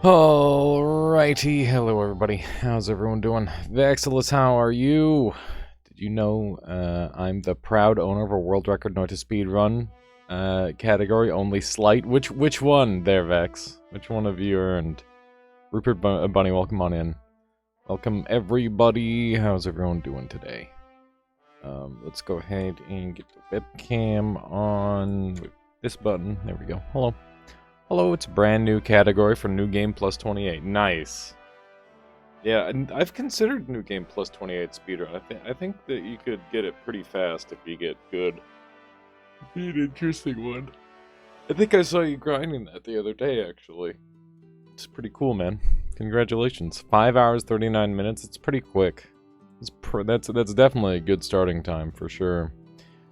Alrighty, hello everybody. How's everyone doing? Vexilus, how are you? Did you know I'm the proud owner of a world record Noita speed run category, only slight? Which one there, Vex? Which one of you earned? Rupert Bunny, welcome on in. Welcome everybody. How's everyone doing today? Let's go ahead and get the webcam on with this button. There we go. Hello. Hello, it's a brand new category for New Game Plus 28. Nice. Yeah, and I've considered New Game Plus 28 speedrun. I think that you could get it pretty fast if you get good. It'd be an interesting one. I think I saw you grinding that the other day, actually. It's pretty cool, man. Congratulations. 5 hours, 39 minutes. It's pretty quick. That's definitely a good starting time, for sure.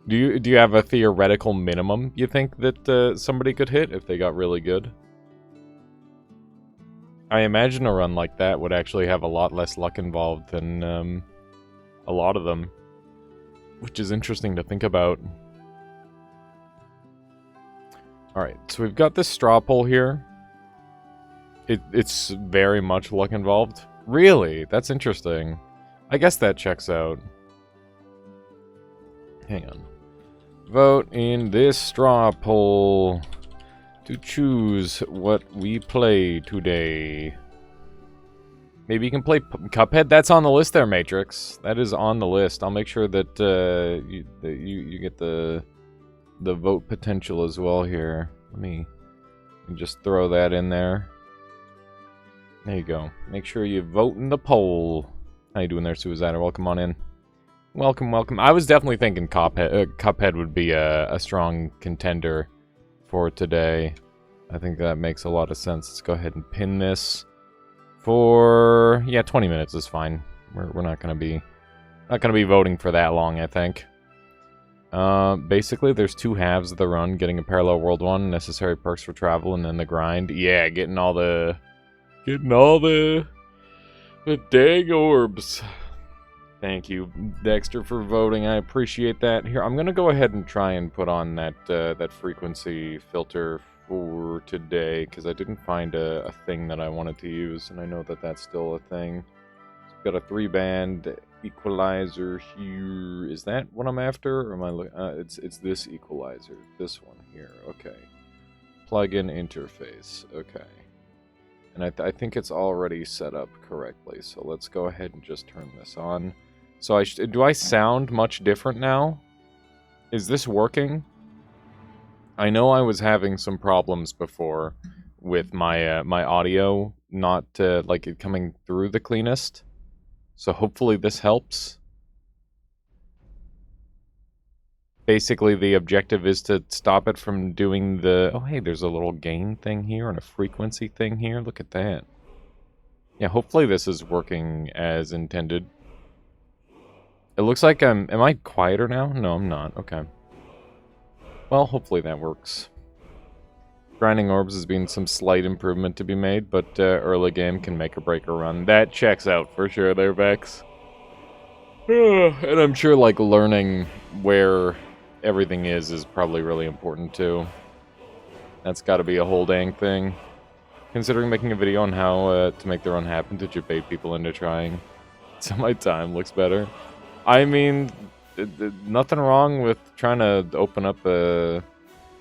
Do you have a theoretical minimum you think that somebody could hit if they got really good? I imagine a run like that would actually have a lot less luck involved than a lot of them, which is interesting to think about. Alright, so we've got this straw poll here. It's very much luck involved. Really? That's interesting. I guess that checks out. Hang on. Vote in this straw poll to choose what we play today. Maybe you can play Cuphead. That's on the list there, Matrix. That is on the list. I'll make sure that you get the vote potential as well here. Let me just throw that in there. There you go. Make sure you vote in the poll. How you doing there, Suicidal? Welcome on in. Welcome, welcome. I was definitely thinking Cuphead would be a strong contender for today. I think that makes a lot of sense. Let's go ahead and pin this for 20 minutes is fine. We're not gonna be voting for that long, I think. Basically, there's two halves of the run: getting a parallel world one, necessary perks for travel, and then the grind. Yeah, getting all the dang orbs. Thank you, Dexter, for voting. I appreciate that. Here, I'm gonna go ahead and try and put on that frequency filter for today, because I didn't find a thing that I wanted to use, and I know that that's still a thing. So we've got a 3-band equalizer here. Is that what I'm after, or am I looking? It's this equalizer, this one here. Okay. Plug-in interface. Okay. And I think it's already set up correctly, so let's go ahead and just turn this on. So do I sound much different now? Is this working? I know I was having some problems before with my my audio not like it coming through the cleanest. So hopefully this helps. Basically, the objective is to stop it from doing the... Oh, hey, there's a little gain thing here and a frequency thing here. Look at that. Yeah, hopefully this is working as intended. It looks like am I quieter now? No, I'm not. Okay. Well, hopefully that works. Grinding orbs has been some slight improvement to be made, but early game can make or break a run. That checks out for sure there, Vex. And I'm sure, like, learning where everything is probably really important, too. That's got to be a whole dang thing. Considering making a video on how to make the run happen, did you bait people into trying? So my time looks better. I mean, nothing wrong with trying to open up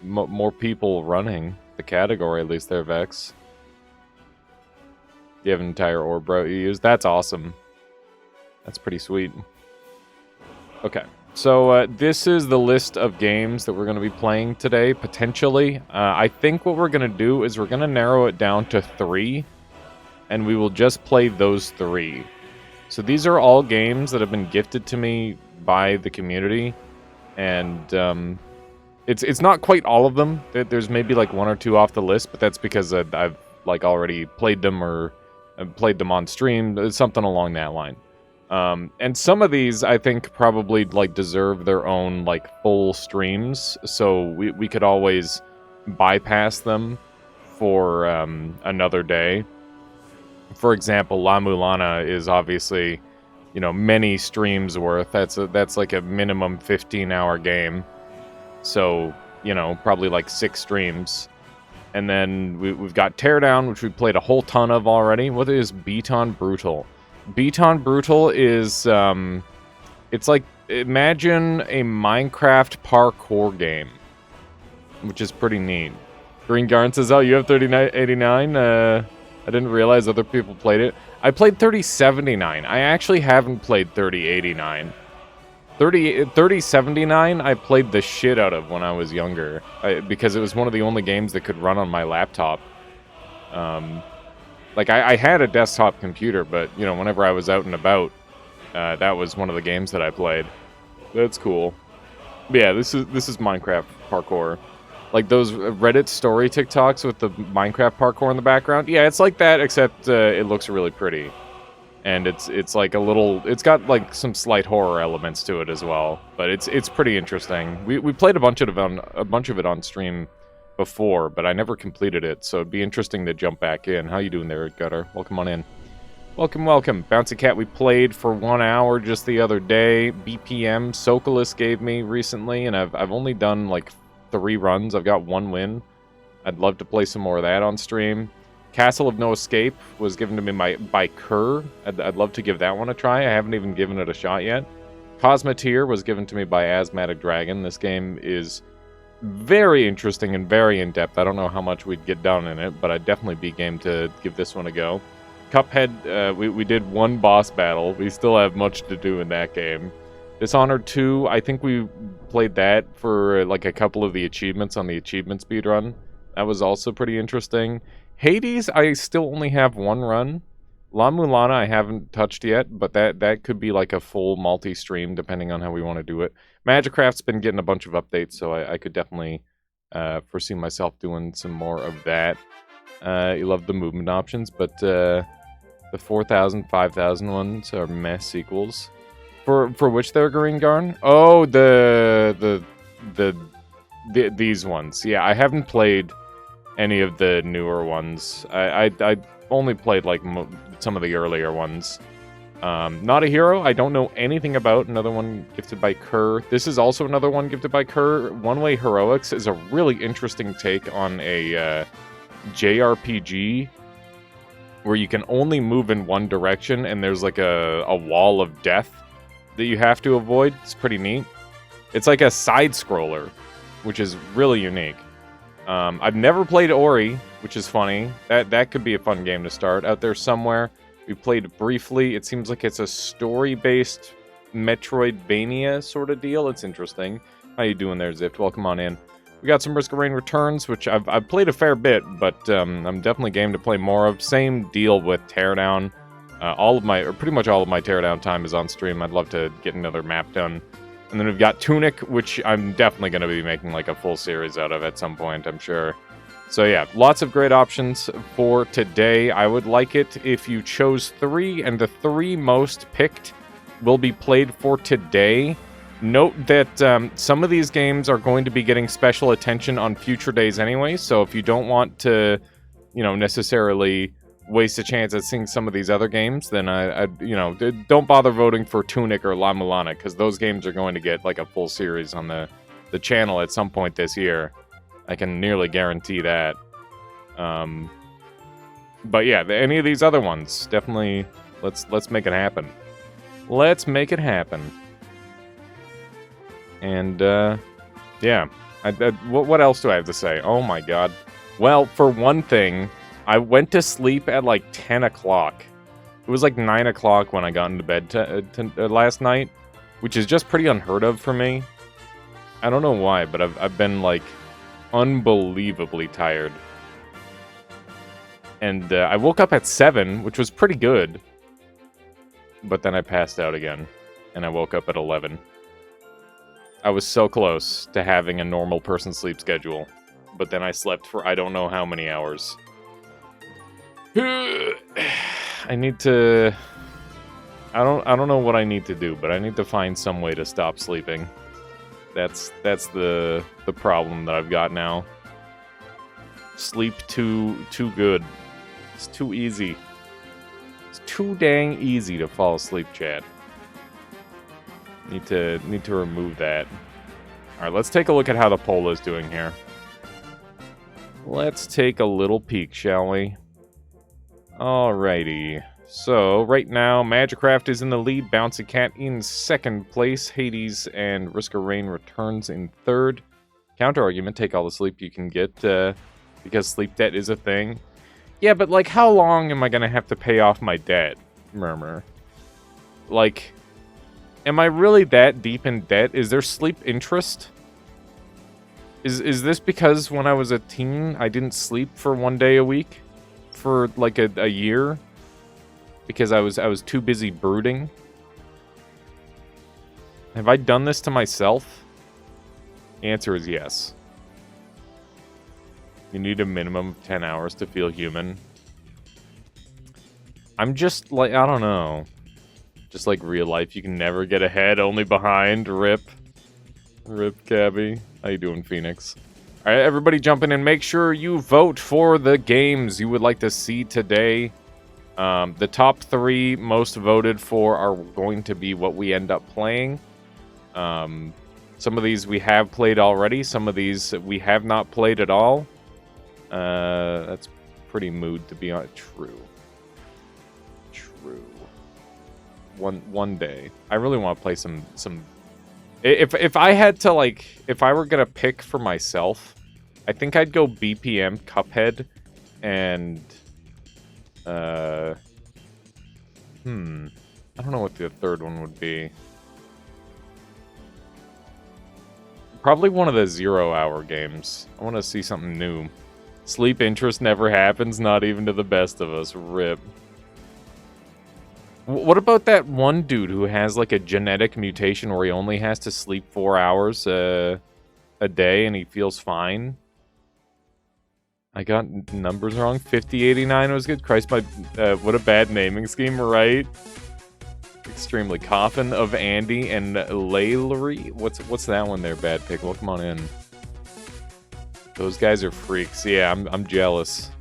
more people running the category, at least there, Vex. You have an entire orb route you use. That's awesome. That's pretty sweet. Okay, so this is the list of games that we're going to be playing today, potentially. I think what we're going to do is we're going to narrow it down to 3, and we will just play those 3. So these are all games that have been gifted to me by the community, and it's not quite all of them. There's maybe like 1 or 2 off the list, but that's because I've like already played them or played them on stream, something along that line. And some of these I think probably like deserve their own like full streams, so we could always bypass them for another day. For example, La Mulana is obviously, you know, many streams worth. That's like a minimum 15-hour game. So, you know, probably like 6 streams. And then we've got Teardown, which we played a whole ton of already. What is Beton Brutal? Beton Brutal is, it's like, imagine a Minecraft parkour game, which is pretty neat. Green Garn says, oh, you have 3089? I didn't realize other people played it. I played 3079. I actually haven't played 3089. 3079 I played the shit out of when I was younger, because it was one of the only games that could run on my laptop. Like, I had a desktop computer, but, you know, whenever I was out and about, that was one of the games that I played. That's cool. But yeah, this is Minecraft parkour. Like those Reddit story TikToks with the Minecraft parkour in the background. Yeah, it's like that, except it looks really pretty. And it's like a little, it's got like some slight horror elements to it as well, but it's pretty interesting. We played a bunch of it on stream before, but I never completed it, so it'd be interesting to jump back in. How you doing there, Gutter? Welcome on in. Welcome. Bouncy Cat, we played for 1 hour just the other day. BPM Sokolis gave me recently, and I've only done like 3 runs. I've got 1 win. I'd love to play some more of that on stream. Castle of No Escape was given to me by Kerr. I'd love to give that one a try. I haven't even given it a shot yet. Cosmeteer was given to me by Asthmatic Dragon. This game is very interesting and very in-depth. I don't know how much we'd get done in it, but I'd definitely be game to give this one a go. Cuphead, we did 1 boss battle. We still have much to do in that game. Dishonored 2, I think we played that for like a couple of the achievements on the achievement speedrun. That was also pretty interesting. Hades, I still only have 1 run. La Mulana I haven't touched yet, but that could be like a full multi-stream depending on how we want to do it. Magicraft's been getting a bunch of updates, so I could definitely foresee myself doing some more of that. You love the movement options, but the 4,000, 5,000 ones are mess sequels. For which they're Green Garn? Oh, these ones. Yeah, I haven't played any of the newer ones. I only played like some of the earlier ones. Not a Hero, I don't know anything about. Another one gifted by Kerr. This is also another one gifted by Kerr. One Way Heroics is a really interesting take on a JRPG where you can only move in one direction and there's like a wall of death that you have to avoid. It's pretty neat. It's like a side-scroller, which is really unique. I've never played Ori, which is funny. That could be a fun game to start out there somewhere. We played it briefly. It seems like it's a story-based Metroidvania sort of deal. It's interesting. How you doing there, Zift? Welcome on in. We got some Risk of Rain Returns, which I've played a fair bit, but I'm definitely game to play more of. Same deal with Teardown. Pretty much all of my Teardown time is on stream. I'd love to get another map done. And then we've got Tunic, which I'm definitely going to be making like a full series out of at some point, I'm sure. So yeah, lots of great options for today. I would like it if you chose 3, and the 3 most picked will be played for today. Note that some of these games are going to be getting special attention on future days anyway, so if you don't want to, you know, necessarily waste a chance at seeing some of these other games, then don't bother voting for Tunic or La Mulana, because those games are going to get like a full series on the channel at some point this year. I can nearly guarantee that. But yeah, any of these other ones, definitely let's make it happen. Let's make it happen. And yeah, what else do I have to say? Oh my god. Well, for one thing, I went to sleep at like 10 o'clock. It was like 9 o'clock when I got into bed last night, which is just pretty unheard of for me. I don't know why, but I've been like unbelievably tired. And I woke up at 7, which was pretty good. But then I passed out again, and I woke up at 11. I was so close to having a normal person sleep schedule, but then I slept for I don't know how many hours. I need to... I don't know what I need to do, but I need to find some way to stop sleeping. That's the problem that I've got now. Sleep too good. It's too easy. It's too dang easy to fall asleep, chat. Need to remove that. All right, let's take a look at how the poll is doing here. Let's take a little peek, shall we? Alrighty. So, right now, Magicraft is in the lead, Bouncy Cat in second place, Hades and Risk of Rain returns in third. Counter-argument, take all the sleep you can get, because sleep debt is a thing. Yeah, but, like, how long am I gonna have to pay off my debt? Murmur. Like, am I really that deep in debt? Is there sleep interest? Is this because when I was a teen, I didn't sleep for 1 day a week? For, like, a year? Because I was too busy brooding? Have I done this to myself? The answer is yes. You need a minimum of 10 hours to feel human. I'm just, like, I don't know. Just like real life, you can never get ahead, only behind. Rip. Rip, Cabby. How you doing, Phoenix? Alright, everybody jumping in. Make sure you vote for the games you would like to see today. The top 3 most voted for are going to be what we end up playing. Some of these we have played already. Some of these we have not played at all. That's pretty mood to be on. True. True. One day. I really want to play some... If I had to, like... If I were going to pick for myself, I think I'd go BPM, Cuphead, and... I don't know what the third one would be. Probably one of the 0-hour games. I want to see something new. Sleep interest never happens, not even to the best of us. Rip. What about that one dude who has, like, a genetic mutation where he only has to sleep 4 hours a day and he feels fine? I got numbers wrong. 5089 was good. Christ, what a bad naming scheme, right? Extremely. Coffin of Andy and Laylery. What's that one there, Bad Pick? Well, come on in. Those guys are freaks. Yeah, I'm jealous.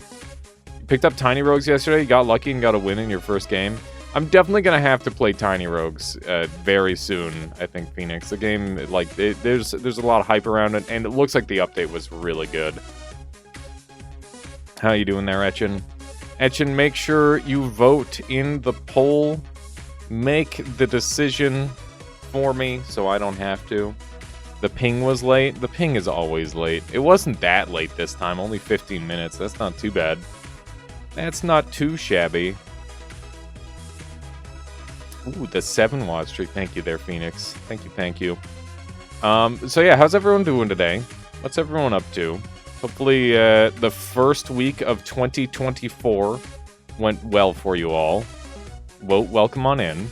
You picked up Tiny Rogues yesterday. You got lucky and got a win in your first game. I'm definitely gonna have to play Tiny Rogues very soon. I think, Phoenix. The game, like, there's a lot of hype around it, and it looks like the update was really good. How you doing there, Etchin? Etchin, make sure you vote in the poll. Make the decision for me so I don't have to. The ping was late. The ping is always late. It wasn't that late this time. Only 15 minutes. That's not too bad. That's not too shabby. Ooh, the 7-watch streak. Thank you there, Phoenix. Thank you, thank you. So yeah, how's everyone doing today? What's everyone up to? Hopefully, the first week of 2024 went well for you all. Welcome on in.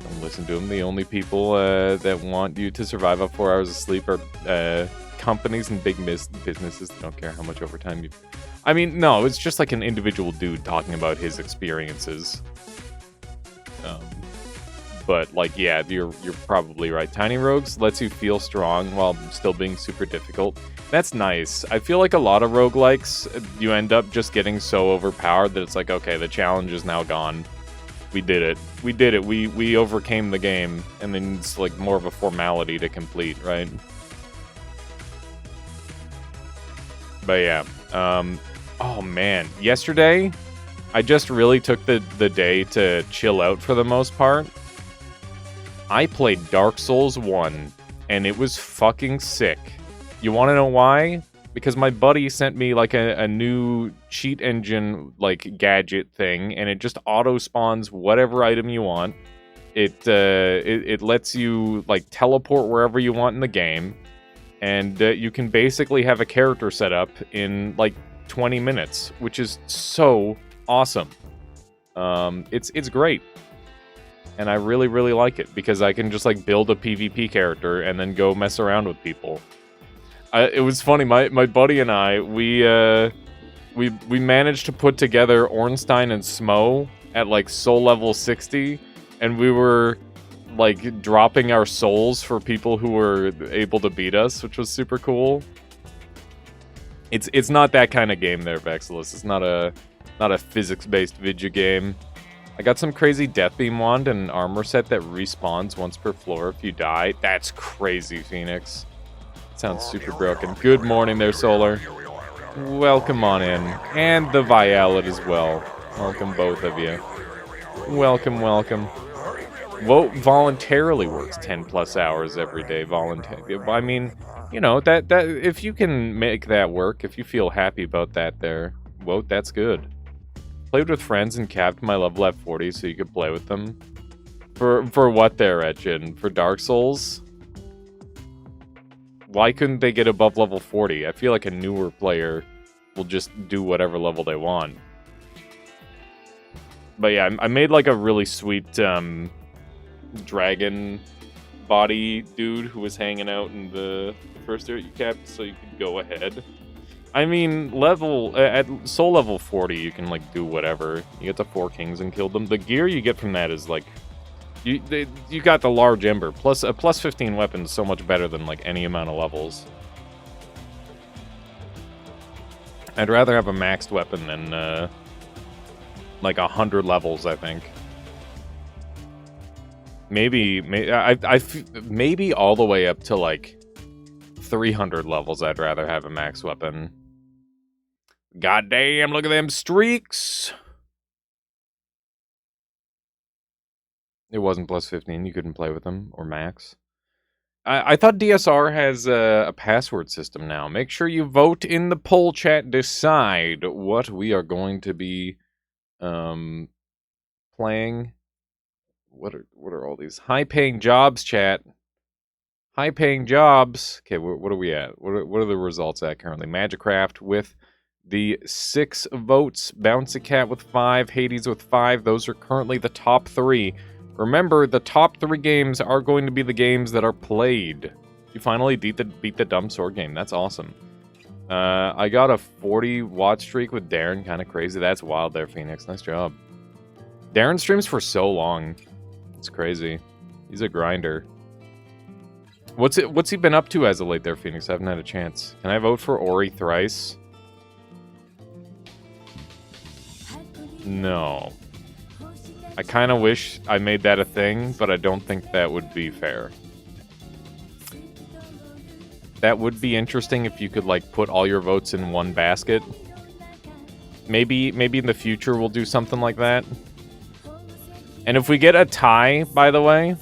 Don't listen to them. The only people that want you to survive off 4 hours of sleep are companies and big businesses that don't care how much overtime you... I mean, no, it's just like an individual dude talking about his experiences. But, like, yeah, you're probably right. Tiny Rogues lets you feel strong while still being super difficult. That's nice. I feel like a lot of roguelikes, you end up just getting so overpowered that it's like, okay, the challenge is now gone. We did it. We did it. We overcame the game. And then it's, like, more of a formality to complete, right? But, yeah. Oh, man. Yesterday, I just really took the day to chill out for the most part. I played Dark Souls 1, and it was fucking sick. You want to know why? Because my buddy sent me, like, a new cheat engine, like, gadget thing, and it just auto-spawns whatever item you want. It lets you, like, teleport wherever you want in the game, and you can basically have a character set up in, like, 20 minutes, which is so awesome. It's great. And I really, really like it, because I can just, like, build a PvP character and then go mess around with people. It was funny, my buddy and I, we managed to put together Ornstein and Smo at, like, soul level 60, and we were, like, dropping our souls for people who were able to beat us, which was super cool. It's not that kind of game there, Vexilus. It's not a physics-based video game. I got some crazy Death Beam wand and an armor set that respawns once per floor if you die. That's crazy, Phoenix. Sounds super broken. Good morning there, Solar. Welcome on in. And the Violet as well. Welcome, both of you. Welcome, welcome. Vote voluntarily works 10 plus hours every day. I mean, you know, that if you can make that work, if you feel happy about that there, Vote, that's good. Played with friends and capped my level at 40 so you could play with them. For what there, Etchin? For Dark Souls? Why couldn't they get above level 40? I feel like a newer player will just do whatever level they want. But yeah, I made like a really sweet dragon body dude who was hanging out in the first area you capped, so you could go ahead. I mean, at soul level 40, you can like do whatever. You get the 4 kings and kill them. The gear you get from that is like, you got the large ember plus a plus 15 weapon is so much better than like any amount of levels. I'd rather have a maxed weapon than like 100 levels, I think. Maybe all the way up to like 300 levels. I'd rather have a max weapon. God damn! Look at them streaks. It wasn't plus 15. You couldn't play with them or max. I thought DSR has a password system now. Make sure you vote in the poll chat. Decide what we are going to be playing. What are all these high-paying jobs, chat? High-paying jobs. Okay, what are we at? What are the results at currently? Magicraft with the 6 votes. Bouncy Cat with 5. Hades with 5. Those are currently the top 3. Remember, the top 3 games are going to be the games that are played. You finally beat the dumb sword game. That's awesome. I got a 40 watch streak with Darren. Kind of crazy. That's wild there, Phoenix. Nice job. Darren streams for so long. It's crazy. He's a grinder. What's he been up to as of late there, Phoenix? I haven't had a chance. Can I vote for Ori thrice? No. I kind of wish I made that a thing, but I don't think that would be fair. That would be interesting if you could, like, put all your votes in one basket. Maybe in the future we'll do something like that. And if we get a tie, by the way,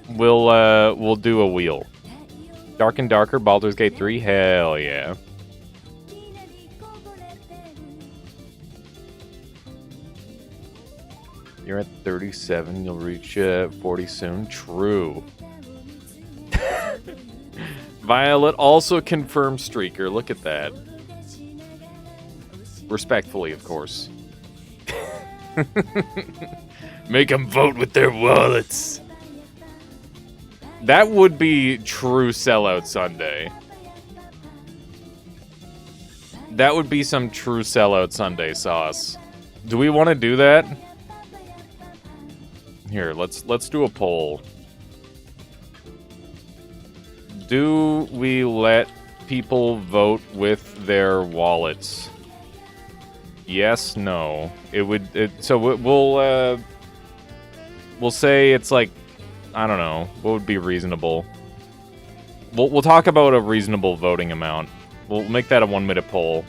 we'll do a wheel. Dark and Darker, Baldur's Gate 3, hell yeah. You're at 37, you'll reach 40 soon. True. Violet also confirmed streaker. Look at that. Respectfully, of course. Make them vote with their wallets. That would be true sellout Sunday. That would be some true sellout Sunday sauce. Do we want to do that? Here, let's do a poll. Do we let people vote with their wallets? Yes, no. We'll say it's like, I don't know, what would be reasonable? We'll talk about a reasonable voting amount. We'll make that a 1-minute poll.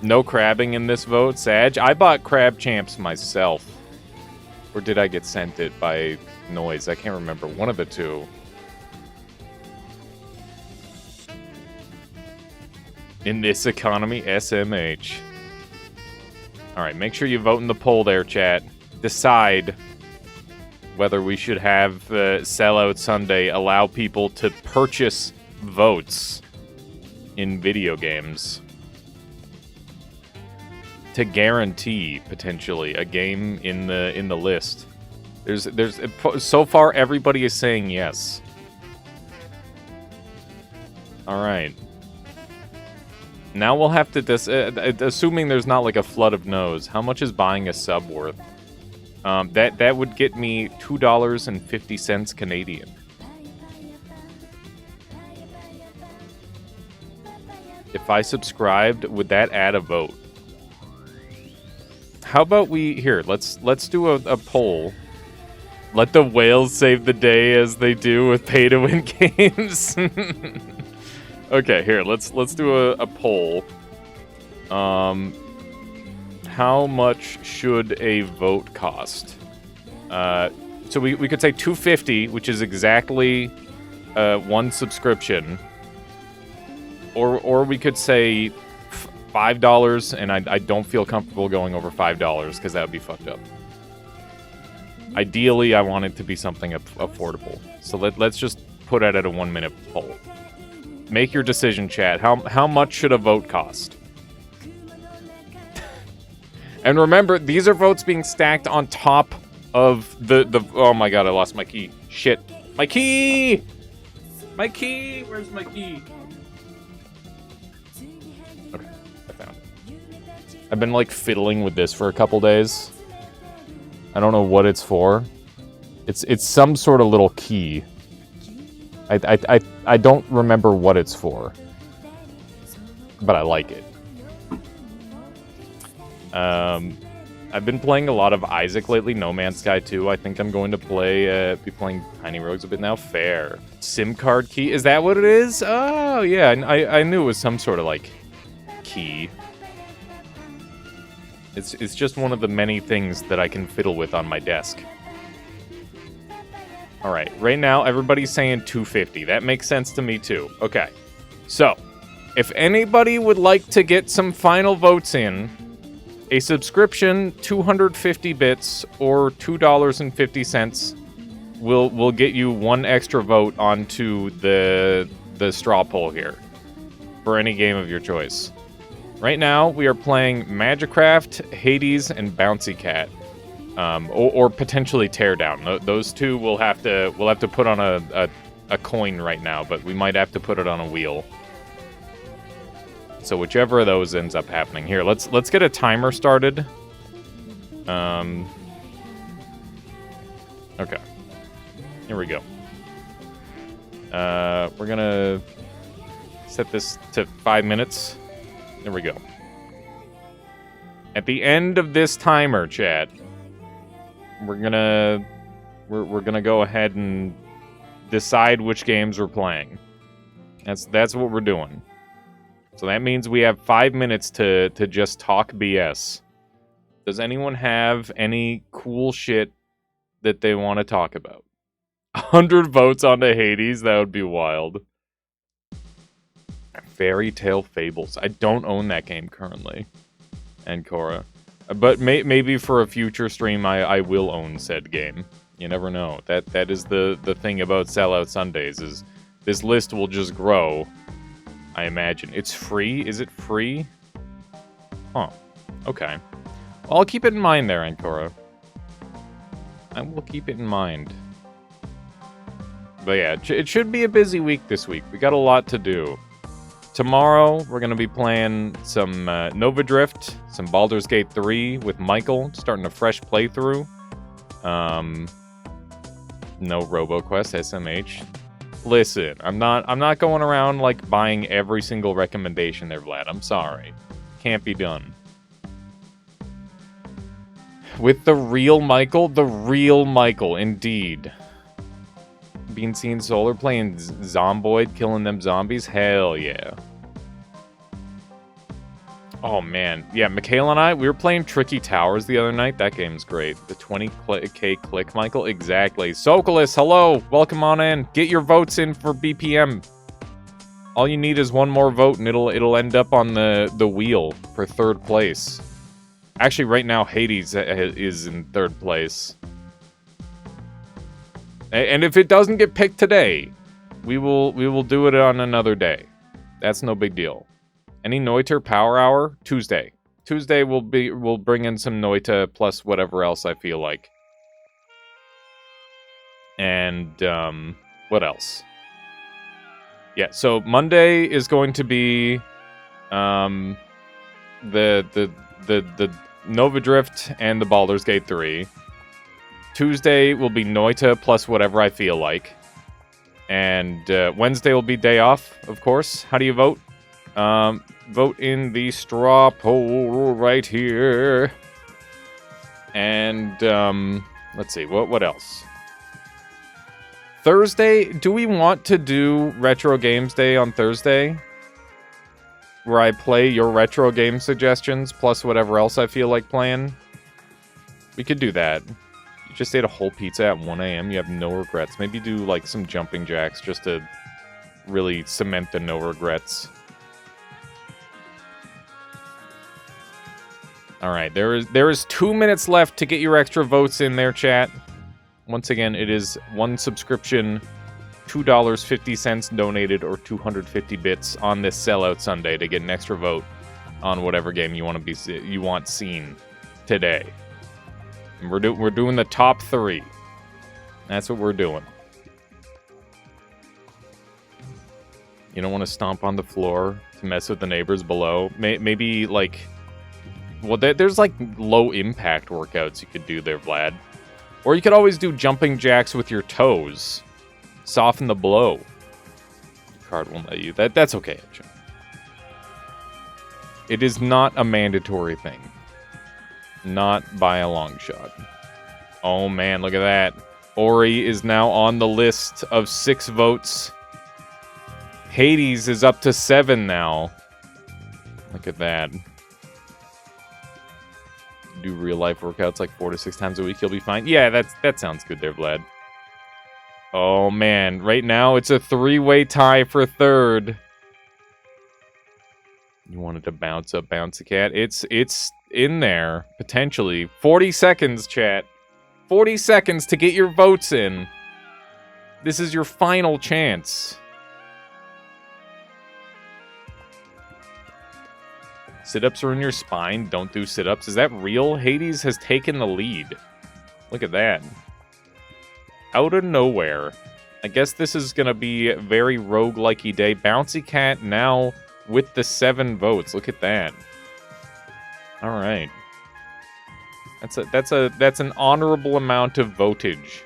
No crabbing in this vote, Sag. I bought Crab Champs myself. Or did I get sent it by Noise? I can't remember. One of the two. In this economy, SMH. Alright, make sure you vote in the poll there, chat. Decide whether we should have Sellout Sunday allow people to purchase votes in video games. To guarantee, potentially, a game in the list. There's so far, everybody is saying yes. Alright. Now we'll have to, assuming there's not like a flood of no's, how much is buying a sub worth? That would get me $2.50 Canadian. If I subscribed, would that add a vote? How about let's do a poll. Let the whales save the day as they do with pay-to-win games. Okay, here, let's do a poll. How much should a vote cost? So we could say $2.50, which is exactly one subscription. Or we could say $5, and I don't feel comfortable going over $5 because that would be fucked up. Ideally, I want it to be something affordable. So let's just put it at a 1-minute poll. Make your decision, chat. How much should a vote cost? And remember, these are votes being stacked on top of the oh my god, I lost my key. Shit. My key! My key! Where's my key? Okay, I found it. I've been like fiddling with this for a couple days. I don't know what it's for. It's some sort of little key. I don't remember what it's for. But I like it. I've been playing a lot of Isaac lately, No Man's Sky 2. I think I'm going to be playing Tiny Rogues a bit now. Fair. SIM card key? Is that what it is? Oh, yeah. I knew it was some sort of, like, key. It's just one of the many things that I can fiddle with on my desk. Alright, right now, everybody's saying $2.50. That makes sense to me, too. Okay. So, if anybody would like to get some final votes in, a subscription, 250 bits, or $2.50 will get you one extra vote onto the straw poll here for any game of your choice. Right now, we are playing Magicraft, Hades, and Bouncy Cat, or potentially Teardown. Those two we'll have to put on a coin right now, but we might have to put it on a wheel. So whichever of those ends up happening. Here, let's get a timer started. Okay. Here we go. We're gonna set this to 5 minutes. There we go. At the end of this timer, chat, we're gonna go ahead and decide which games we're playing. That's what we're doing. So that means we have 5 minutes to just talk BS. Does anyone have any cool shit that they want to talk about? 100 votes onto Hades? That would be wild. Fairy Tale Fables. I don't own that game currently. And Korra. But maybe for a future stream I will own said game. You never know. That is the thing about Sellout Sundays, is this list will just grow. I imagine. It's free? Is it free? Huh. Okay. Well, I'll keep it in mind there, Ankora. I will keep it in mind. But yeah, it should be a busy week this week. We got a lot to do. Tomorrow, we're going to be playing some Nova Drift, some Baldur's Gate 3 with Michael, starting a fresh playthrough. No RoboQuest, SMH. Listen, I'm not going around like buying every single recommendation there, Vlad. I'm sorry. Can't be done. With the real Michael, indeed. Being seen Solar playing Zomboid, killing them zombies? Hell yeah. Oh man. Yeah, Mikhail and I, we were playing Tricky Towers the other night. That game's great. The 20k click, Michael? Exactly. Sokolis, hello! Welcome on in. Get your votes in for BPM. All you need is one more vote and it'll end up on the wheel for 3rd place. Actually, right now, Hades is in 3rd place. And if it doesn't get picked today, we will do it on another day. That's no big deal. Any Noiter Power Hour? Tuesday. Tuesday we'll bring in some Noita plus whatever else I feel like. And what else? Yeah, so Monday is going to be the Nova Drift and the Baldur's Gate 3. Tuesday will be Noita plus whatever I feel like. And Wednesday will be day off, of course. How do you vote? Vote in the straw poll right here. And let's see, what else? Thursday, do we want to do Retro Games Day on Thursday? where I play your retro game suggestions plus whatever else I feel like playing. We could do that. You just ate a whole pizza at 1 a.m. You have no regrets. Maybe do like some jumping jacks just to really cement the no regrets. Alright, there is 2 minutes left to get your extra votes in there, chat. Once again, it is one subscription, $2.50 donated, or 250 bits on this sellout Sunday to get an extra vote on whatever game you want seen today. And we're doing the top 3. That's what we're doing. You don't want to stomp on the floor to mess with the neighbors below. Maybe like, well, there's like low impact workouts you could do there, Vlad. Or you could always do jumping jacks with your toes. Soften the blow. The card won't let you. That's okay, actually. It is not a mandatory thing. Not by a long shot. Oh man, look at that. Ori is now on the list of 6 votes. Hades is up to 7 now. Look at that. Do real life workouts like 4 to 6 times a week, you'll be fine. Yeah, that sounds good there, Vlad. Oh man, right now it's a 3-way tie for 3rd. You wanted to bounce up, bounce a cat. It's in there, potentially. 40 seconds, chat. 40 seconds to get your votes in. This is your final chance. Sit-ups are in your spine. Don't do sit-ups. Is that real? Hades has taken the lead. Look at that. Out of nowhere. I guess this is going to be a very roguelike-y day. Bouncy Cat now with the 7 votes. Look at that. All right. That's an honorable amount of votage.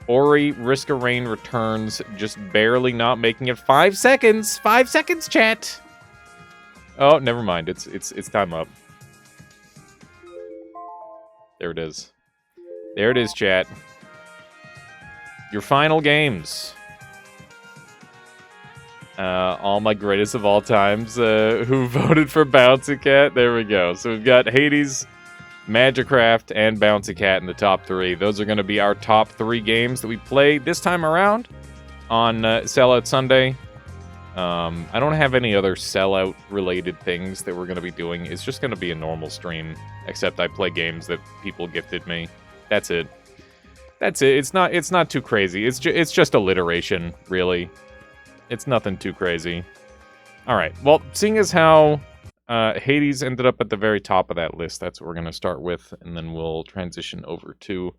Ori, Risk of Rain returns, just barely not making it. 5 seconds. 5 seconds, chat. Oh, never mind. It's time up. There it is. There it is, chat. Your final games. All my greatest of all times who voted for Bouncy Cat. There we go. So we've got Hades, Magicraft, and Bouncy Cat in the top 3. Those are going to be our top 3 games that we play this time around on Sellout Sunday. I don't have any other sellout related things that we're going to be doing. It's just going to be a normal stream, except I play games that people gifted me. That's it. That's it. It's not too crazy. It's just alliteration, really. It's nothing too crazy. All right. Well, seeing as how Hades ended up at the very top of that list, that's what we're going to start with, and then we'll transition over to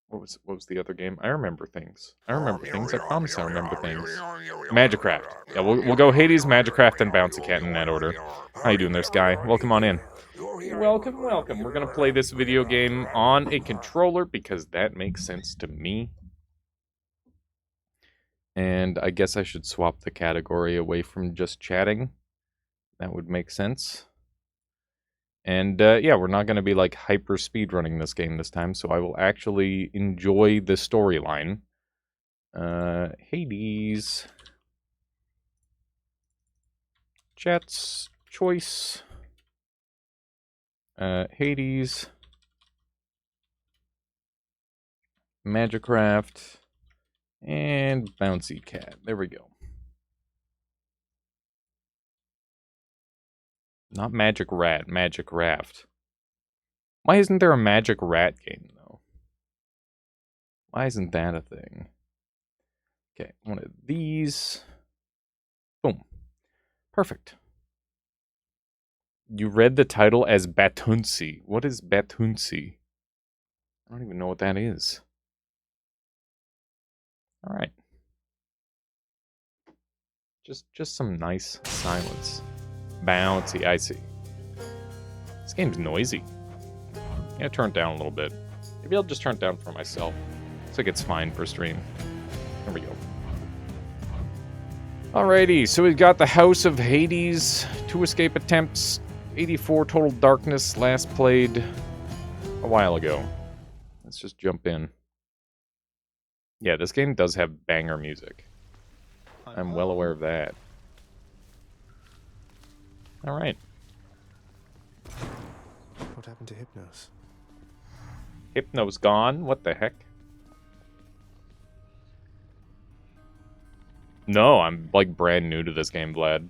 what was the other game? I remember things. I promise I remember things. Magicraft. Yeah, we'll go Hades, Magicraft, and Bouncy Cat in that order. How you doing there, Sky? Welcome on in. Welcome. We're gonna play this video game on a controller because that makes sense to me. And I guess I should swap the category away from just chatting. That would make sense. And yeah, we're not going to be like hyper speedrunning this game this time, so I will actually enjoy the storyline. Hades. Chat's choice. Hades. Magicraft. And Bouncy Cat. There we go. Not Magic Rat, Magic Raft. Why isn't there a Magic Rat game, though? Why isn't that a thing? Okay, one of these. Boom. Perfect. You read the title as Batunsi. What is Batunsi? I don't even know what that is. All right. Just some nice silence. Bouncy, I see. This game's noisy. Yeah, turn it down a little bit. Maybe I'll just turn it down for myself. Looks like it's fine for stream. There we go. Alrighty, so we've got the House of Hades, 2 escape attempts, 84 total darkness, last played a while ago. Let's just jump in. Yeah, this game does have banger music. I'm well aware of that. All right. What happened to Hypnos? Hypno's gone? What the heck? No, I'm like brand new to this game, Vlad.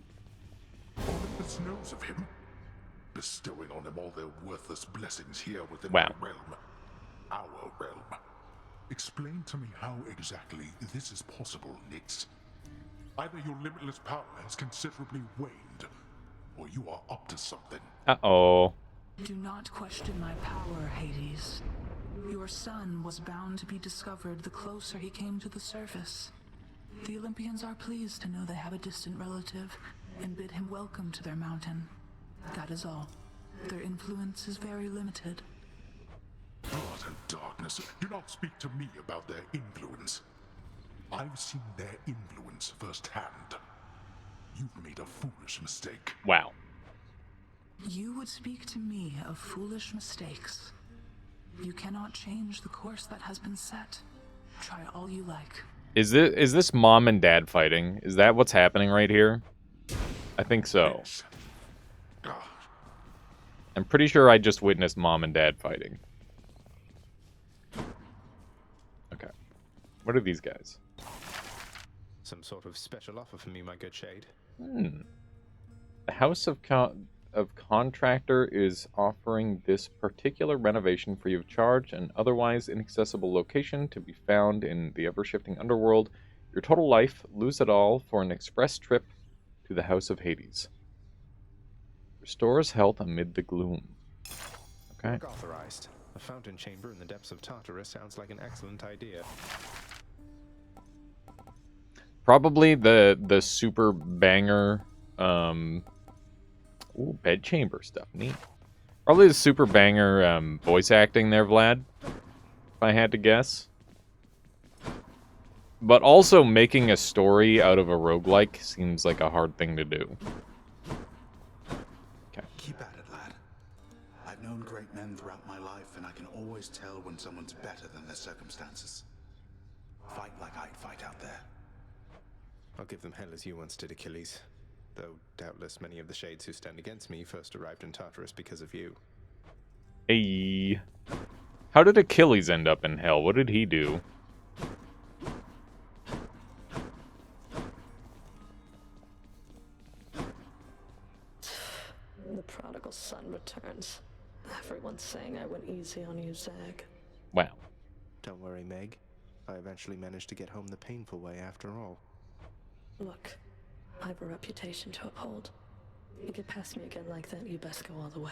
Olympus knows of him, bestowing on him all their worthless blessings here within Wow. my realm. Our realm. Explain to me how exactly this is possible, Nix. Either your limitless power has considerably waned, or you are up to something. Uh-oh. Do not question my power, Hades. Your son was bound to be discovered the closer he came to the surface. The Olympians are pleased to know they have a distant relative and bid him welcome to their mountain. That is all. Their influence is very limited. Blood and darkness. Do not speak to me about their influence. I've seen their influence firsthand. You've made a foolish mistake. Wow. You would speak to me of foolish mistakes. You cannot change the course that has been set. Try all you like. Is this mom and dad fighting? Is that what's happening right here? I think so. Yes. I'm pretty sure I just witnessed mom and dad fighting. Okay. What are these guys? Some sort of special offer for me, my good shade. The House of Contractor is offering this particular renovation free of charge, an otherwise inaccessible location to be found in the ever-shifting underworld. Your total life, lose it all for an express trip to the House of Hades. Restores health amid the gloom. Okay. Work authorized. A fountain chamber in the depths of Tartarus sounds like an excellent idea. Probably the super banger ooh, bed chamber stuff. Neat. Probably the super banger voice acting there, Vlad. If I had to guess. But also making a story out of a roguelike seems like a hard thing to do. Okay. Keep at it, lad. I've known great men throughout my life, and I can always tell when someone's better than their circumstances. Fight like I'd fight out there. I'll give them hell as you once did, Achilles. Though doubtless many of the shades who stand against me first arrived in Tartarus because of you. Hey. How did Achilles end up in hell? What did he do? The prodigal son returns. Everyone's saying I went easy on you, Zag. Wow. Don't worry, Meg. I eventually managed to get home the painful way after all. Look, I have a reputation to uphold. You get past me again like that, you best go all the way.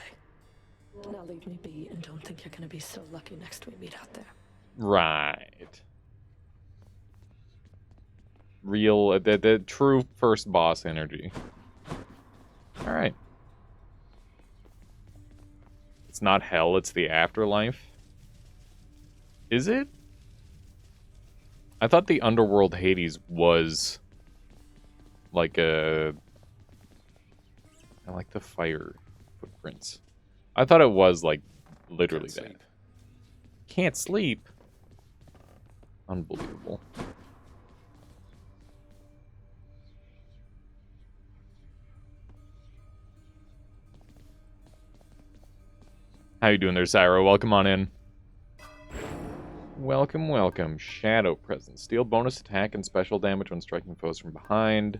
Now leave me be and don't think you're gonna be so lucky next we meet out there. Right. Real, the true first boss energy. Alright. It's not hell, it's the afterlife. Is it? I thought the underworld Hades was like I like the fire footprints. I thought it was like literally that. Can't sleep. Unbelievable. How you doing there, Syro? Welcome on in. Welcome, welcome. Shadow Presence. Deal bonus attack and special damage when striking foes from behind.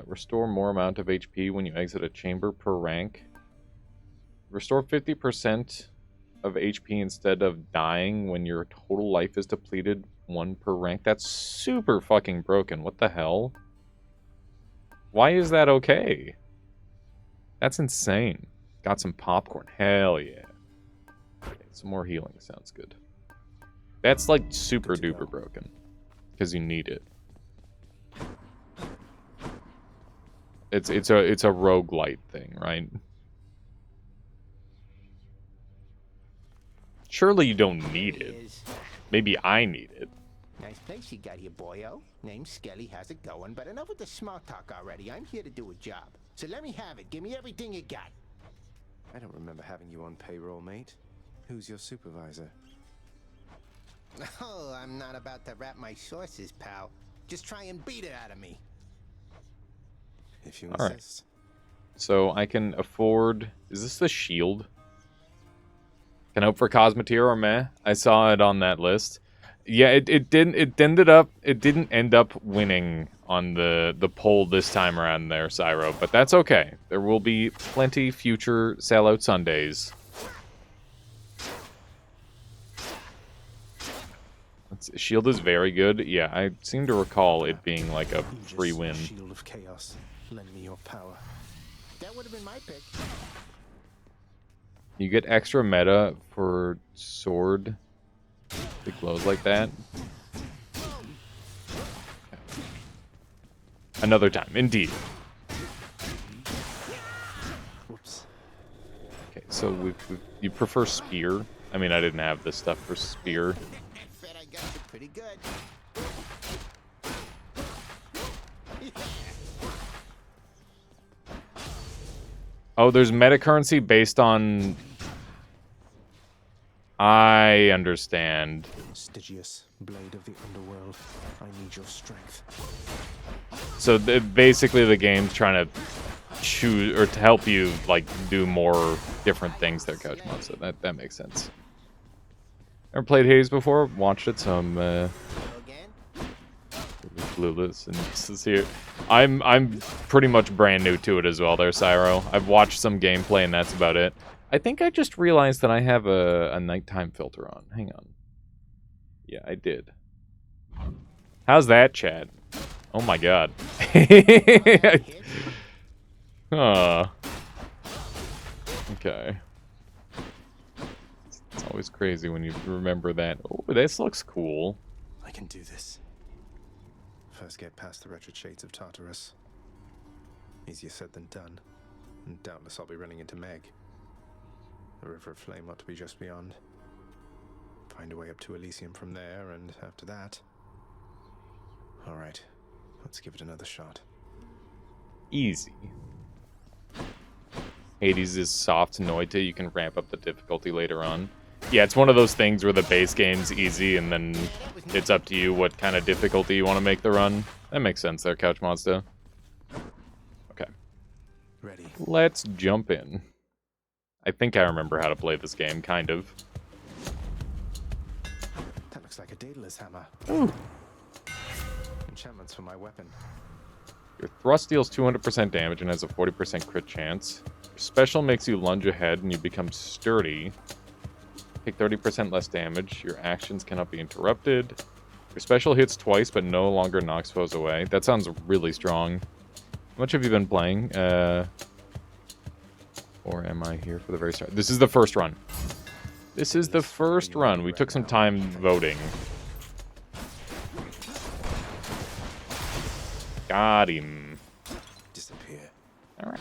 Restore more amount of HP when you exit a chamber per rank. Restore 50% of HP instead of dying when your total life is depleted, 1 per rank. That's super fucking broken. What the hell? Why is that okay? That's insane. Got some popcorn. Hell yeah. Okay, some more healing sounds good. That's like super duper broken. Because you need it. It's a roguelite thing, right? Surely you don't need it. Maybe I need it. Nice place you got here, boyo. Name's Skelly, how's it going? But enough with the small talk already. I'm here to do a job. So let me have it. Give me everything you got. I don't remember having you on payroll, mate. Who's your supervisor? Oh, I'm not about to wrap my sources, pal. Just try and beat it out of me. If you All right. insist. So I can afford... Is this the shield? Can I hope for Cosmeteer or meh? I saw it on that list. Yeah, it didn't end up winning on the poll this time around there, Cyro, but that's okay. There will be plenty future sellout Sundays. Shield is very good. Yeah, I seem to recall it being like a free win. Shield of Chaos. Lend me your power. That would have been my pick. You get extra meta for sword. It glows like that. Another time, indeed. Whoops. Okay, so you prefer spear? I mean, I didn't have this stuff for spear. Bet I got you pretty good. Oh, there's meta currency based on... I understand. Stygius, blade of the underworld. I need your strength. So basically the game's trying to choose, or to help you, like, do more different things there, Couch Monster. That makes sense. Never played Hades before, watched it, so I'm, Again? clueless, and this is here. I'm pretty much brand new to it as well there, Cyro. I've watched some gameplay, and that's about it. I think I just realized that I have a nighttime filter on. Hang on. Yeah, I did. How's that, Chad? Oh my god. Okay. It's always crazy when you remember that. Oh, this looks cool. I can do this. First get past the wretched shades of Tartarus. Easier said than done. And doubtless I'll be running into Meg. The River of Flame ought to be just beyond. Find a way up to Elysium from there, and after that... Alright, let's give it another shot. Easy. Hades is soft Noita. You can ramp up the difficulty later on. Yeah, it's one of those things where the base game's easy, and then it's up to you what kind of difficulty you want to make the run. That makes sense there, Couch Monster. Okay. Ready. Let's jump in. I think I remember how to play this game, kind of. That looks like a Daedalus hammer. Ooh. Enchantments for my weapon. Your thrust deals 200% damage and has a 40% crit chance. Your special makes you lunge ahead and you become sturdy. Take 30% less damage. Your actions cannot be interrupted. Your special hits twice but no longer knocks foes away. That sounds really strong. How much have you been playing? Or am I here for the very start? This is the first run. This is the first run. We took some time voting. Got him. Disappear. Alright.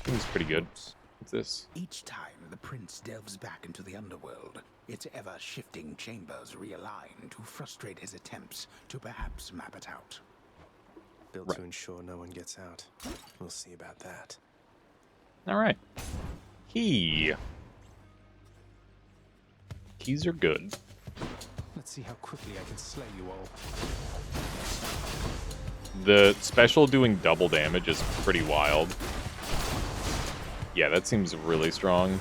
Seems pretty good. What's this? Each time the prince delves back into the underworld, its ever-shifting chambers realign to frustrate his attempts to perhaps map it out. Built to ensure no one gets out. We'll see about that. Alright. Key. Keys are good. Let's see how quickly I can slay you all. The special doing double damage is pretty wild. Yeah, that seems really strong.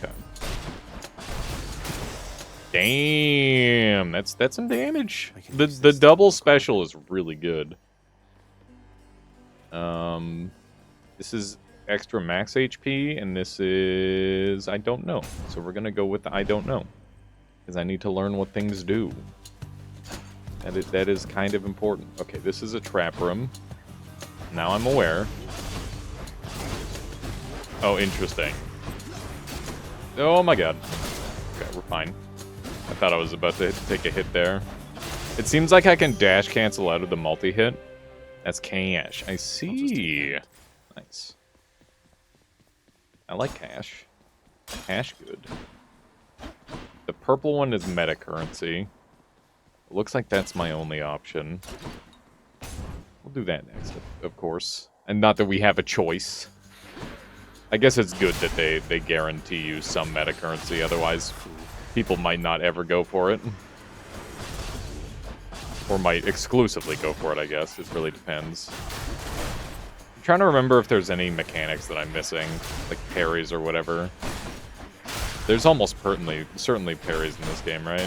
Okay. Damn, that's some damage. The double special is really good. This is extra max HP, and this is I don't know. So we're gonna go with the I don't know, because I need to learn what things do. That is kind of important. Okay, this is a trap room. Now I'm aware. Oh, interesting. Oh my god. Okay, we're fine. I thought I was about to take a hit there. It seems like I can dash cancel out of the multi-hit. That's cash. I see. Nice. I like cash. Cash good. The purple one is meta currency. It looks like that's my only option. We'll do that next, of course. And not that we have a choice. I guess it's good that they guarantee you some meta currency, otherwise people might not ever go for it. Or might exclusively go for it, I guess. It really depends. I'm trying to remember if there's any mechanics that I'm missing, like parries or whatever. There's almost certainly parries in this game, right?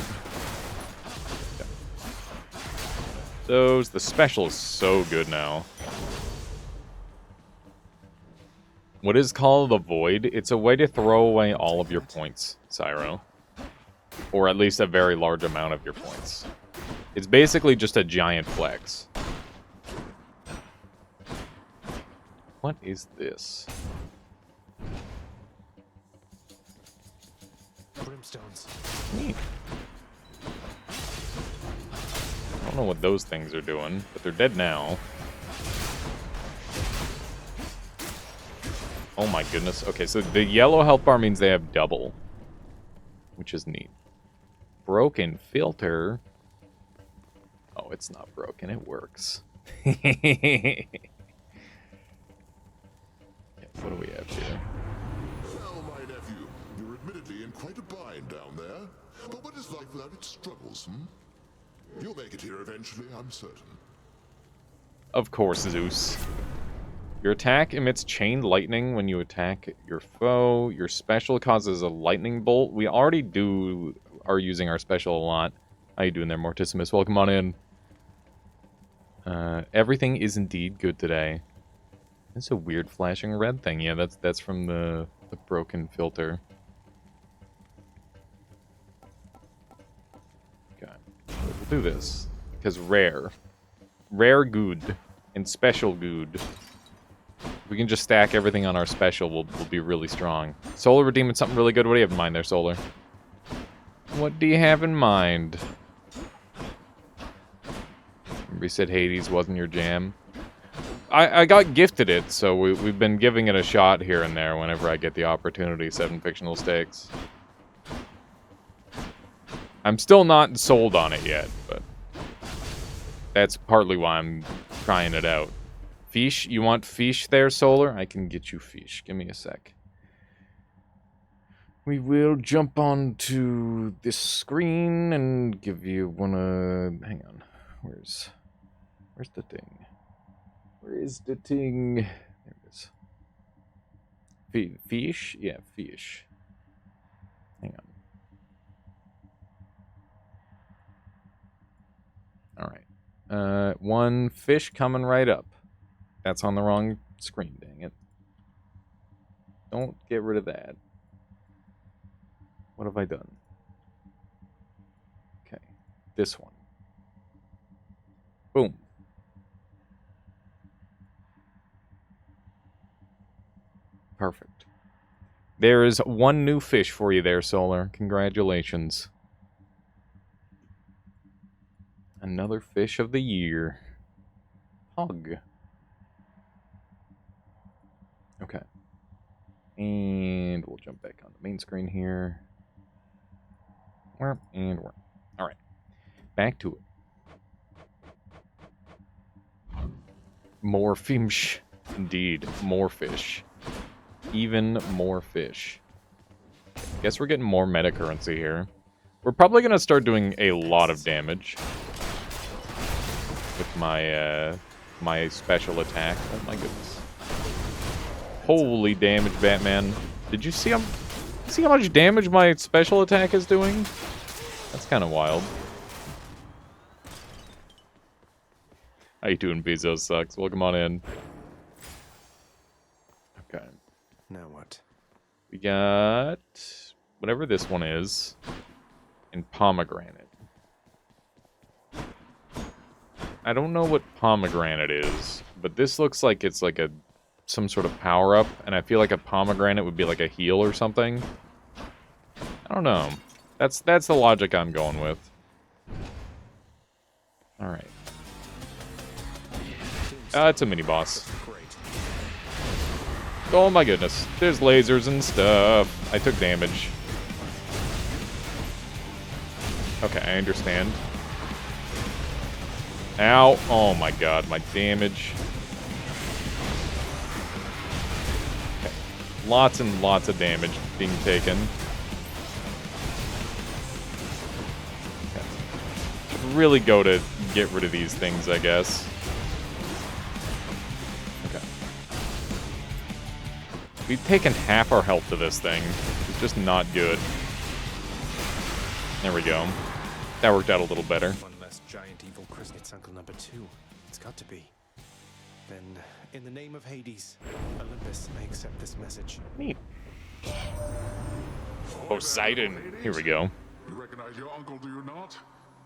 The special is so good now. What is called the Void? It's a way to throw away all of your points, Cyro. Or at least a very large amount of your points. It's basically just a giant flex. What is this? Brimstones. Neat. I don't know what those things are doing, but they're dead now. Oh my goodness. Okay, so the yellow health bar means they have double, which is neat. Broken filter. Oh, it's not broken. It works. Okay, what do we have here? Well, my nephew, you're admittedly in quite a bind down there. But what is life without its struggles, hmm? You'll make it here eventually, I'm certain. Of course, Zeus. Your attack emits chained lightning when you attack your foe. Your special causes a lightning bolt. We already are using our special a lot. How you doing there, Mortissimus? Welcome on in. Everything is indeed good today. It's a weird flashing red thing. Yeah, that's from the broken filter. Okay, we'll do this because rare good, and special good. If we can just stack everything on our special, we'll be really strong. Solar redeeming something really good. What do you have in mind there, Solar? What do you have in mind? Remember you said Hades wasn't your jam? I got gifted it, so we've been giving it a shot here and there whenever I get the opportunity. 7 fictional stakes. I'm still not sold on it yet, but that's partly why I'm trying it out. Fish? You want fish there, Solar? I can get you fish. Give me a sec. We will jump onto this screen and give you one of... Hang on. Where's the thing? Where is the thing? There it is. Fish? Yeah, fish. Hang on. Alright. One fish coming right up. That's on the wrong screen, dang it. Don't get rid of that. What have I done? Okay. This one. Boom. Perfect. There is one new fish for you there, Solar. Congratulations. Another fish of the year. Hug. Okay. And we'll jump back on the main screen here. And worm. Alright. Back to it. More fish. Indeed. More fish. Even more fish. Guess we're getting more meta currency here. We're probably going to start doing a lot of damage with my my special attack. Oh my goodness. Holy damage, Batman. Did you see how much damage my special attack is doing? That's kind of wild. How you doing, Bezos Sucks? Welcome on in. Okay. Now what? We got whatever this one is and pomegranate. I don't know what pomegranate is, but this looks like it's like some sort of power-up, and I feel like a pomegranate would be like a heal or something. I don't know. That's the logic I'm going with. Alright. It's a mini-boss. Oh my goodness. There's lasers and stuff. I took damage. Okay, I understand. Ow. Oh my god, my damage. Okay. Lots and lots of damage being taken. Okay. Should really go to get rid of these things, I guess. Okay. We've taken half our health to this thing. It's just not good. There we go. That worked out a little better. One less giant evil crystal. It's Uncle Number 2. It's got to be. Then, in the name of Hades, Olympus, I accept this message. Neat. Poseidon. Here we go. You recognize your uncle, do you not?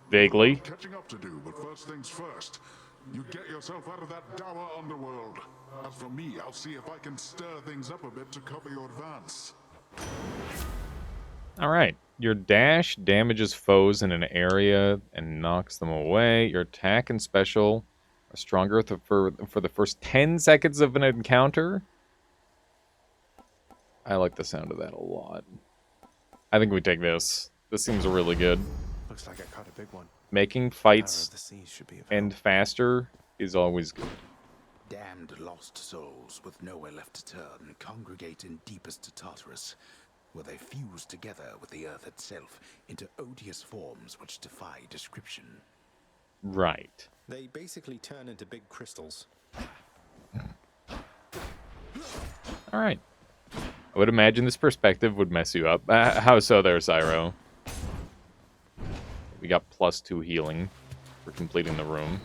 Vaguely. Catching up to do, but first things first. You get yourself out of that dour underworld. As for me, I'll see if I can stir things up a bit to cover your advance. Alright. Your dash damages foes in an area and knocks them away. Your attack and special are stronger for the first 10 seconds of an encounter. I like the sound of that a lot. I think we take this. This seems really good. Looks like I caught a big one. Making Power fights of the seas should be end faster is always good. Damned lost souls with nowhere left to turn congregate in deepest Tartarus, where they fuse together with the earth itself into odious forms which defy description. Right. They basically turn into big crystals. Alright. I would imagine this perspective would mess you up. How so there, Cyro? We got +2 healing for completing the room.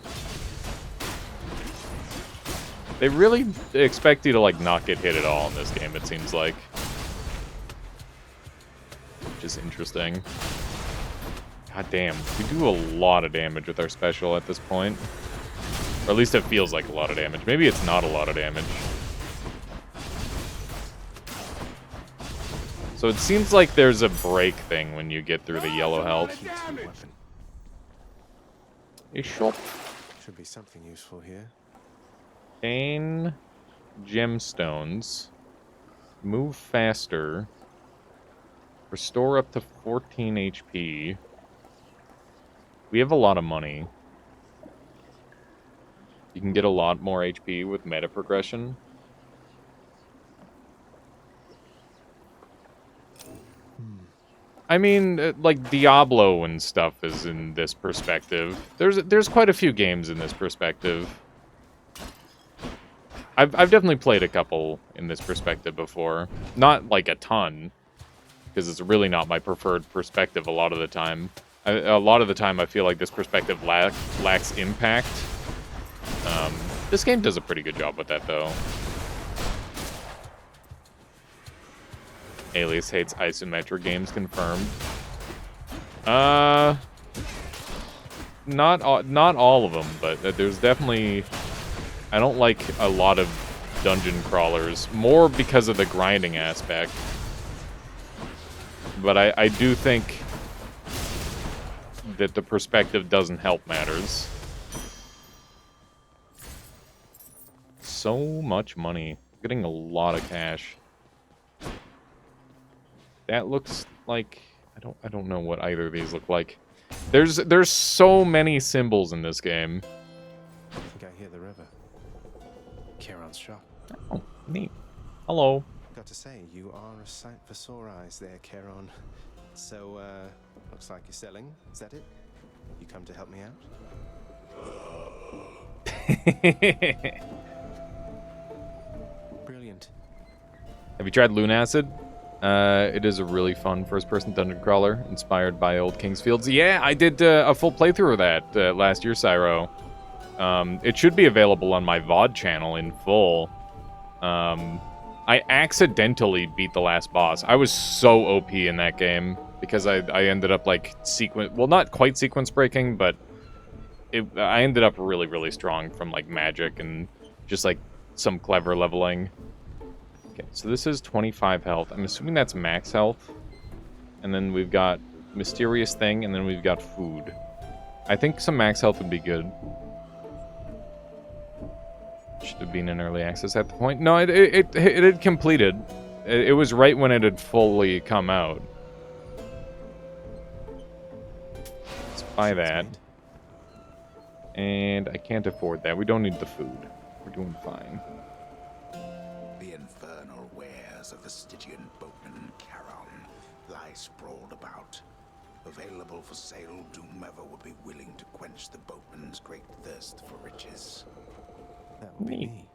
They really expect you to, like, not get hit at all in this game, it seems like. Which is interesting. God damn, we do a lot of damage with our special at this point. Or at least it feels like a lot of damage. Maybe it's not a lot of damage. So it seems like there's a break thing when you get through the yellow health. A shop. Should be something useful here. Gain gemstones. Move faster. Restore up to 14 HP. We have a lot of money. You can get a lot more HP with meta progression. I mean, like Diablo and stuff is in this perspective. There's quite a few games in this perspective. I've definitely played a couple in this perspective before. Not like a ton, because it's really not my preferred perspective a lot of the time. A lot of the time I feel like this perspective lacks impact. This game does a pretty good job with that, though. Alias hates isometric games, confirmed. Not all of them, but there's definitely... I don't like a lot of dungeon crawlers, more because of the grinding aspect. But I do think that the perspective doesn't help matters. So much money. Getting a lot of cash. That looks like I don't know what either of these look like. There's so many symbols in this game. I think I hear the river. Charon's shop. Oh, neat. Hello. Got to say, you are a sight for sore eyes there, Charon. So, looks like you're selling. Is that it? You come to help me out? Brilliant. Have you tried Lunacid? It is a really fun first-person dungeon crawler inspired by old Kingsfields. Yeah, I did a full playthrough of that last year, Cyro. It should be available on my VOD channel in full. I accidentally beat the last boss. I was so OP in that game because I ended up like well, not quite sequence breaking, but I ended up really, really strong from like magic and just like some clever leveling. Okay, so this is 25 health. I'm assuming that's max health. And then we've got mysterious thing, and then we've got food. I think some max health would be good. Should have been in early access at the point. No, it had completed. It was right when it had fully come out. Let's buy that. And I can't afford that. We don't need the food. We're doing fine. The infernal wares of the Stygian boatman Charon lie sprawled about. Available for sale to whomever would be willing to quench the boatman's great thirst for riches. That would be me.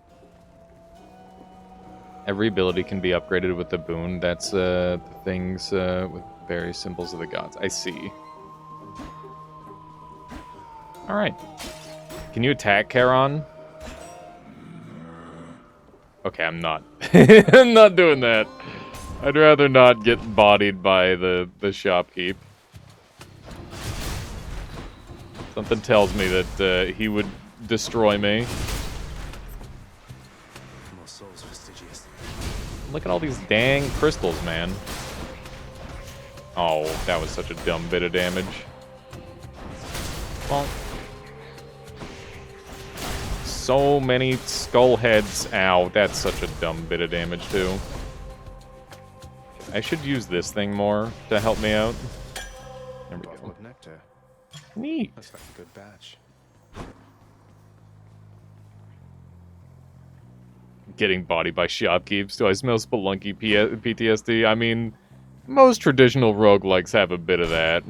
Every ability can be upgraded with the boon. That's the things with various symbols of the gods. I see. Alright. Can you attack Charon? Okay, I'm not. I'm not doing that. I'd rather not get bodied by the shopkeep. Something tells me that he would destroy me. More souls for Stygius. Look at all these dang crystals, man. Oh, that was such a dumb bit of damage. Well, so many skull heads. Ow, that's such a dumb bit of damage, too. I should use this thing more to help me out. There we go. Bottomwood nectar. Neat. Looks like a good batch. Getting bodied by shopkeeps. Do I smell Spelunky PTSD? I mean, most traditional roguelikes have a bit of that.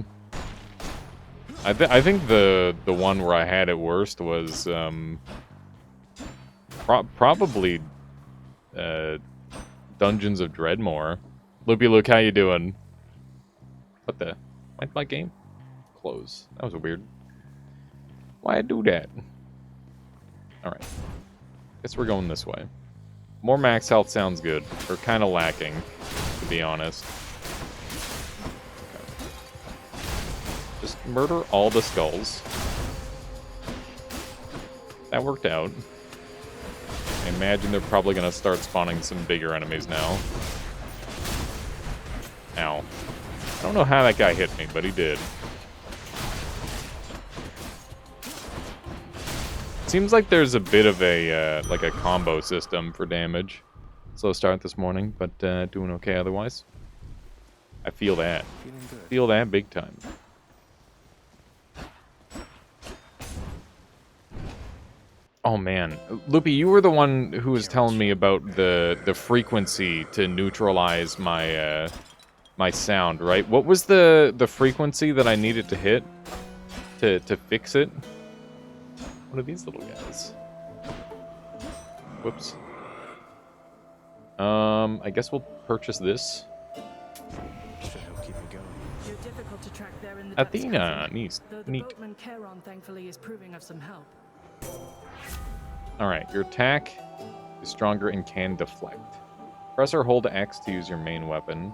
I think the one where I had it worst was probably Dungeons of Dreadmore. Loopy Luke, how you doing? What the? Why'd my game close? That was weird. Why'd I do that? Alright. Guess we're going this way. More max health sounds good. We're kind of lacking, to be honest. Okay. Just murder all the skulls. That worked out. I imagine they're probably going to start spawning some bigger enemies now. Ow. I don't know how that guy hit me, but he did. Seems like there's a bit of a, like a combo system for damage. Slow start this morning, but doing okay otherwise. I feel that. Feeling good. Feel that big time. Oh man, Loopy, you were the one who was telling me about the frequency to neutralize my my sound, right? What was the frequency that I needed to hit to fix it? What are these little guys? Whoops. I guess we'll purchase this. Should help keep me going. You're difficult to track there in the depths, Athena, cousin. neat. Though the Neat. boatman Charon thankfully is proving of some help. Alright, your attack is stronger and can deflect. Press or hold X to use your main weapon.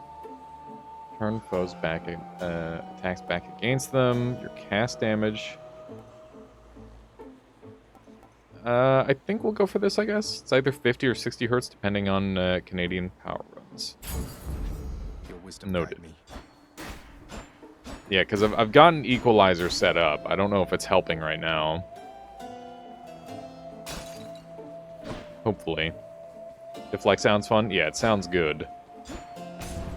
Turn foes back, attacks back against them. Your cast damage. I think we'll go for this, I guess. It's either 50 or 60 hertz, depending on Canadian power runs. Your wisdom Noted. guide me. Yeah, because I've got an equalizer set up. I don't know if it's helping right now. Hopefully. Deflect sounds fun? Yeah, it sounds good.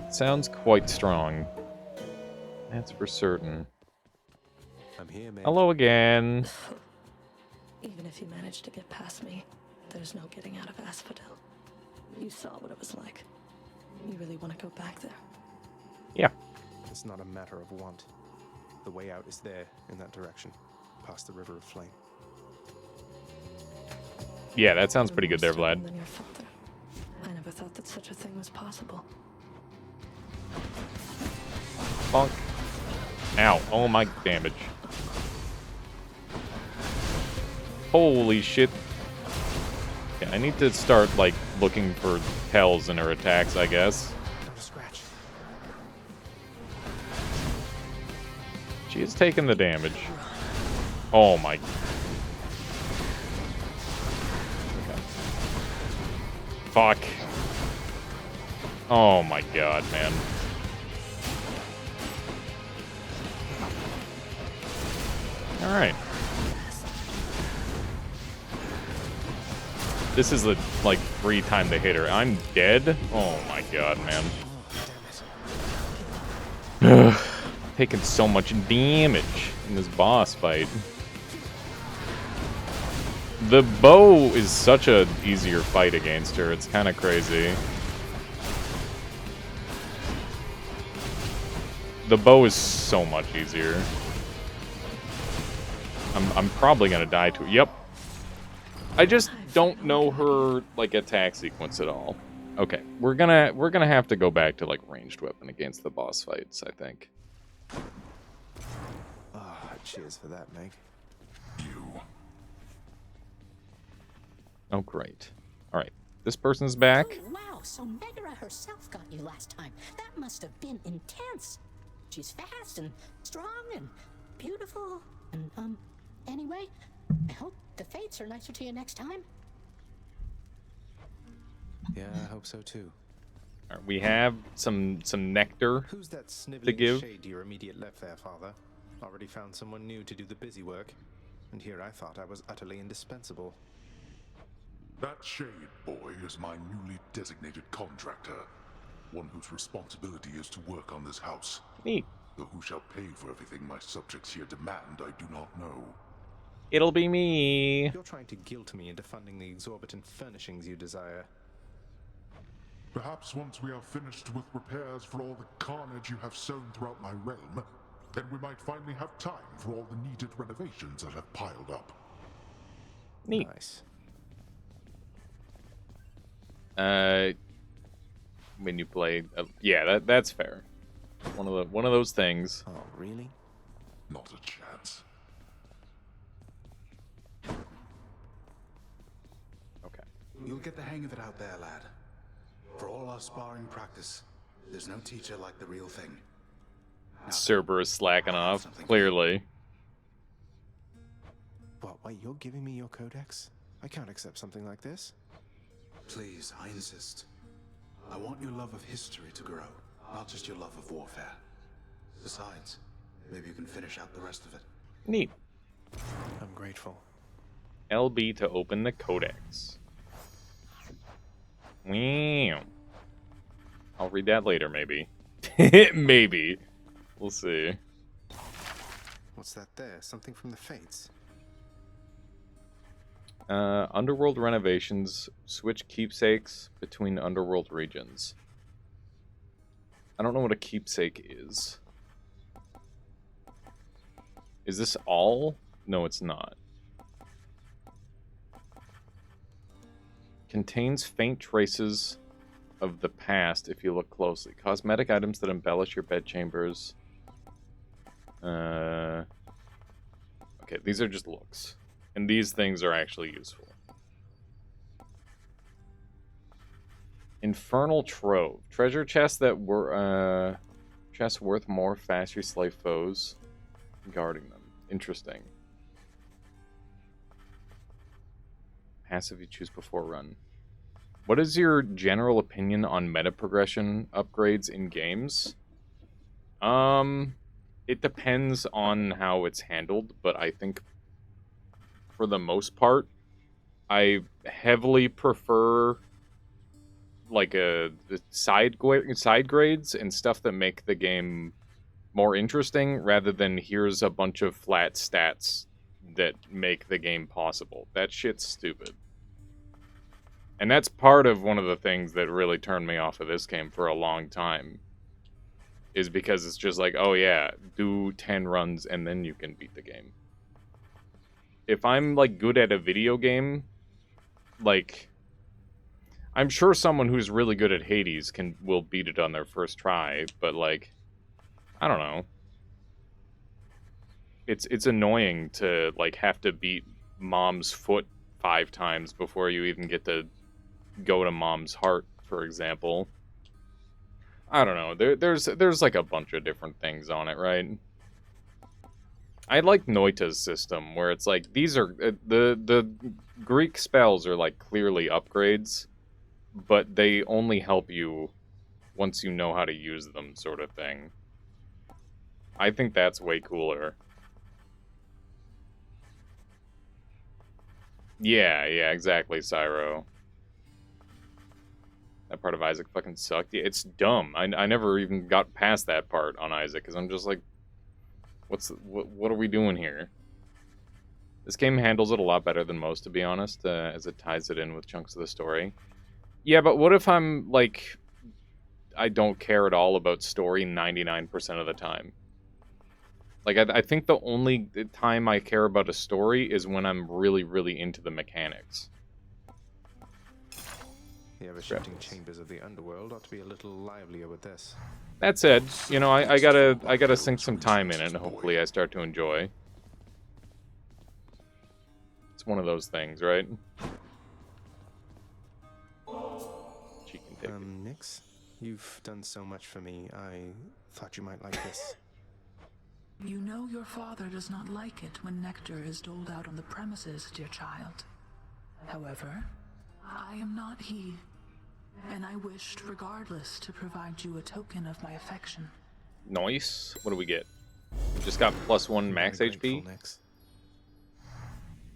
It sounds quite strong. That's for certain. I'm here, man. Hello again. Even if you manage to get past me, there's no getting out of Asphodel. You saw what it was like. You really want to go back there? Yeah. It's not a matter of want. The way out is there, in that direction, past the River of Flame. Yeah, that sounds pretty good there, You're more Vlad. stubborn than your father. I never thought that such a thing was possible. Bonk. Ow. Oh my damage. Holy shit. Yeah, I need to start, like, looking for tells in her attacks, I guess. Not a scratch. She is taking the damage. Oh my. Okay. Fuck. Oh my god, man. Alright. This is the, like, free time to hit her. I'm dead? Oh my god, man. Ugh. Taking so much damage in this boss fight. The bow is such a easier fight against her. It's kind of crazy. The bow is so much easier. I'm probably gonna die to it. Yep. I just don't know her, like, attack sequence at all. Okay, we're gonna have to go back to like ranged weapon against the boss fights, I think. Ah, cheers for that, Meg. You. Oh, great. All right, this person's back. Oh, wow, so Megara herself got you last time. That must have been intense. She's fast and strong and beautiful. And, anyway, I hope the fates are nicer to you next time. Yeah, I hope so too. All right, we have some nectar. Who's that sniveling give. shade to your immediate left there, Father? Already found someone new to do the busy work, and here I thought I was utterly indispensable. That shade boy is my newly designated contractor. One whose responsibility is to work on this house. Neat. Though who shall pay for everything my subjects here demand, I do not know. It'll be me. You're trying to guilt me into funding the exorbitant furnishings you desire. Perhaps once we are finished with repairs for all the carnage you have sown throughout my realm, then we might finally have time for all the needed renovations that have piled up. Neat. Nice. When you play, yeah, that's fair. One of those things. Oh, really? Not a chance. Okay. You'll get the hang of it out there, lad. For all our sparring practice, there's no teacher like the real thing. Now, Cerberus slacking I have off, something for you. clearly. What, wait, you're giving me your codex? I can't accept something like this. Please, I insist. I want your love of history to grow, not just your love of warfare. Besides, maybe you can finish out the rest of it. Neat. I'm grateful. LB to open the codex. Wow. I'll read that later, maybe. Maybe. We'll see. What's that there? Something from the Fates? Underworld renovations. Switch keepsakes between underworld regions. I don't know what a keepsake is. Is this all? No, it's not. Contains faint traces of the past if you look closely. Cosmetic items that embellish your bedchambers. Okay, these are just looks. And these things are actually useful. Infernal Trove. Treasure chests that were, chests worth more fast you slay foes. Guarding them. Interesting. Passive you choose before run. What is your general opinion on meta progression upgrades in games? It depends on how it's handled, but I think for the most part, I heavily prefer like side grades and stuff that make the game more interesting rather than here's a bunch of flat stats that make the game possible. That shit's stupid. And that's part of one of the things that really turned me off of this game for a long time. Is because it's just like, oh yeah, do 10 runs and then you can beat the game. If I'm like good at a video game, like I'm sure someone who's really good at Hades will beat it on their first try, but like I don't know. It's annoying to like have to beat Mom's foot 5 times before you even get to go to Mom's heart, for example. I don't know. There's like a bunch of different things on it, right? I like Noita's system where it's like these are the Greek spells are like clearly upgrades, but they only help you once you know how to use them, sort of thing. I think that's way cooler. Yeah, exactly, Cyro. That part of Isaac fucking sucked. Yeah, it's dumb. I never even got past that part on Isaac, because I'm just like, what are we doing here? This game handles it a lot better than most, to be honest, as it ties it in with chunks of the story. Yeah, but what if I'm, like, I don't care at all about story 99% of the time? Like, I think the only time I care about a story is when I'm really, really into the mechanics. The ever-shifting chambers of the underworld ought to be a little livelier with this. That said, you know, I gotta sink some time in it, and hopefully I start to enjoy. It's one of those things, right? She can take it. Nix, you've done so much for me. I thought you might like this. You know your father does not like it when nectar is doled out on the premises, dear child. However, I am not he, and I wished regardless to provide you a token of my affection. Nice. What do we get? We just got +1 max HP. Nix.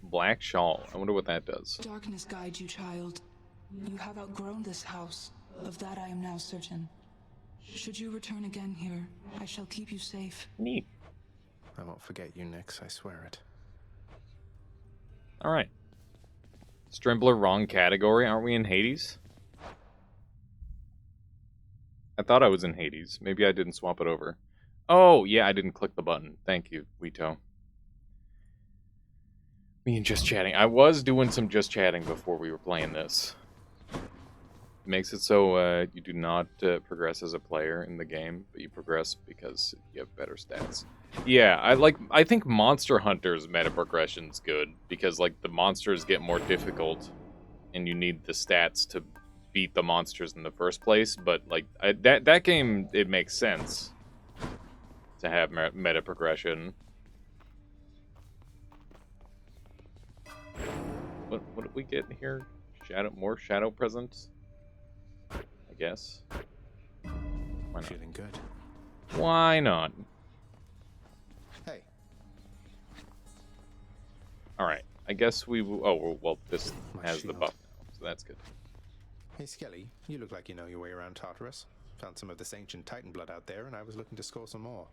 Black shawl. I wonder what that does. Darkness guide you, child. You have outgrown this house. Of that I am now certain. Should you return again here, I shall keep you safe. Neat. I won't forget you, Nix, I swear it. Alright. Strimbler, wrong category. Aren't we in Hades? I thought I was in Hades. Maybe I didn't swap it over. Oh, yeah, I didn't click the button. Thank you, Wito. Me and just chatting. I was doing some just chatting before we were playing this. It makes it so you do not progress as a player in the game, but you progress because you have better stats. Yeah, I think Monster Hunter's meta progression's good because like the monsters get more difficult, and you need the stats to beat the monsters in the first place. But like that game, it makes sense to have meta progression. What did we get here? More shadow presence, I guess. Why not? Feeling good. Why not? Hey. Alright, I guess we will... Oh, well, this has the shield. buff now, so that's good. Hey, Skelly, you look like you know your way around Tartarus. Found some of this ancient Titan blood out there, and I was looking to score some more.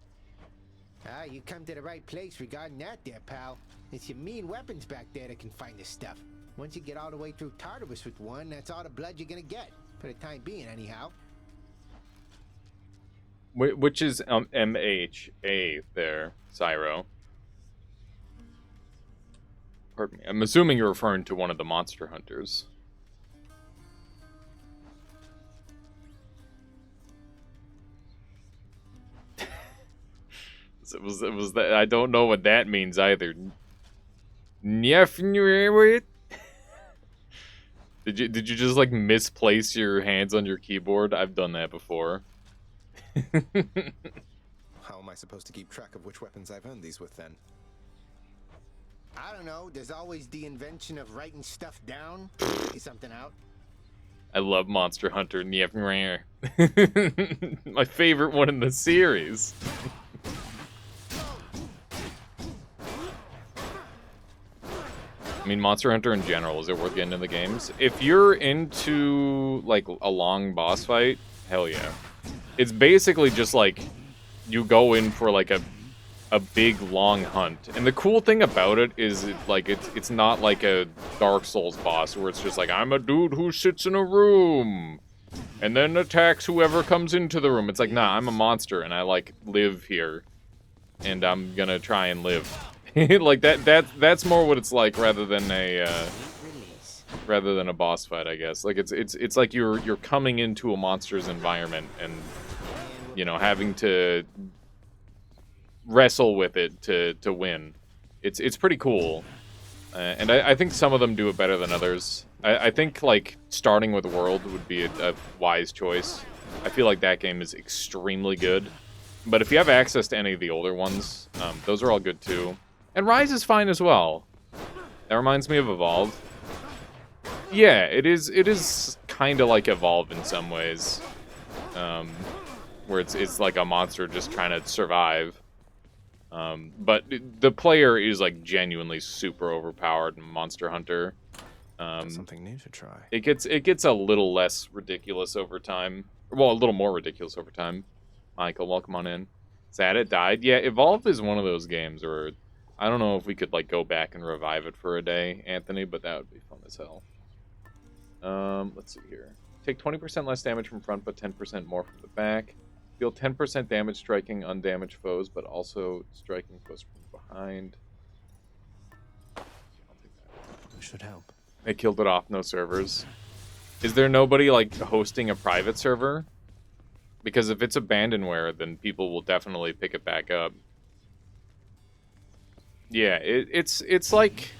Ah, you come to the right place regarding that there, pal. It's your mean weapons back there that can find this stuff. Once you get all the way through Tartarus with one, that's all the blood you're gonna get. For the time being, anyhow. Which is MHA there, Cyro. Pardon me. I'm assuming you're referring to one of the monster hunters. It was that. I don't know what that means either. Did you just like misplace your hands on your keyboard? I've done that before. How am I supposed to keep track of which weapons I've earned these with then? I don't know. There's always the invention of writing stuff down. Figure something out. I love Monster Hunter. My favorite one in the series. I mean, Monster Hunter in general, is it worth getting into the games? If you're into, like, a long boss fight, hell yeah. It's basically just, like, you go in for, like, a big, long hunt. And the cool thing about it is, it's not like a Dark Souls boss where it's just like, I'm a dude who sits in a room and then attacks whoever comes into the room. It's like, nah, I'm a monster and I, like, live here. And I'm gonna try and live. Like that's more what it's like rather than a boss fight, I guess. Like it's like you're coming into a monster's environment and you know having to wrestle with it to win. It's pretty cool, and I think some of them do it better than others. I think like starting with World would be a wise choice. I feel like that game is extremely good, but if you have access to any of the older ones, those are all good too. And Rise is fine as well. That reminds me of Evolve. Yeah, it is kind of like Evolve in some ways. Where it's like a monster just trying to survive. But the player is like genuinely super overpowered in Monster Hunter. Something new to try. It gets a little less ridiculous over time. Well, a little more ridiculous over time. Michael, welcome on in. Sad it died. Yeah, Evolve is one of those games where I don't know if we could like go back and revive it for a day, Anthony, but that would be fun as hell. Let's see here. Take 20% less damage from front, but 10% more from the back. Deal 10% damage striking undamaged foes, but also striking foes from behind. Should help. They killed it off, no servers. Is there nobody, like, hosting a private server? Because if it's abandonware, then people will definitely pick it back up. Yeah, it's like...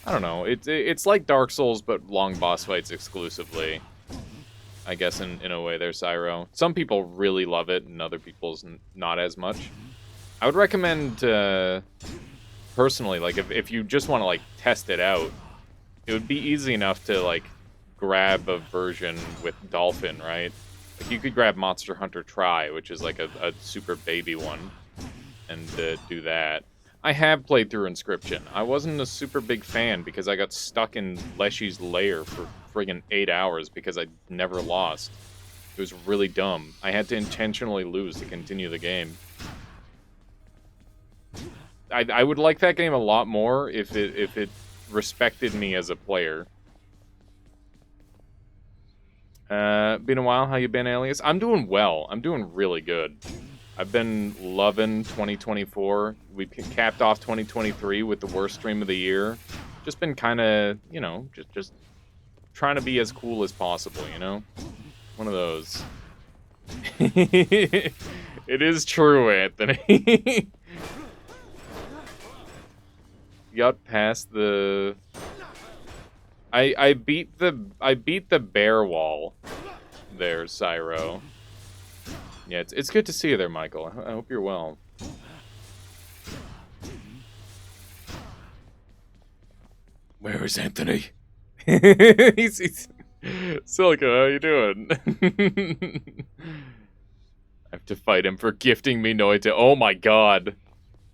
I don't know. It's like Dark Souls, but long boss fights exclusively. I guess in a way, there's Cyro. Some people really love it, and other people's not as much. I would recommend, personally, like, if you just want to, like, test it out, it would be easy enough to, like, grab a version with Dolphin, right? Like, you could grab Monster Hunter Tri, which is, like, a super baby one, and do that. I have played through Inscription. I wasn't a super big fan because I got stuck in Leshy's lair for friggin' 8 hours because I never lost. It was really dumb. I had to intentionally lose to continue the game. I would like that game a lot more if it respected me as a player. Been a while. How you been, Alias? I'm doing well. I'm doing really good. I've been loving 2024. We capped off 2023 with the worst stream of the year. Just been kind of, you know, just trying to be as cool as possible, you know? One of those. It is true, Anthony. Got past the... I beat the bear wall there, Cyro. Yeah, it's good to see you there, Michael. I hope you're well. Where is Anthony? he's Silica, how you doing? I have to fight him for gifting me Noita. Oh my god.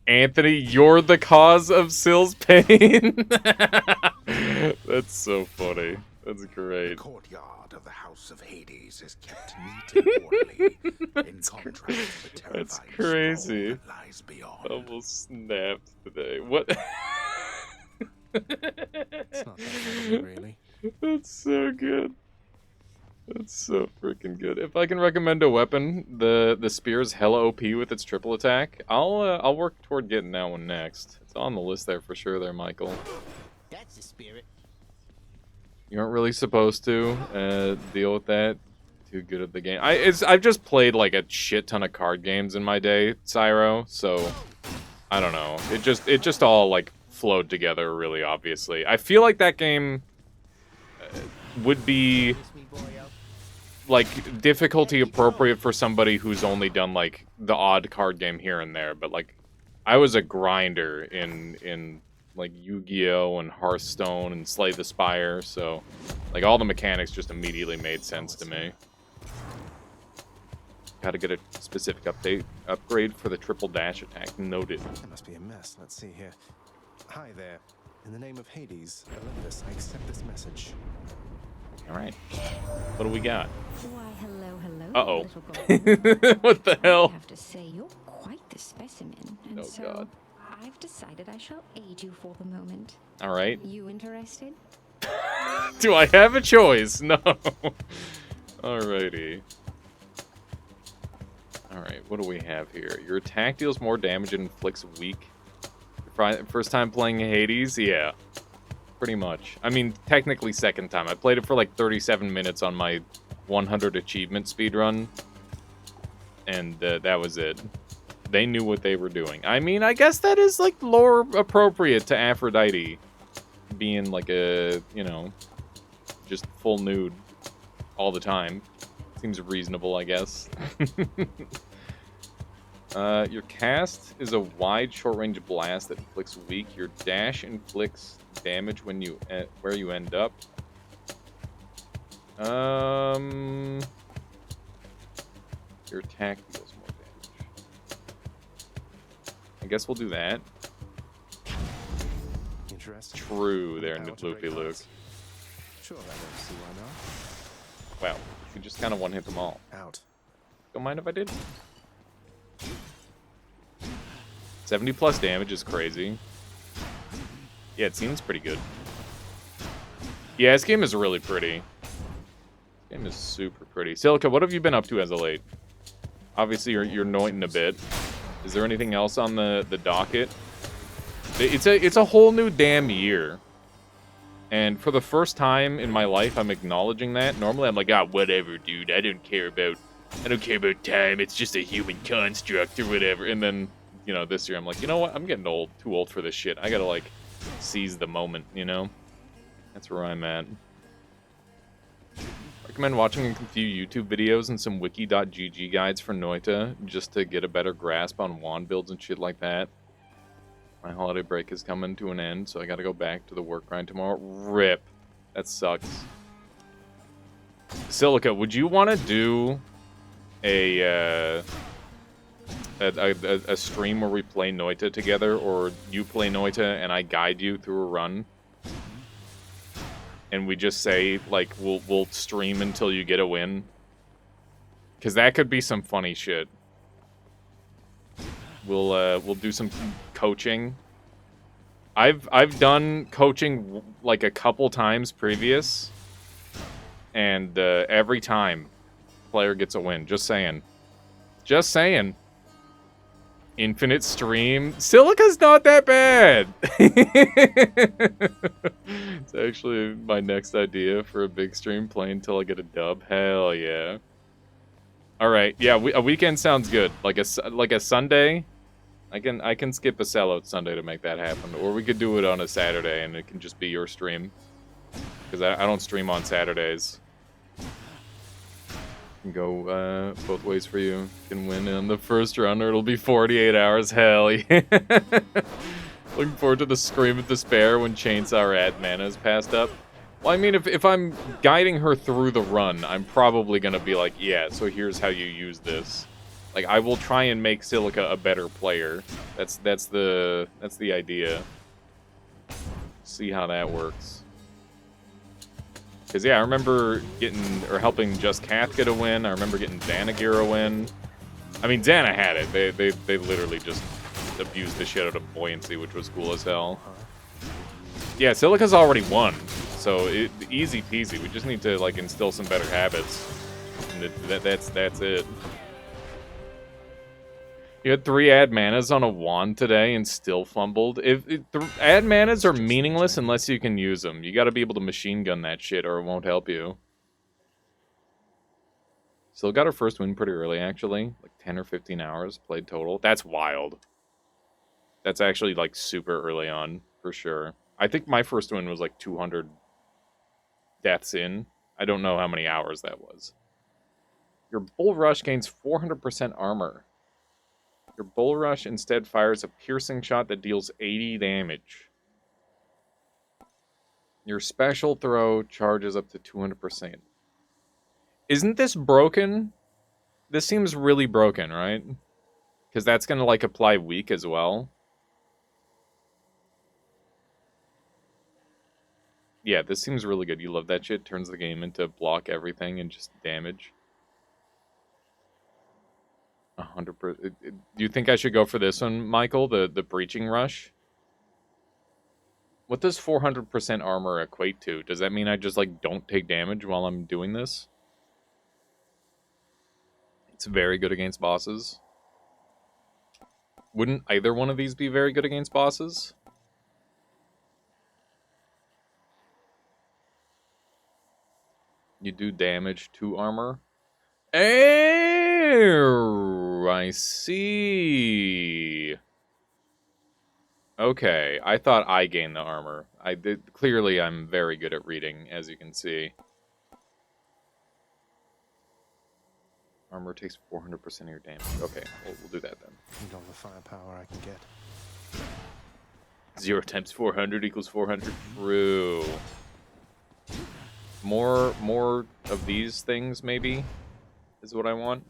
Anthony, you're the cause of Sil's pain? That's so funny. That's great. The courtyard of the House of Hades is kept neat and orderly, in contrast to the terrifying That's crazy. sprawl that lies beyond. Almost snapped today. What? It's not that bad, really. That's so good. That's so freaking good. If I can recommend a weapon, the spear's hella OP with its triple attack. I'll work toward getting that one next. It's on the list there for sure there, Michael. That's the spirit. You aren't really supposed to deal with that. Too good at the game. I've just played like a shit ton of card games in my day, Cyro, so I don't know. It just all like flowed together really obviously. I feel like that game would be like difficulty appropriate for somebody who's only done like the odd card game here and there, but like I was a grinder in like Yu-Gi-Oh! And Hearthstone and Slay the Spire, so like all the mechanics just immediately made sense to me. Gotta get a specific upgrade for the triple dash attack. Noted. That must be a mess. Let's see here. Hi there. In the name of Hades, Olympus, I accept this message. Alright. What do we got? Why, hello, hello. Uh-oh. little girl. What the hell? I have to say, you're quite the specimen. And Oh, so God. I've decided I shall aid you for the moment. Alright. You interested? Do I have a choice? No. Alrighty. Alright, what do we have here? Your attack deals more damage and inflicts weak. First time playing Hades? Yeah. Pretty much. I mean, technically second time. I played it for like 37 minutes on my 100 achievement speedrun. And that was it. They knew what they were doing. I mean, I guess that is like lore appropriate to Aphrodite. Being like a, you know, just full nude all the time. Seems reasonable, I guess. Your cast is a wide, short-range blast that inflicts weak. Your dash inflicts damage when you where you end up. Your attack deals more damage. I guess we'll do that. Interesting. True, there in the Power to break Loopy Luke. cards. Sure, I don't see why Wow, you just kind of one-hit them all. not. Out. Don't mind if I did. 70 plus damage is crazy. Yeah, it seems pretty good. Yeah, this game is really pretty. This game is super pretty. Silica, what have you been up to as of late? Obviously, you're noiting a bit. Is there anything else on the docket? It's a whole new damn year. And for the first time in my life, I'm acknowledging that. Normally, I'm like, ah, whatever, dude. I don't care about time. It's just a human construct or whatever. And then, you know, this year, I'm like, you know what? I'm getting old. Too old for this shit. I gotta, like, seize the moment, you know? That's where I'm at. Recommend watching a few YouTube videos and some wiki.gg guides for Noita, just to get a better grasp on wand builds and shit like that. My holiday break is coming to an end, so I gotta go back to the work grind tomorrow. RIP. That sucks. Silica, would you want to do a stream where we play Noita together, or you play Noita and I guide you through a run? And we just say, like, we'll stream until you get a win? Because that could be some funny shit. We'll do some coaching. I've done coaching like a couple times previous, and every time player gets a win. Just saying. Just saying. Infinite stream. Silica's not that bad. It's actually my next idea for a big stream. Play until I get a dub. Hell yeah. All right. Yeah, a weekend sounds good. Like a Sunday. I can skip a sellout Sunday to make that happen, or we could do it on a Saturday and it can just be your stream, because I don't stream on Saturdays. Can go both ways for you. Can win on the first round, or it'll be 48 hours. Hell yeah! Looking forward to the scream of despair when Chainsaw Rad Mana is passed up. Well, I mean, if I'm guiding her through the run, I'm probably gonna be like, yeah, so here's how you use this. Like, I will try and make Silica a better player. That's the idea. See how that works. Because, yeah, I remember helping Just Kath get a win. I remember getting Xanagir a win. I mean, Xana had it. They literally just abused the shit out of buoyancy, which was cool as hell. Yeah, Silica's already won. So, easy peasy. We just need to, like, instill some better habits. And that's it. You had 3 ad manas on a wand today and still fumbled. Ad manas are meaningless unless you can use them. You gotta be able to machine gun that shit or it won't help you. Still got her first win pretty early, actually. Like 10 or 15 hours played total. That's wild. That's actually, like, super early on, for sure. I think my first win was, like, 200 deaths in. I don't know how many hours that was. Your Bull Rush gains 400% armor. Your Bull Rush instead fires a piercing shot that deals 80 damage. Your special throw charges up to 200%. Isn't this broken? This seems really broken, right? Because that's going to, like, apply weak as well. Yeah, this seems really good. You love that shit. Turns the game into block everything and just damage. 100%. Do you think I should go for this one, Michael? The Breaching Rush? What does 400% armor equate to? Does that mean I just, like, don't take damage while I'm doing this? It's very good against bosses. Wouldn't either one of these be very good against bosses? You do damage to armor. Oh, I see. Okay, I thought I gained the armor. Clearly, I'm very good at reading, as you can see. Armor takes 400% of your damage. Okay, we'll do that then. Need all the firepower I can get. 0 times 400 equals 400. True. More of these things, maybe, is what I want.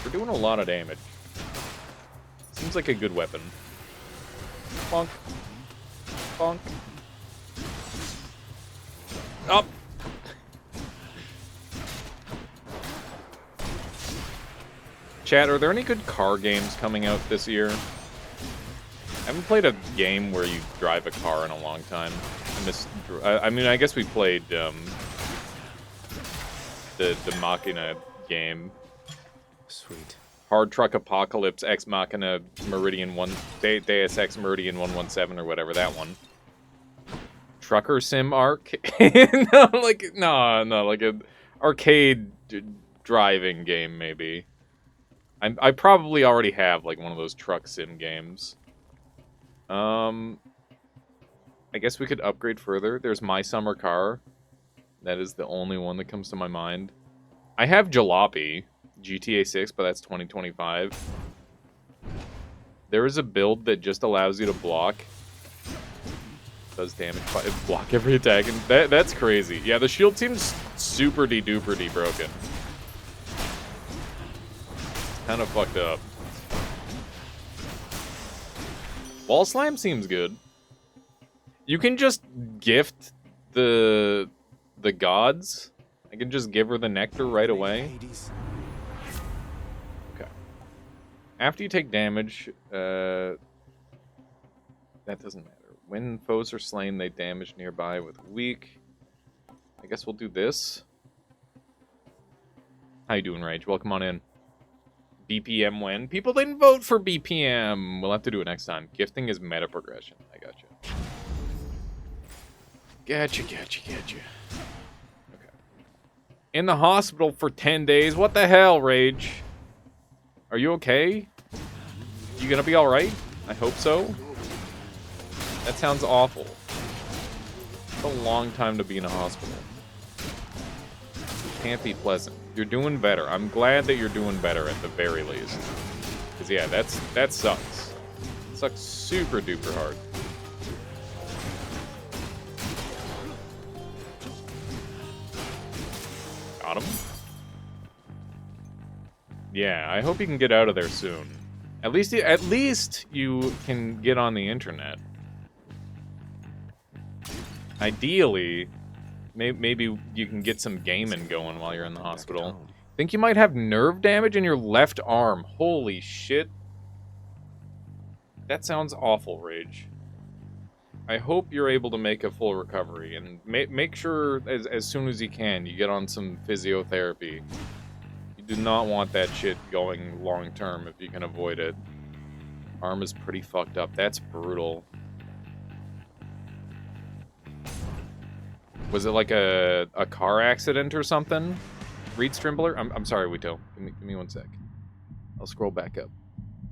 We're doing a lot of damage. Seems like a good weapon. Bonk. Bonk. Up. Chat, are there any good car games coming out this year? I haven't played a game where you drive a car in a long time. I mean, I guess we played the Machina game. Sweet. Hard Truck Apocalypse Ex Machina Meridian 1... Deus Ex Meridian 117 or whatever, that one. Trucker Sim Arc? No, like an arcade driving game, maybe. I probably already have, like, one of those truck sim games. I guess we could upgrade further. There's My Summer Car. That is the only one that comes to my mind. I have Jalopy, GTA 6, but that's 2025. There is a build that just allows you to block. Does damage, block every attack, and that's crazy. Yeah, the shield seems super de-duper broken. Kind of fucked up. Wall Slam seems good. You can just gift the gods. I can just give her the nectar right away. Okay. After you take damage, that doesn't matter. When foes are slain, they damage nearby with weak. I guess we'll do this. How you doing, Rage? Welcome on in. BPM when? People didn't vote for BPM. We'll have to do it next time. Gifting is meta progression. I gotcha. Gotcha. Okay. In the hospital for 10 days. What the hell, Rage? Are you okay? You gonna be alright? I hope so. That sounds awful. It's a long time to be in a hospital. Can't be pleasant. You're doing better. I'm glad that you're doing better at the very least. Because, yeah, that sucks. It sucks super duper hard. Got him? Yeah, I hope you can get out of there soon. At least you can get on the internet. Ideally, maybe you can get some gaming going while you're in the hospital. Think you might have nerve damage in your left arm. Holy shit. That sounds awful, Rage. I hope you're able to make a full recovery, and make sure as soon as you can, you get on some physiotherapy. You do not want that shit going long term if you can avoid it. Arm is pretty fucked up. That's brutal. Was it like a car accident or something? Reed Strimbler? I'm sorry, Wito. Give me 1 sec. I'll scroll back up.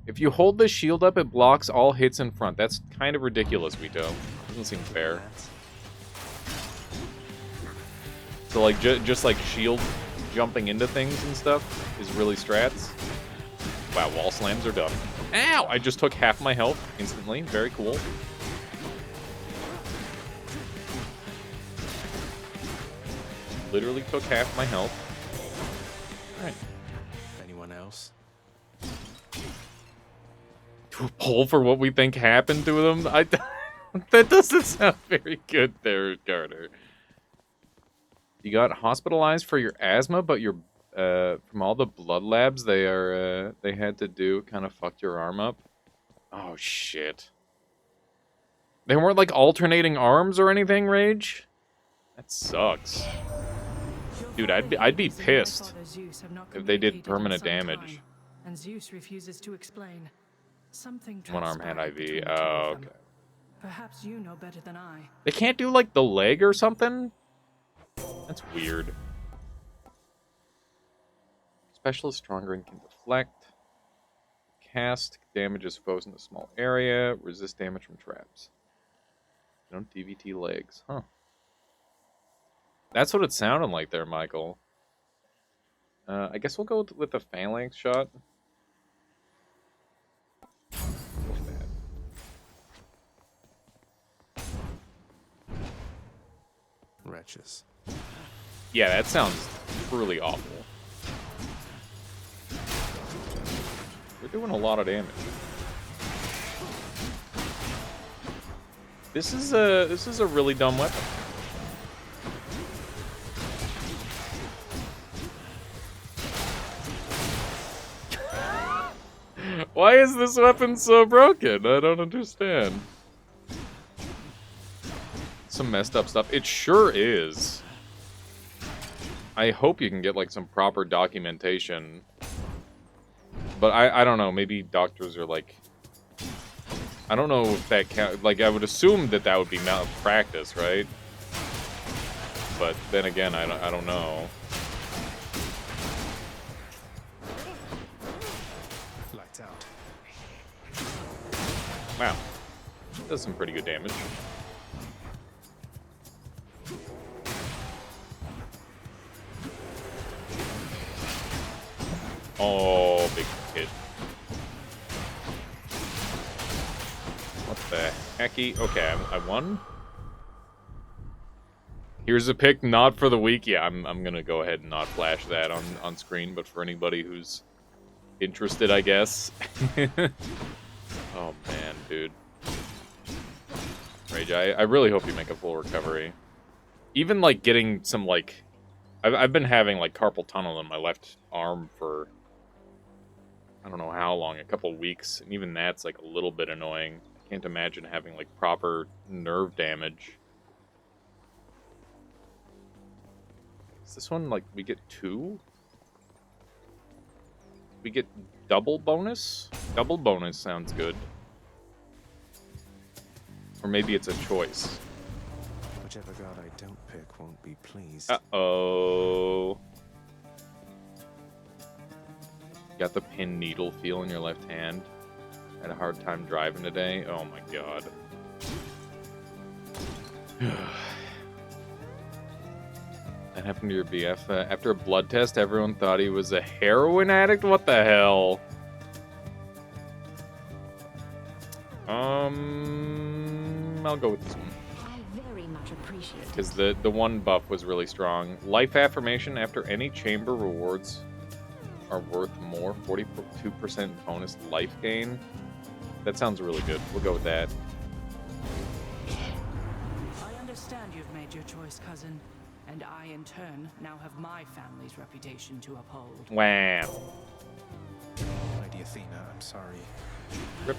If you hold the shield up, it blocks all hits in front. That's kind of ridiculous, Wito. Doesn't seem fair. So, like, just like shield jumping into things and stuff is really strats. Wow, wall slams are dumb. Ow! I just took half my health instantly. Very cool. Literally took half my health. Alright. Anyone else? To a poll for what we think happened to them? That doesn't sound very good there, Carter. You got hospitalized for your asthma, but your from all the blood labs they had to do kind of fucked your arm up. Oh shit. They weren't like alternating arms or anything, Rage? That sucks. Dude, I'd be pissed if they did permanent damage. And Zeus refuses to explain. Something One arm had transpired between IV. the two Oh, of them. okay. Perhaps you know better than I. They can't do like the leg or something? That's weird. Specialist stronger and can deflect. Cast damages foes in a small area. Resist damage from traps. They don't DVT legs. Huh. That's what it sounded like there, Michael. I guess we'll go with the phalanx shot. Wretches. Yeah, that sounds truly awful. We're doing a lot of damage. This is a really dumb weapon. Why is this weapon so broken? I don't understand. Some messed up stuff. It sure is. I hope you can get like some proper documentation But I don't know. Maybe doctors are like... I don't know if that count... Like, I would assume that that would be malpractice, right? But then again, I don't know. Lights out. Wow. Does some pretty good damage. Oh, big hit. What the hecky? Okay, I won. Here's a pick not for the week. Yeah, I'm gonna go ahead and not flash that on screen, but for anybody who's interested, I guess. Oh man, dude. Rage, I really hope you make a full recovery. Even like getting some like, I've been having like carpal tunnel in my left arm for I don't know how long, a couple weeks, and even that's like a little bit annoying. I can't imagine having like proper nerve damage. Is this one like we get 2? We get double bonus? Double bonus sounds good. Or maybe it's a choice. Whichever god I don't pick won't be pleased. Uh-oh. Got the pin needle feel in your left hand. Had a hard time driving today. Oh my god. That happened to your BF. After a blood test, everyone thought he was a heroin addict? What the hell? I'll go with this one. I very much appreciate it. Because the one buff was really strong. Life affirmation after any chamber rewards are worth more. 42% bonus life gain. That sounds really good. We'll go with that. I understand you've made your choice, cousin. And I, in turn, now have my family's reputation to uphold. Wham. Lady Athena, I'm sorry. Rip.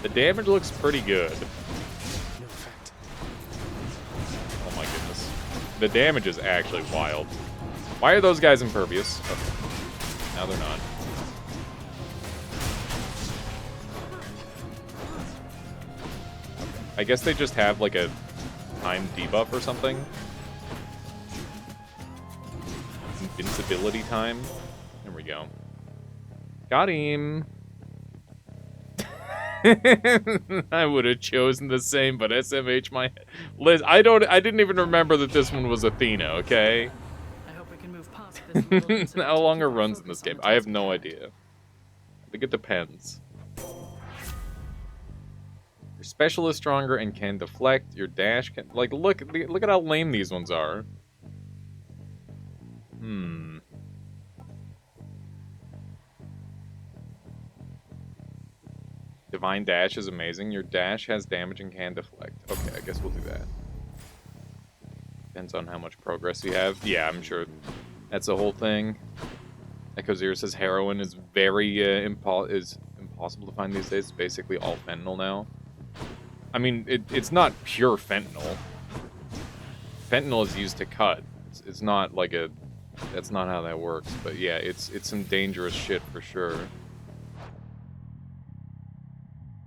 The damage looks pretty good. No effect. Oh my goodness. The damage is actually wild. Why are those guys impervious? Oh, now they're not. I guess they just have like a time debuff or something. Invincibility time. There we go. Got him. I would have chosen the same, but SMH my list. I didn't even remember that this one was Athena, okay? I hope we can move past this little How long are runs in this game? I have no idea. I think it depends. Your special is stronger and can deflect. Your dash can... Like, look at how lame these ones are. Divine Dash is amazing. Your dash has damage and can deflect. Okay, I guess we'll do that. Depends on how much progress you have. Yeah, I'm sure that's the whole thing. Echo Zero says heroin is very impossible to find these days. It's basically all fentanyl now. I mean, it's not pure fentanyl. Fentanyl is used to cut. It's not like a... That's not how that works. But yeah, it's some dangerous shit for sure.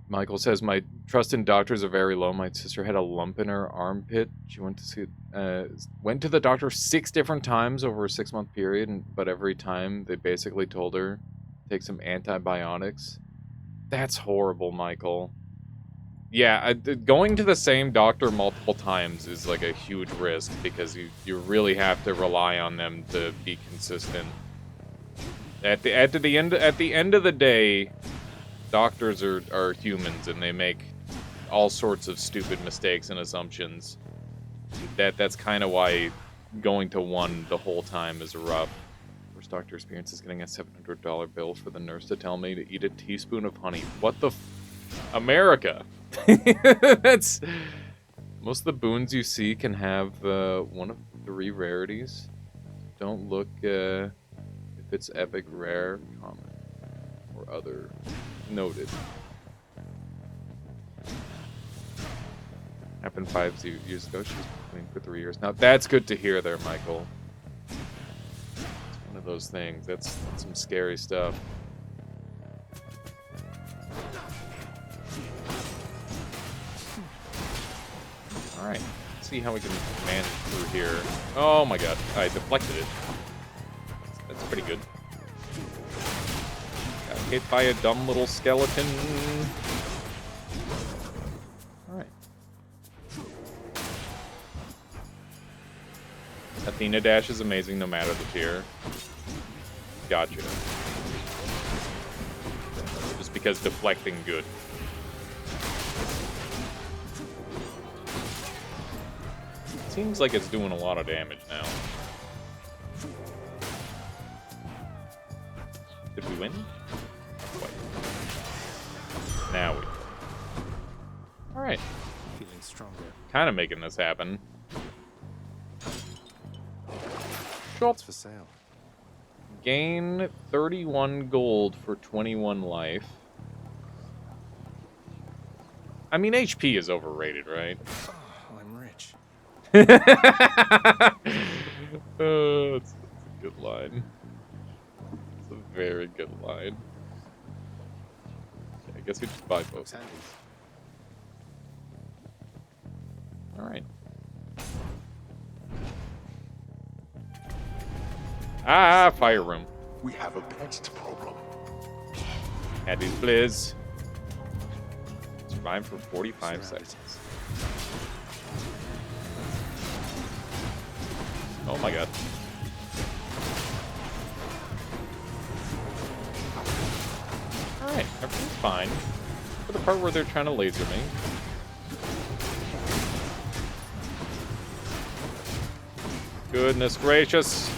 Michael says, my trust in doctors are very low. My sister had a lump in her armpit. She went to the doctor 6 different times over a 6-month period, but every time they basically told her, take some antibiotics. That's horrible, Michael. Yeah, going to the same doctor multiple times is like a huge risk because you really have to rely on them to be consistent. At the end of the day, doctors are humans and they make all sorts of stupid mistakes and assumptions. That's kind of why going to one the whole time is rough. Worst doctor experience is getting a $700 bill for the nurse to tell me to eat a teaspoon of honey. What the America? That's most of the boons you see can have one of 3 rarities. Don't look if it's epic, rare, common, or other. Noted. Happened 5 years ago. She's been clean for 3 years now. That's good to hear there, Michael. One of those things. That's some scary stuff. Alright. Let's see how we can manage through here. Oh my god. I deflected it. That's pretty good. Got hit by a dumb little skeleton. Alright. Athena Dash is amazing no matter the tier. Gotcha. Just because deflecting good. Seems like it's doing a lot of damage now. Did we win? Wait. Now we. Alright. Feeling stronger. Kind of making this happen. Shop. For sale. Gain 31 gold for 21 life. I mean, HP is overrated, right? Oh, I'm rich. Oh, it's a good line. It's a very good line. Okay, I guess we just buy both of these. Alright. Ah, fire room. We have a pest problem. Had these blizz. Survive for 45 seconds. Oh my god. Alright, everything's fine. For the part where they're trying to laser me. Goodness gracious.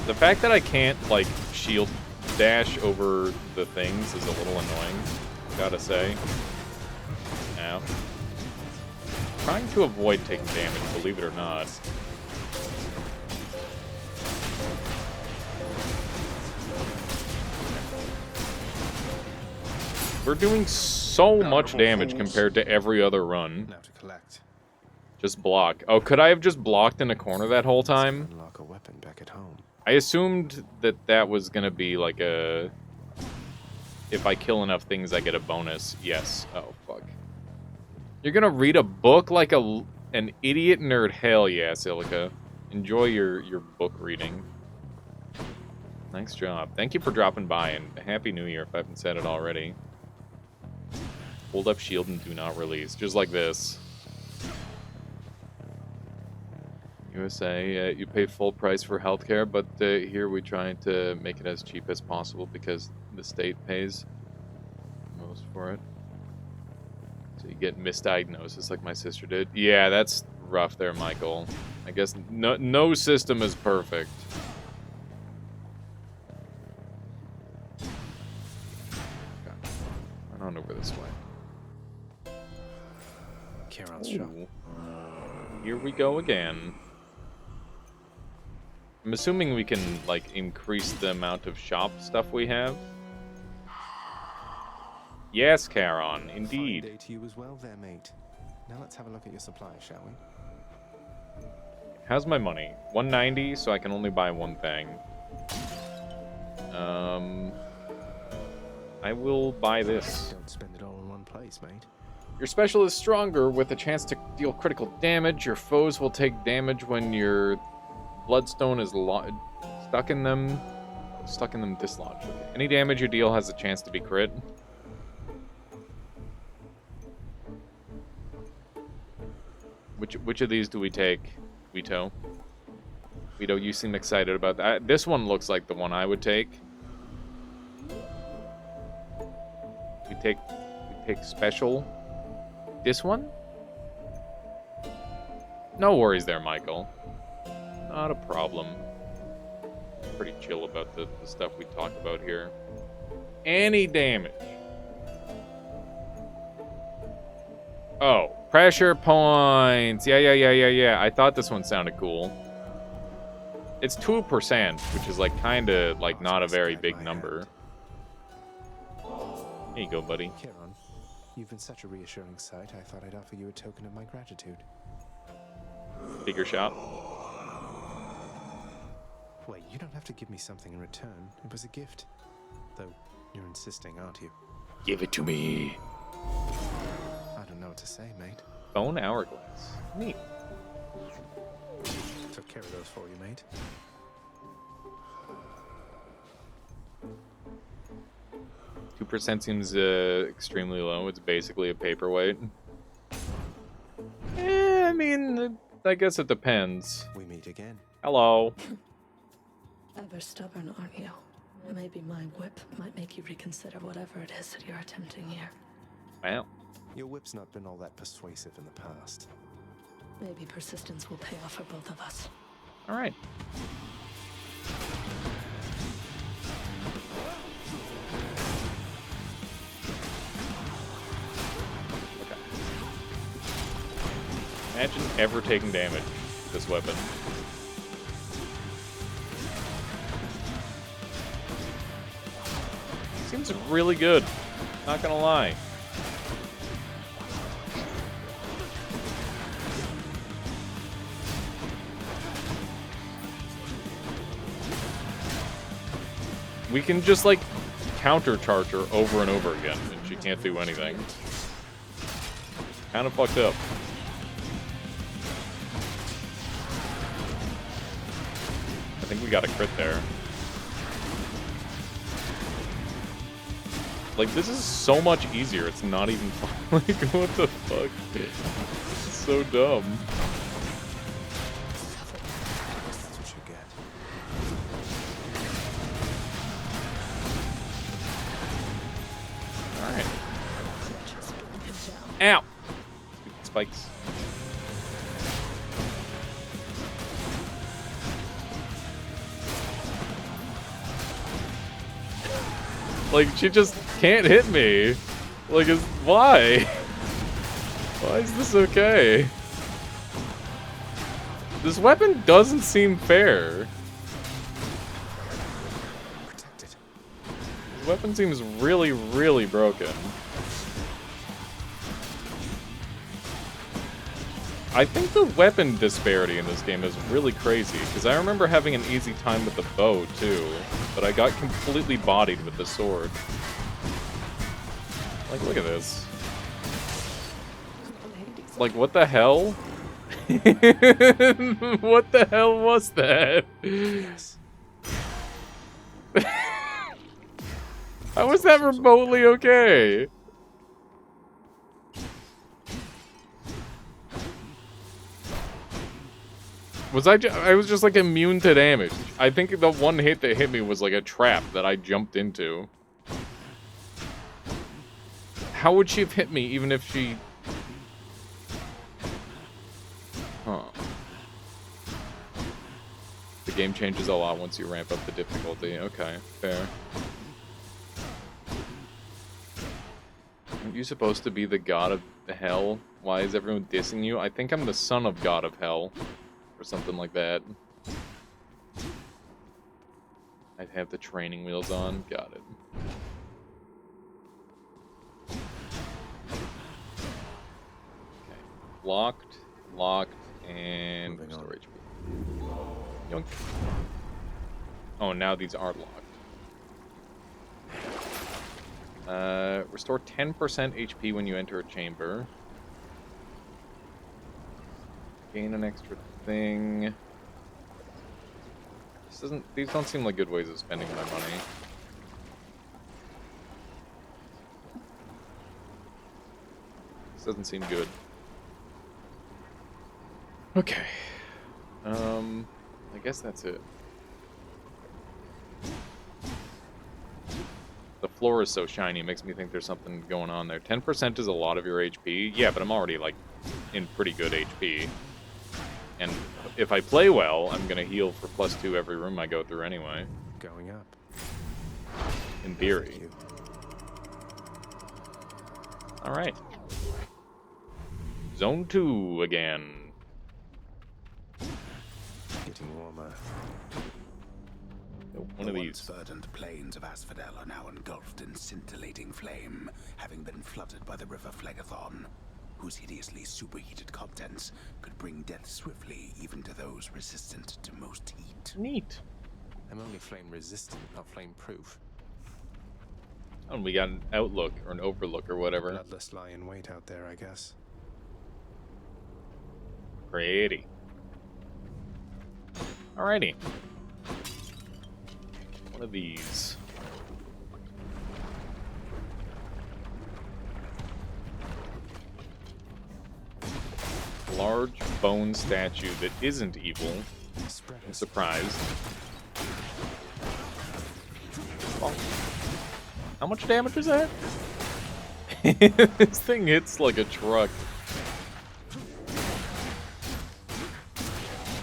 The fact that I can't, like, shield dash over the things is a little annoying, gotta say. Now. Trying to avoid taking damage, believe it or not. We're doing so much damage compared to every other run. Now to collect. Just block. Oh, could I have just blocked in a corner that whole time? Unlock a weapon back at home. I assumed that that was gonna be like a... If I kill enough things, I get a bonus. Yes. Oh, fuck. You're gonna read a book like an idiot nerd? Hell yeah, Silica. Enjoy your book reading. Nice job. Thank you for dropping by, and Happy New Year if I haven't said it already. Hold up shield and do not release. Just like this. USA, you pay full price for healthcare, but here we try to make it as cheap as possible because the state pays most for it. So you get misdiagnosis like my sister did. Yeah, that's rough there, Michael. I guess no system is perfect. Run on over this way. Charon's shop. Here we go again. I'm assuming we can, like, increase the amount of shop stuff we have. Yes, Charon, indeed. Fine day to you as well there, mate. Now let's have a look at your supplies, shall we? How's my money? 190, so I can only buy one thing. I will buy this. Don't spend it all in one place, mate. Your special is stronger with a chance to deal critical damage. Your foes will take damage when your bloodstone is stuck in them dislodged. Okay. Any damage you deal has a chance to be crit. Which of these do we take, Vito? Vito, you seem excited about that. This one looks like the one I would take. We take special. This one? No worries there, Michael. Not a problem. Pretty chill about the stuff we talk about here. Any damage. Oh, pressure points. Yeah. I thought this one sounded cool. It's 2%, which is like kind of like not a very big number. Here you go, buddy. Charon, you've been such a reassuring sight, I thought I'd offer you a token of my gratitude. Bigger shot. Wait, you don't have to give me something in return. It was a gift. Though, you're insisting, aren't you? Give it to me. I don't know what to say, mate. Bone hourglass. Neat. Took care of those for you, mate. 2% seems extremely low. It's basically a paperweight. I mean, I guess it depends. We meet again. Hello. Ever stubborn, aren't you? Maybe my whip might make you reconsider whatever it is that you're attempting here. Wow. Your whip's not been all that persuasive in the past. Maybe persistence will pay off for both of us. All right. Okay. Imagine ever taking damage with this weapon. Seems really good. Not gonna lie. We can just, like, countercharge her over and over again, and she can't do anything. Kind of fucked up. I think we got a crit there. Like, this is so much easier, it's not even fun. Like, what the fuck? It's so dumb. That's what you get. Alright. Ow! Spikes. Like, she just can't hit me. Like, why? Why is this okay? This weapon doesn't seem fair. Protected. This weapon seems really, really broken. I think the weapon disparity in this game is really crazy, because I remember having an easy time with the bow, too, but I got completely bodied with the sword. Like, look at this. Like, what the hell? What the hell was that? Yes. How was that remotely okay? Was I was just like immune to damage. I think the one hit that hit me was like a trap that I jumped into. How would she have hit me even if she... Huh. The game changes a lot once you ramp up the difficulty. Okay, fair. Aren't you supposed to be the god of hell? Why is everyone dissing you? I think I'm the son of god of hell. Or something like that. I'd have the training wheels on. Got it. Okay. Locked, and restore HP. Yoink. Oh, now these are locked. Restore 10% HP when you enter a chamber. Gain an extra thing. These don't seem like good ways of spending my money. This doesn't seem good. Okay. I guess that's it. The floor is so shiny, it makes me think there's something going on there. 10% is a lot of your HP. Yeah, but I'm already, like, in pretty good HP. And if I play well, I'm going to heal for +2 every room I go through anyway. Going up. In theory. Alright. Zone 2 again. Getting warmer. Nope, one of The these. once verdant plains of Asphodel are now engulfed in scintillating flame, having been flooded by the river Phlegethon. whose hideously superheated contents could bring death swiftly even to those resistant to most heat. Neat. I'm only flame resistant, not flame proof. Oh, and we got an outlook or an overlook or whatever. Bloodless lie in wait out there, I guess. Pretty. Alrighty. One of these. Large bone statue that isn't evil. I'm surprised. Oh. How much damage is that? This thing hits like a truck.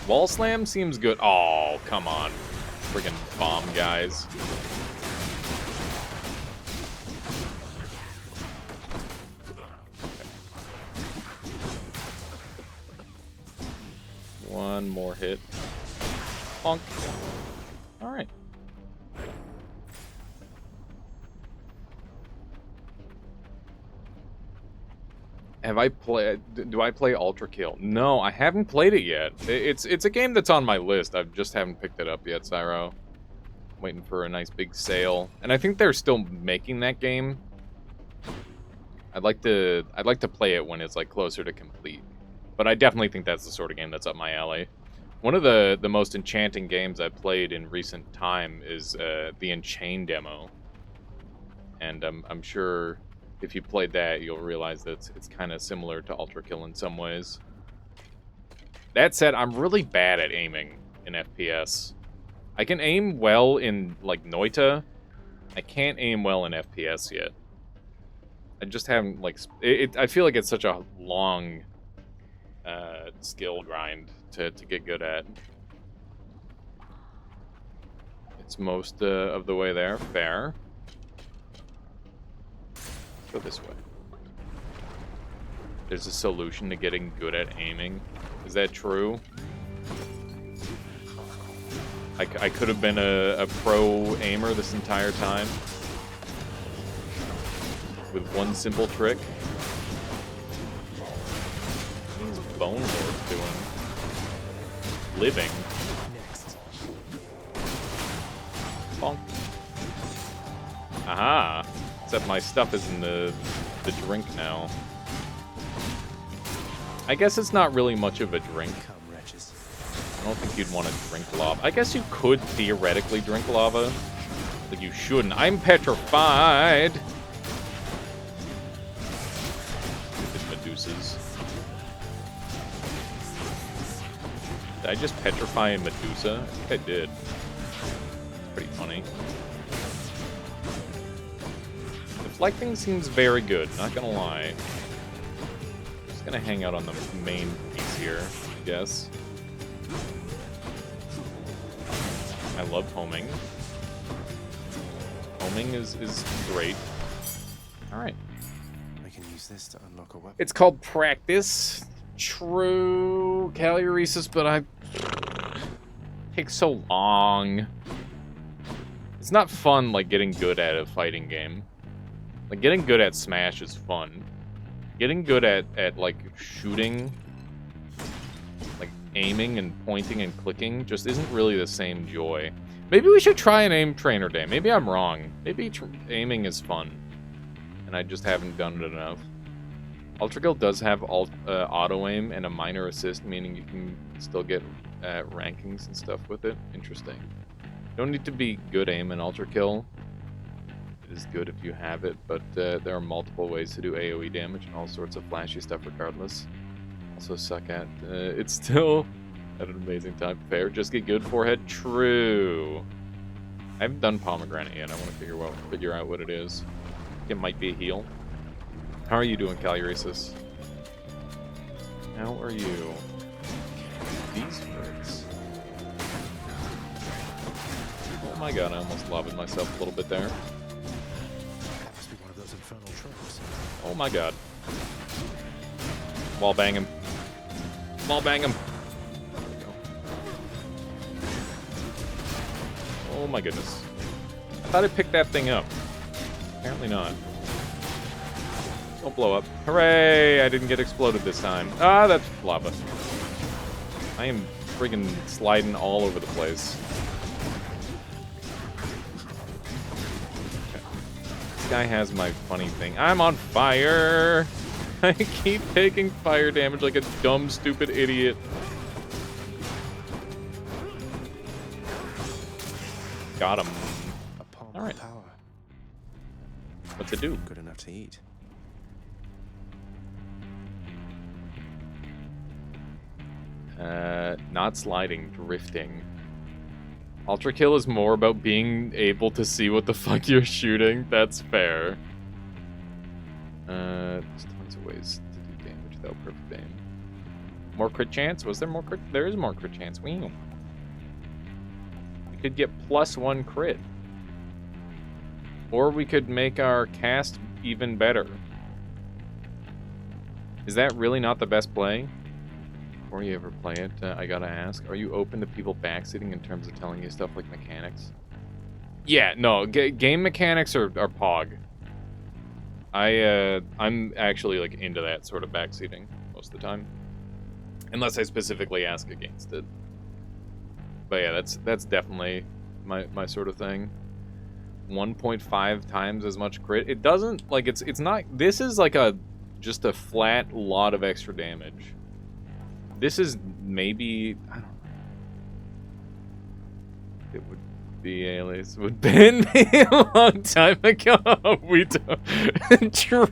Wall slam seems good. Oh, come on. Friggin' bomb guys. One more hit. Bonk. Alright. Have I played... Do I play Ultra Kill? No, I haven't played it yet. It's a game that's on my list. I just haven't picked it up yet, Cyro. Waiting for a nice big sale. And I think they're still making that game. I'd like to play it when it's like closer to complete. But I definitely think that's the sort of game that's up my alley. One of the most enchanting games I've played in recent time is the Enchain demo. And I'm sure if you played that, you'll realize that it's kind of similar to Ultra Kill in some ways. That said, I'm really bad at aiming in FPS. I can aim well in, like, Noita. I can't aim well in FPS yet. I just haven't, like... I feel like it's such a long skill grind to get good at. It's most of the way there. Fair. Go this way. There's a solution to getting good at aiming. Is that true? I could have been a pro aimer this entire time. With one simple trick. What is Bone Lord doing? Living. Bonk. Aha! Except my stuff is in the drink now. I guess it's not really much of a drink. I don't think you'd want to drink lava. I guess you could theoretically drink lava, but you shouldn't. I'm petrified! Stupid Medusas. Did I just petrify a Medusa? I think I did. It's pretty funny. Deflecting seems very good, not gonna lie. Just gonna hang out on the main piece here, I guess. I love homing. Homing is great. Alright. I can use this to unlock a weapon. It's called practice. True. Caloresis, but it takes so long. It's not fun, like, getting good at a fighting game. Like, getting good at Smash is fun. Getting good at like, shooting, like, aiming and pointing and clicking just isn't really the same joy. Maybe we should try an aim trainer day. Maybe I'm wrong. Maybe aiming is fun. And I just haven't done it enough. Ultra Kill does have auto-aim and a minor assist, meaning you can still get rankings and stuff with it. Interesting. Don't need to be good aim in Ultra Kill. It is good if you have it, but there are multiple ways to do AoE damage and all sorts of flashy stuff regardless. Also suck at. It's still at an amazing time. Fair. Just get good forehead. True. I haven't done pomegranate yet. I want to figure out what it is. It might be a heal. How are you doing, Caloresis? How are you? These birds. Oh my god, I almost lobbed myself a little bit there. Must be one of those infernal traps. Oh my god. Wall bang him. Wall bang him. There we go. Oh my goodness. I thought I picked that thing up. Apparently not. Don't blow up. Hooray! I didn't get exploded this time. Ah, that's lava. I am friggin' sliding all over the place. Okay. This guy has my funny thing. I'm on fire! I keep taking fire damage like a dumb, stupid idiot. Got him. A palm All right. of power. What's it do? Good enough to eat. Not sliding, drifting. Ultra kill is more about being able to see what the fuck you're shooting. That's fair. There's tons of ways to do damage without perfect aim. More crit chance? Was there more crit? There is more crit chance. We could get +1 crit. Or we could make our cast even better. Is that really not the best play? Before you ever play it, I gotta ask, are you open to people backseating in terms of telling you stuff like mechanics? Yeah, no, game mechanics are pog. I'm actually like into that sort of backseating most of the time. Unless I specifically ask against it. But yeah, that's definitely my sort of thing. 1.5 times as much crit. It doesn't, like, it's not, this is like just a flat lot of extra damage. This is maybe, I don't know. It would be Alias would ban me a long time ago. Weeto. True.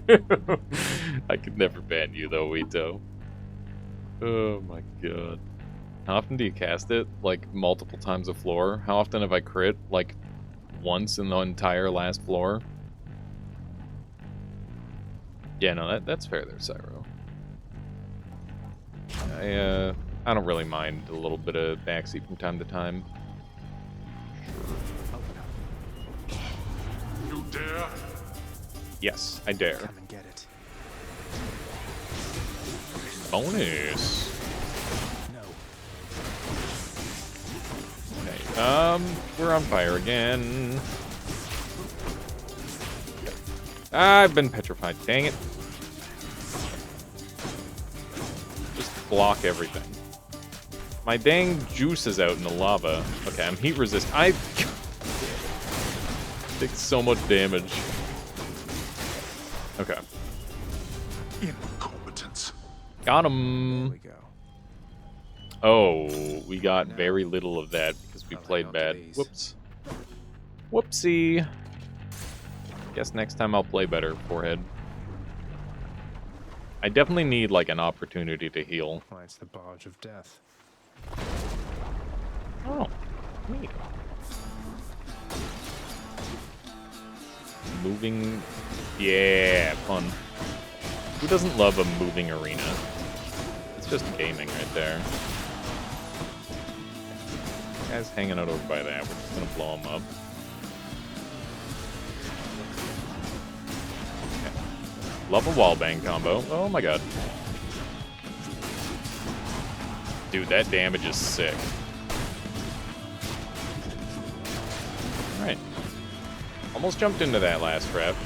I could never ban you though, Weeto. Oh my god. How often do you cast it? Like multiple times a floor? How often have I crit? Like once in the entire last floor? Yeah, no, that's fair there, Cyro. I don't really mind a little bit of backseat from time to time. You dare? Yes, I dare. Come and get it. Bonus. No. Okay, we're on fire again. I've been petrified, dang it. Block everything. My dang juice is out in the lava. Okay, I'm heat resist. I take so much damage. Okay. Incompetence. Got There him. we go. Oh, we got very little of that because we I'll hang played on to bad. these. Whoops. Whoopsie. Guess next time I'll play better, forehead. I definitely need, like, an opportunity to heal. Why, it's the barge of death. Oh, neat. Moving... Yeah, fun. Who doesn't love a moving arena? It's just gaming right there. Guy's hanging out over by that. We're just gonna blow him up. Love a wallbang combo. Oh my god. Dude, that damage is sick. Alright. Almost jumped into that last trap.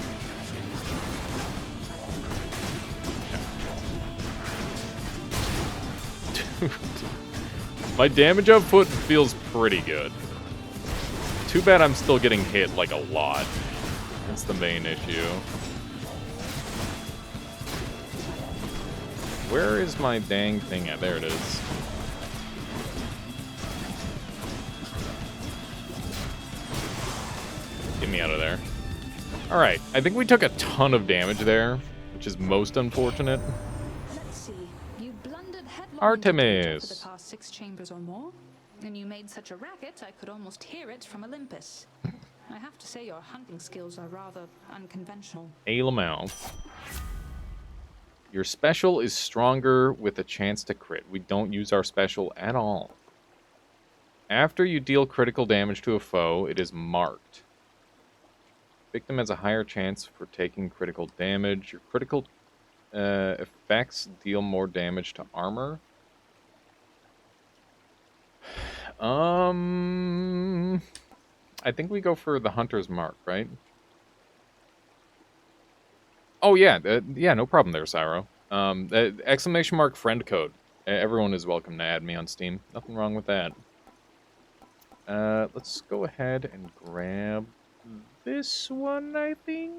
Dude. My damage output feels pretty good. Too bad I'm still getting hit, like, a lot. That's the main issue. Where is my dang thing at? There it is. Get me out of there. Alright, I think we took a ton of damage there, which is most unfortunate. Let's see. You blundered headlong Artemis. for the past 6 chambers or more, and you made such a racket I could almost hear it from Olympus. I have to say your hunting skills are rather unconventional. Alamau. Your special is stronger with a chance to crit. We don't use our special at all. After you deal critical damage to a foe, it is marked. Victim has a higher chance for taking critical damage. Your critical effects deal more damage to armor. I think we go for the Hunter's Mark, right? Oh, yeah. Yeah, no problem there, Cyro. Exclamation mark friend code. Everyone is welcome to add me on Steam. Nothing wrong with that. Let's go ahead and grab this one, I think.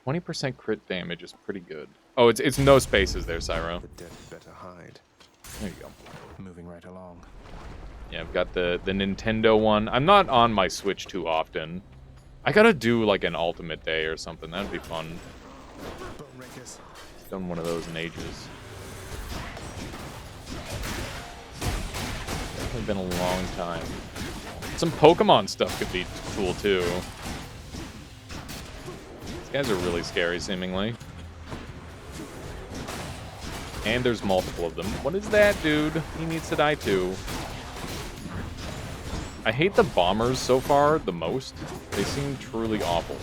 20% crit damage is pretty good. Oh, it's no spaces there, Cyro. The dead better hide. There you go. Moving right along. Yeah, I've got the Nintendo one. I'm not on my Switch too often. I gotta do, like, an Ultimate Day or something. That'd be fun. Bone rakers. Done one of those in ages. Definitely been a long time. Some Pokemon stuff could be cool, too. These guys are really scary, seemingly. And there's multiple of them. What is that, dude? He needs to die, too. I hate the bombers so far the most. They seem truly awful.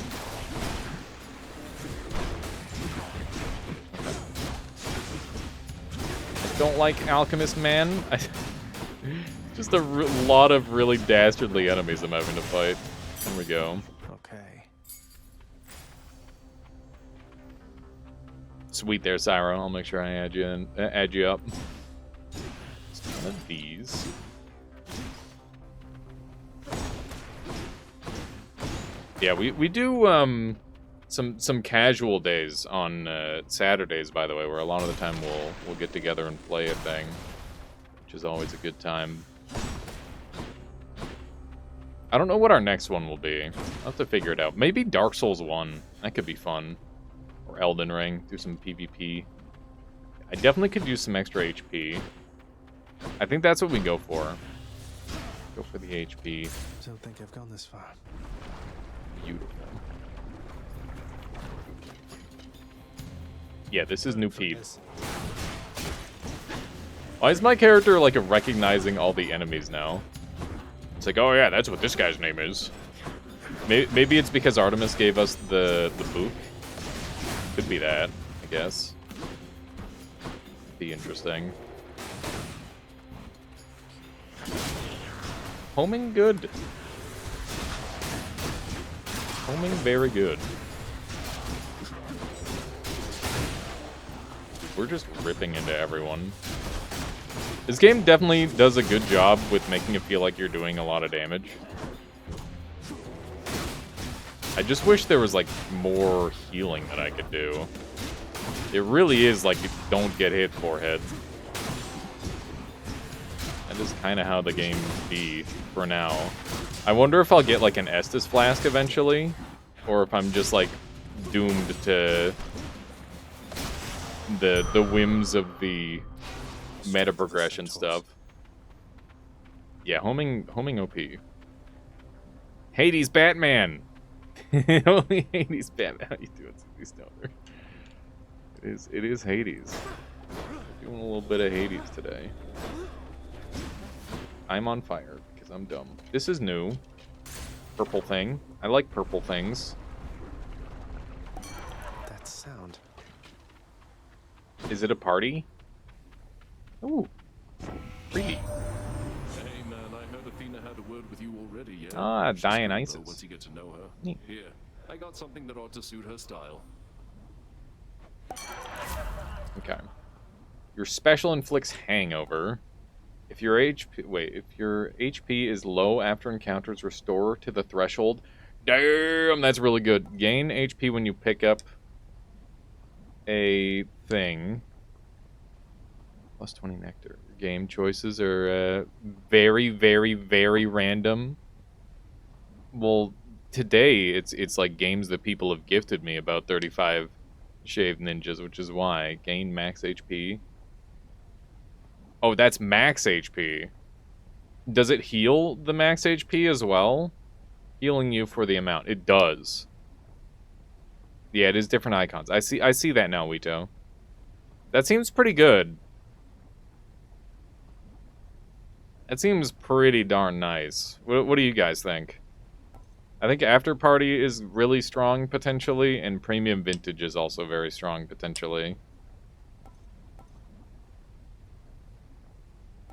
I don't like Alchemist Man. Just a lot of really dastardly enemies I'm having to fight. There we go. Okay. Sweet there, Cyro. I'll make sure I add you in, add you up. Just one of these. Yeah, we do some casual days on Saturdays, by the way, where a lot of the time we'll get together and play a thing, which is always a good time. I don't know what our next one will be. I'll have to figure it out. Maybe Dark Souls 1. That could be fun. Or Elden Ring. Do some PvP. I definitely could use some extra HP. I think that's what we go for. Go for the HP. Don't think I've gone this far. Beautiful. Yeah, this is new Pete. Why is my character, like, recognizing all the enemies now? It's like, oh yeah, that's what this guy's name is. Maybe it's because Artemis gave us the book. Could be that, I guess. Be interesting. Homing good. Homing very good. We're just ripping into everyone. This game definitely does a good job with making it feel like you're doing a lot of damage. I just wish there was, like, more healing that I could do. It really is like you don't get hit forehead. That is kind of how the game be for now. I wonder if I'll get, like, an Estus Flask eventually, or if I'm just, like, doomed to the whims of the meta progression stuff. Yeah, homing OP. Hades Batman. Only Hades Batman. How you doing, Stoner? It is Hades. Doing a little bit of Hades today. I'm on fire because I'm dumb. This is new. Purple thing. I like purple things. That sound. Is it a party? Ooh. Pretty. Hey man, I heard Athena had a word with you already, yeah? Ah, She's great, though, Dionysus. once you get to know her. Neat. Here, I got something that ought to suit her style. Okay. Your special inflicts hangover. If your HP is low after encounters, restore to the threshold. Damn, that's really good. Gain HP when you pick up a thing. Plus 20 nectar. Game choices are very, very, very random. Well, today it's like games that people have gifted me about 35 shaved ninjas, which is why. Gain max HP. Oh, that's max HP. Does it heal the max HP as well? Healing you for the amount. It does. Yeah, it is different icons. I see that now, Wito. That seems pretty good. That seems pretty darn nice. What do you guys think? I think After Party is really strong, potentially, and Premium Vintage is also very strong, potentially.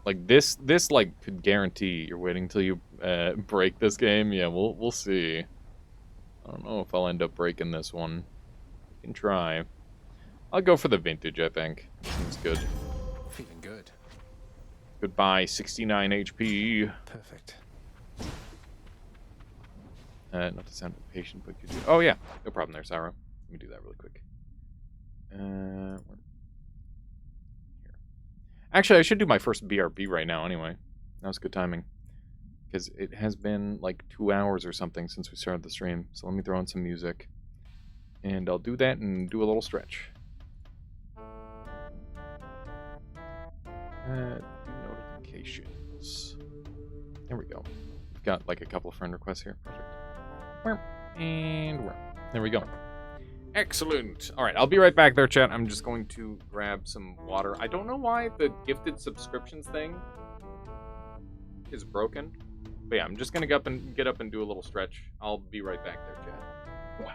Like, this like, could guarantee you're waiting till you break this game. Yeah, we'll see. I don't know if I'll end up breaking this one. Can try. I'll go for the vintage, I think. Seems good. Feeling good. Goodbye, 69 HP. Perfect. Not to sound impatient, but could you... Oh, yeah. No problem there, Sarah. Let me do that really quick. Here. Actually, I should do my first BRB right now anyway. That was good timing. Because it has been like 2 hours or something since we started the stream. So let me throw in some music. And I'll do that and do a little stretch. Notifications. There we go. We've got like a couple of friend requests here. Perfect. And there we go. Excellent. All right, I'll be right back there, chat. I'm just going to grab some water. I don't know why the gifted subscriptions thing is broken. But yeah, I'm just going to get up and do a little stretch. I'll be right back there, chat. Wow.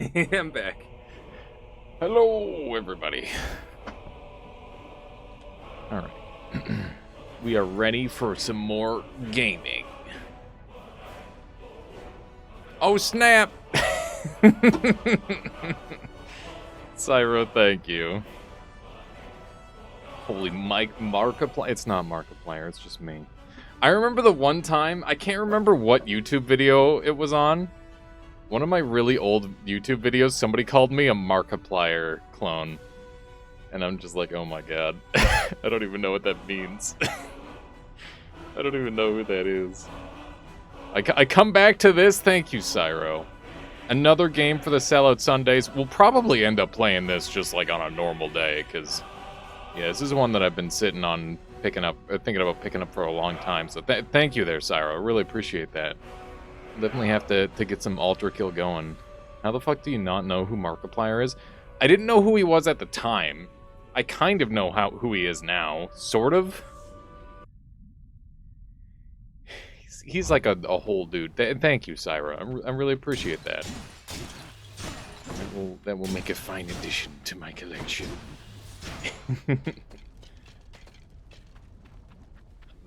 I'm back. Hello, everybody. Alright. We are ready for some more gaming. Oh, snap! Cyro, thank you. Holy Markiplier. It's not Markiplier, it's just me. I remember the one time, I can't remember what YouTube video it was on. One of my really old YouTube videos, somebody called me a Markiplier clone. And I'm just like, oh my god. I don't even know what that means. I don't even know who that is. I come back to this, thank you, Cyro. Another game for the Sellout Sundays. We'll probably end up playing this just like on a normal day, because, yeah, this is one that I've been sitting on thinking about picking up for a long time. So thank you there, Cyro. I really appreciate that. Definitely have to get some Ultra Kill going. How the fuck do you not know who Markiplier is? I didn't know who he was at the time. I kind of know who he is now. Sort of. He's like a whole dude. Thank you, Cyro. I really appreciate that. That will make a fine addition to my collection.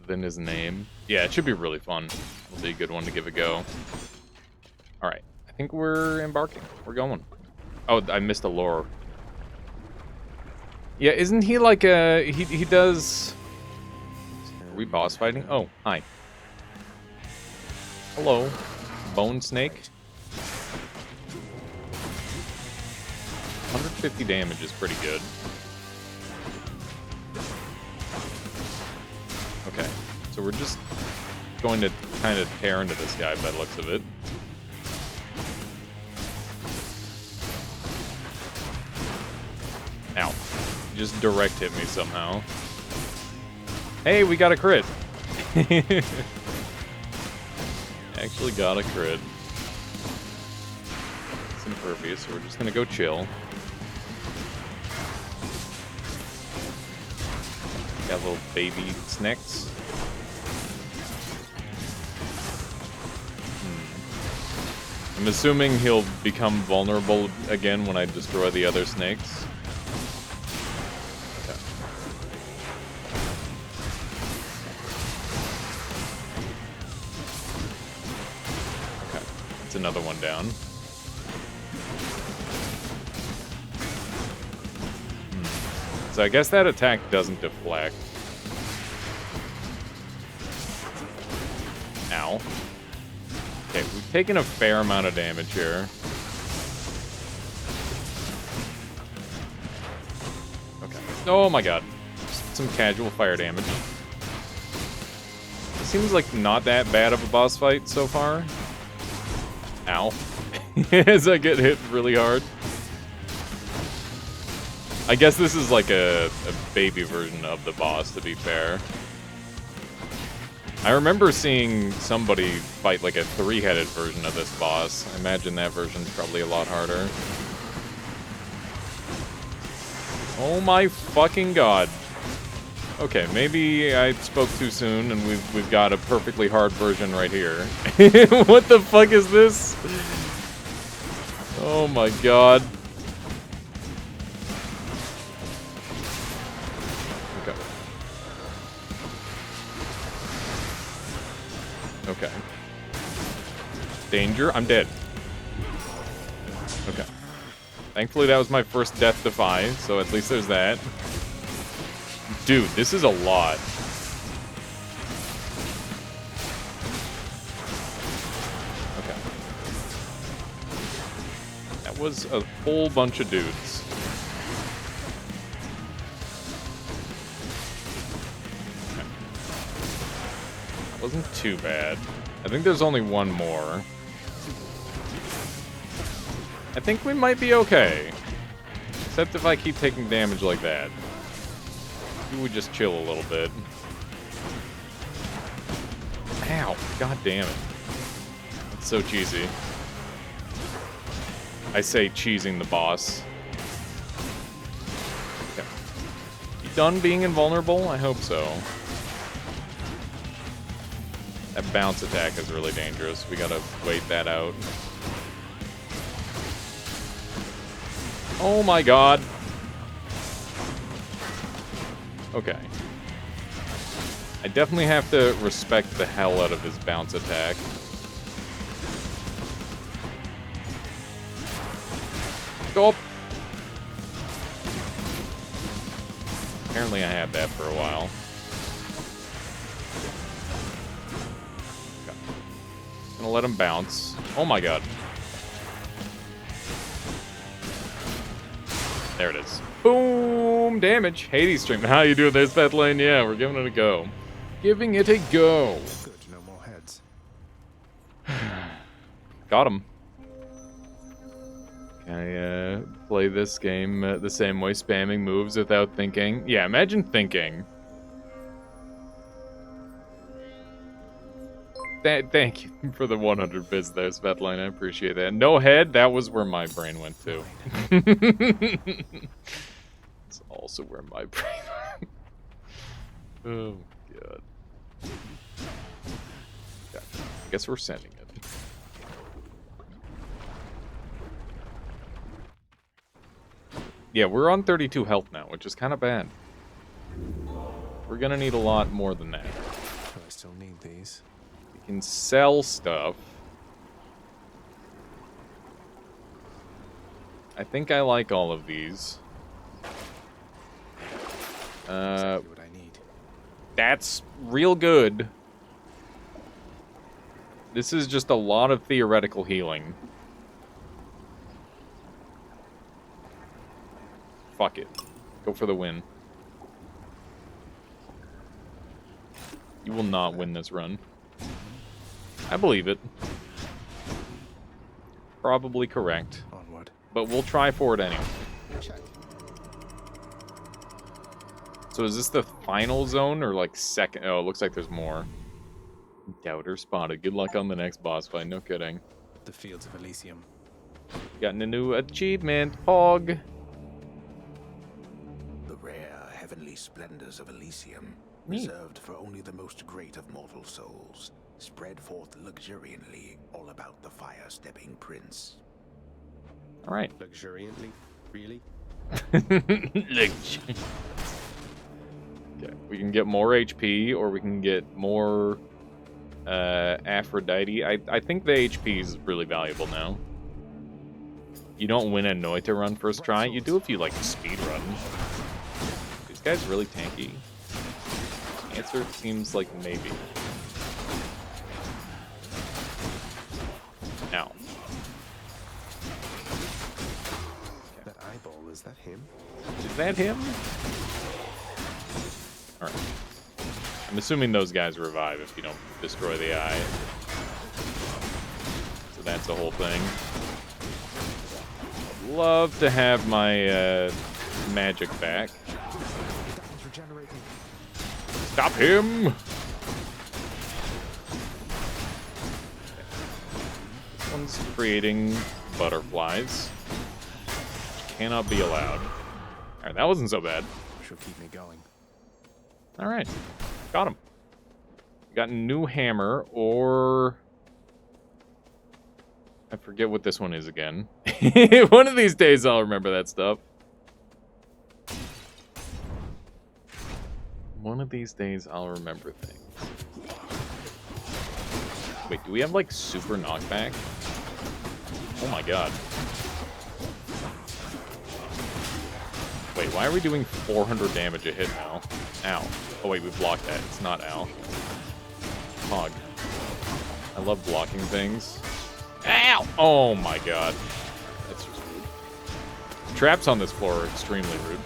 Than his name. Yeah, it should be really fun. It'll be a good one to give a go. Alright, I think we're embarking. We're going. Oh, I missed a lore. Yeah, isn't he like a... He does... Are we boss fighting? Oh, hi. Hello, Bone Snake. 150 damage is pretty good. Okay, so we're just going to kind of tear into this guy by the looks of it. Ow. Just direct hit me somehow. Hey, we got a crit! Actually got a crit. It's impervious, so we're just gonna go chill. Got little baby snakes. I'm assuming he'll become vulnerable again when I destroy the other snakes. Okay. Okay, that's another one down. So I guess that attack doesn't deflect. Ow. Okay, we've taken a fair amount of damage here. Okay. Oh my god. Just some casual fire damage. It seems like not that bad of a boss fight so far. Ow. As I get hit really hard. I guess this is like a baby version of the boss, to be fair. I remember seeing somebody fight like a three-headed version of this boss. I imagine that version's probably a lot harder. Oh my fucking god. Okay, maybe I spoke too soon and we've got a perfectly hard version right here. What the fuck is this? Oh my god. Okay. Danger. I'm dead. Okay. Thankfully, that was my first death defy, so at least there's that. Dude, this is a lot. Okay. That was a whole bunch of dudes. Wasn't too bad. I think there's only one more. I think we might be okay. Except if I keep taking damage like that. Maybe we just chill a little bit. Ow. God damn it. It's so cheesy. I say cheesing the boss. Okay. You done being invulnerable? I hope so. That bounce attack is really dangerous. We gotta wait that out. Oh my god. Okay. I definitely have to respect the hell out of his bounce attack. Go. Apparently I had that for a while. Okay. Gonna let him bounce. Oh my god. There it is. Boom! Damage. Hades stream. How you doing there, Seth Lane? Yeah, we're giving it a go. Giving it a go. Good, no more heads. Got him. Can I play this game the same way, spamming moves without thinking? Yeah, imagine thinking. Thank you for the 100 bits there, Svetlana. I appreciate that. No head, that was where my brain went to. It's also where my brain went. Oh, God. Okay. I guess we're sending it. Yeah, we're on 32 health now, which is kind of bad. We're gonna need a lot more than that. Do I still need these? We can sell stuff. I think I like all of these. Exactly what I need. That's real good. This is just a lot of theoretical healing. Fuck it. Go for the win. You will not win this run. I believe it. Probably correct. Onward. But we'll try for it anyway. Check. So is this the final zone or like second? Oh, it looks like there's more. Doubter spotted. Good luck on the next boss fight. No kidding. The fields of Elysium. Gotten a new achievement. Pog. The rare heavenly splendors of Elysium, Neat. reserved for only the most great of mortal souls, spread forth luxuriantly all about the fire-stepping prince. All right. Luxuriantly? Really? Okay, we can get more HP, or we can get more Aphrodite. I think the HP is really valuable now. You don't win a Noita run first try. You do if you like speed run. These guys really tanky. Answer seems like maybe. Ow. That eyeball, is that him? Is that him? Alright. I'm assuming those guys revive if you don't destroy the eye. So that's the whole thing. I'd love to have my magic back. Stop him! This one's creating butterflies. Cannot be allowed. Alright, that wasn't so bad. She'll keep me going. Alright. Got him. Got a new hammer, or... I forget what this one is again. One of these days I'll remember that stuff. One of these days I'll remember things. Wait, do we have like super knockback? Oh my god. Wait, why are we doing 400 damage a hit now? Ow. Oh wait, we blocked that. It's not ow. Hog. I love blocking things. Ow! Oh my god. That's just rude. Traps on this floor are extremely rude.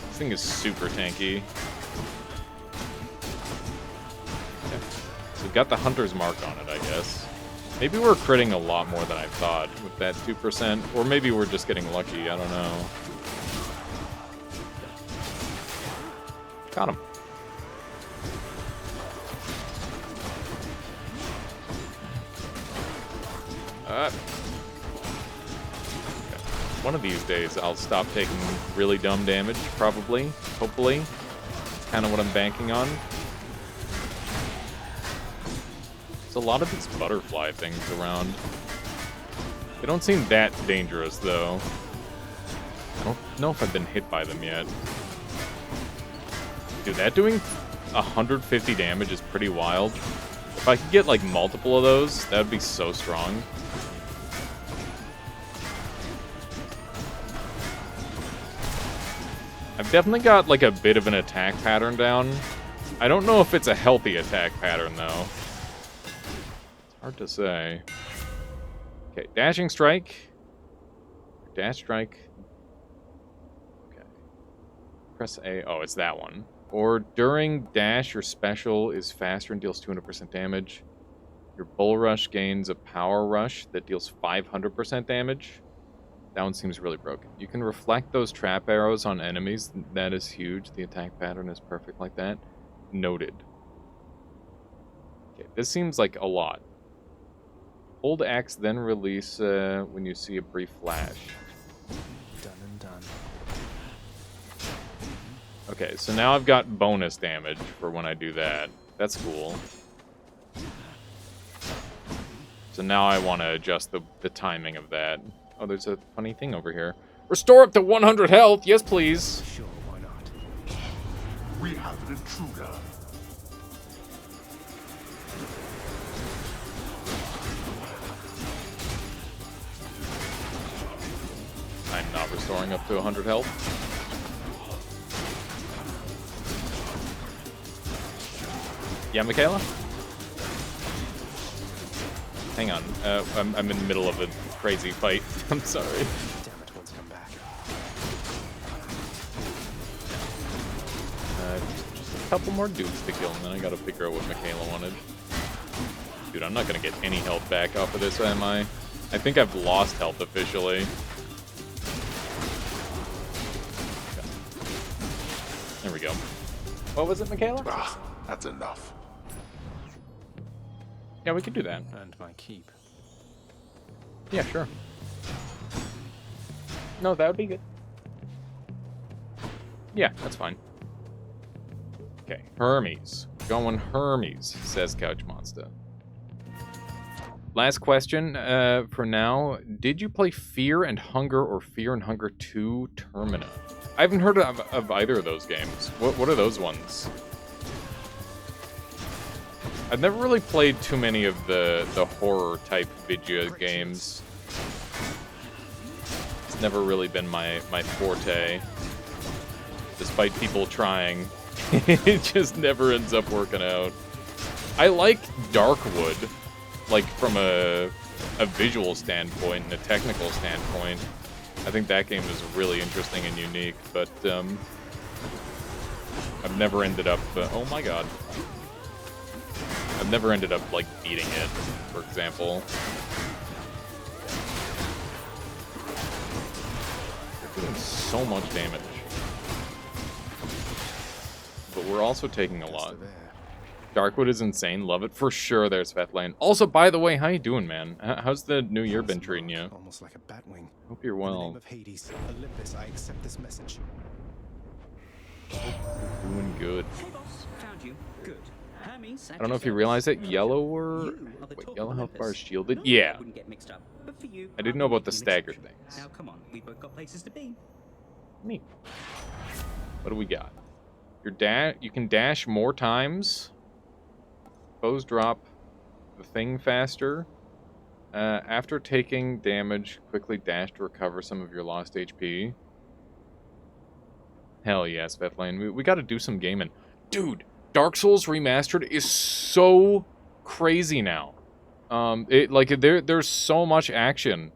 This thing is super tanky. Okay. So we've got the hunter's mark on it, I guess. Maybe we're critting a lot more than I thought with that 2%. Or maybe we're just getting lucky, I don't know. Got him. Okay. One of these days, I'll stop taking really dumb damage, probably. Hopefully. That's kind of what I'm banking on. There's a lot of these butterfly things around. They don't seem that dangerous, though. I don't know if I've been hit by them yet. Dude, that doing 150 damage is pretty wild. If I could get, like, multiple of those, that would be so strong. I've definitely got, like, a bit of an attack pattern down. I don't know if it's a healthy attack pattern, though. It's hard to say. Okay, dashing strike. Dash strike. Okay. Press A. Oh, it's that one. Or during dash, your special is faster and deals 200% damage. Your bull rush gains a power rush that deals 500% damage. That one seems really broken. You can reflect those trap arrows on enemies. That is huge. The attack pattern is perfect like that. Noted. Okay, this seems like a lot. Hold X, then release when you see a brief flash. Done and done. Okay, so now I've got bonus damage for when I do that. That's cool. So now I want to adjust the timing of that. Oh, there's a funny thing over here. Restore up to 100 health! Yes, please! Sure, why not? We have an intruder. I'm not restoring up to 100 health. Yeah, Michaela? Hang on. I'm in the middle of a crazy fight. I'm sorry. Damn it, one's come back. Just a couple more dudes to kill, and then I gotta figure out what Michaela wanted. Dude, I'm not gonna get any health back off of this, am I? I think I've lost health officially. Okay. There we go. What was it, Michaela? Ah, that's enough. Yeah, we could do that. And my keep. Yeah, sure. No, that would be good. Yeah, that's fine. Okay, Hermes. Going Hermes, says Couch Monster. Last question for now. Did you play Fear and Hunger or Fear and Hunger 2 Termina? I haven't heard of either of those games. What are those ones? I've never really played too many of the horror-type video games. It's never really been my forte. Despite people trying, it just never ends up working out. I like Darkwood, like from a visual standpoint and a technical standpoint. I think that game is really interesting and unique, but I've never ended up... oh my god. I've never ended up, like, beating it, for example. They're doing so much damage. But we're also taking a lot. Darkwood is insane. Love it. For sure, there's Svetlane. Also, by the way, how you doing, man? How's the new year been treating you? Almost like a batwing. Hope you're In the well. name of Hades, Olympus, I accept this message. Doing good. Hey, boss. Found you. Good. Hermes, I don't know if you realize that yellow or... Wait, yellow health bar is shielded? Yeah. Wouldn't get mixed up. But for you, I didn't know about the stagger things. Now, come on. We both got places to be. Neat. What do we got? You can dash more times. Foes drop the thing faster. After taking damage, quickly dash to recover some of your lost HP. Hell yeah, Svetlane. We gotta do some gaming. Dude, Dark Souls Remastered is so crazy now. There's so much action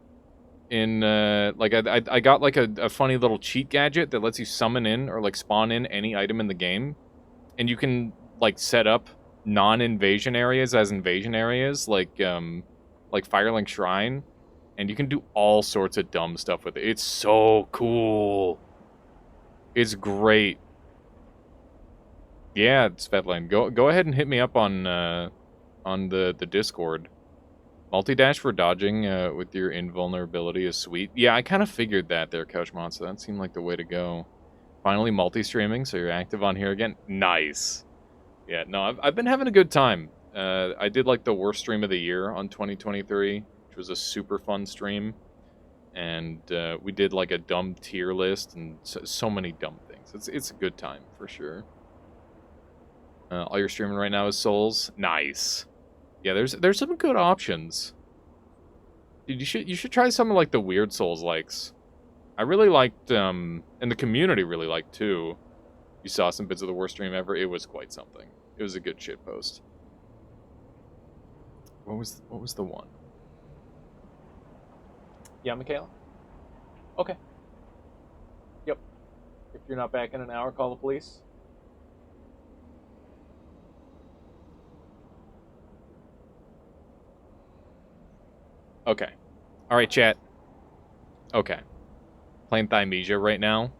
in I got like a funny little cheat gadget that lets you summon in or like spawn in any item in the game, and you can like set up non-invasion areas as invasion areas, like Firelink Shrine, and you can do all sorts of dumb stuff with it. It's so cool. It's great. Yeah, Svetlane, go ahead and hit me up on the Discord. Multi-dash for dodging with your invulnerability is sweet. Yeah, I kind of figured that there, Couch Monster. That seemed like the way to go. Finally, multi-streaming, so you're active on here again. Nice. Yeah, no, I've been having a good time. I did like the worst stream of the year on 2023. which was a super fun stream. And we did like a dumb tier list and so many dumb things. It's a good time for sure. All you're streaming right now is Souls. Nice. Yeah, there's some good options. Dude, you should try some of like the weird Souls likes. I really liked and the community really liked too. You saw some bits of the worst stream ever. It was quite something. It was a good shit post. What was the one? Yeah, Michaela? Okay. Yep. If you're not back in an hour, call the police. Okay. Alright, chat. Okay. Playing Thymesia right now.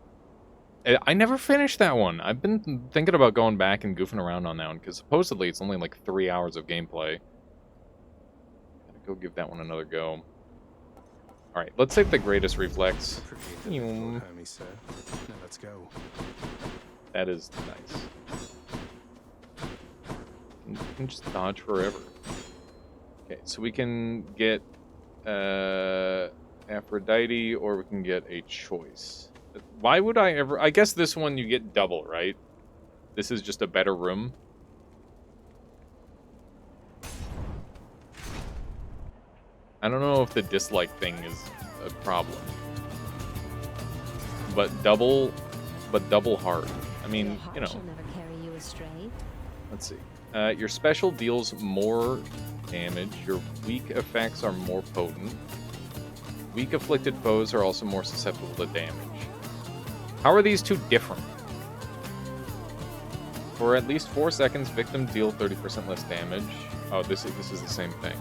I never finished that one. I've been thinking about going back and goofing around on that one, because supposedly it's only like 3 hours of gameplay. Gotta go give that one another go. Alright, let's take the greatest reflex. Hermes said. Now let's go. That is nice. You can just dodge forever. Okay, so we can get Aphrodite, or we can get a choice. Why would I ever... I guess this one you get double, right? This is just a better room. I don't know if the dislike thing is a problem. But double hard. I mean, you know. Let's see. Your special deals more damage. Your weak effects are more potent. Weak afflicted foes are also more susceptible to damage. How are these two different? For at least 4 seconds, victims deal 30% less damage. Oh, this is the same thing.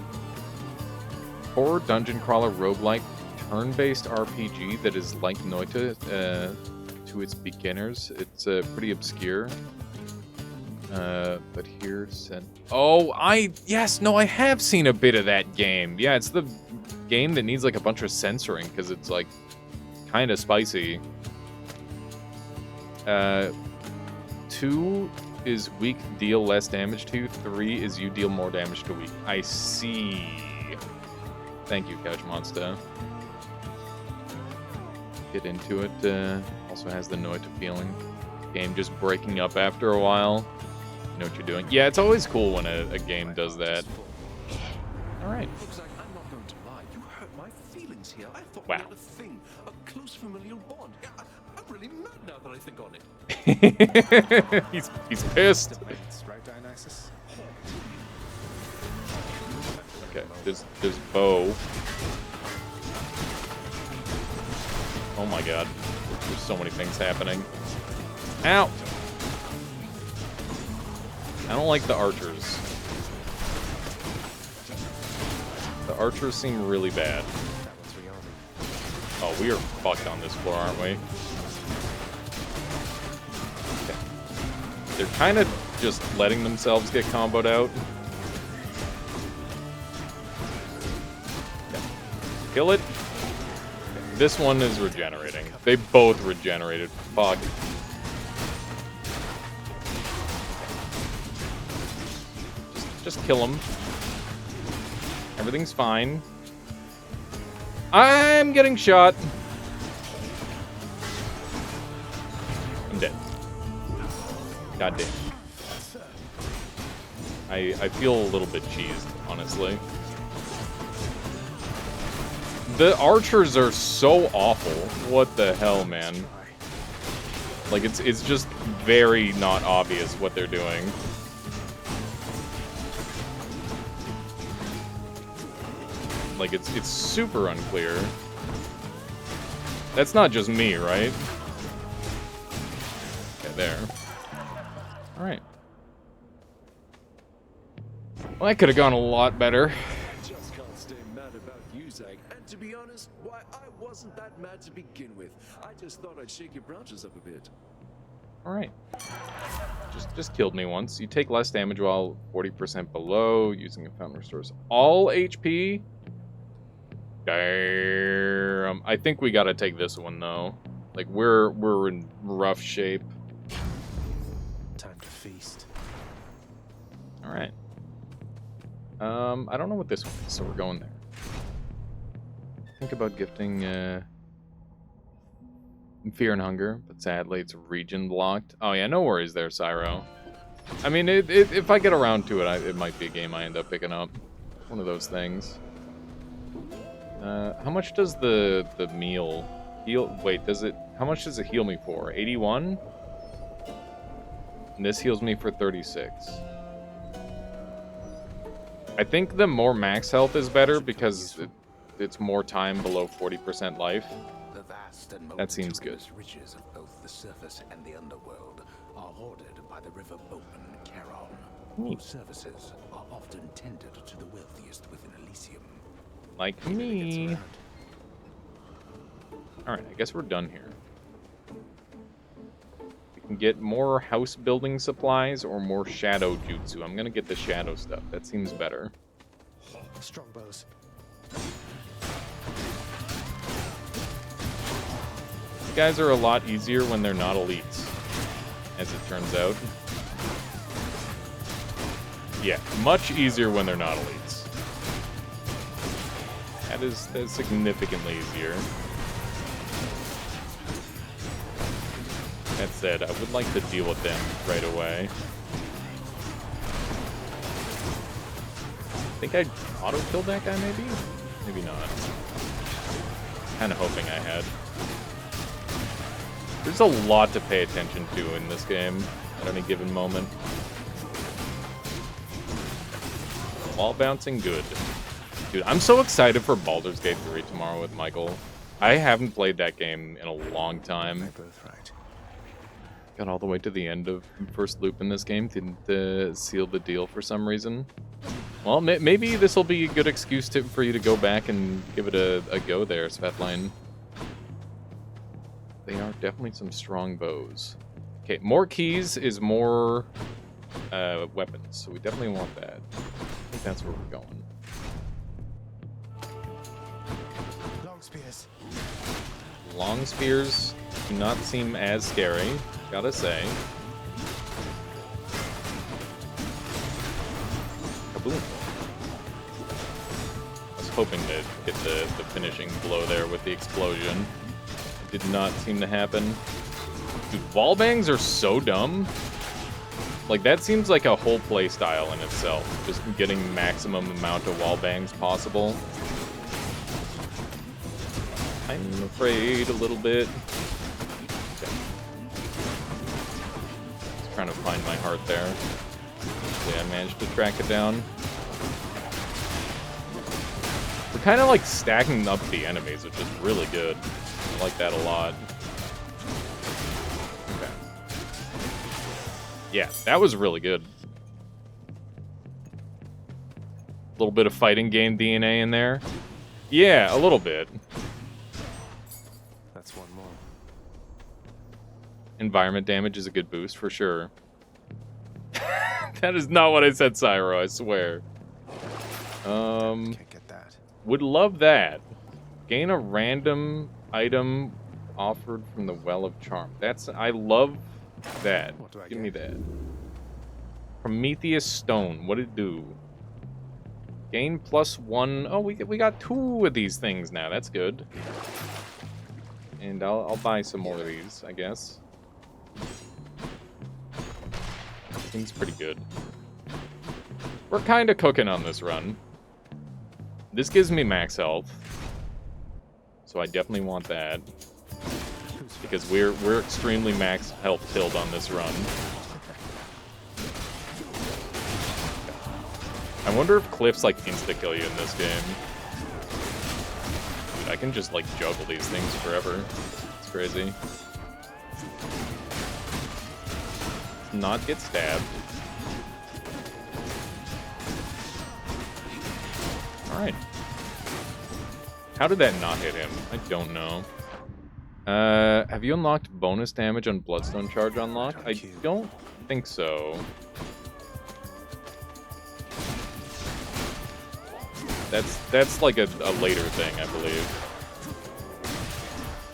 Horror dungeon crawler roguelike turn-based RPG that is like Noita to its beginners. It's pretty obscure. But here said... Oh, yes, no, I have seen a bit of that game. Yeah, it's the game that needs like a bunch of censoring because it's like kind of spicy. 2 is weak, deal less damage to. 3 is you deal more damage to weak. I see. Thank you, Couch Monster. Get into it. Also has the Noita feeling. Game just breaking up after a while. You know what you're doing. Yeah, it's always cool when a game does that. Alright. I'm not going to lie. You hurt my feelings here. I thought Wow. we had a thing, a close familial bond. I'm really mad now that I think on it. he's pissed. Right, Dionysus? Okay, there's Bo. Oh my god. There's so many things happening. Ow! I don't like the archers. The archers seem really bad. Oh, we are fucked on this floor, aren't we? Okay. They're kind of just letting themselves get comboed out. Okay. Kill it. Okay. This one is regenerating. They both regenerated. Fuck. Just kill him. Everything's fine. I'm getting shot. I'm dead. God damn. I feel a little bit cheesed, honestly. The archers are so awful. What the hell, man? Like, it's just very not obvious what they're doing. Like, it's super unclear. That's not just me, right? Okay, there. Alright. Well, that could have gone a lot better. Just can't stay mad about you, Zach. And to be honest, why, I wasn't that mad to begin with. I just thought I'd shake your branches up a bit. Alright. Just killed me once. You take less damage while 40% below. Using a fountain restores all HP. Damn. I think we gotta take this one, though. Like, we're in rough shape. Time to feast. Alright. I don't know what this one is, so we're going there. think about gifting Fear and Hunger, but sadly it's region blocked. Oh yeah, no worries there, Cyro. I mean, if I get around to it, it might be a game I end up picking up. One of those things. How much does the meal heal? Wait, does it? How much does it heal me for? 81? And this heals me for 36. I think the more max health is better because it's more time below 40% life. The vast and That seems good. riches of both the surface and the underworld are hoarded by the river boatman Charon, whose services are often tendered to the wealthiest within Elysium. Like me. Alright, I guess we're done here. We can get more house building supplies or more shadow jutsu. I'm gonna get the shadow stuff. That seems better. Strong bows. These guys are a lot easier when they're not elites, as it turns out. Yeah, much easier when they're not elites. That is significantly easier. That said, I would like to deal with them right away. I think I auto-killed that guy, maybe? Maybe not. Kind of hoping I had. There's a lot to pay attention to in this game at any given moment. Wall bouncing, good. Dude, I'm so excited for Baldur's Gate 3 tomorrow with Michael. I haven't played that game in a long time. Both right. Got all the way to the end of first loop in this game. Didn't seal the deal for some reason. Well, maybe this will be a good excuse for you to go back and give it a go there, Svetlane. They are definitely some strong bows. Okay, more keys is more weapons, so we definitely want that. I think that's where we're going. Long spears. Long spears do not seem as scary, gotta say. Kaboom. I was hoping to get the finishing blow there with the explosion. It did not seem to happen. Dude, wall bangs are so dumb. Like, that seems like a whole play style in itself. Just getting maximum amount of wall bangs possible. I'm afraid a little bit. Okay. Just trying to find my heart there. Yeah, I managed to track it down. We're kind of like stacking up the enemies, which is really good. I like that a lot. Okay. Yeah, that was really good. A little bit of fighting game DNA in there. Yeah, a little bit. That's one more. Environment damage is a good boost for sure. That is not what I said, Cyro, I swear. Can't get that. Would love that. Gain a random item offered from the Well of Charm. I love that. What do I Give get? me that. Prometheus Stone. What did it do? Gain +1. Oh, we got 2 of these things now. That's good. And I'll buy some more of these, I guess. Seems pretty good. We're kind of cooking on this run. This gives me max health, so I definitely want that because we're extremely max health tilled on this run. I wonder if Cliff's like insta-kill you in this game. Dude, I can just like juggle these things forever. It's crazy. Not get stabbed. Alright. How did that not hit him? I don't know. Have you unlocked bonus damage on Bloodstone Charge unlock? I don't think so. That's like a later thing, I believe.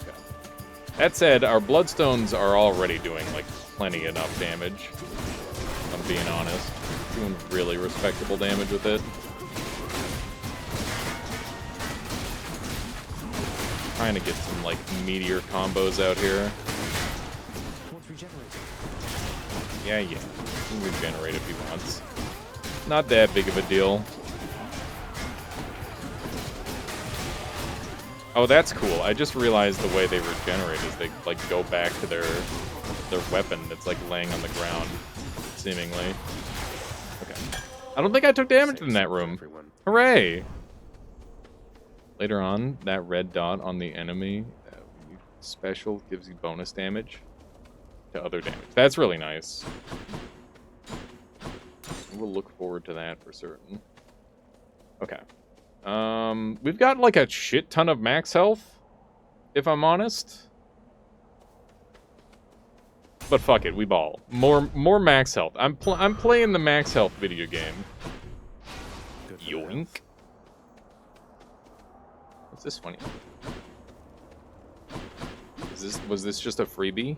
Okay. That said, our Bloodstones are already doing like plenty enough damage. If I'm being honest. Doing really respectable damage with it. trying to get some, like, meteor combos out here. Yeah. He can regenerate if he wants. Not that big of a deal. Oh, that's cool. I just realized the way they regenerate is they, like, go back to their weapon that's, like, laying on the ground, seemingly. Okay. I don't think I took damage in that room. Hooray! Later on, that red dot on the enemy special gives you bonus damage to other damage. That's really nice. We'll look forward to that for certain. Okay. We've got like a shit ton of max health, if I'm honest. But fuck it, we ball. More max health. I'm playing the max health video game. Yoink. What's this funny? Was this just a freebie?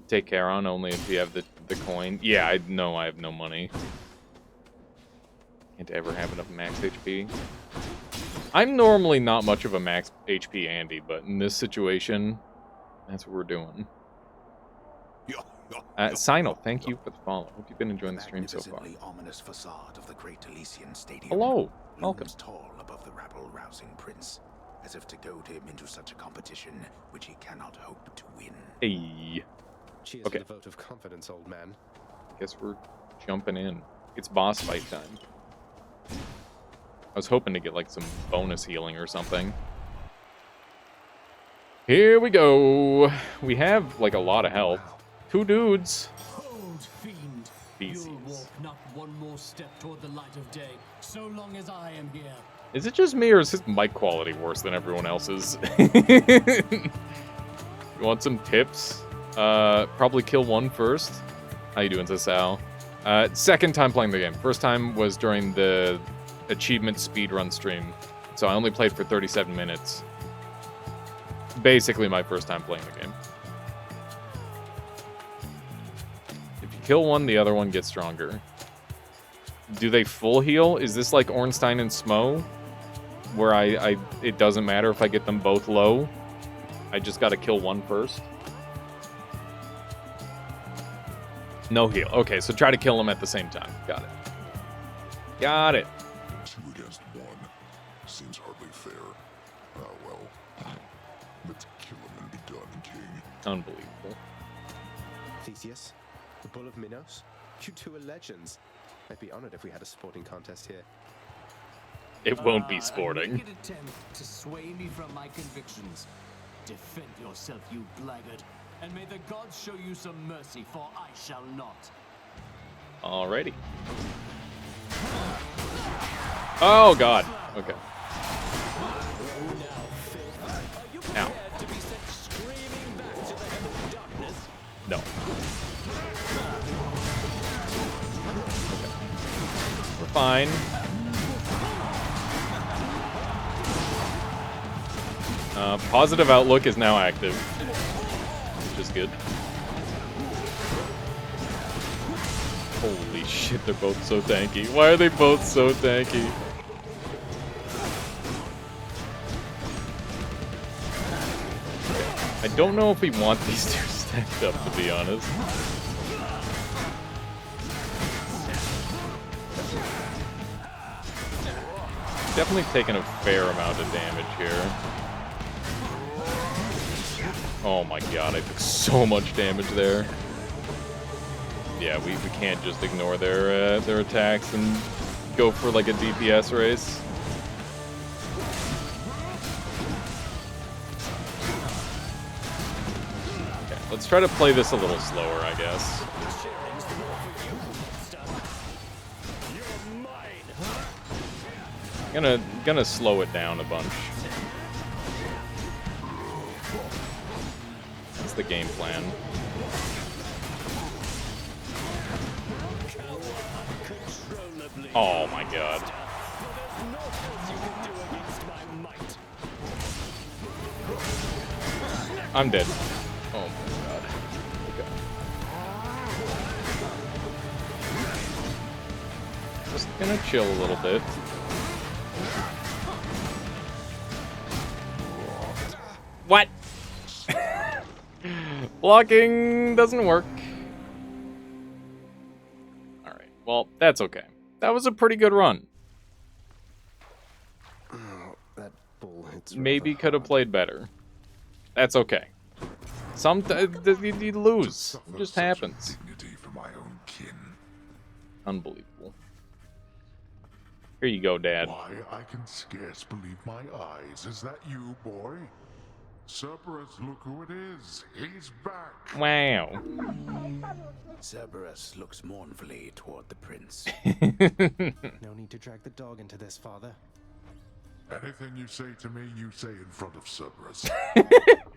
Take care on only if you have the coin. Yeah, I know I have no money. Can't ever have enough max HP. I'm normally not much of a max HP Andy, but in this situation, that's what we're doing. Sinal, thank you for the follow. Hope you've been enjoying the stream so far. Ominous facade of the great Elysian Stadium. Hello, welcome. Tall above the rabble-rousing prince, as if to goad him into such a competition which he cannot hope to win. Hey. Cheers Okay. for the vote of confidence, old man. Guess we're jumping in. It's boss fight time. I was hoping to get like some bonus healing or something. Here we go. We have like a lot of health. 2 dudes. Hold, fiend. Feces. You'll walk not one more step toward the light of day, so long as I am here. Is it just me or is his mic quality worse than everyone else's? You want some tips? Probably kill one first. How you doing, Sasao? Second time playing the game. First time was during the achievement speedrun stream. So I only played for 37 minutes. Basically my first time playing the game. If you kill one, the other one gets stronger. Do they full heal? Is this like Ornstein and Smo? Where it doesn't matter if I get them both low? I just gotta kill one first? No heal. Okay, so try to kill them at the same time. Got it. Got it. 2 against 1. Seems hardly fair. Well. Let's kill him and be done, King. Unbelievable. Theseus, the Bull of Minos, you two are legends. I'd be honored if we had a sporting contest here. It won't be sporting. A naked attempt to sway me from my convictions. Defend yourself, you blackguard, and may the gods show you some mercy, for I shall not. Alrighty. Oh god. Okay. Ow. No. Okay. We're fine. Positive outlook is now active, which is good. Holy shit, they're both so tanky. Why are they both so tanky? I don't know if we want these two stacked up, to be honest. Definitely taking a fair amount of damage here. Oh my god, I took so much damage there. Yeah, we can't just ignore their attacks and go for like a DPS race. Okay, let's try to play this a little slower, I guess. Gonna slow it down a bunch. That's the game plan. Oh my god. I'm dead. Oh my god. Okay. Just gonna chill a little bit. What? Blocking doesn't work. Alright, well, that's okay. That was a pretty good run. Oh, that bull hits Maybe could have played better. That's okay. You lose. It just happens. Dignity for my own kin. Unbelievable. Here you go, Dad. Why, I can scarce believe my eyes. Is that you, boy? Cerberus, look who it is. He's back. Wow. Cerberus looks mournfully toward the prince. No need to drag the dog into this, father. Anything you say to me, you say in front of Cerberus.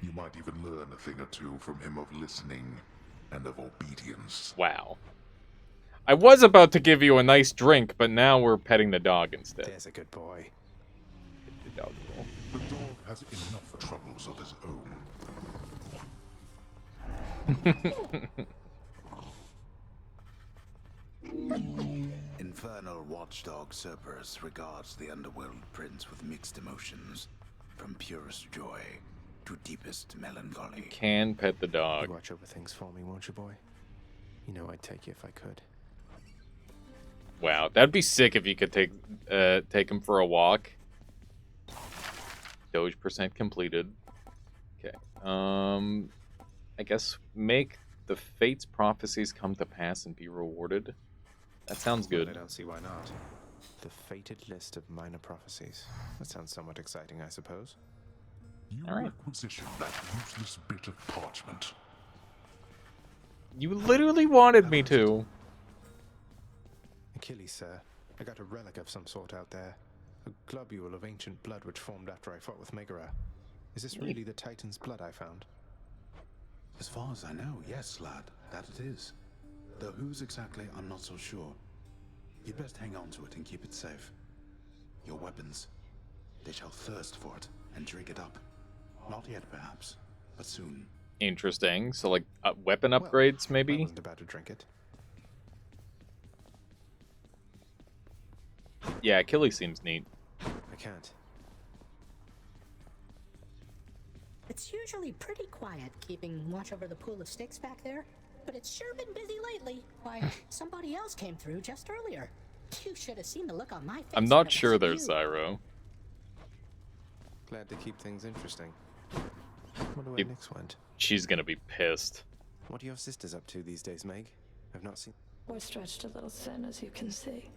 You might even learn a thing or two from him of listening and of obedience. Wow. I was about to give you a nice drink, but now we're petting the dog instead. There's a good boy. The dog roll. The dog has enough troubles of his own. Infernal watchdog Cerberus regards the underworld prince with mixed emotions, from purest joy to deepest melancholy. Can pet the dog. You watch over things for me, won't you, boy? You know I'd take you if I could. Wow, that'd be sick if you could take him for a walk. Doge % completed. Okay. I guess make the fate's prophecies come to pass and be rewarded. That sounds good. I don't see why not. The fated list of minor prophecies. That sounds somewhat exciting, I suppose. You requisition that useless bit of parchment. You literally wanted me to. Achilles, sir. I got a relic of some sort out there. A globule of ancient blood which formed after I fought with Megara. Is this really the Titan's blood I found? As far as I know, yes, lad, that it is. Though whose exactly, I'm not so sure. You'd best hang on to it and keep it safe. Your weapons, they shall thirst for it and drink it up. Not yet, perhaps, but soon. Interesting. So, like, weapon upgrades, maybe? I wasn't about to drink it. Yeah, Achilles seems neat. I can't. It's usually pretty quiet keeping watch over the pool of sticks back there, but it's sure been busy lately. Why, somebody else came through just earlier. You should have seen the look on my face. I'm not sure there's Zyro. Glad to keep things interesting. Wonder where Nyx went. She's gonna be pissed. What are your sisters up to these days, Meg? I've not seen... We're stretched a little thin, as you can see.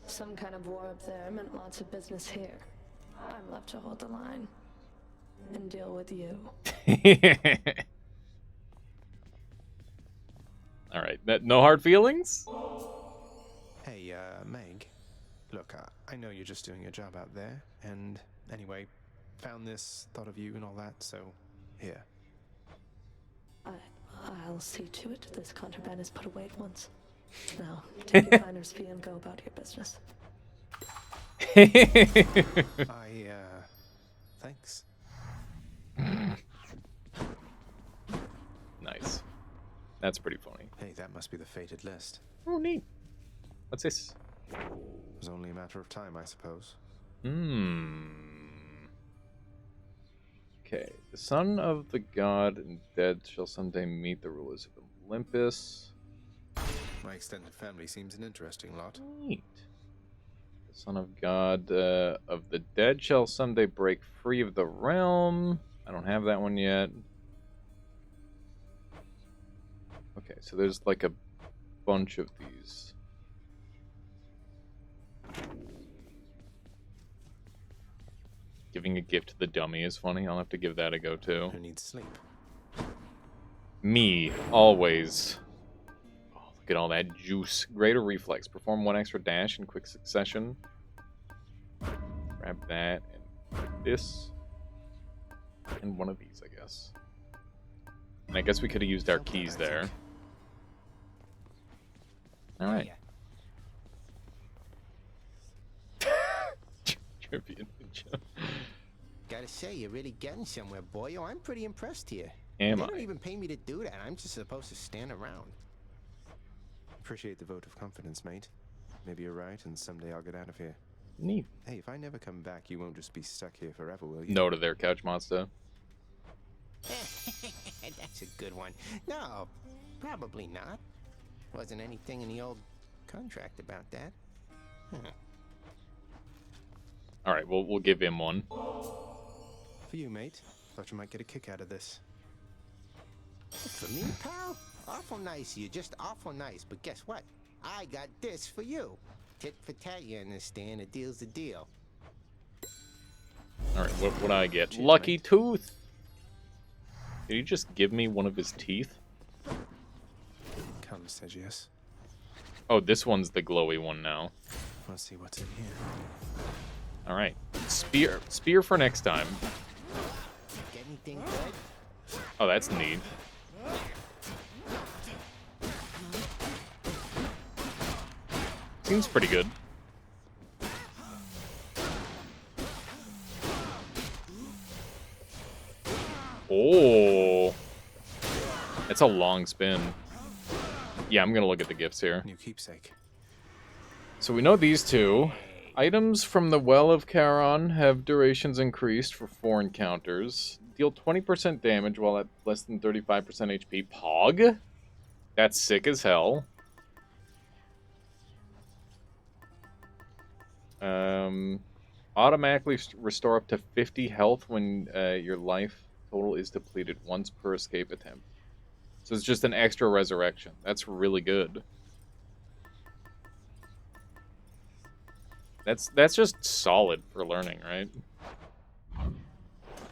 Some kind of war up there meant lots of business here. I'm left to hold the line. And deal with you. Alright, no hard feelings? Hey, Meg. Look, I know you're just doing your job out there, and anyway, found this, thought of you and all that, so here. I'll see to it this contraband is put away at once. Now, take your miner's fee and go about your business. Thanks. Nice. That's pretty funny. Hey, that must be the fated list. Oh, neat. What's this? It was only a matter of time, I suppose. Okay. The son of the god and dead shall someday meet the rulers of Olympus. My extended family seems an interesting lot. Neat. The son of god of the dead shall someday break free of the realm. I don't have that one yet. Okay, so there's like a bunch of these. Giving a gift to the dummy is funny. I'll have to give that a go too. Who needs sleep? Me, always. Oh, look at all that juice. Greater reflex. Perform one extra dash in quick succession. Grab that and this. And one of these, I guess. And I guess we could have used our keys there. Alright. Trivia Ninja. Gotta say, you're really getting somewhere, boyo. I'm pretty impressed here. They don't even pay me to do that. I'm just supposed to stand around. Appreciate the vote of confidence, mate. Maybe you're right, and someday I'll get out of here. Neat. Hey, if I never come back, you won't just be stuck here forever, will you? No to their couch monster. That's a good one. No, probably not. Wasn't anything in the old contract about that. All right, we'll give him one. For you, mate. Thought you might get a kick out of this. For me, pal? Awful nice of you, just awful nice. But guess what? I got this for you. Tit for tat, you understand? A deal's a deal. All right, what would I get? Cheers, Lucky mate. tooth. Did he just give me one of his teeth? Come, Segius. Oh, this one's the glowy one now. Let's see what's in here. All right, spear for next time. Get anything good? Oh, that's neat. Seems pretty good. Oh, that's a long spin. Yeah, I'm gonna look at the gifts here. New keepsake. So we know these two. Items from the Well of Charon have durations increased for 4 encounters. Deal 20% damage while at less than 35% HP. Pog? That's sick as hell. Automatically restore up to 50 health when your life total is depleted once per escape attempt. So it's just an extra resurrection. That's really good. That's just solid for learning, right?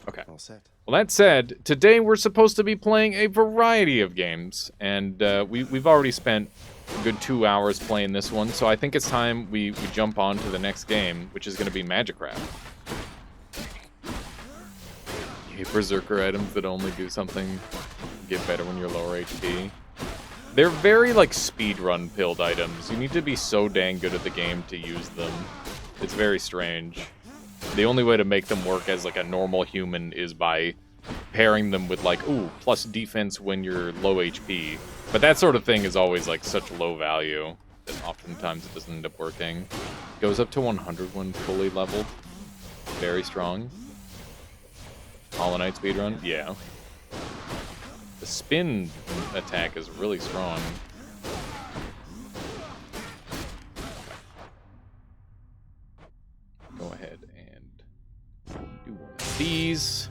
Okay. All set. Well, that said, today we're supposed to be playing a variety of games, and we've already spent a good 2 hours playing this one, so I think it's time we jump on to the next game, which is going to be Magicraft. You hate Berserker items that only do something, get better when you're lower HP. They're very, like, speedrun pilled items. You need to be so dang good at the game to use them. It's very strange. The only way to make them work as, like, a normal human is by pairing them with, like, ooh, plus defense when you're low HP. But that sort of thing is always, like, such low value that oftentimes it doesn't end up working. Goes up to 100 when fully leveled. Very strong. Hollow Knight speedrun? Yeah. The spin attack is really strong. Go ahead and do one of these.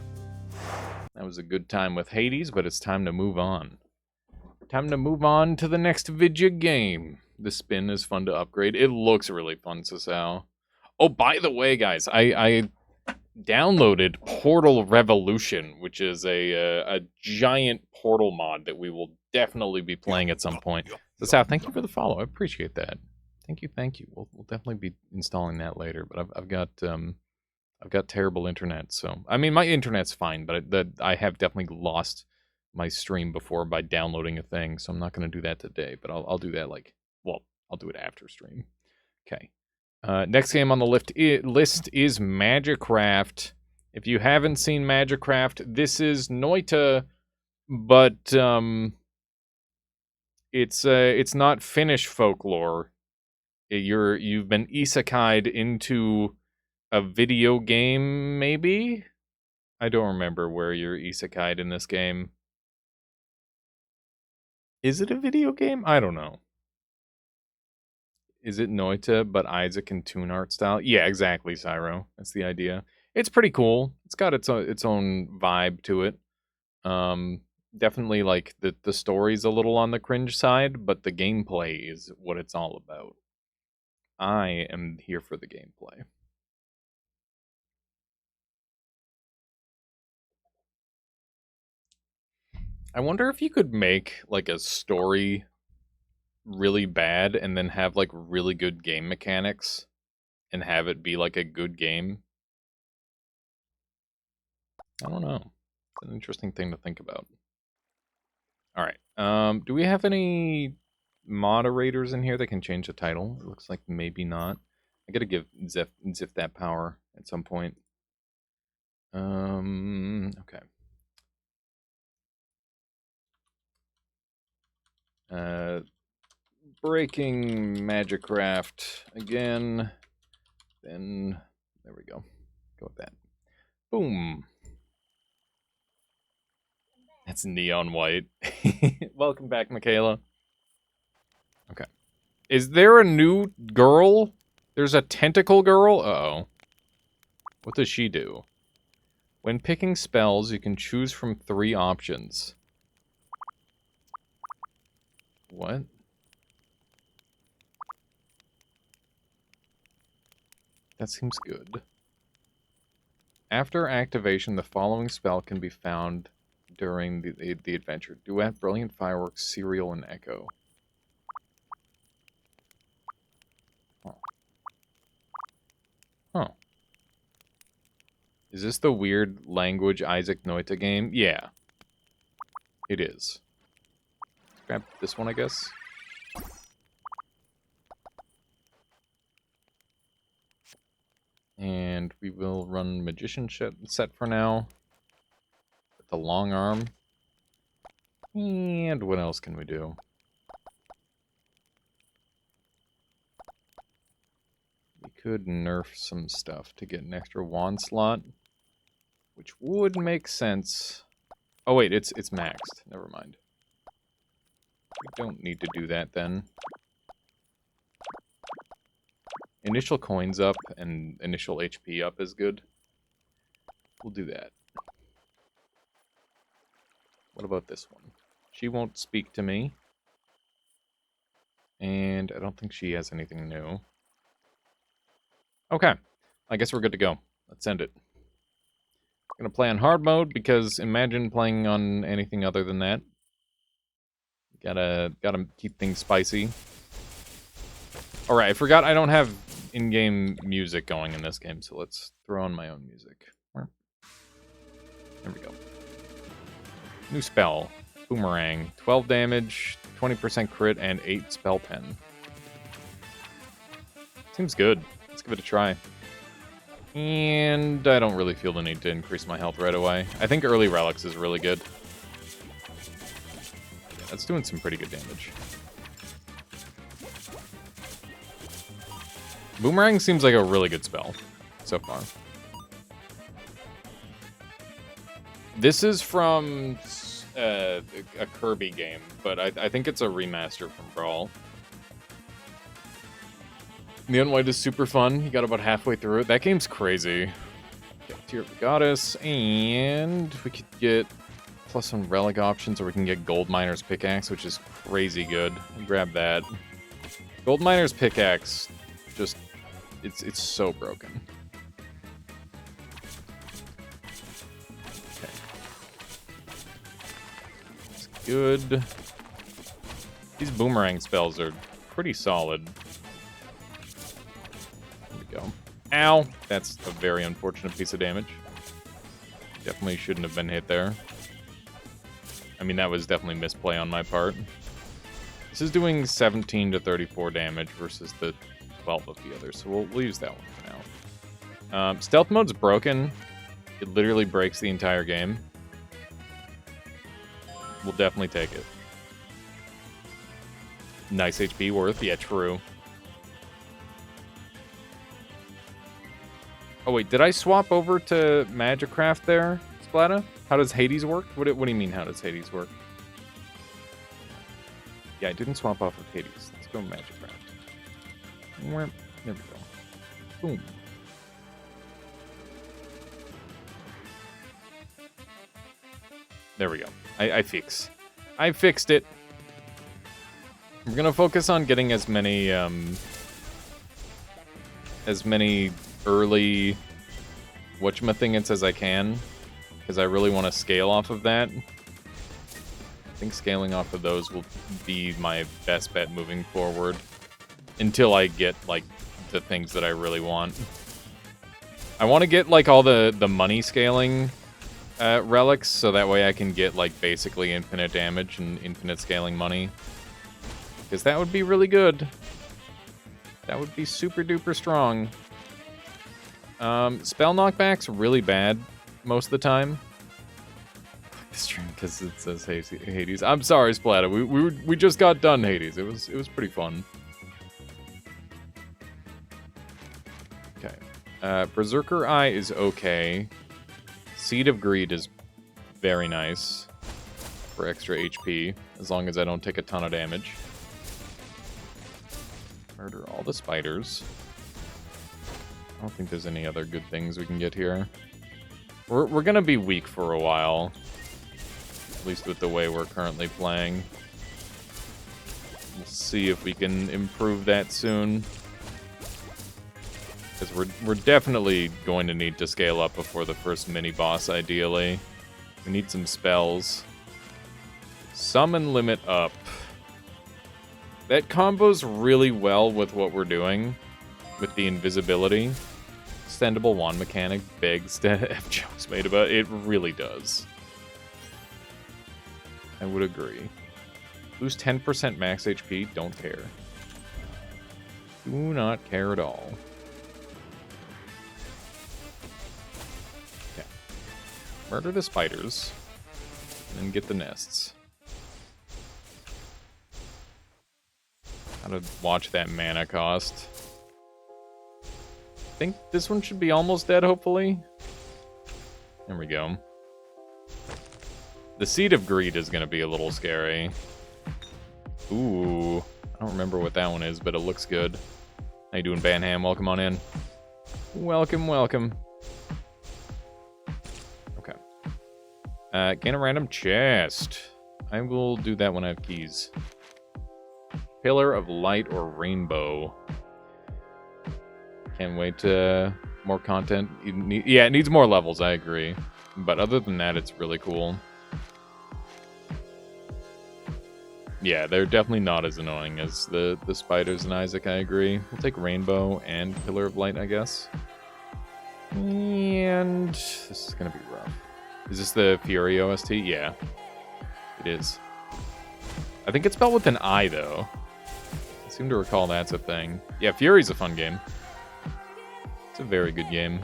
That was a good time with Hades, but it's time to move on. Time to move on to the next video game. The spin is fun to upgrade. It looks really fun, Sasao. Oh, by the way, guys, I downloaded Portal Revolution, which is a giant Portal mod that we will definitely be playing at some point. Sasao, thank you for the follow. I appreciate that. Thank you, thank you. We'll definitely be installing that later. But I've got terrible internet, so I mean my internet's fine, but I have definitely lost my stream before by downloading a thing, so I'm not going to do that today. But I'll do that I'll do it after stream. Okay. Next game on the list is Magicraft. If you haven't seen Magicraft, this is Noita, but it's not Finnish folklore. You've been isekai'd into a video game, maybe? I don't remember where you're isekai'd in this game. Is it a video game? I don't know. Is it Noita, but Isaac and Toon art style? Yeah, exactly, Cyro. That's the idea. It's pretty cool. It's got its own vibe to it. Definitely, like, the story's a little on the cringe side, but the gameplay is what it's all about. I am here for the gameplay. I wonder if you could make, like, a story really bad and then have, like, really good game mechanics and have it be, like, a good game. I don't know. It's an interesting thing to think about. Alright, do we have any moderators in here that can change the title? It looks like maybe not. I gotta give Zif that power at some point. Okay. Breaking Magicraft again. Then, there we go. Go with that. Boom. That's neon white. Welcome back, Michaela. Okay. Is there a new girl? There's a tentacle girl? Uh-oh. What does she do? When picking spells, you can choose from 3 options. What? That seems good. After activation, the following spell can be found during the adventure. Duet, Brilliant Fireworks, Serial, and Echo. Huh. Huh. Is this the weird language Isaac Noita game? Yeah. It is. Let's grab this one, I guess. And we will run Magician set for now. With the long arm. And what else can we do? We could nerf some stuff to get an extra wand slot. Which would make sense. Oh wait, it's maxed. Never mind. We don't need to do that then. Initial coins up and initial HP up is good. We'll do that. What about this one? She won't speak to me. And I don't think she has anything new. Okay. I guess we're good to go. Let's end it. I'm gonna play on hard mode because imagine playing on anything other than that. Gotta keep things spicy. Alright, I forgot I don't have in-game music going in this game, so let's throw on my own music. There we go. New spell. Boomerang. 12 damage, 20% crit, and 8 spell pen. Seems good. Let's give it a try. And I don't really feel the need to increase my health right away. I think early relics is really good. Yeah, that's doing some pretty good damage. Boomerang seems like a really good spell so far. This is from a Kirby game, but I think it's a remaster from Brawl. Neon White is super fun. You got about halfway through it. That game's crazy. Okay, Tear of the Goddess, and we could get +1 relic options, or we can get Gold Miner's Pickaxe, which is crazy good. I'll grab that. Gold Miner's Pickaxe, just, it's so broken. Okay. It's good. These boomerang spells are pretty solid. Go. Ow! That's a very unfortunate piece of damage. Definitely shouldn't have been hit there. I mean, that was definitely misplay on my part. This is doing 17 to 34 damage versus the 12 of the others, so we'll use that one for now. Stealth mode's broken. It literally breaks the entire game. We'll definitely take it. Nice HP worth. Yeah, true. Oh wait, did I swap over to Magicraft there, Splata? How does Hades work? What do you mean, how does Hades work? Yeah, I didn't swap off of Hades. Let's go Magicraft. There we go. Boom. There we go. I fixed it. We're gonna focus on getting as many early whatchamethingets as I can, because I really want to scale off of that. I think scaling off of those will be my best bet moving forward until I get like the things that I really want. I want to get like all the money scaling relics, so that way I can get like basically infinite damage and infinite scaling money, because that would be really good. That would be super duper strong. Spell knockback's really bad most of the time. The stream because it says Hades. I'm sorry, Splatta. We just got done Hades. It was pretty fun. Okay. Berserker Eye is okay. Seed of Greed is very nice. for extra HP, as long as I don't take a ton of damage. Murder all the spiders. I don't think there's any other good things we can get here. We're gonna be weak for a while. At least with the way we're currently playing. We'll see if we can improve that soon. Because we're definitely going to need to scale up before the first mini-boss, ideally. We need some spells. Summon limit up. That combos really well with what we're doing. With the invisibility. Extendable wand mechanic begs to have jokes made about it. It really does. I would agree. Lose 10% max HP, don't care. Do not care at all. Okay. Murder the spiders. And then get the nests. Gotta watch that mana cost. I think this one should be almost dead, hopefully. There we go. The Seed of Greed is gonna be a little scary. Ooh, I don't remember what that one is, but it looks good. How you doing, Banham? Welcome on in. Welcome, welcome. Okay. Gain a random chest. I will do that when I have keys. Pillar of Light or Rainbow. Can't wait to more content. Yeah, it needs more levels, I agree. But other than that, it's really cool. Yeah, they're definitely not as annoying as the spiders in Isaac, I agree. We'll take Rainbow and Pillar of Light, I guess. And this is going to be rough. Is this the Fury OST? Yeah, it is. I think it's spelled with an I, though. I seem to recall that's a thing. Yeah, Fury's a fun game. It's a very good game.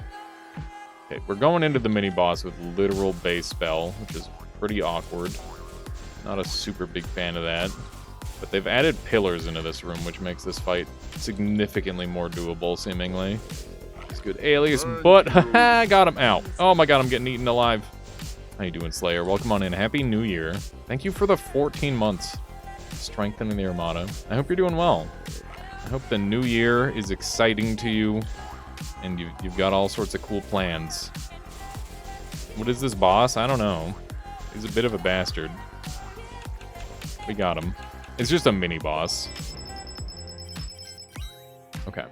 Okay, we're going into the mini-boss with literal base spell, which is pretty awkward. Not a super big fan of that. But they've added pillars into this room, which makes this fight significantly more doable, seemingly. It's good. Alias, but haha, got him out. Oh my god, I'm getting eaten alive. How you doing, Slayer? Welcome on in. Happy New Year. Thank you for the 14 months. Strengthening the Armada. I hope you're doing well. I hope the new year is exciting to you. And you've got all sorts of cool plans. What is this boss? I don't know. He's a bit of a bastard. We got him. It's just a mini-boss. Okay.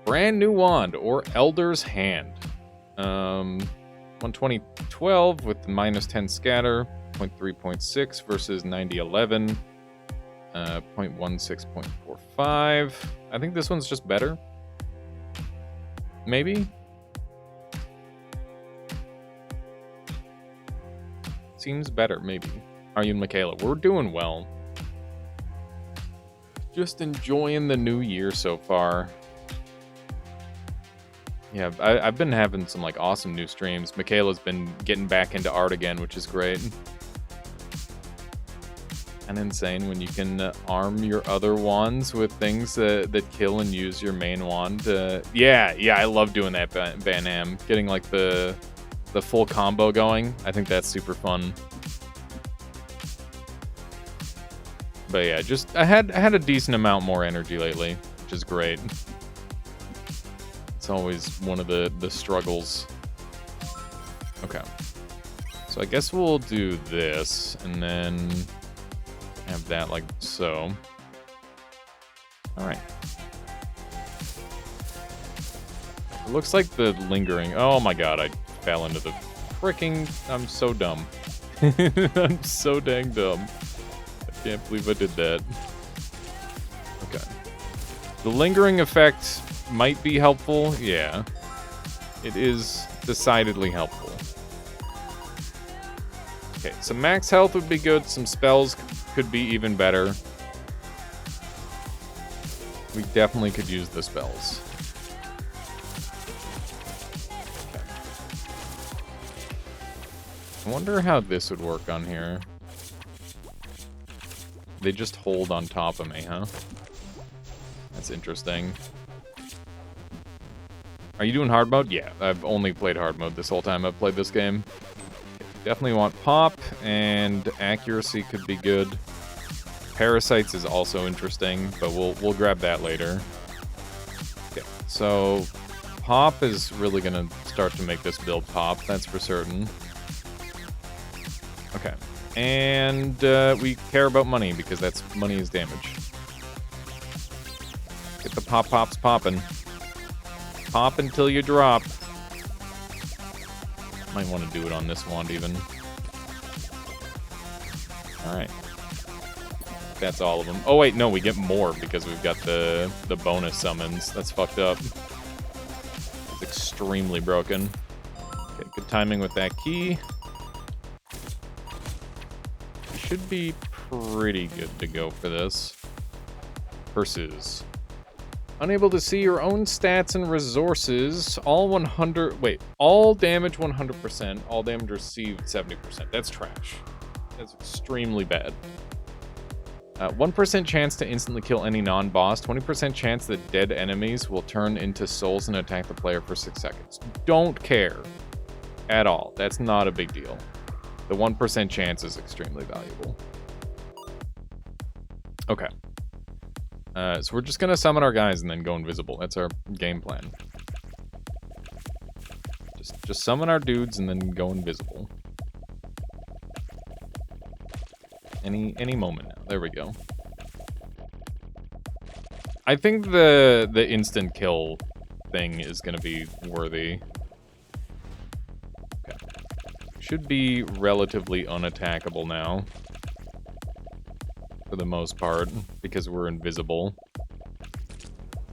Brand new wand, or Elder's Hand. 120-12 with the -10 scatter. 0.3.6 versus 90-11. 0.16, 0.45. I think this one's just better. Maybe? Seems better, maybe. How are you, Michaela? We're doing well. Just enjoying the new year so far. Yeah, I've been having some like awesome new streams. Michaela's been getting back into art again, which is great. And insane when you can arm your other wands with things that kill and use your main wand. Yeah, I love doing that, Banham. Getting like the full combo going. I think that's super fun. But yeah, just I had a decent amount more energy lately, which is great. It's always one of the struggles. Okay. So I guess we'll do this, and then have that like so. Alright. It looks like the lingering... Oh my god, I fell into the freaking... I'm so dumb. I'm so dang dumb. I can't believe I did that. Okay. The lingering effect might be helpful. Yeah. It is decidedly helpful. Okay, so max health would be good. Some spells could be even better. We definitely could use the spells. Okay. I wonder how this would work on here. They just hold on top of me, huh? That's interesting. Are you doing hard mode? Yeah, I've only played hard mode this whole time I've played this game. Definitely want pop, and accuracy could be good. Parasites is also interesting, but we'll grab that later. Okay, so pop is really gonna start to make this build pop, that's for certain. Okay, and we care about money because that's money is damage. Get the pops popping. Pop until you drop. Might want to do it on this wand even. Alright. That's all of them. Oh wait, no, we get more because we've got the bonus summons. That's fucked up. It's extremely broken. Okay, good timing with that key. Should be pretty good to go for this. Purses. Unable to see your own stats and resources. All damage 100%. All damage received 70%. That's trash. That's extremely bad. 1% chance to instantly kill any non-boss. 20% chance that dead enemies will turn into souls and attack the player for 6 seconds. Don't care at all. That's not a big deal. The 1% chance is extremely valuable. Okay. So we're just gonna summon our guys and then go invisible. That's our game plan. Just summon our dudes and then go invisible. Any moment now. There we go. I think the instant kill thing is gonna be worthy. Okay. Should be relatively unattackable now. For the most part, because we're invisible.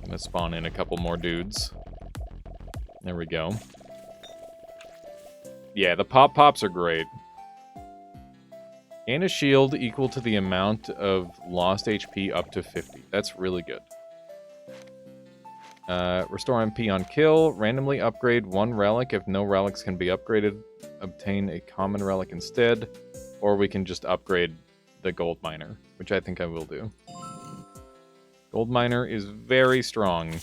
Gonna spawn in a couple more dudes. There we go. Yeah, the pops are great. Gain a shield equal to the amount of lost HP up to 50. That's really good. Restore MP on kill. Randomly upgrade one relic. If no relics can be upgraded, obtain a common relic instead. Or we can just upgrade the gold miner, which I think I will do. Gold miner is very strong.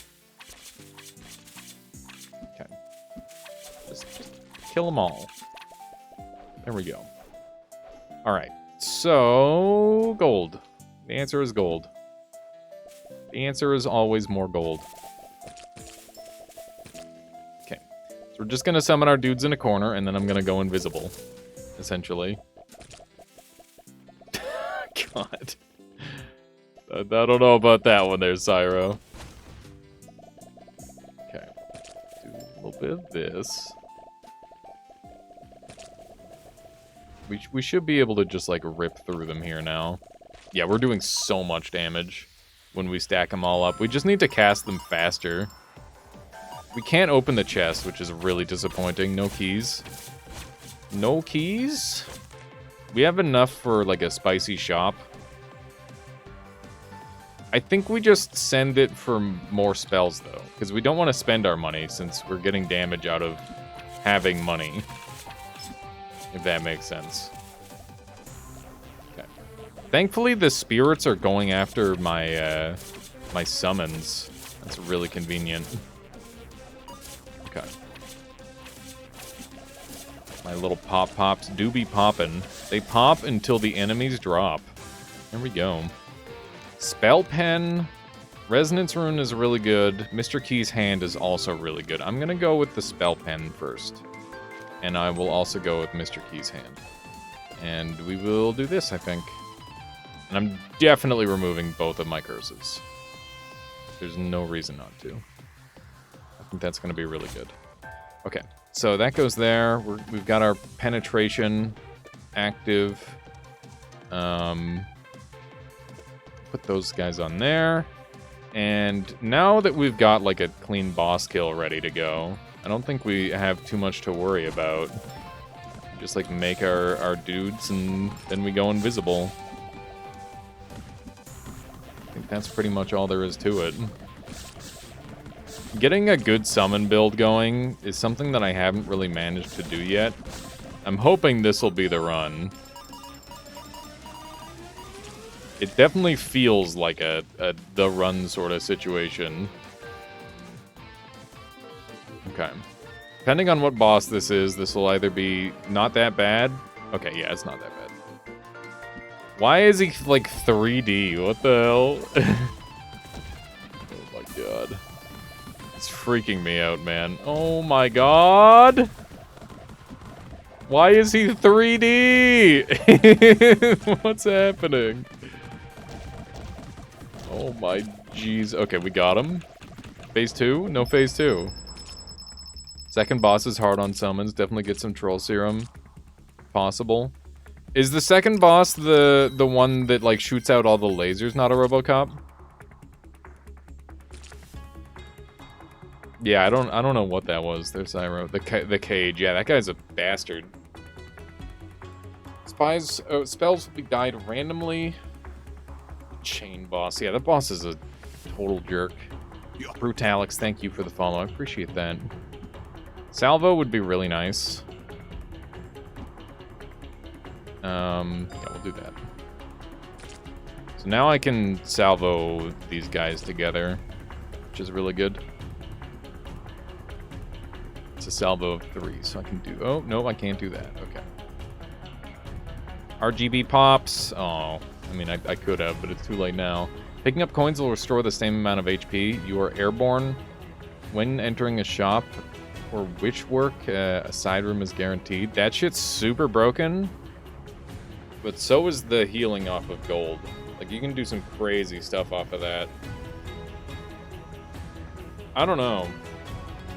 Okay. Just kill them all. There we go. Alright, so gold. The answer is gold. The answer is always more gold. Okay, so we're just gonna summon our dudes in a corner, and then I'm gonna go invisible, essentially. God. I don't know about that one there, Cyro. Okay. Do a little bit of this. We should be able to just, like, rip through them here now. Yeah, we're doing so much damage when we stack them all up. We just need to cast them faster. We can't open the chest, which is really disappointing. No keys. No keys? We have enough for, like, a spicy shop. I think we just send it for more spells, though. Because we don't want to spend our money, since we're getting damage out of having money. If that makes sense. Okay. Thankfully, the spirits are going after my, my summons. That's really convenient. Okay. My little pops do be popping. They pop until the enemies drop. There we go. Spell Pen. Resonance Rune is really good. Mr. Key's Hand is also really good. I'm gonna go with the Spell Pen first. And I will also go with Mr. Key's Hand. And we will do this, I think. And I'm definitely removing both of my curses. There's no reason not to. I think that's gonna be really good. Okay. So that goes there. We've got our penetration active. Put those guys on there. And now that we've got like a clean boss kill ready to go, I don't think we have too much to worry about. Just like make our dudes and then we go invisible. I think that's pretty much all there is to it. Getting a good summon build going is something that I haven't really managed to do yet. I'm hoping this will be the run. It definitely feels like the run sort of situation. Okay. Depending on what boss this is, this will either be not that bad. Okay, yeah, it's not that bad. Why is he, like, 3D? What the hell? Oh my god. It's freaking me out, man. Oh my god! Why is he 3D? What's happening? Oh my jeez. Okay, we got him. Phase 2? No phase 2. Second boss is hard on summons. Definitely get some troll serum. Possible. Is the second boss the one that like shoots out all the lasers, not a RoboCop? Yeah, I don't know what that was. There's Cyro. The cage. Yeah, that guy's a bastard. Spells will be died randomly. Chain boss. Yeah, that boss is a total jerk. Brutalix, thank you for the follow. I appreciate that. Salvo would be really nice. Yeah, we'll do that. So now I can salvo these guys together, which is really good. It's a salvo of 3, so I can do... Oh, no, I can't do that. Okay. RGB pops. Oh, I mean, I could have, but it's too late now. Picking up coins will restore the same amount of HP. You are airborne when entering a shop or witch work. A side room is guaranteed. That shit's super broken. But so is the healing off of gold. Like, you can do some crazy stuff off of that. I don't know.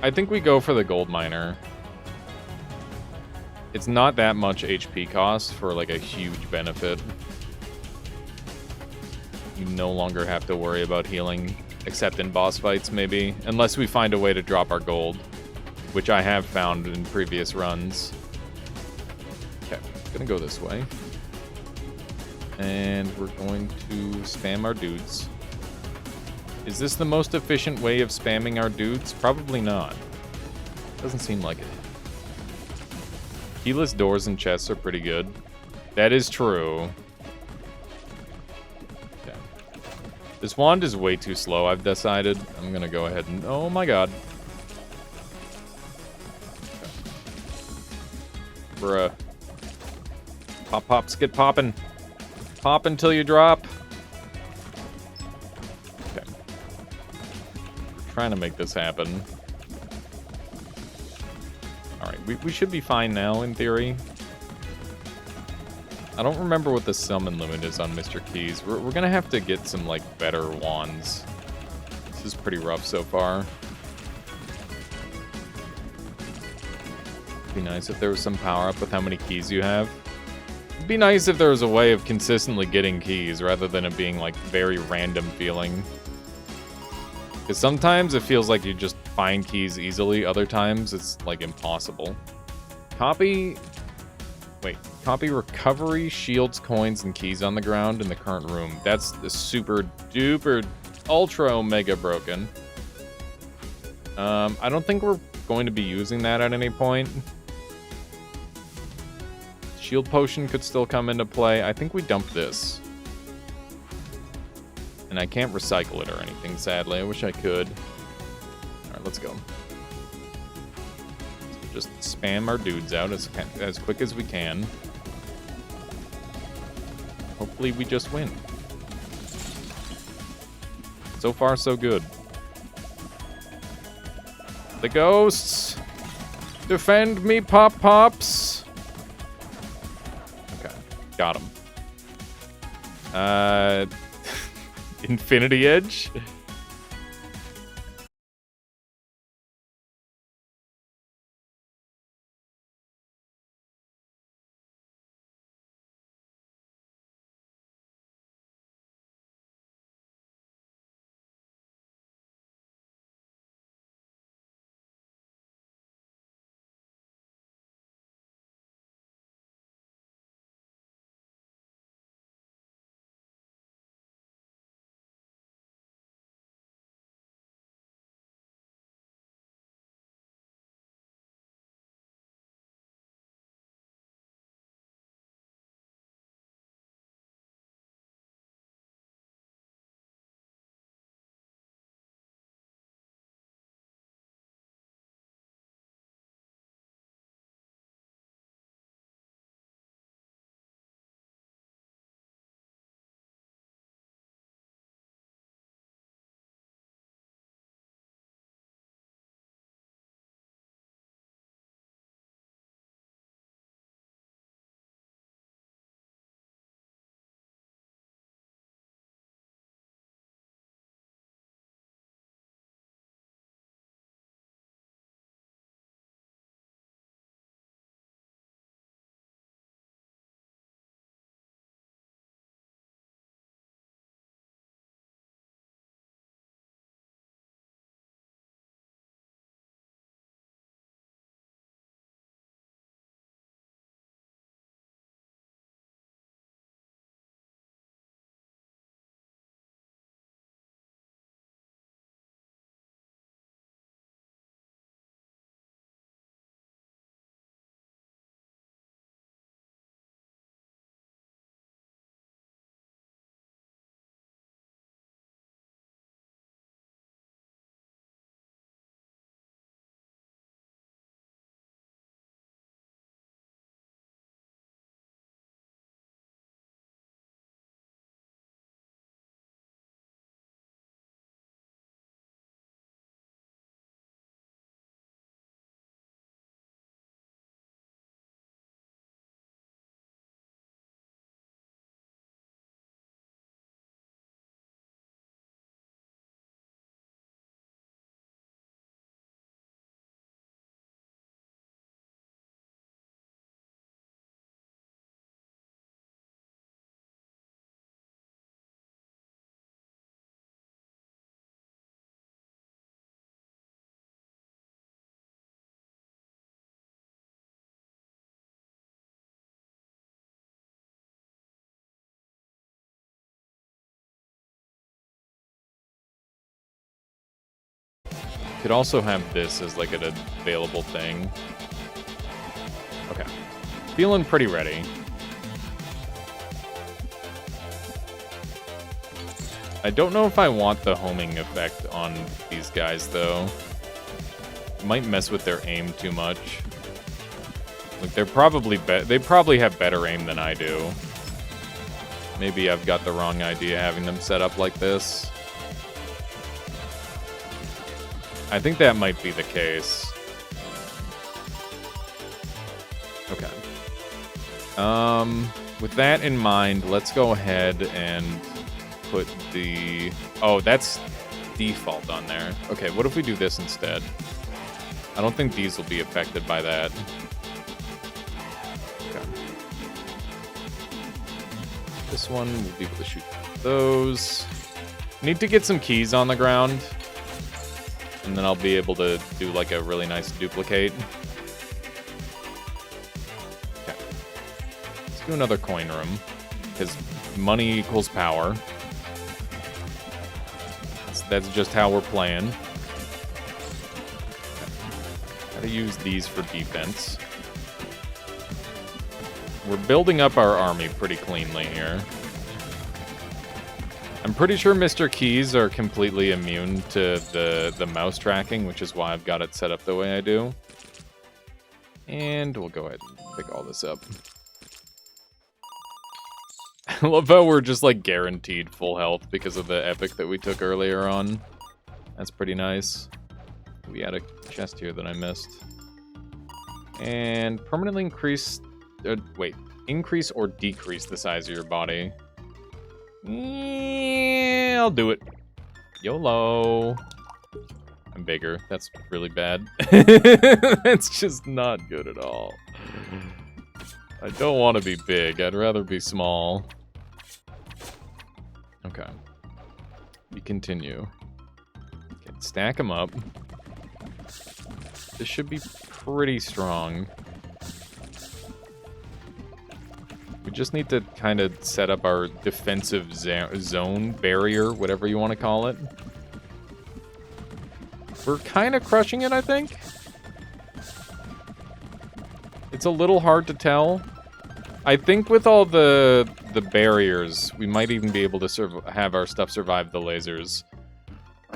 I think we go for the gold miner. It's not that much HP cost for, like, a huge benefit. You no longer have to worry about healing, except in boss fights, maybe. Unless we find a way to drop our gold, which I have found in previous runs. Okay, gonna go this way. And we're going to spam our dudes. Is this the most efficient way of spamming our dudes? Probably not. Doesn't seem like it. Keyless doors and chests are pretty good. That is true. Okay. This wand is way too slow, I've decided. I'm gonna go ahead and... Oh my god. Okay. Bruh. Pop pops, get poppin'. Pop until you drop. Okay. We're trying to make this happen. Alright, we should be fine now, in theory. I don't remember what the summon limit is on Mr. Keys. We're gonna have to get some, like, better wands. This is pretty rough so far. It'd be nice if there was some power-up with how many keys you have. It'd be nice if there was a way of consistently getting keys rather than it being, like, very random feeling. Because sometimes it feels like you just find keys easily, other times it's, like, impossible. Copy recovery, shields, coins, and keys on the ground in the current room. That's the super duper ultra omega broken. I don't think we're going to be using that at any point. Shield potion could still come into play. I think we dump this. And I can't recycle it or anything, sadly. I wish I could. Alright, let's go. Just spam our dudes out as quick as we can. Hopefully we just win. So far, so good. The ghosts! Defend me, pop-pops! Okay, got him. Infinity Edge? could also have this as like an available thing. Okay. Feeling pretty ready. I don't know if I want the homing effect on these guys, though. Might mess with their aim too much. Like, they're probably they probably have better aim than I do. Maybe I've got the wrong idea having them set up like this. I think that might be the case. Okay. With that in mind, let's go ahead and put the... Oh, that's default on there. Okay, what if we do this instead? I don't think these will be affected by that. Okay. This one, we'll be able to shoot those. Need to get some keys on the ground. And then I'll be able to do like a really nice duplicate. Okay. Let's do another coin room. Because money equals power. That's just how we're playing. Gotta use these for defense. We're building up our army pretty cleanly here. I'm pretty sure Mr. Keys are completely immune to the mouse tracking, which is why I've got it set up the way I do. And we'll go ahead and pick all this up. I love how we're just like guaranteed full health because of the epic that we took earlier on. That's pretty nice. We had a chest here that I missed. And permanently increase... increase or decrease the size of your body. Yeah, I'll do it. YOLO. I'm bigger. That's really bad. That's just not good at all. I don't want to be big. I'd rather be small. Okay. We continue. Okay, stack them up. This should be pretty strong. We just need to kind of set up our defensive zone, barrier, whatever you want to call it. We're kind of crushing it, I think. It's a little hard to tell. I think with all the barriers, we might even be able to have our stuff survive the lasers.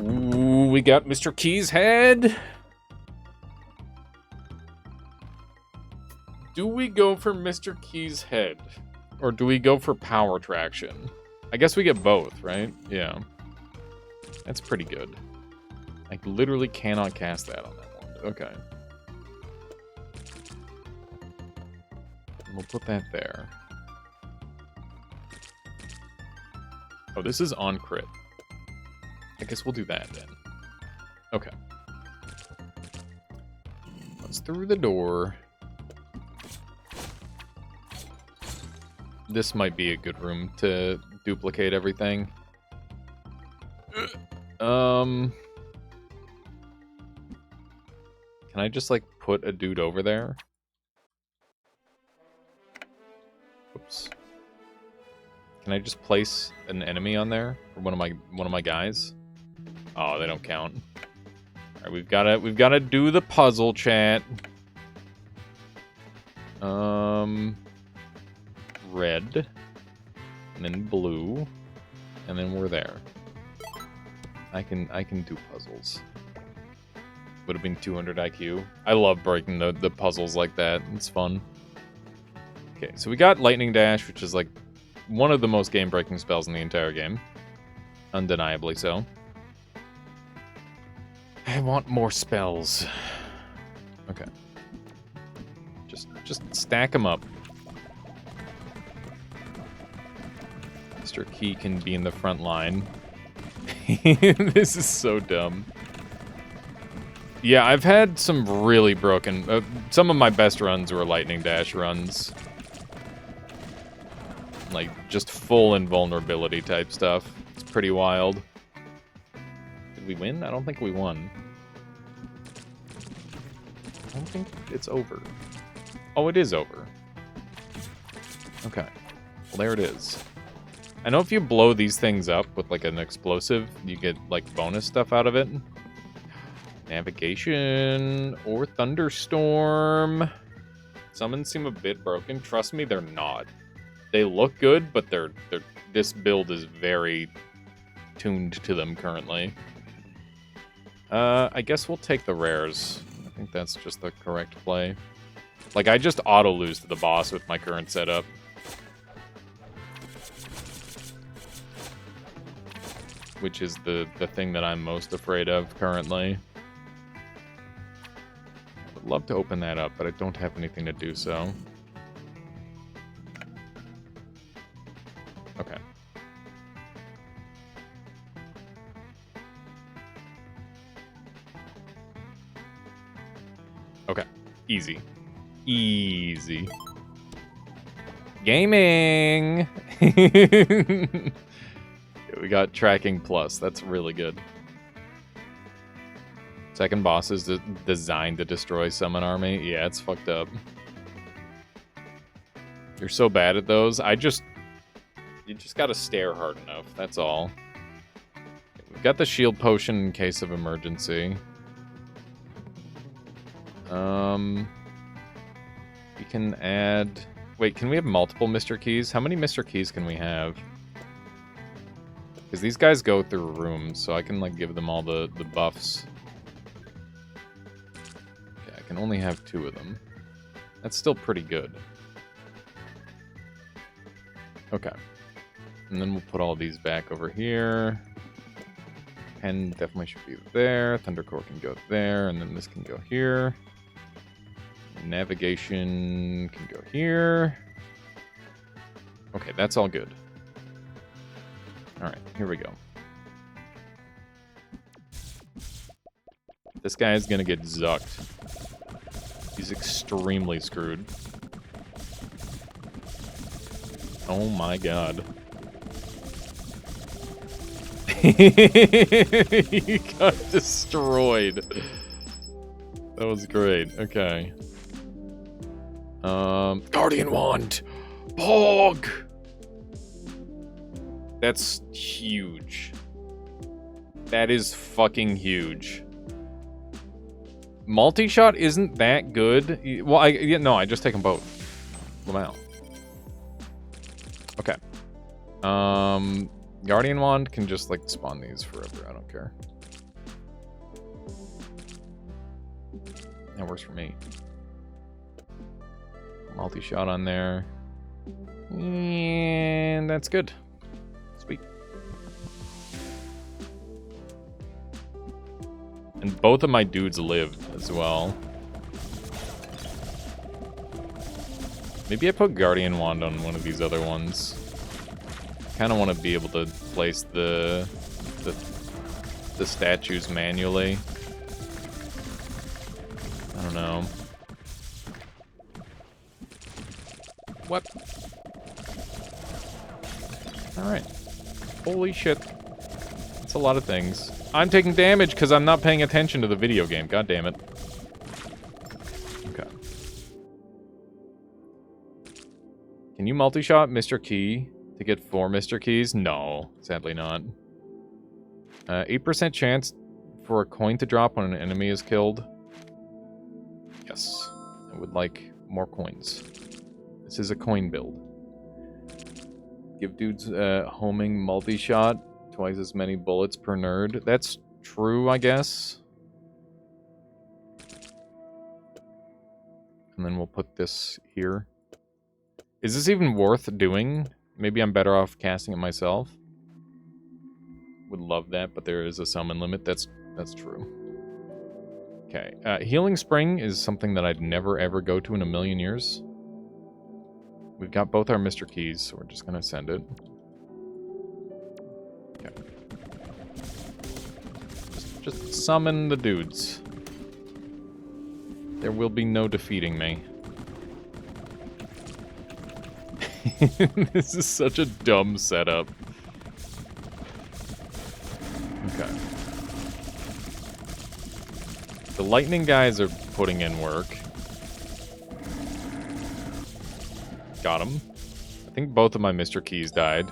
Ooh, we got Mr. Key's head. Do we go for Mr. Key's head? Or do we go for power traction? I guess we get both, right? Yeah. That's pretty good. I literally cannot cast that on that one. Okay. We'll put that there. Oh, this is on crit. I guess we'll do that then. Okay. Let's through the door. This might be a good room to duplicate everything. Can I just like put a dude over there? Oops. Can I just place an enemy on there for one of my guys? Oh, they don't count. All right, we've got to do the puzzle, chat. Red, and then blue, and then we're there. I can do puzzles. Would have been 200 IQ. I love breaking the puzzles like that. It's fun. Okay, so we got Lightning Dash, which is like one of the most game-breaking spells in the entire game. Undeniably so. I want more spells. Okay. Just stack them up. Mr. Key can be in the front line. This is so dumb. Yeah, I've had some really broken... some of my best runs were Lightning Dash runs. Like, just full invulnerability type stuff. It's pretty wild. Did we win? I don't think we won. I don't think it's over. Oh, it is over. Okay. Well, there it is. I know if you blow these things up with, like, an explosive, you get, like, bonus stuff out of it. Navigation or thunderstorm. Summons seem a bit broken. Trust me, they're not. They look good, but they're this build is very tuned to them currently. I guess we'll take the rares. I think that's just the correct play. Like, I just auto-lose to the boss with my current setup. Which is the thing that I'm most afraid of currently. I would love to open that up, but I don't have anything to do so. Okay. Okay. Easy. Easy. Gaming! We got tracking plus. That's really good. Second boss is designed to destroy summon army. Yeah, it's fucked up. You're so bad at those. You just gotta stare hard enough. That's all. We've got the shield potion in case of emergency. We can add... Wait, can we have multiple Mr. Keys? How many Mr. Keys can we have? Because these guys go through rooms, so I can, like, give them all the buffs. Okay, I can only have 2 of them. That's still pretty good. Okay. And then we'll put all these back over here. Pen definitely should be there. Thundercore can go there, and then this can go here. Navigation can go here. Okay, that's all good. Alright, here we go. This guy is gonna get zucked. He's extremely screwed. Oh my god. He got destroyed. That was great. Okay. Guardian Wand! Pog! That's huge. That is fucking huge. Multi-shot isn't that good. Well, I just take them both. Wow. Okay. Guardian Wand can just, like, spawn these forever. I don't care. That works for me. Multi-shot on there. And that's good. Sweet. And both of my dudes live as well. Maybe I put Guardian Wand on one of these other ones. Kind of want to be able to place the statues manually. I don't know. What? Alright. Holy shit. That's a lot of things. I'm taking damage because I'm not paying attention to the video game. God damn it. Okay. Can you multi-shot Mr. Key to get 4 Mr. Keys? No, sadly not. 8% chance for a coin to drop when an enemy is killed. Yes. I would like more coins. This is a coin build. Give dudes homing multi-shot. Twice as many bullets per nerd. That's true, I guess. And then we'll put this here. Is this even worth doing? Maybe I'm better off casting it myself. Would love that, but there is a summon limit. That's true. Okay. Healing Spring is something that I'd never ever go to in a million years. We've got both our Mr. Keys, so we're just gonna send it. Okay. Just summon the dudes. There will be no defeating me. This is such a dumb setup. Okay. The lightning guys are putting in work. Got him. I think both of my Mr. Keys died.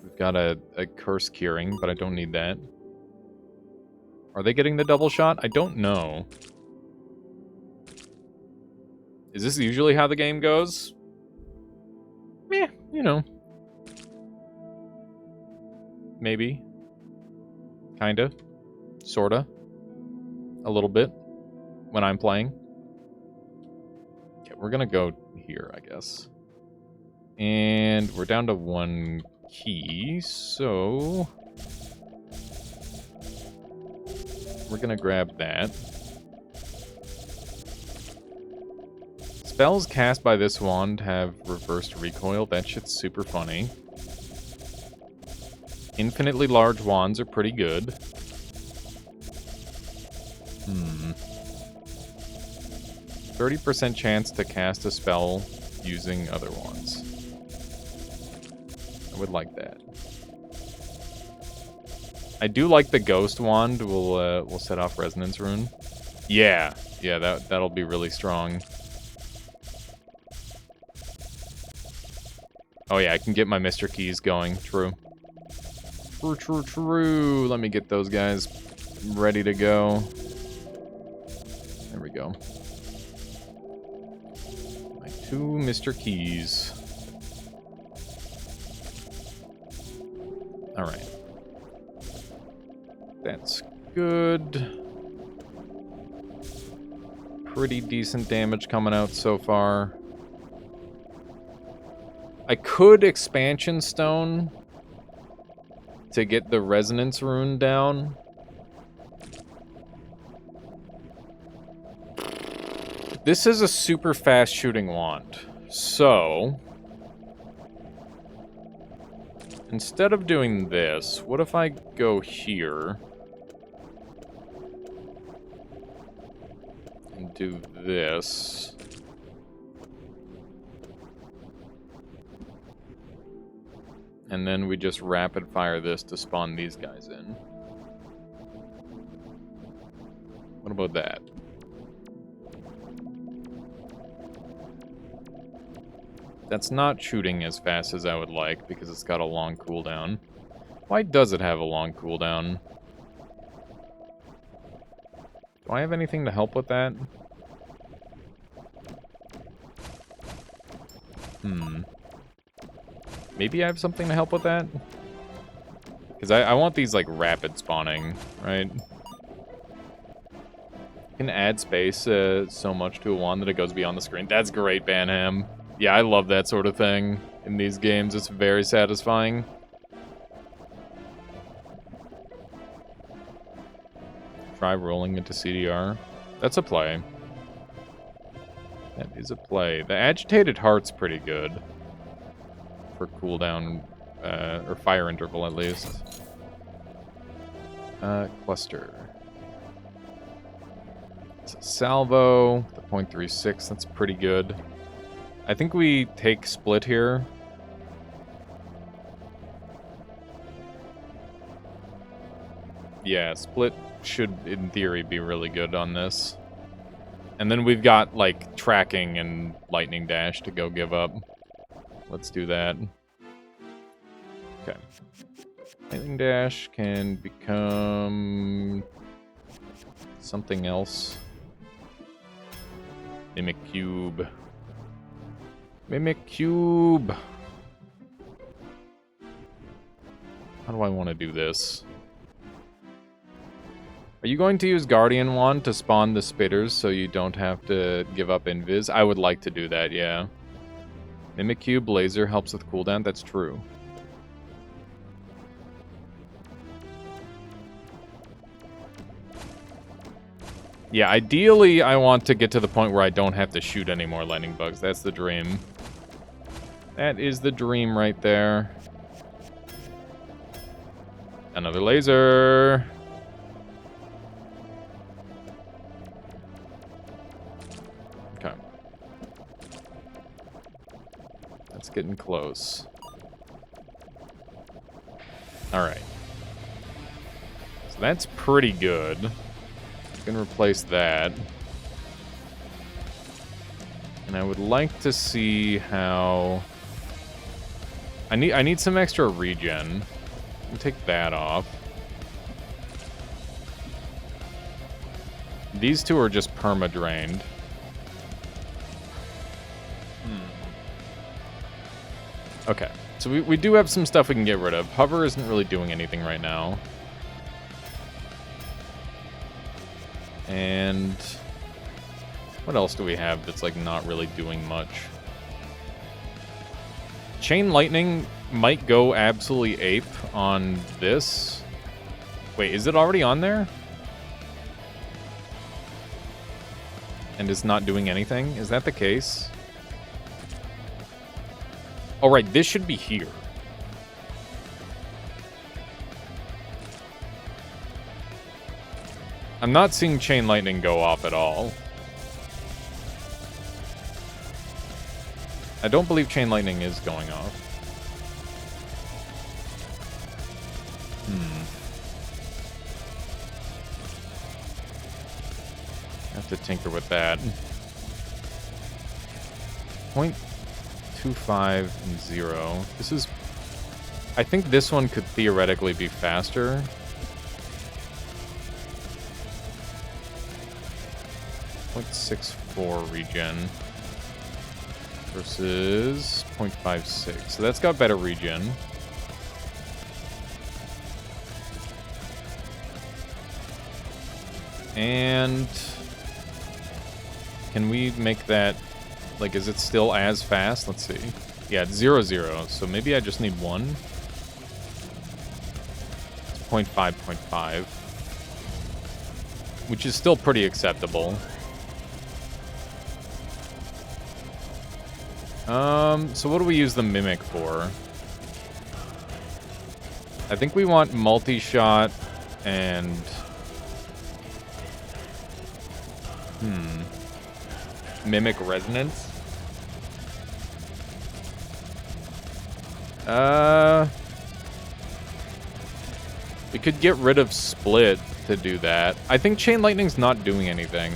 We've got a curse curing, but I don't need that. Are they getting the double shot? I don't know. Is this usually how the game goes? Yeah, you know. Maybe. Kinda. Sorta. A little bit. When I'm playing. Okay, we're gonna go here, I guess. And we're down to 1 key, so... we're gonna grab that. Spells cast by this wand have reversed recoil. That shit's super funny. Infinitely large wands are pretty good. 30% chance to cast a spell using other wands. I would like that. I do like the ghost wand. We'll set off resonance rune. Yeah, that'll be really strong. Oh yeah, I can get my Mr. Keys going. True. True. Let me get those guys ready to go. There we go. My 2 Mr. Keys. Alright. That's good. Pretty decent damage coming out so far. I could expansion stone to get the resonance rune down. This is a super fast shooting wand. So, instead of doing this, what if I go here and do this? And then we just rapid fire this to spawn these guys in. What about that? That's not shooting as fast as I would like because it's got a long cooldown. Why does it have a long cooldown? Do I have anything to help with that? Maybe I have something to help with that? Because I want these, like, rapid spawning, right? You can add space so much to a wand that it goes beyond the screen. That's great, Banham. Yeah, I love that sort of thing in these games. It's very satisfying. Try rolling into CDR. That's a play. That is a play. The agitated heart's pretty good. For cooldown, or fire interval at least. Cluster. It's a salvo, the .36, that's pretty good. I think we take split here. Yeah, split should, in theory, be really good on this. And then we've got, like, tracking and lightning dash to go give up. Let's do that. Okay. Lightning dash can become something else. Mimic cube. Mimic cube. How do I want to do this? Are you going to use Guardian Wand to spawn the spitters so you don't have to give up invis? I would like to do that, yeah. Mimic Cube laser helps with cooldown, that's true. Yeah, ideally I want to get to the point where I don't have to shoot any more lightning bugs. That's the dream. That is the dream right there. Another laser. Okay. That's getting close. Alright. So that's pretty good. Can replace that. And I would like to see how... I need some extra regen. I'll take that off. These two are just perma-drained. Okay, so we do have some stuff we can get rid of. Hover isn't really doing anything right now. And what else do we have that's like not really doing much? Chain Lightning might go absolutely ape on this. Wait, is it already on there? And is not doing anything? Is that the case? Oh, right, this should be here. I'm not seeing Chain Lightning go off at all. I don't believe Chain Lightning is going off. Have to tinker with that. 0.25 and 0. This is... I think this one could theoretically be faster. .64 regen. Versus 0.56. So that's got better regen. And... can we make that... like, is it still as fast? Let's see. Yeah, it's 0, 0. So maybe I just need 1. It's 0.5, 0.5. Which is still pretty acceptable. So what do we use the Mimic for? I think we want multi-shot and... Mimic Resonance? We could get rid of Split to do that. I think Chain Lightning's not doing anything.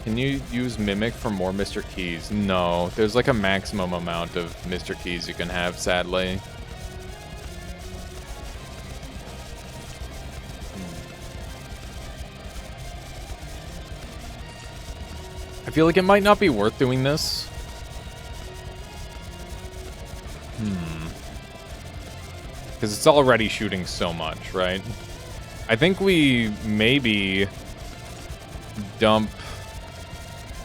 Can you use Mimic for more Mr. Keys? No, there's like a maximum amount of Mr. Keys you can have, sadly. I feel like it might not be worth doing this. Because it's already shooting so much, right? I think we maybe dump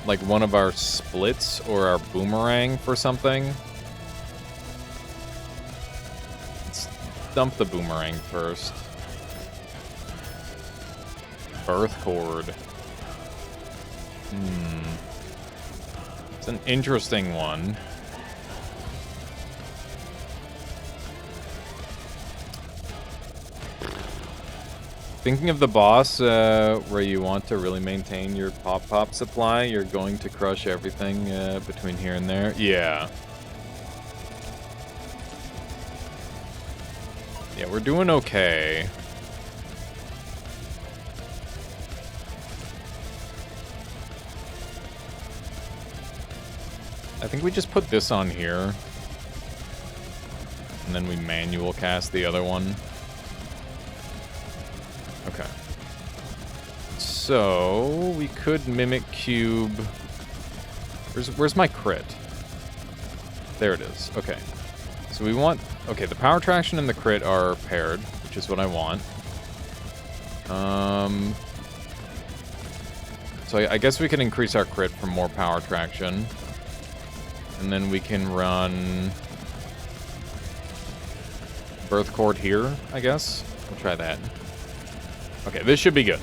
like one of our splits or our boomerang for something. Let's dump the boomerang first. Birth Cord. It's an interesting one. Thinking of the boss, where you want to really maintain your pop-pop supply, you're going to crush everything between here and there. Yeah. Yeah, we're doing okay. I think we just put this on here. And then we manual cast the other one. Okay. So, we could Mimic Cube... Where's my crit? There it is. Okay. So we want... okay, the Power Traction and the crit are paired, which is what I want. So I guess we can increase our crit for more Power Traction. And then we can run... Birth Cord here, I guess. We'll try that. Okay, this should be good.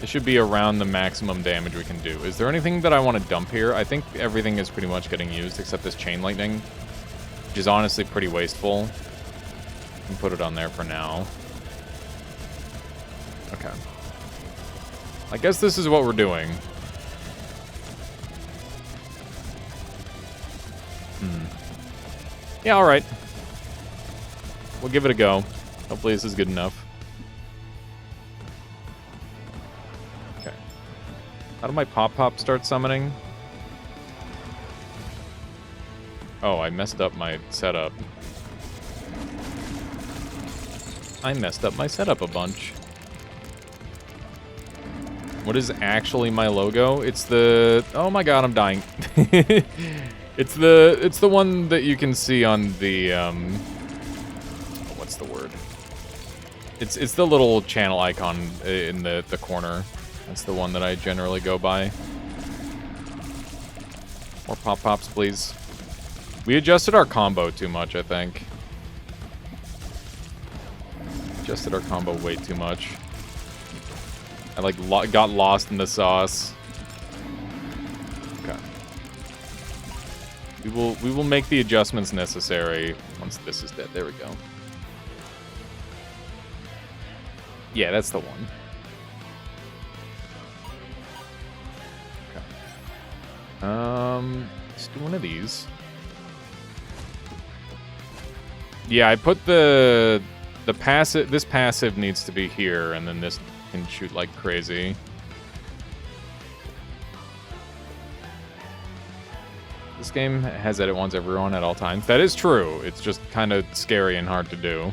This should be around the maximum damage we can do. Is there anything that I want to dump here? I think everything is pretty much getting used except this Chain Lightning, which is honestly pretty wasteful. You can put it on there for now. Okay. I guess this is what we're doing. Yeah, alright. We'll give it a go. Hopefully this is good enough. Okay. How do my pop-pop start summoning? Oh, I messed up my setup. I messed up my setup a bunch. What is actually my logo? It's the... Oh my god, I'm dying. It's the one that you can see on the, what's the word? It's the little channel icon in the corner. That's the one that I generally go by. More pop-pops, please. We adjusted our combo too much, I think. Adjusted our combo way too much. I, like, got lost in the sauce. Okay. We will make the adjustments necessary once this is dead. There we go. Yeah, that's the one. Okay. Let's do one of these. Yeah, I put the passive. This passive needs to be here, and then this can shoot like crazy. This game has edit wants everyone at all times. That is true. It's just kind of scary and hard to do.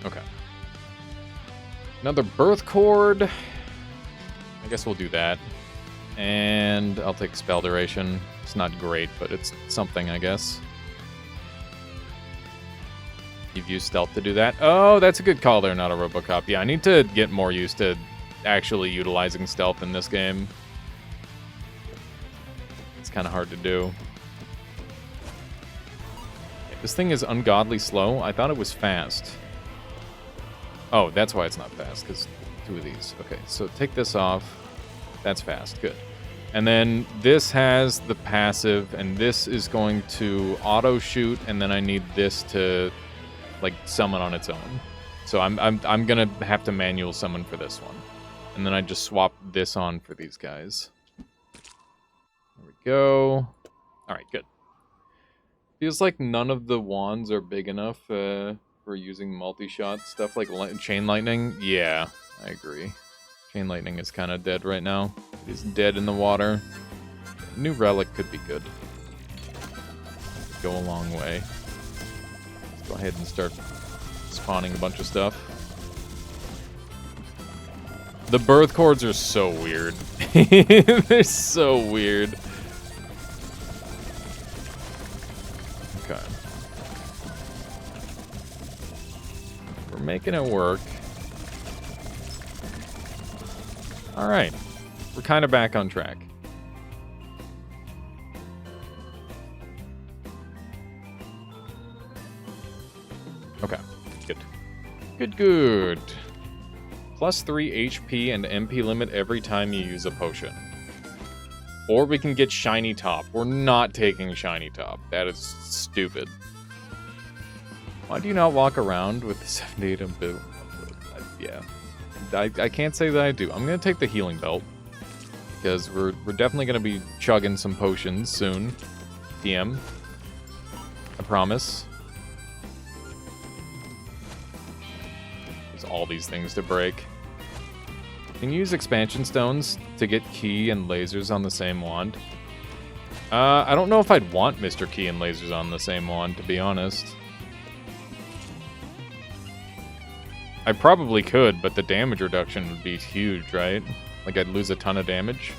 Okay. Another birth cord. I guess we'll do that. And I'll take spell duration. It's not great, but it's something, I guess. You've used stealth to do that. Oh, that's a good call there, not a Robocop. Yeah, I need to get more used to actually utilizing stealth in this game. It's kind of hard to do. Yeah, this thing is ungodly slow. I thought it was fast. Oh, that's why it's not fast, because 2 of these. Okay, so take this off. That's fast. Good. And then this has the passive, and this is going to auto shoot, and then I need this to like summon on its own. So I'm gonna have to manual summon for this one, and then I just swap this on for these guys. There we go. All right, good. Feels like none of the wands are big enough for using multi-shot stuff like chain lightning. Yeah, I agree. Chain lightning is kind of dead right now. It is dead in the water. New relic could be good. Go a long way. Let's go ahead and start spawning a bunch of stuff. The birth cords are so weird. They're so weird. Okay. We're making it work. Alright. We're kind of back on track. Okay. Good. Good. +3 HP and MP limit every time you use a potion. Or we can get Shiny Top. We're not taking Shiny Top. That is stupid. Why do you not walk around with the 78 and boo? Yeah. I can't say that I do. I'm going to take the healing belt. Because we're definitely going to be chugging some potions soon. TM. I promise. There's all these things to break. Can you use expansion stones to get key and lasers on the same wand? I don't know if I'd want Mr. Key and lasers on the same wand, to be honest. I probably could, but the damage reduction would be huge, right? Like, I'd lose a ton of damage.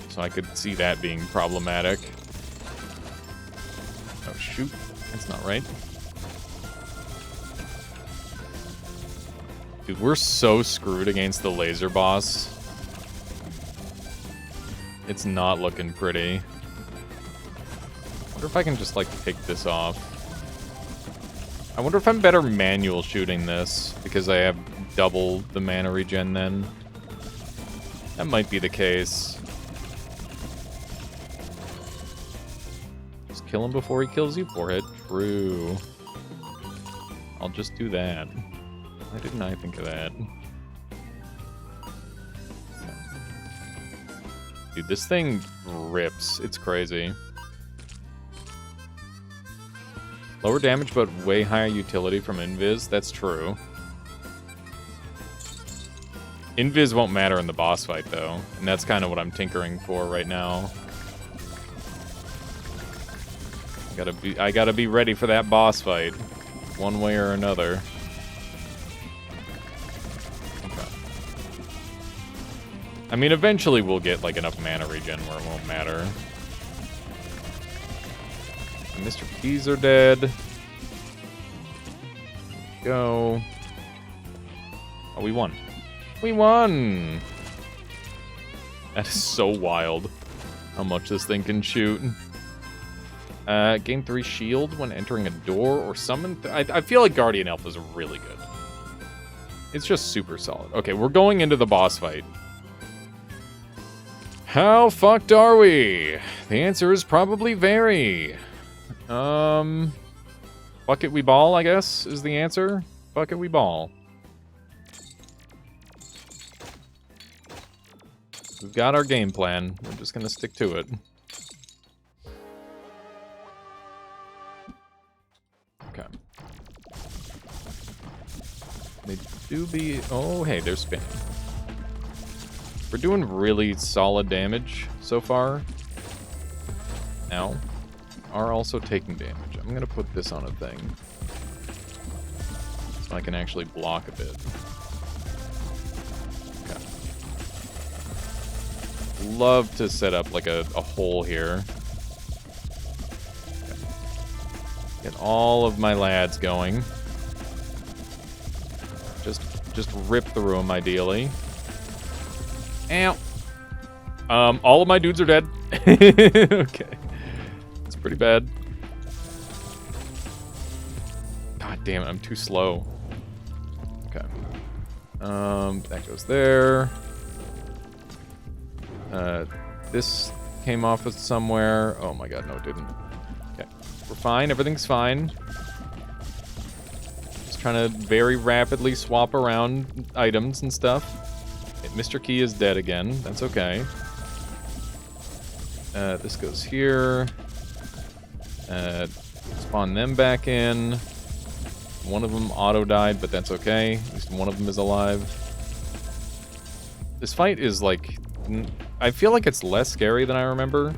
So I could see that being problematic. Oh, shoot. That's not right. Dude, we're so screwed against the laser boss. It's not looking pretty. I wonder if I can just, like, take this off. I wonder if I'm better manual shooting this, because I have double the mana regen then. That might be the case. Just kill him before he kills you, Forehead. True. I'll just do that. Why didn't I think of that? Dude, this thing rips. It's crazy. Lower damage, but way higher utility from Invis. That's true. Invis won't matter in the boss fight, though. And that's kind of what I'm tinkering for right now. I gotta be ready for that boss fight. One way or another. I mean, eventually we'll get, like, enough mana regen where it won't matter. And Mr. Keys are dead. Go. Oh, we won. We won! That is so wild. How much this thing can shoot. Gain 3 shield when entering a door or summon. I feel like Guardian Elf is really good. It's just super solid. Okay, we're going into the boss fight. How fucked are we? The answer is probably very. Fuck it, we ball, I guess, is the answer. Fuck it, we ball. We've got our game plan. We're just gonna stick to it. Okay. They do be... Oh, hey, they're spinning. We're doing really solid damage so far. Ow. Are also taking damage. I'm gonna put this on a thing. So I can actually block a bit. Okay. Love to set up like a hole here. Okay. Get all of my lads going. Just rip through them, ideally. Ow. All of my dudes are dead. Okay. It's pretty bad. God damn it, I'm too slow. Okay. That goes there. This came off of somewhere. Oh my god, no, it didn't. Okay. We're fine, everything's fine. Trying to very rapidly swap around items and stuff. Mr. Key is dead again. That's okay. This goes here. Spawn them back in. One of them auto-died, but that's okay. At least one of them is alive. This fight is like... I feel like it's less scary than I remember.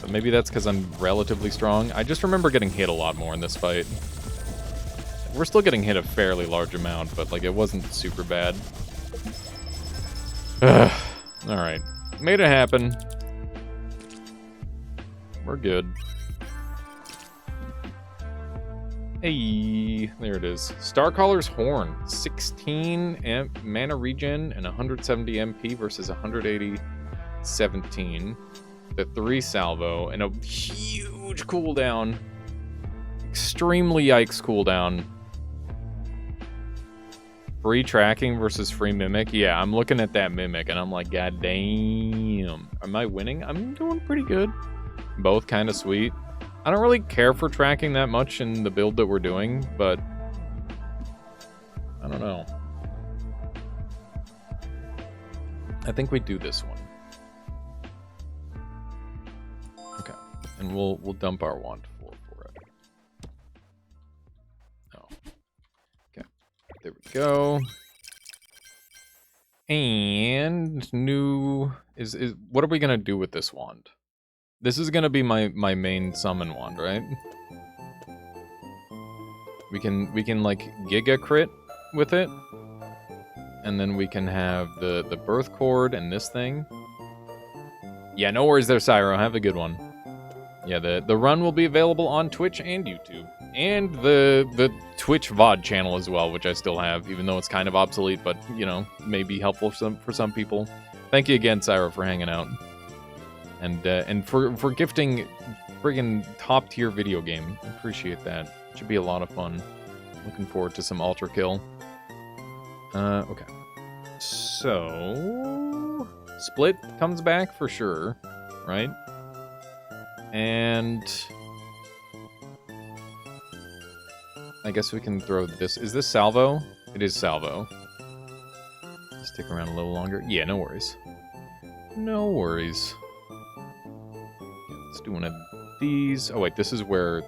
But maybe that's because I'm relatively strong. I just remember getting hit a lot more in this fight. We're still getting hit a fairly large amount, but like it wasn't super bad. Alright. Made it happen. We're good. Hey, there it is. Starcaller's Horn. 16 mana regen and 170 MP versus 180 17. The 3 salvo and a huge cooldown. Extremely yikes cooldown. Free tracking versus free mimic. Yeah, I'm looking at that mimic and I'm like, god damn. Am I winning? I'm doing pretty good. Both kind of sweet. I don't really care for tracking that much in the build that we're doing, but I don't know. I think we do this one. Okay. And we'll dump our wand for it. Oh. Okay. There we go. And new is what are we gonna do with this wand? This is gonna be my main summon wand, right? We can like giga crit with it, and then we can have the birth cord and this thing. Yeah, no worries there, Syro. Have a good one. Yeah, the run will be available on Twitch and YouTube, and the Twitch VOD channel as well, which I still have, even though it's kind of obsolete, but you know, may be helpful for some people. Thank you again, Syro, for hanging out. And for gifting friggin' top tier video game. Appreciate that. Should be a lot of fun. Looking forward to some Ultra Kill. Okay. So Split comes back for sure, right? And I guess we can throw this. Is this Salvo? It is Salvo. Stick around a little longer. Yeah, no worries. No worries. Let's do one of these. Oh wait, this is where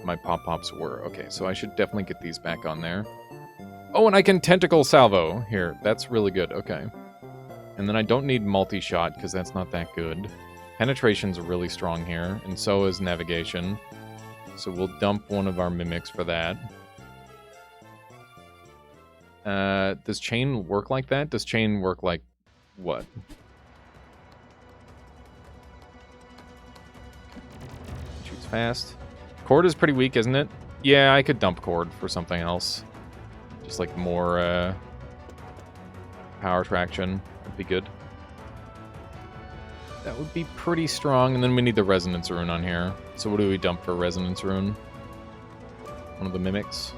my pop-pops were. Okay, so I should definitely get these back on there. Oh, and I can tentacle salvo here. That's really good. Okay. And then I don't need multi-shot because that's not that good. Penetration's really strong here, and so is navigation. So we'll dump one of our mimics for that. Does chain work like that? Does chain work like what? Shoots fast. Cord is pretty weak, isn't it? Yeah, I could dump Cord for something else. Just like more power traction. That'd be good. That would be pretty strong. And then we need the Resonance Rune on here. So what do we dump for Resonance Rune? One of the Mimics.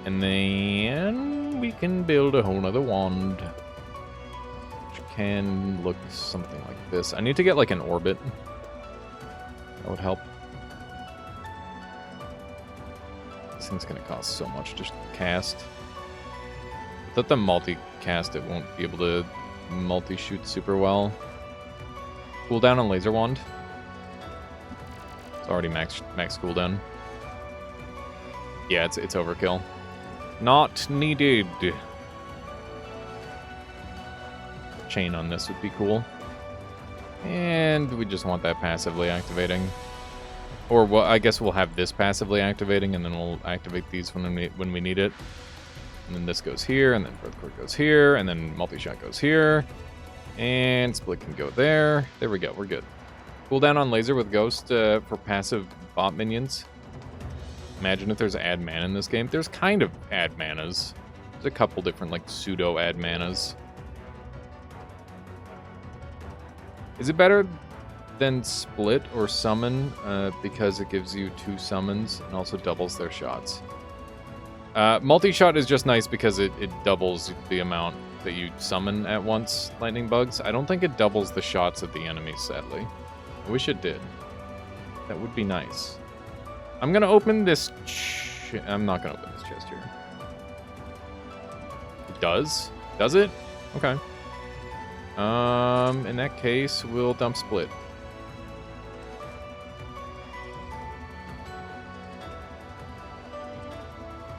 And then we can build a whole nother wand. Which can look something like this. I need to get like an orbit. That would help. This thing's gonna cost so much to cast. Without the multi-cast, it won't be able to multi-shoot super well. Cooldown on Laser Wand. It's already max cooldown. Yeah, it's overkill. Not needed. Chain on this would be cool. And we just want that passively activating. Or well, I guess we'll have this passively activating, and then we'll activate these when we need it. And then this goes here, and then Birth Cord goes here, and then Multi-Shot goes here. And Split can go there. There we go, we're good. Cooldown on Laser with Ghost for passive bot minions. Imagine if there's add mana in this game. There's kind of add manas. There's a couple different like pseudo add manas. Is it better than Split or Summon because it gives you 2 summons and also doubles their shots? Multi-shot is just nice because it doubles the amount that you summon at once, lightning bugs. I don't think it doubles the shots of the enemies, sadly. I wish it did. That would be nice. I'm gonna open this I'm not gonna open this chest here. It does? Does it? Okay. In that case, we'll dump Split.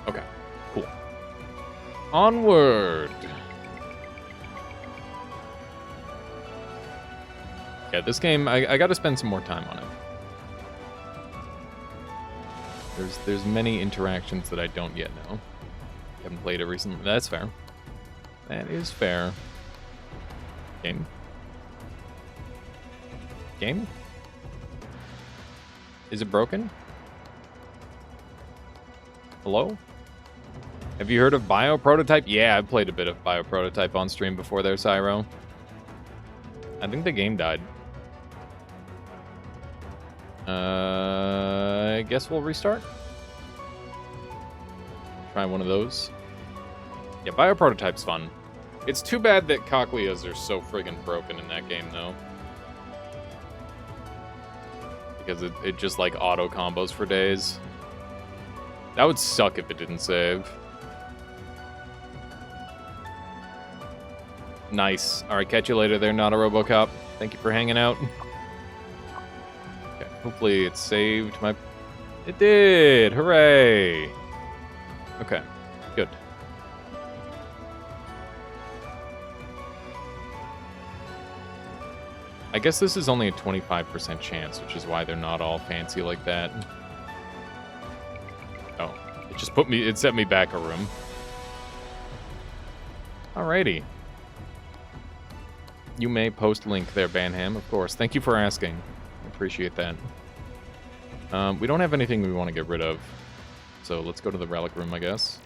Okay, cool. Onward! Yeah, this game, I gotta spend some more time on it. There's many interactions that I don't yet know. Haven't played it recently. That's fair. That is fair. Game? Game? Is it broken? Hello? Have you heard of Bioprototype? Yeah, I've played a bit of Bioprototype on stream before there, Cyro. I think the game died. I guess we'll restart. Try one of those. Yeah, Bioprototype's fun. It's too bad that Cochleas are so friggin' broken in that game, though. Because it just, like, auto-combos for days. That would suck if it didn't save. Nice. Alright, catch you later there, not a Robocop. Thank you for hanging out. Okay, hopefully it saved my... It did! Hooray! Okay, good. I guess this is only a 25% chance, which is why they're not all fancy like that. Oh, it set me back a room. Alrighty. You may post link there, Banham, of course. Thank you for asking. I appreciate that. We don't have anything we want to get rid of. So let's go to the relic room, I guess.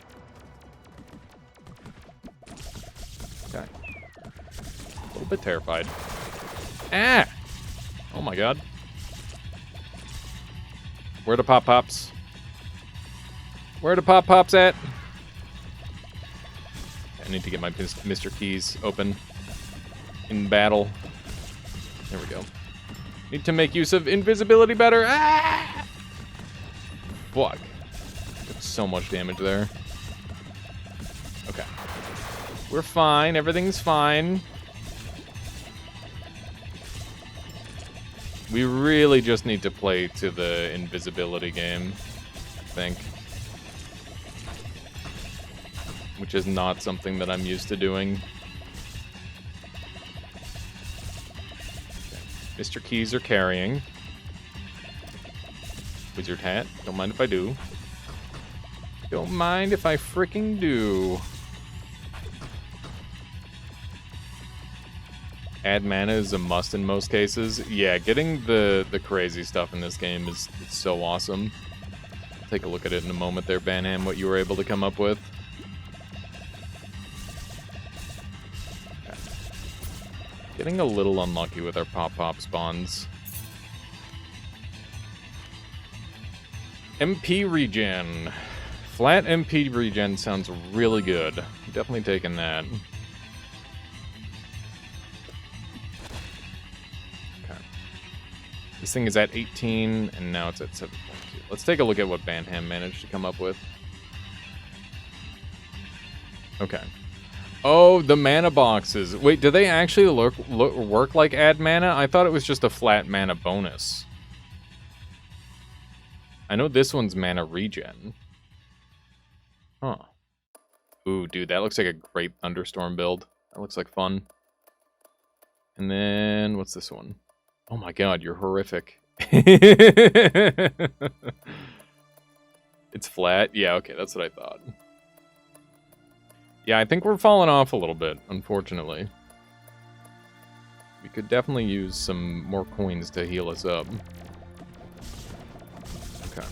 Okay. A little bit terrified. Ah! Oh my god. Where the pop-pops? Where the pop-pops at? I need to get my Mr. Keys open in battle. There we go. Need to make use of invisibility better. Ah! Fuck. Did so much damage there. Okay. We're fine. Everything's fine. We really just need to play to the invisibility game, I think. Which is not something that I'm used to doing. Okay. Mr. Keys are carrying. Wizard hat. Don't mind if I do. Don't mind if I freaking do. add mana is a must in most cases. Yeah, getting the crazy stuff in this game is so awesome. Take a look at it in a moment there, Banham, what you were able to come up with. Okay. Getting a little unlucky with our pop-pop spawns. MP regen. Flat MP regen sounds really good. Definitely taking that. Okay. This thing is at 18, and now it's at 7.2. Let's take a look at what Banham managed to come up with. Okay. Oh, the mana boxes. Wait, do they actually work like add mana? I thought it was just a flat mana bonus. I know this one's mana regen. Huh. Ooh, dude, that looks like a great Thunderstorm build. That looks like fun. And then, what's this one? Oh my god, you're horrific. It's flat? Yeah, okay, that's what I thought. Yeah, I think we're falling off a little bit, unfortunately. We could definitely use some more coins to heal us up. Okay.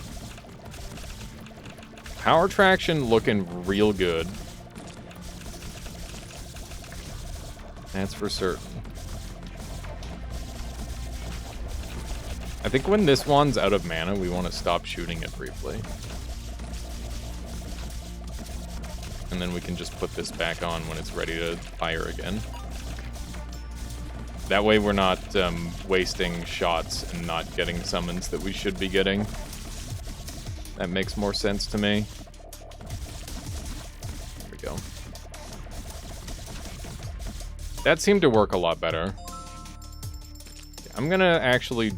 Power traction looking real good. That's for certain. I think when this one's out of mana, we want to stop shooting it briefly. And then we can just put this back on when it's ready to fire again. That way we're not wasting shots and not getting summons that we should be getting. That makes more sense to me. There we go. That seemed to work a lot better. I'm gonna actually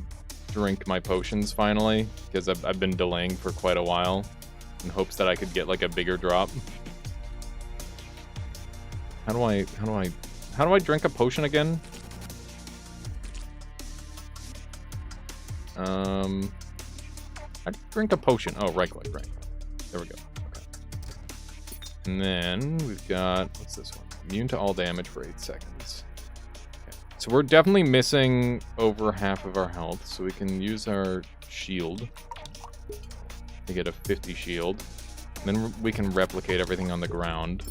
drink my potions finally, because I've been delaying for quite a while in hopes that I could get like a bigger drop. How do I drink a potion again? How do you drink a potion? Oh, right click, right. There we go. Okay. And then we've got, what's this one? Immune to all damage for 8 seconds. Okay. So we're definitely missing over half of our health, so we can use our shield to get a 50 shield. And then we can replicate everything on the ground.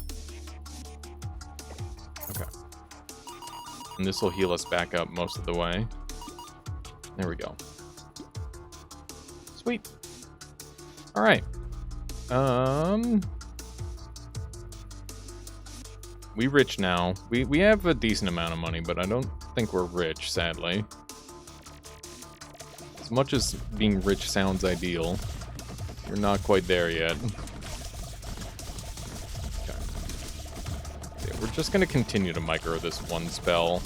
Okay. And this will heal us back up most of the way. There we go. Sweet. All right. We rich now. We have a decent amount of money, but I don't think we're rich, sadly. As much as being rich sounds ideal, we're not quite there yet. Okay. Okay, we're just gonna continue to micro this one spell.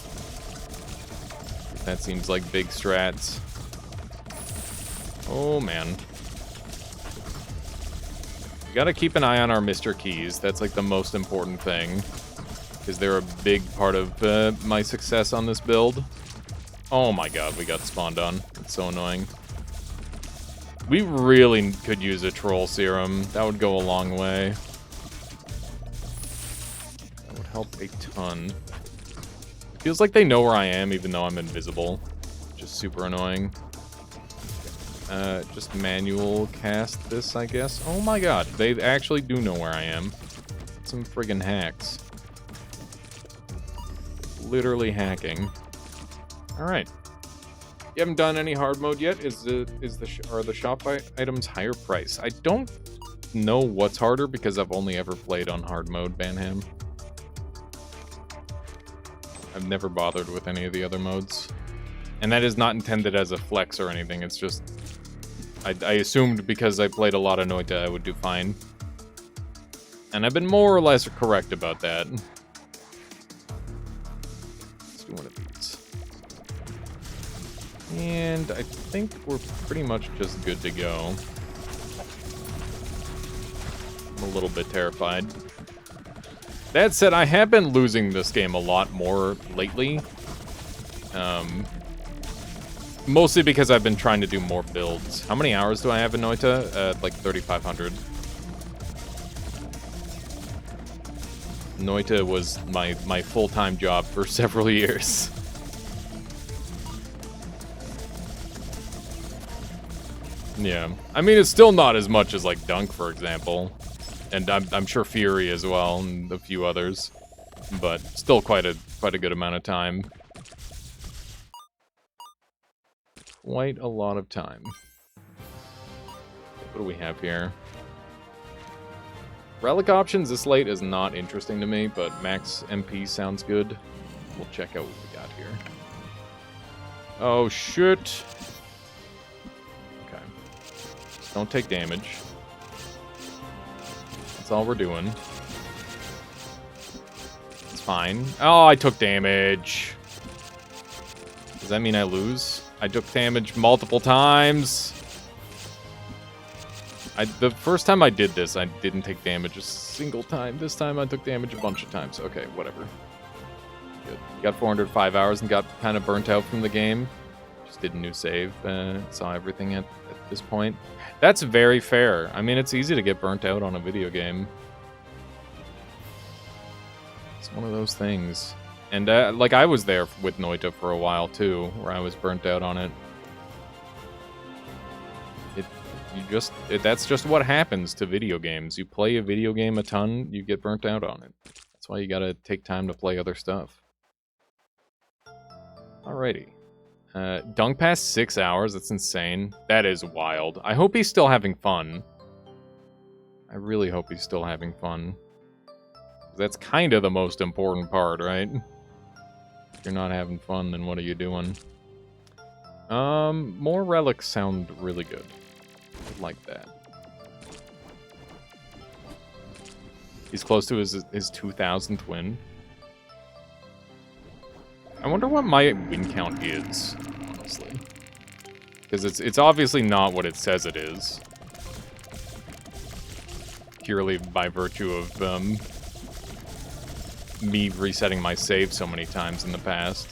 That seems like big strats. Oh, man. We gotta keep an eye on our Mr. Keys. That's like the most important thing. Because they're a big part of my success on this build. Oh my god, we got spawned on. It's so annoying. We really could use a troll serum. That would go a long way. That would help a ton. Feels like they know where I am, even though I'm invisible. Just super annoying. Just manual cast this, I guess. Oh my god, they actually do know where I am. Some friggin' hacks. Literally hacking. Alright. You haven't done any hard mode yet? Are the shop items higher price? I don't know what's harder because I've only ever played on hard mode, Banham. I've never bothered with any of the other modes. And that is not intended as a flex or anything, it's just... I assumed because I played a lot of Noita I would do fine. And I've been more or less correct about that. Let's do one of these. And I think we're pretty much just good to go. I'm a little bit terrified. That said, I have been losing this game a lot more lately. Mostly because I've been trying to do more builds. How many hours do I have in Noita? Like 3,500. Noita was my full-time job for several years. Yeah. I mean, it's still not as much as, like, Dunk, for example. And I'm sure Fury as well, and a few others. But still quite a good amount of time. Quite a lot of time. What do we have here? Relic options this late is not interesting to me, but max MP sounds good. We'll check out what we got here. Oh, shit. Okay. Just don't take damage. That's all we're doing. It's fine. Oh, I took damage. Does that mean I lose? I took damage multiple times. The first time I did this, I didn't take damage a single time. This time I took damage a bunch of times. Okay, whatever. Good. Got 405 hours and got kind of burnt out from the game. Just did a new save. Saw everything at this point. That's very fair. I mean, it's easy to get burnt out on a video game. It's one of those things. And, like, I was there with Noita for a while, too, where I was burnt out on it. That's just what happens to video games. You play a video game a ton, you get burnt out on it. That's why you gotta take time to play other stuff. Alrighty. Dunk past 6 hours, that's insane. That is wild. I hope he's still having fun. I really hope he's still having fun. That's kind of the most important part, right? If you're not having fun, then what are you doing? More relics sound really good. Like that. He's close to his 2000th win. I wonder what my win count is, honestly. Because it's obviously not what it says it is. Purely by virtue of me resetting my save so many times in the past.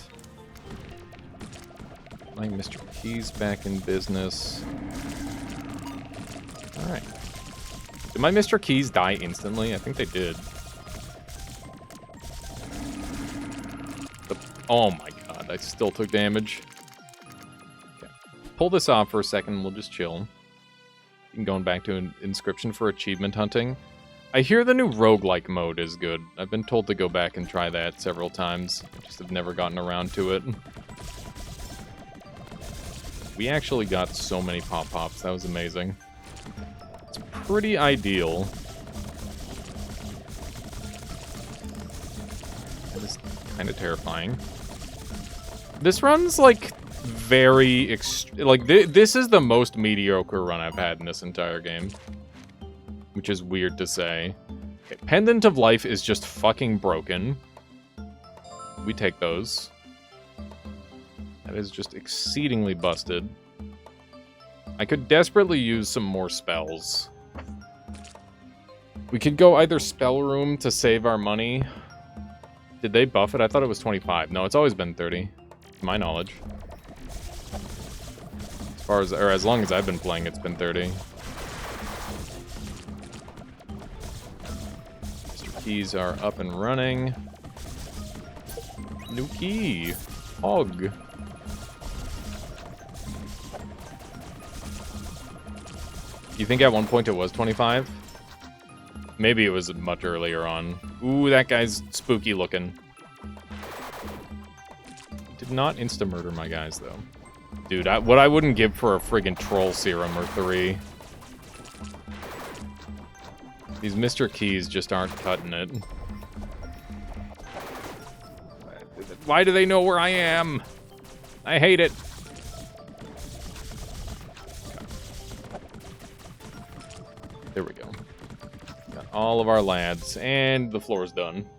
Like Mr. Key's back in business. Alright. Did my Mr. Keys die instantly? I think they did. Oh my god, I still took damage. Okay. Pull this off for a second, we'll just chill. Going back to an inscription for achievement hunting. I hear the new roguelike mode is good. I've been told to go back and try that several times. I just have never gotten around to it. We actually got so many pop-pops, that was amazing. It's pretty ideal. That is kind of terrifying. This run's, like, very... this is the most mediocre run I've had in this entire game. Which is weird to say. Okay, Pendant of Life is just fucking broken. We take those. That is just exceedingly busted. I could desperately use some more spells. We could go either Spell Room to save our money. Did they buff it? I thought it was 25. No, it's always been 30. To my knowledge. As long as I've been playing, it's been 30. Mr. Keys are up and running. New key. Hog. You think at one point it was 25? Maybe it was much earlier on. Ooh, that guy's spooky looking. Did not insta-murder my guys, though. Dude, what I wouldn't give for a friggin' troll serum or 3. These Mr. Keys just aren't cutting it. Why do they know where I am? I hate it. There we go. Got all of our lads, and the floor's done.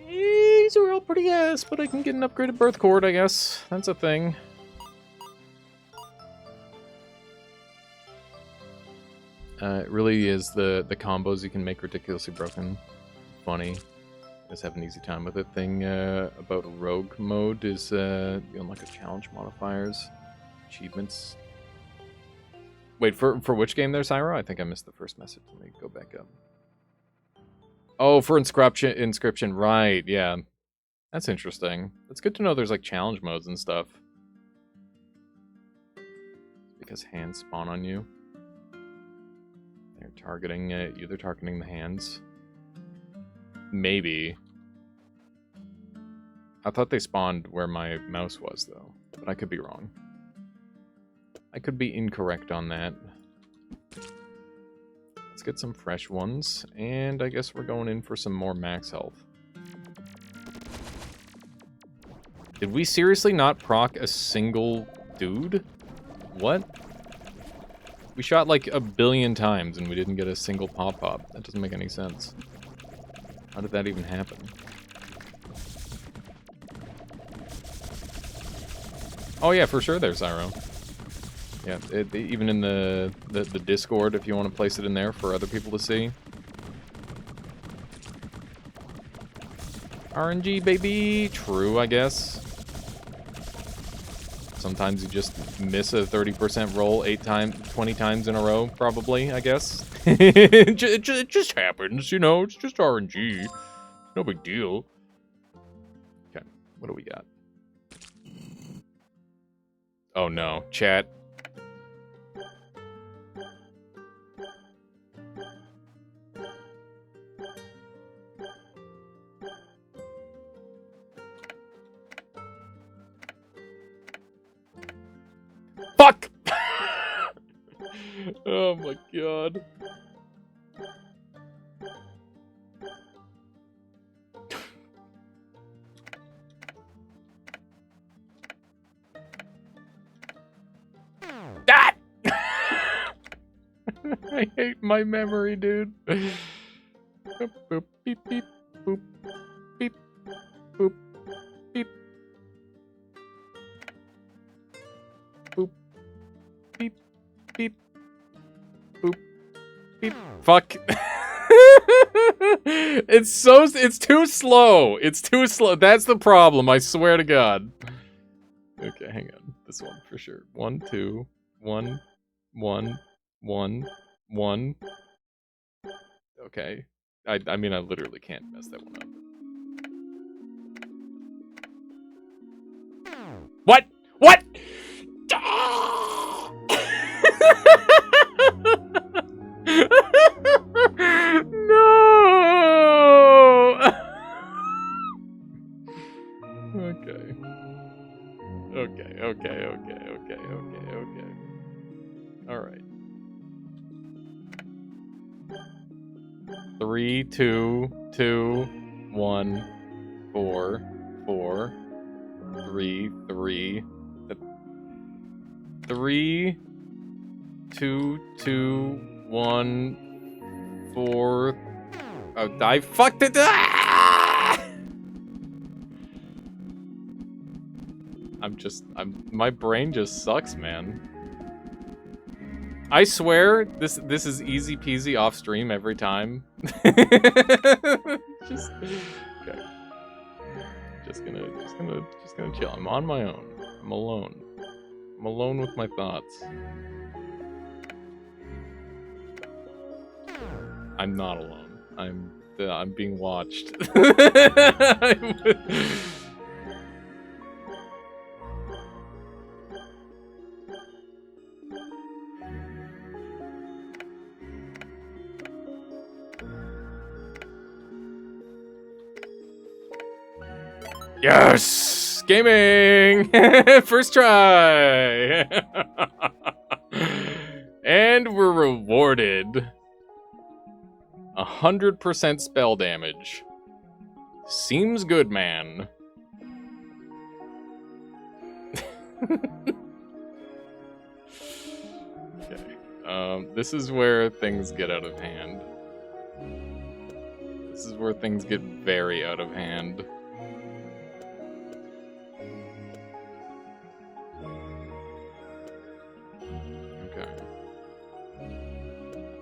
These are all pretty ass, but I can get an upgraded birth cord, I guess. That's a thing. It really is the combos you can make ridiculously broken. Funny. Just have an easy time with it. Thing about rogue mode is you unlock a challenge modifiers, achievements. Wait, for which game there, Syro? I think I missed the first message. Let me go back up. Oh, for Inscription, right, yeah. That's interesting. It's good to know there's, like, challenge modes and stuff. because hands spawn on you. They're targeting it. They're targeting the hands. Maybe. I thought they spawned where my mouse was, though. But I could be wrong. I could be incorrect on that. Let's get some fresh ones. And I guess we're going in for some more max health. Did we seriously not proc a single dude? What? We shot like 1 billion times and we didn't get a single pop-pop. That doesn't make any sense. How did that even happen? Oh yeah, for sure there's Zyro. Yeah, even in the Discord, if you want to place it in there for other people to see. RNG, baby! True, I guess. Sometimes you just miss a 30% roll 20 times in a row, probably, I guess. It just happens, you know, it's just RNG. No big deal. Okay, what do we got? Oh no, chat. Fuck! Oh my god. Ah! I hate my memory, dude. Boop, boop, beep, beep, boop, beep, boop, beep. Boop, beep, beep, boop, beep. Fuck. It's too slow. It's too slow. That's the problem, I swear to God. Okay, hang on. This one for sure. 1, 2, 1, 1, 1, 1. Okay. I mean, I literally can't mess that one up. What? What? No! Okay. Okay. Alright. 3, 2, 2, 1, 4, 4, 3, 3, 3, 2, 2, 1, 4. Oh, I fucked it! Ah! My brain just sucks, man. I swear, this is easy peasy off stream every time. Just okay. Just gonna chill. I'm on my own. I'm alone. I'm alone with my thoughts. I'm not alone. I'm being watched. Yes! Gaming! First try! And we're rewarded 100% spell damage. Seems good, man. Okay. This is where things get out of hand. This is where things get very out of hand.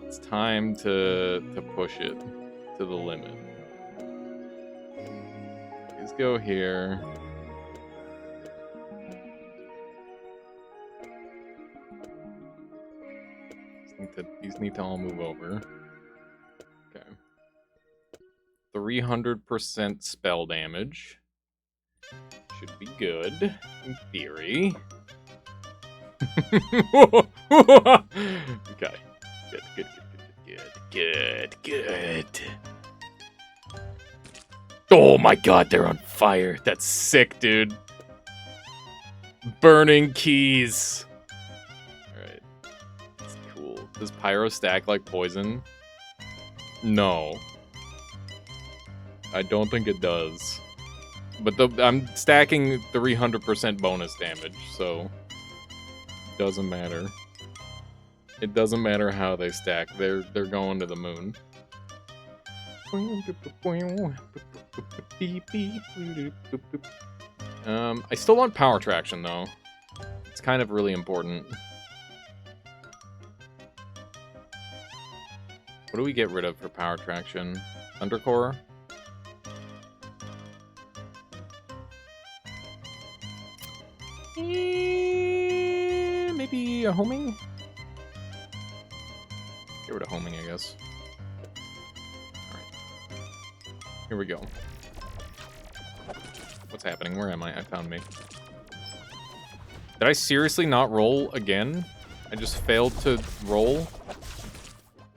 It's time to push it to the limit. Please go here. These need to all move over. Okay. 300% spell damage. Should be good, in theory. Okay. Good. Oh my god, they're on fire. That's sick, dude. Burning keys. Alright. That's cool. Does pyro stack like poison? No. I don't think it does. But I'm stacking 300% bonus damage, so doesn't matter. It doesn't matter how they stack. They're going to the moon. I still want power traction though. It's kind of really important. What do we get rid of for power traction? Undercore? Maybe a homing? Get rid of homing, I guess. Alright. Here we go. What's happening? Where am I? I found me. Did I seriously not roll again? I just failed to roll?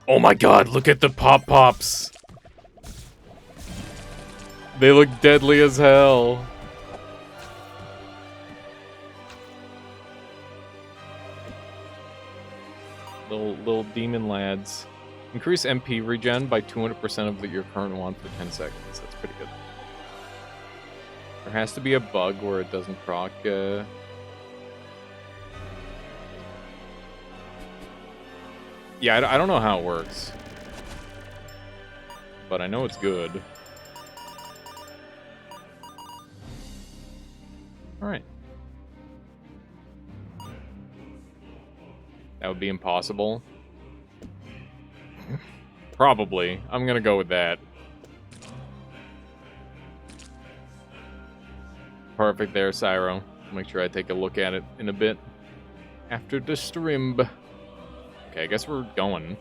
Oh my god, look at the pop-pops! They look deadly as hell. Little demon lads. Increase MP regen by 200% of your current one for 10 seconds. That's pretty good. There has to be a bug where it doesn't proc. Yeah, I don't know how it works. But I know it's good. Alright. That would be impossible. Probably. I'm gonna go with that. Perfect there, Cyro. Make sure I take a look at it in a bit. After the stream. Okay, I guess we're going.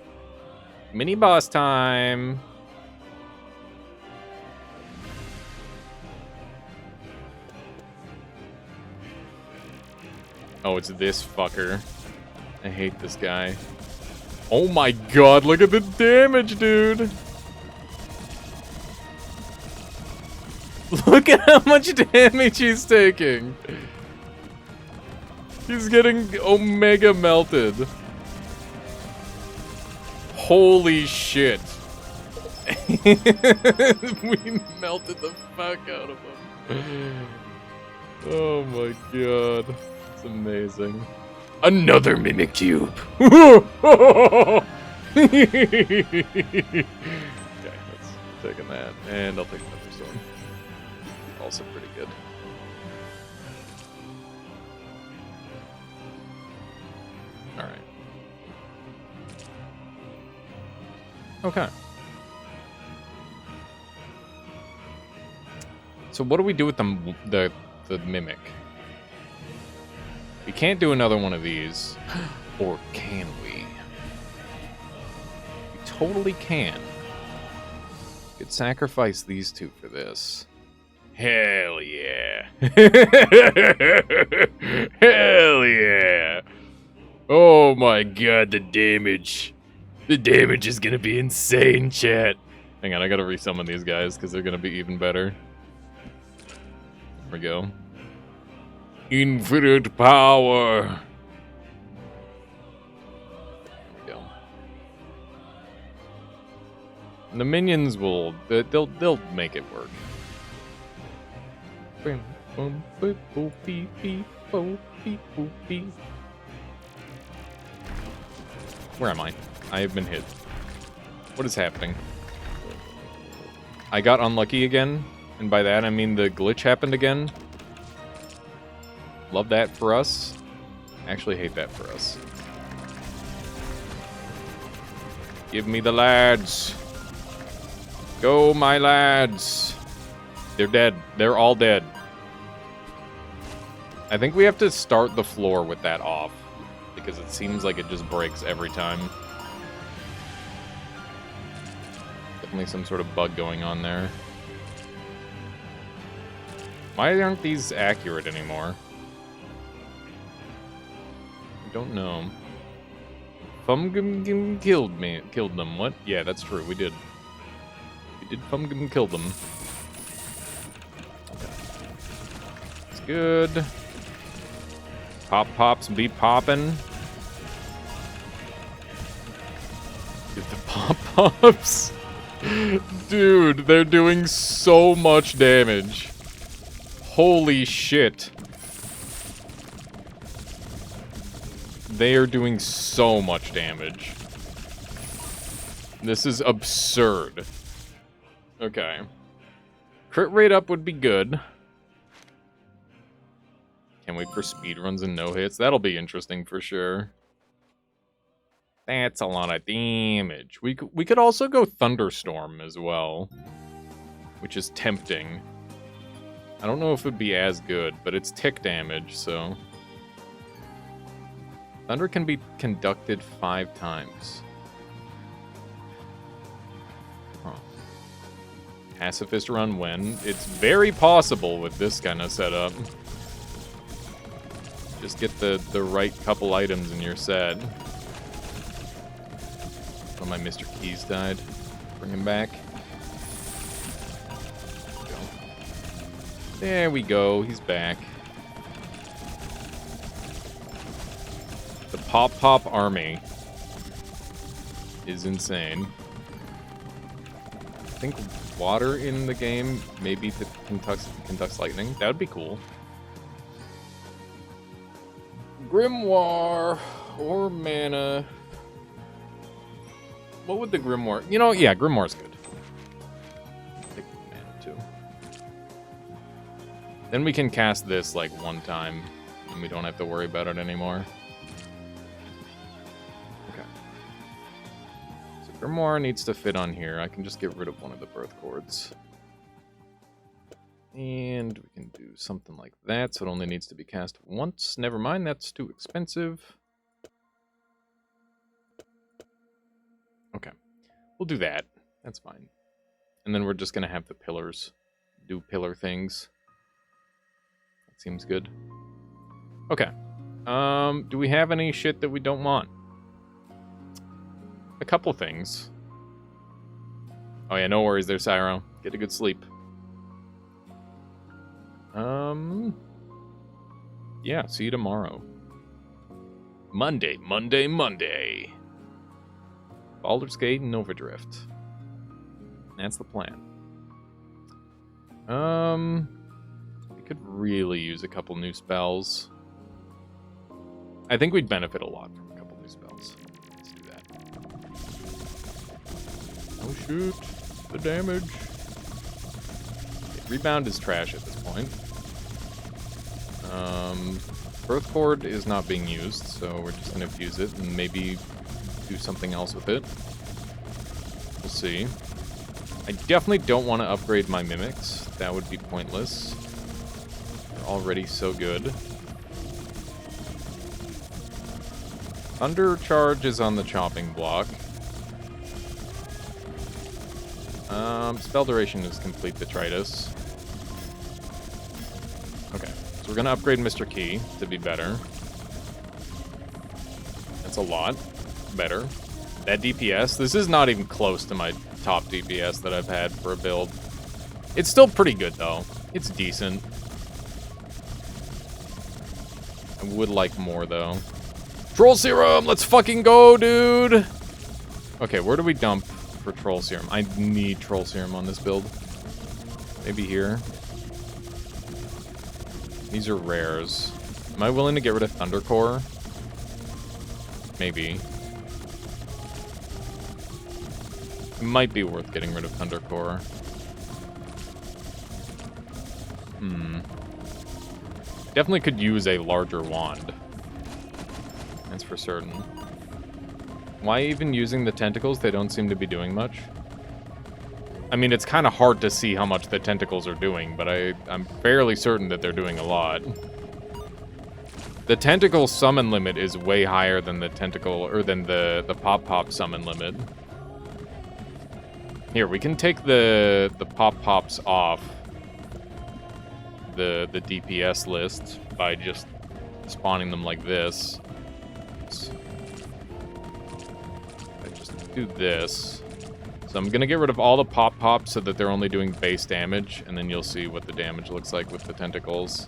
Mini boss time! Oh, it's this fucker. I hate this guy. Oh my god, look at the damage, dude! Look at how much damage he's taking! He's getting omega melted. Holy shit. We melted the fuck out of him. Oh my god. It's amazing. Another Mimic Cube! Okay, that's taking that. And I'll take another sword. Also pretty good. Alright. Okay. So what do we do with the Mimic? We can't do another one of these. Or can we? We totally can. We could sacrifice these two for this. Hell yeah. Hell yeah. Oh my god, the damage. The damage is gonna be insane, chat. Hang on, I gotta resummon these guys because they're gonna be even better. There we go. Infinite power. There we go. And the minions will they'll make it work. Where am I? I have been hit. What is happening? I got unlucky again, and by that I mean the glitch happened again. Love that for us. Actually hate that for us. Give me the lads. Go, my lads. They're dead. They're all dead. I think we have to start the floor with that off, because it seems like it just breaks every time. Definitely some sort of bug going on there. Why aren't these accurate anymore? Don't know. Fumgum killed them. What? Yeah, that's true. We did. We did Fumgum kill them. Okay. It's good. Pop pops be poppin'. Get the pop pops. Dude, they're doing so much damage. Holy shit. They are doing so much damage. This is absurd. Okay. Crit rate up would be good. Can't wait for speedruns and no-hits. That'll be interesting for sure. That's a lot of damage. We could also go Thunderstorm as well, which is tempting. I don't know if it would be as good, but it's tick damage, so... Thunder can be conducted 5 times. Huh. Pacifist run when? It's very possible with this kind of setup. Just get the right couple items and you're set. Oh, my Mr. Keys died. Bring him back. There we go. He's back. The Pop army is insane. I think water in the game maybe conducts lightning. That would be cool. Grimoire or mana. What would the Grimoire... You know, yeah, Grimoire's good. Take mana too. Then we can cast this like one time and we don't have to worry about it anymore. Okay. So Grimoire needs to fit on here. I can just get rid of one of the birth chords. And we can do something like that, so it only needs to be cast once. Never mind, that's too expensive. Okay, we'll do that. That's fine. And then we're just going to have the pillars do pillar things. That seems good. Okay. Do we have any shit that we don't want? A couple things. Oh yeah, no worries there, Cyro. Get a good sleep. Yeah, see you tomorrow. Monday. Baldur's Gate and Overdrift. That's the plan. We could really use a couple new spells. I think we'd benefit a lot from a couple new spells. Let's do that. Oh shoot, the damage. Okay, rebound is trash at this point. Birth Chord is not being used, so we're just gonna fuse it and maybe do something else with it. We'll see. I definitely don't want to upgrade my Mimics. That would be pointless. They're already so good. Thunder Charge is on the chopping block. Spell duration is Complete Detritus. Okay, so we're gonna upgrade Mr. Key to be better. That's a lot better. That DPS, this is not even close to my top DPS that I've had for a build. It's still pretty good though. It's decent. I would like more though. Troll Serum, let's fucking go, dude! Okay, where do we dump for Troll Serum? I need Troll Serum on this build. Maybe here. These are rares. Am I willing to get rid of Thunder Core? Maybe. It might be worth getting rid of Thunder Core. Definitely could use a larger wand. That's for certain. Why even using the tentacles? They don't seem to be doing much. I mean, it's kind of hard to see how much the tentacles are doing, but I'm fairly certain that they're doing a lot. The tentacle summon limit is way higher than the tentacle, or than the pop summon limit. Here, we can take the pop-pops off the DPS list by just spawning them like this. do this. So I'm going to get rid of all the pop-pops so that they're only doing base damage, and then you'll see what the damage looks like with the tentacles.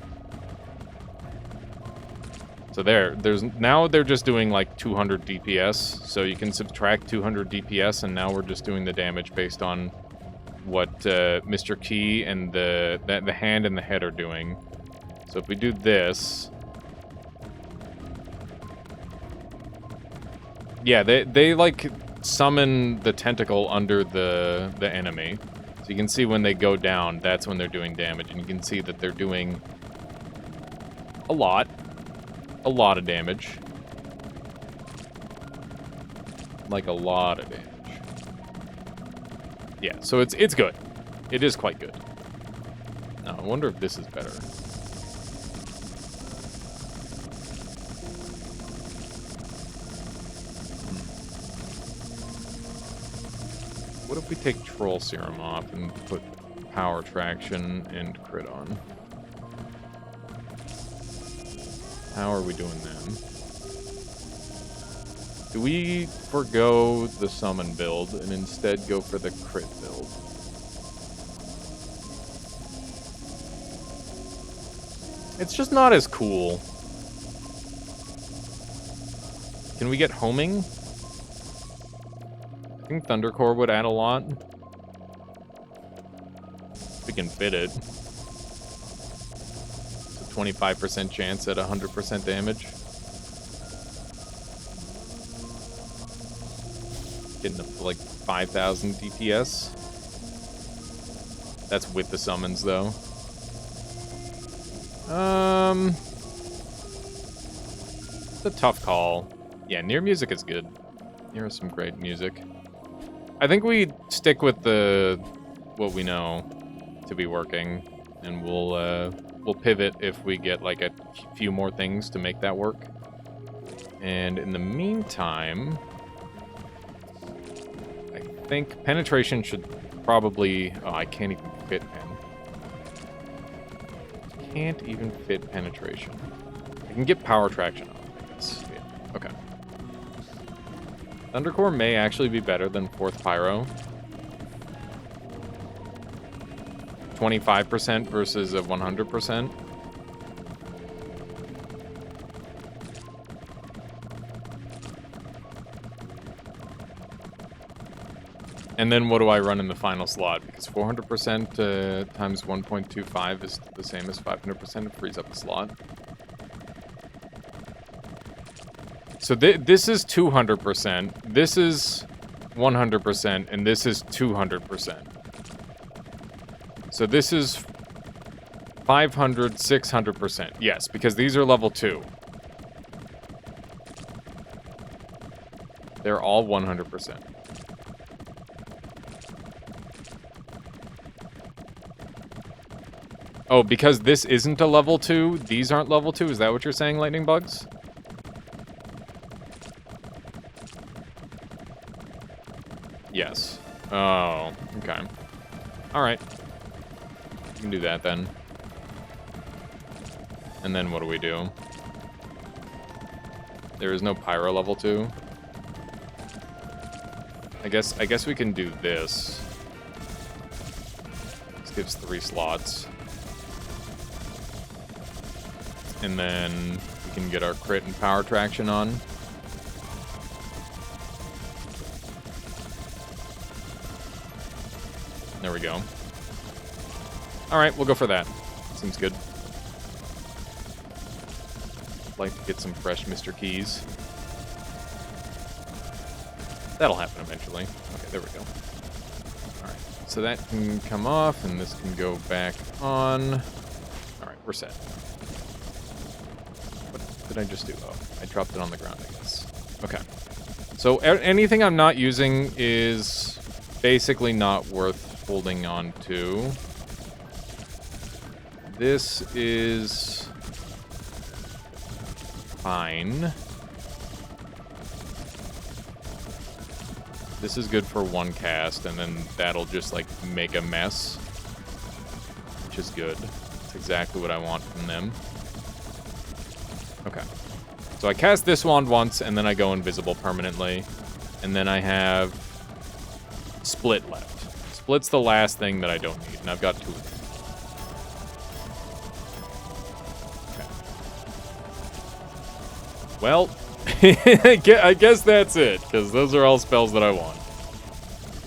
So now they're just doing like 200 DPS, so you can subtract 200 DPS, and now we're just doing the damage based on what Mr. Key and the hand and the head are doing. So if we do this... Yeah, they like summon the tentacle under the enemy. So you can see when they go down, that's when they're doing damage, and you can see that they're doing a lot of damage. Like a lot of damage. Yeah, so it's good. It is quite good. Now, I wonder if this is better. What if we take Troll Serum off and put Power Traction and Crit on? How are we doing then? Do we forgo the summon build and instead go for the crit build? It's just not as cool. Can we get homing? I think Thundercore would add a lot. If we can fit it. 25% chance at 100% damage. Getting up to like 5,000 DPS. That's with the summons though. It's a tough call. Yeah, Near music is good. Here is some great music. I think we stick with what we know to be working, and we'll pivot if we get like a few more things to make that work. And in the meantime, I think penetration should probably... Oh, I can't even fit pen. Can't even fit penetration. I can get power traction on, I guess. Yeah. Okay. Thundercore may actually be better than 4th Pyro. 25% versus a 100%. And then what do I run in the final slot? Because 400% times 1.25 is the same as 500%. It frees up a slot. So this is 200%. This is 100%. And this is 200%. So this is 500, 600%. Yes, because these are level 2. They're all 100%. Oh, because this isn't a level 2, these aren't level 2? Is that what you're saying, Lightning Bugs? Yes. Oh, okay. Alright. We can do that then. And then what do we do? There is no Pyro level 2. I guess we can do this. This gives 3 slots. And then we can get our crit and power traction on. There we go. Alright, we'll go for that. Seems good. Like to get some fresh Mr. Keys. That'll happen eventually. Okay, there we go. Alright, so that can come off, and this can go back on. Alright, we're set. What did I just do? Oh, I dropped it on the ground, I guess. Okay. So anything I'm not using is basically not worth holding on to. This is fine. This is good for one cast, and then that'll just like make a mess, which is good. That's exactly what I want from them. Okay. So I cast this wand once, and then I go invisible permanently. And then I have Split left. Split's the last thing that I don't need, and I've got 2 of them. Okay. Well, I guess that's it, because those are all spells that I want.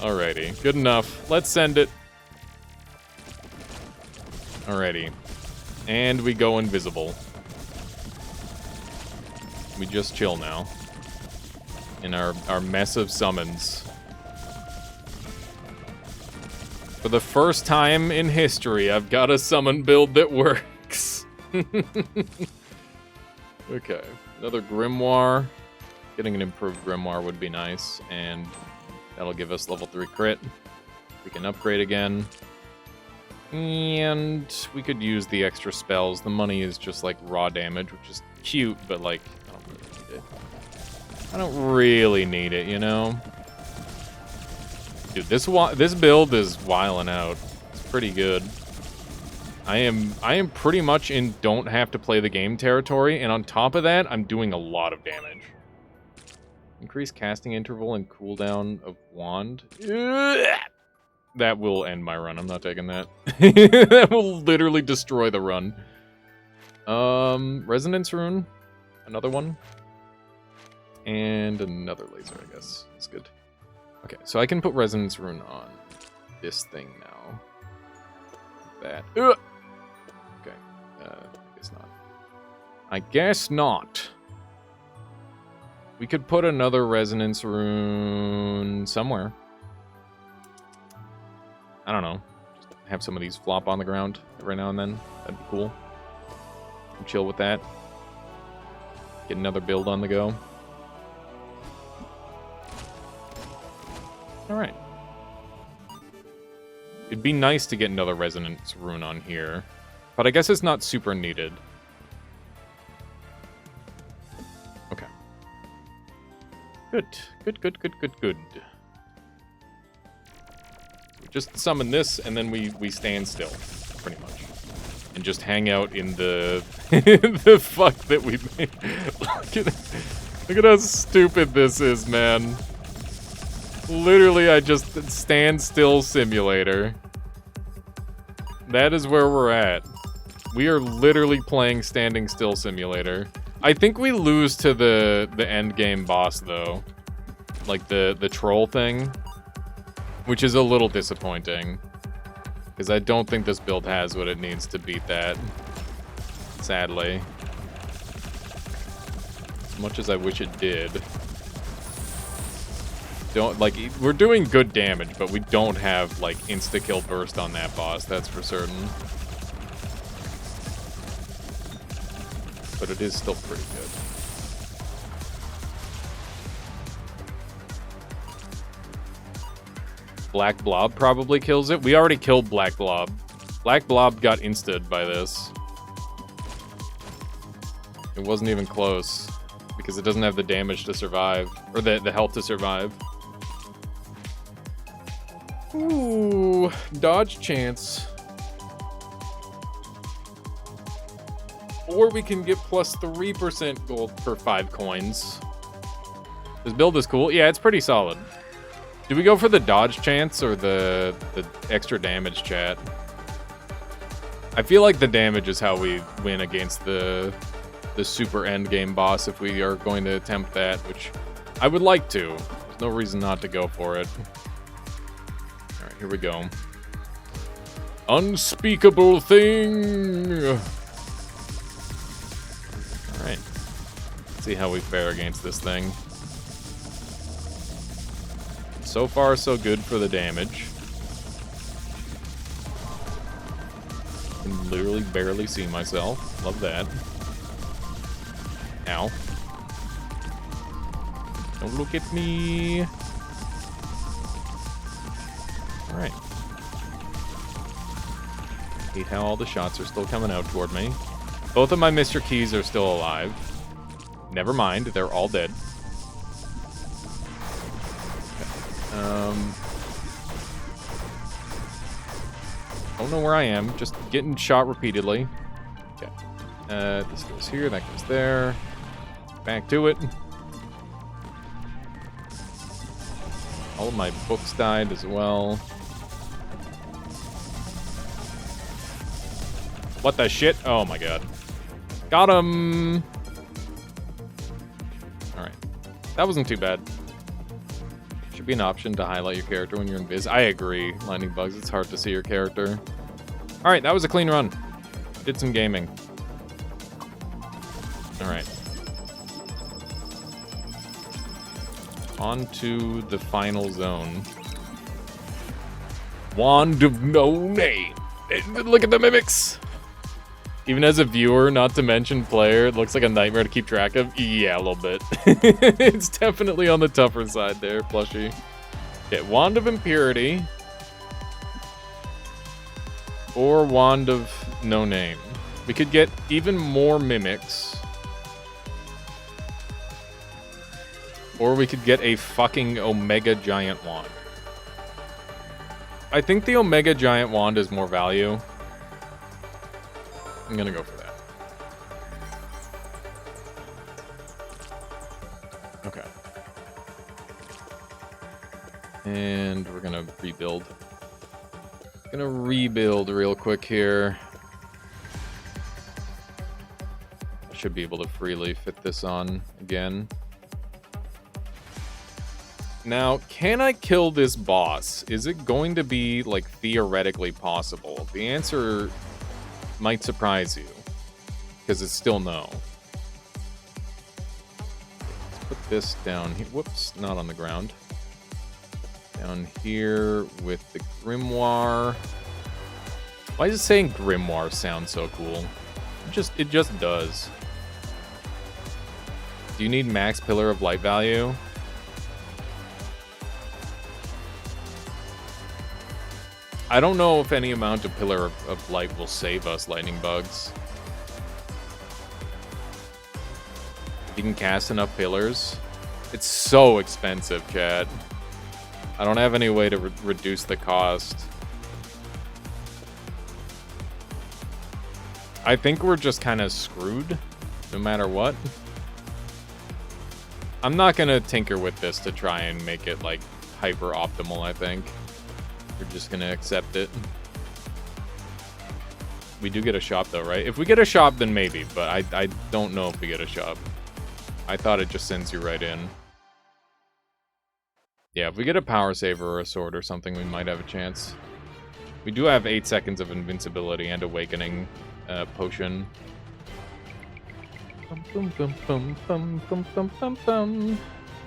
Alrighty, good enough. Let's send it. Alrighty. And we go invisible. We just chill now. In our mess of summons. For the first time in history, I've got a summon build that works. Okay, another Grimoire. Getting an improved Grimoire would be nice, and that'll give us level 3 crit. We can upgrade again. And we could use the extra spells. The money is just like raw damage, which is cute, but like, I don't really need it. I don't really need it, you know? Dude, this build is wiling out. It's pretty good. I am pretty much in don't have to play the game territory, and on top of that, I'm doing a lot of damage. Increase casting interval and cooldown of wand. That will end my run. I'm not taking that. That will literally destroy the run. Resonance rune. Another one. And another laser, I guess. That's good. Okay, so I can put Resonance Rune on this thing now. That. Okay, I guess not. I guess not. We could put another Resonance Rune somewhere. I don't know. Just have some of these flop on the ground every now and then. That'd be cool. Chill with that. Get another build on the go. Alright. It'd be nice to get another Resonance Rune on here, but I guess it's not super needed. Okay. Good. Good. We just summon this, and then we stand still, pretty much. And just hang out in the the fuck that we made. Look at how stupid this is, man. Literally, I just stand still simulator. That is where we're at. We are literally playing standing still simulator. I think we lose to the end game boss though, like the troll thing, which is a little disappointing because I don't think this build has what it needs to beat that. Sadly, as much as I wish it did. Don't like we're doing good damage, but we don't have like insta-kill burst on that boss, that's for certain. But it is still pretty good. Black Blob probably kills it. We already killed Black Blob. Black Blob got insta'd by this. It wasn't even close because it doesn't have the damage to survive, or the health to survive. Ooh, dodge chance. Or we can get plus 3% gold per 5 coins. This build is cool. Yeah, it's pretty solid. Do we go for the dodge chance or the extra damage, chat? I feel like the damage is how we win against the super end game boss if we are going to attempt that, which I would like to. There's no reason not to go for it. Alright, here we go. Unspeakable thing! Alright. Let's see how we fare against this thing. So far, so good for the damage. I can literally barely see myself. Love that. Ow. Don't look at me. Alright. Hate how all the shots are still coming out toward me. Both of my Mr. Keys are still alive. Never mind, they're all dead. Don't know where I am, just getting shot repeatedly. Okay. This goes here, that goes there. Back to it. All of my books died as well. What the shit? Oh my god. Got him! Alright. That wasn't too bad. Should be an option to highlight your character when you're invis. I agree, lightning bugs. It's hard to see your character. Alright, that was a clean run. Did some gaming. Alright. On to the final zone. Wand of no name. Look at the mimics! Even as a viewer, not to mention player, it looks like a nightmare to keep track of. Yeah, a little bit. It's definitely on the tougher side there, plushie. Okay, Wand of Impurity. Or Wand of No Name. We could get even more mimics. Or we could get a fucking Omega Giant Wand. I think the Omega Giant Wand is more value. I'm gonna go for that. Okay. And we're gonna rebuild. Gonna rebuild real quick here. I should be able to freely fit this on again. Now, can I kill this boss? Is it going to be, like, theoretically possible? The answer might surprise you, because it's still no. Let's put this down here. Whoops, not on the ground. Down here with the Grimoire. Why does saying Grimoire sound so cool? It just does. Do you need max Pillar of Light value? I don't know if any amount of Pillar of Light will save us lightning bugs. You can cast enough pillars. It's so expensive, Chad. I don't have any way to reduce the cost. I think we're just kind of screwed, no matter what. I'm not gonna tinker with this to try and make it, like, hyper optimal, I think. We're just gonna accept it. We do get a shop though, right? If we get a shop, then maybe, but I don't know if we get a shop. I thought it just sends you right in. Yeah, if we get a power saver or a sword or something, we might have a chance. We do have 8 seconds of invincibility and awakening potion.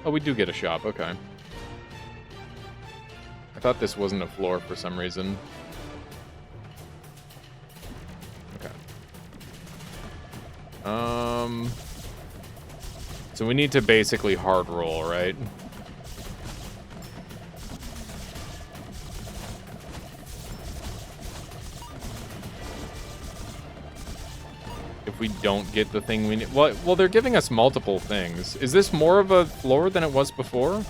Oh, we do get a shop, okay. I thought this wasn't a floor for some reason. Okay. So we need to basically hard roll, right? If we don't get the thing we need... Well, they're giving us multiple things. Is this more of a floor than it was before?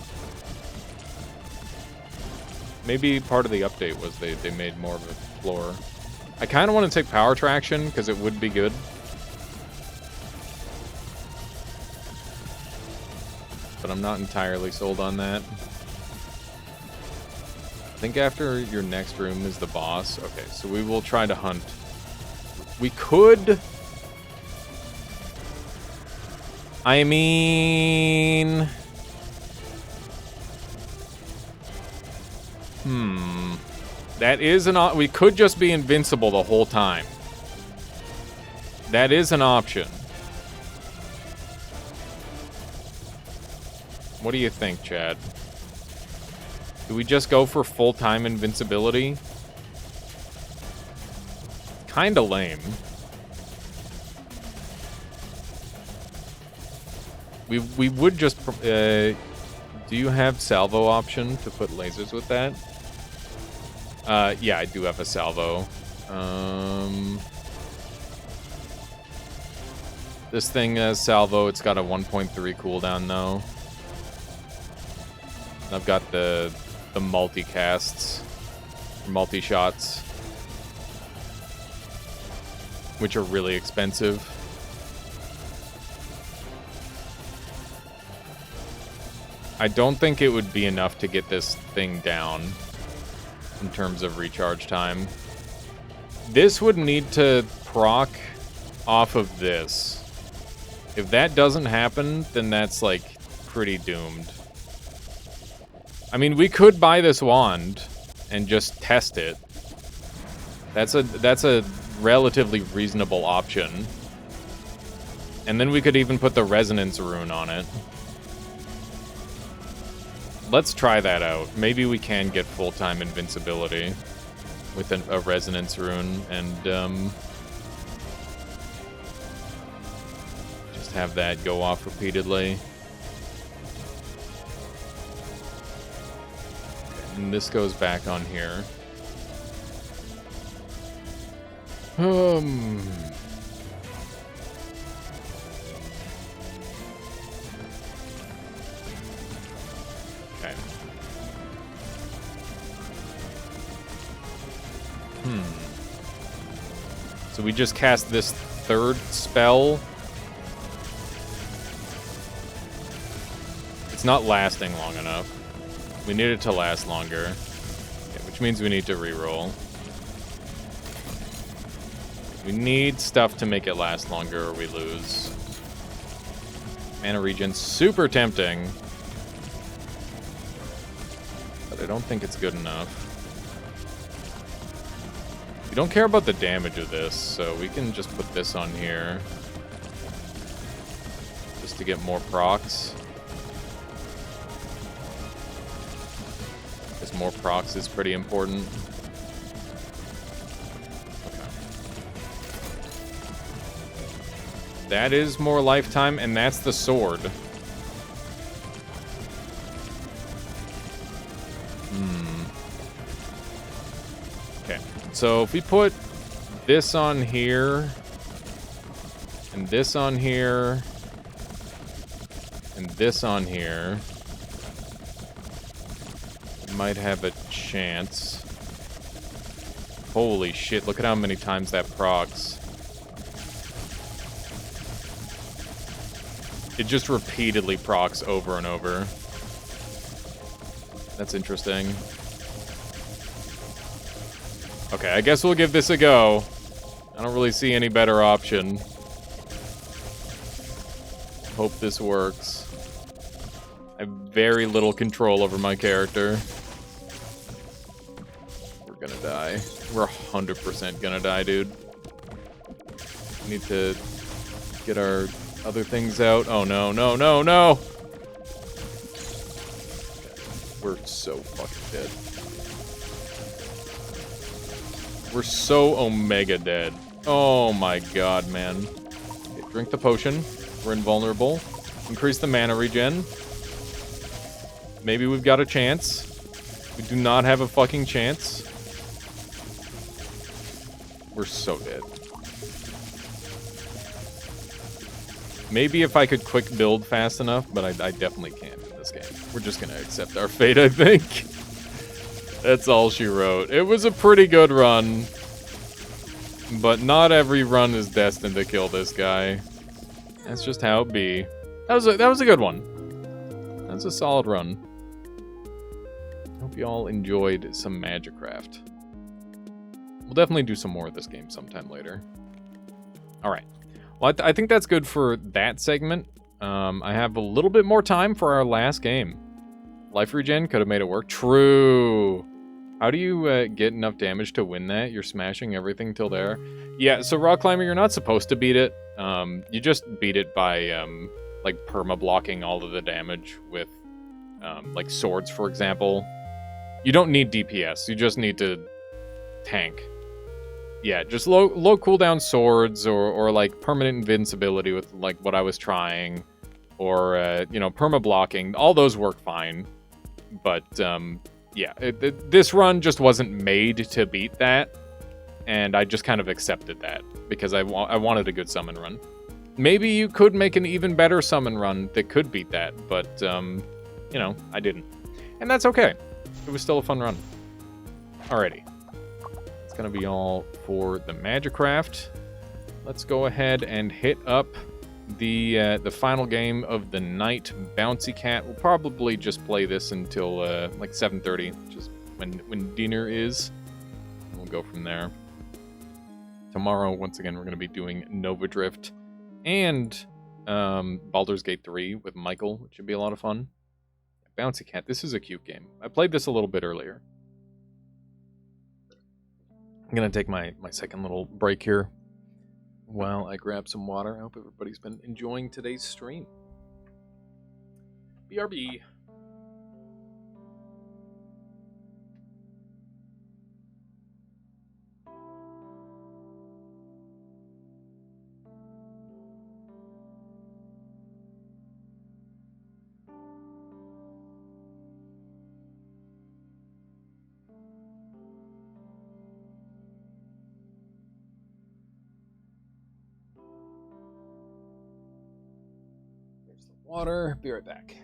Maybe part of the update was they made more of a floor. I kind of want to take power traction because it would be good. But I'm not entirely sold on that. I think after your next room is the boss. Okay, so we will try to hunt. We could... I mean... That is an we could just be invincible the whole time. That is an option. What do you think, Chad? Do we just go for full-time invincibility? Kinda lame. We would just... do you have salvo option to put lasers with that? Yeah, I do have a salvo. This thing has salvo. It's got a 1.3 cooldown, though. I've got the multi-casts, multi-shots, which are really expensive. I don't think it would be enough to get this thing down in terms of recharge time. This would need to proc off of this. If that doesn't happen, then that's, like, pretty doomed. I mean, we could buy this wand and just test it. That's a relatively reasonable option. And then we could even put the resonance rune on it. Let's try that out. Maybe we can get full-time invincibility with a resonance rune and just have that go off repeatedly. And this goes back on here. Okay. So we just cast this third spell. It's not lasting long enough. We need it to last longer. Okay, which means we need to reroll. We need stuff to make it last longer or we lose. Mana regen, super tempting. But I don't think it's good enough. We don't care about the damage of this, so we can just put this on here. Just to get more procs. Because more procs is pretty important. That is more lifetime, and that's the sword. Okay, so if we put this on here, and this on here, and this on here, we might have a chance. Holy shit, look at how many times that procs. It just repeatedly procs over and over. That's interesting. Okay, I guess we'll give this a go. I don't really see any better option. Hope this works. I have very little control over my character. We're gonna die. We're 100% gonna die, dude. We need to get our other things out. Oh no, no, no, no! We're so fucking dead. We're so omega dead. Oh my god, man. Okay, drink the potion. We're invulnerable. Increase the mana regen. Maybe we've got a chance. We do not have a fucking chance. We're so dead. Maybe if I could quick build fast enough, but I definitely can't in this game. We're just gonna accept our fate, I think. That's all she wrote. It was a pretty good run, but not every run is destined to kill this guy. That's just how it be. That was a good one. That was a solid run. Hope you all enjoyed some Magicraft. We'll definitely do some more of this game sometime later. All right. Well, I think that's good for that segment. I have a little bit more time for our last game. Life regen could have made it work. True. How do you get enough damage to win that? You're smashing everything till there. Yeah, so Rock Climber, you're not supposed to beat it. You just beat it by, like, perma-blocking all of the damage with, like, swords, for example. You don't need DPS. You just need to tank. Yeah, just low cooldown swords or like permanent invincibility with like what I was trying, or you know, perma blocking. All those work fine, but yeah, this run just wasn't made to beat that, and I just kind of accepted that because I wanted a good summon run. Maybe you could make an even better summon run that could beat that, but you know, I didn't, and that's okay. It was still a fun run. Alrighty. Gonna be all for the Magicraft. Let's go ahead and hit up the final game of the night, Bouncy Cat. We'll probably just play this until like 7:30, just when dinner is. We'll go from there. Tomorrow, once again, we're going to be doing Nova Drift and Baldur's Gate 3 with Michael, which should be a lot of fun. Bouncy Cat, this is a cute game. I played this a little bit earlier. I'm going to take my second little break here while I grab some water. I hope everybody's been enjoying today's stream. BRB. Water. Be right back.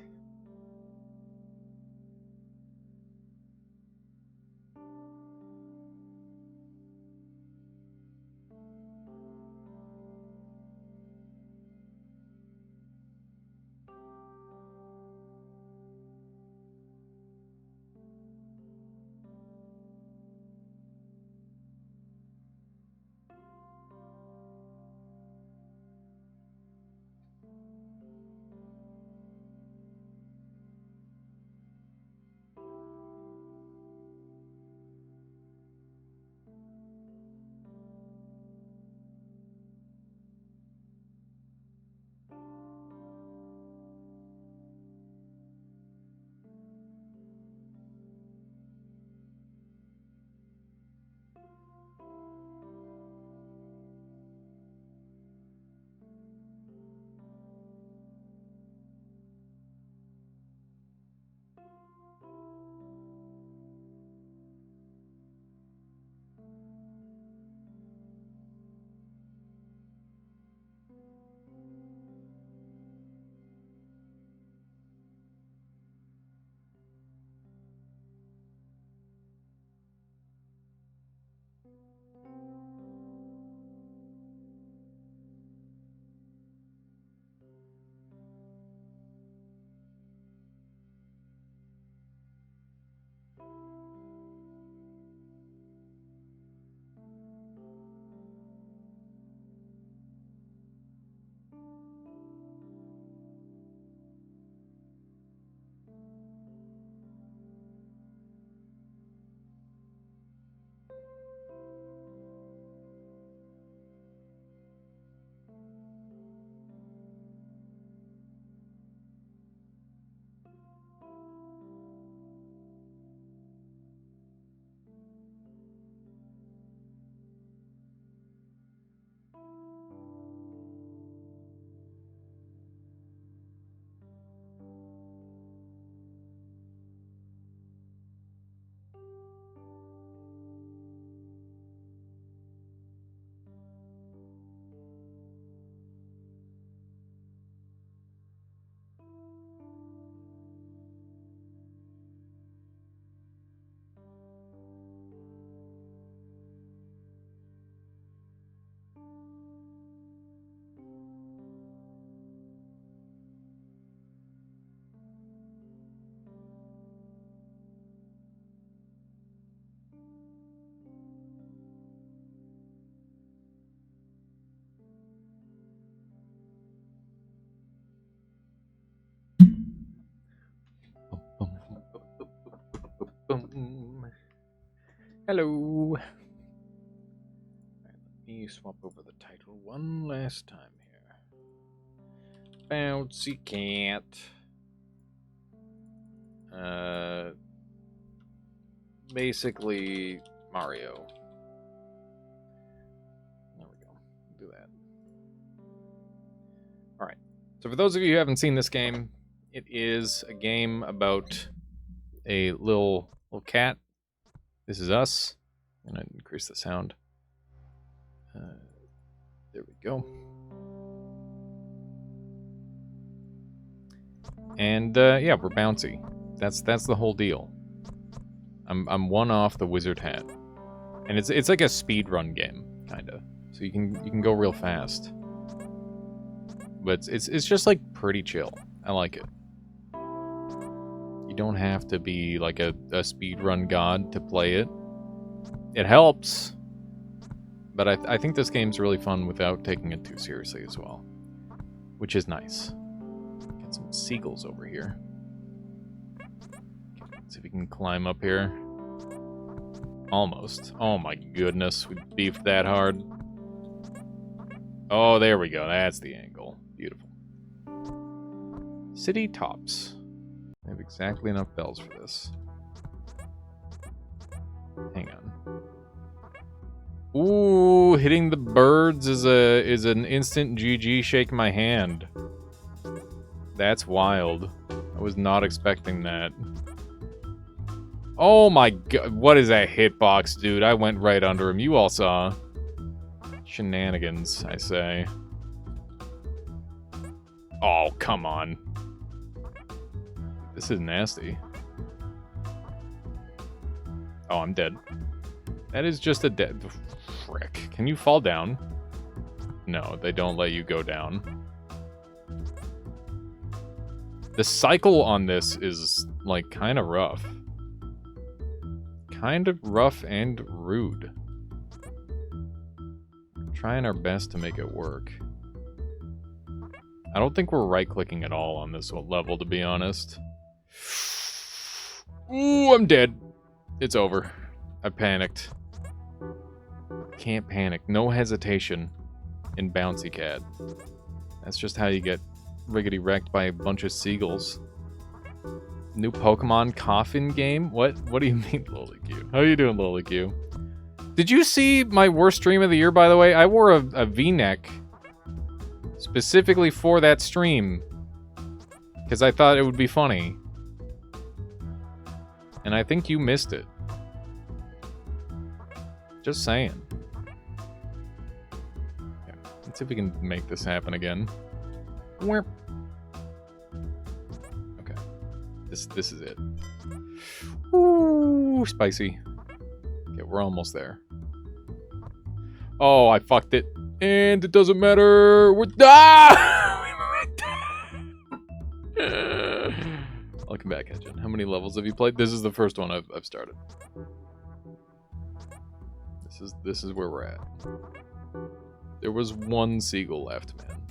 Boom. Hello. Let me swap over the title one last time here. Bouncy Cat. Basically Mario. There we go. Do that. Alright. So for those of you who haven't seen this game, it is a game about a little cat. This is us. I'm gonna increase the sound. There we go. And yeah, we're bouncy. That's the whole deal. I'm one off the wizard hat, and it's like a speed run game, kinda. So you can go real fast. But it's just like pretty chill. I like it. You don't have to be like a speedrun god to play it. It helps. But I think this game's really fun without taking it too seriously as well. Which is nice. Get some seagulls over here. Let's see if we can climb up here. Almost. Oh my goodness, we beefed that hard. Oh, there we go. That's the angle. Beautiful. City tops. I have exactly enough bells for this. Hang on. Ooh, hitting the birds is an instant GG shake my hand. That's wild. I was not expecting that. Oh my god, what is that hitbox, dude? I went right under him. You all saw. Shenanigans, I say. Oh, come on. This is nasty. Oh, I'm dead. That is just a dead... Frick. Can you fall down? No, they don't let you go down. The cycle on this is, like, kind of rough. Kind of rough and rude. We're trying our best to make it work. I don't think we're right-clicking at all on this level, to be honest. Ooh, I'm dead. It's over. I panicked. Can't panic. No hesitation in Bouncy Cat. That's just how you get riggedy wrecked by a bunch of seagulls. New Pokemon coffin game? What do you mean, Loliq? How you doing, Loliq? Did you see my worst stream of the year, by the way? I wore a V-neck specifically for that stream because I thought it would be funny. And I think you missed it. Just saying. Yeah, let's see if we can make this happen again. Okay. This is it. Ooh, spicy. Okay, we're almost there. Oh, I fucked it. And it doesn't matter. We're... Ah! Welcome back, Hedgen. How many levels have you played? This is the first one I've started. This is where we're at. There was one seagull left, man.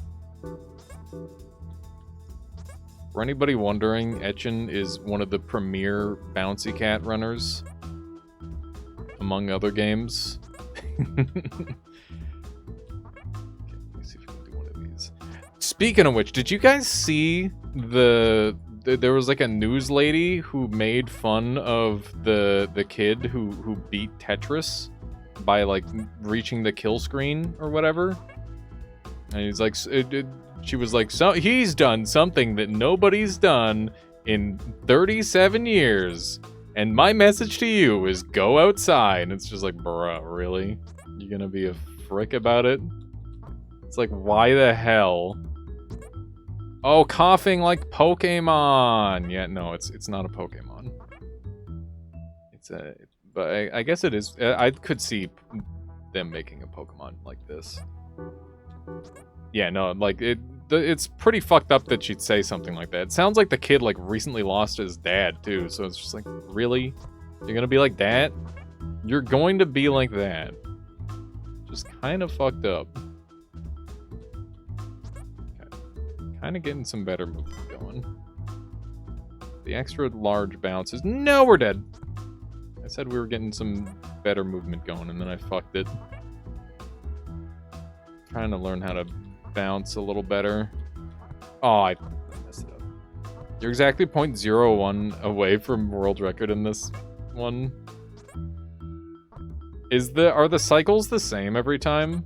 For anybody wondering, Etchen is one of the premier Bouncy Cat runners, among other games. Okay, let me see if we can do one of these. Speaking of which, did you guys see there was like a news lady who made fun of the kid who beat Tetris by like reaching the kill screen or whatever? And he's like, she was like, so he's done something that nobody's done in 37 years. And my message to you is go outside. And it's just like, bruh, really? You gonna be a frick about it? It's like, why the hell? Oh, coughing like Pokemon. Yeah, no, it's not a Pokemon. It's a, but I guess it is. I could see them making a Pokemon like this. Yeah, no, like it's pretty fucked up that she'd say something like that. It sounds like the kid like recently lost his dad too, so it's just like, really? You're gonna be like that? You're going to be like that. Just kind of fucked up. Okay. Kind of getting some better movement going. The extra large bounces. No, we're dead. I said we were getting some better movement going, and then I fucked it. Trying to learn how to bounce a little better. Oh, I messed it up. You're exactly 0.01 away from world record in this one. Are the cycles the same every time?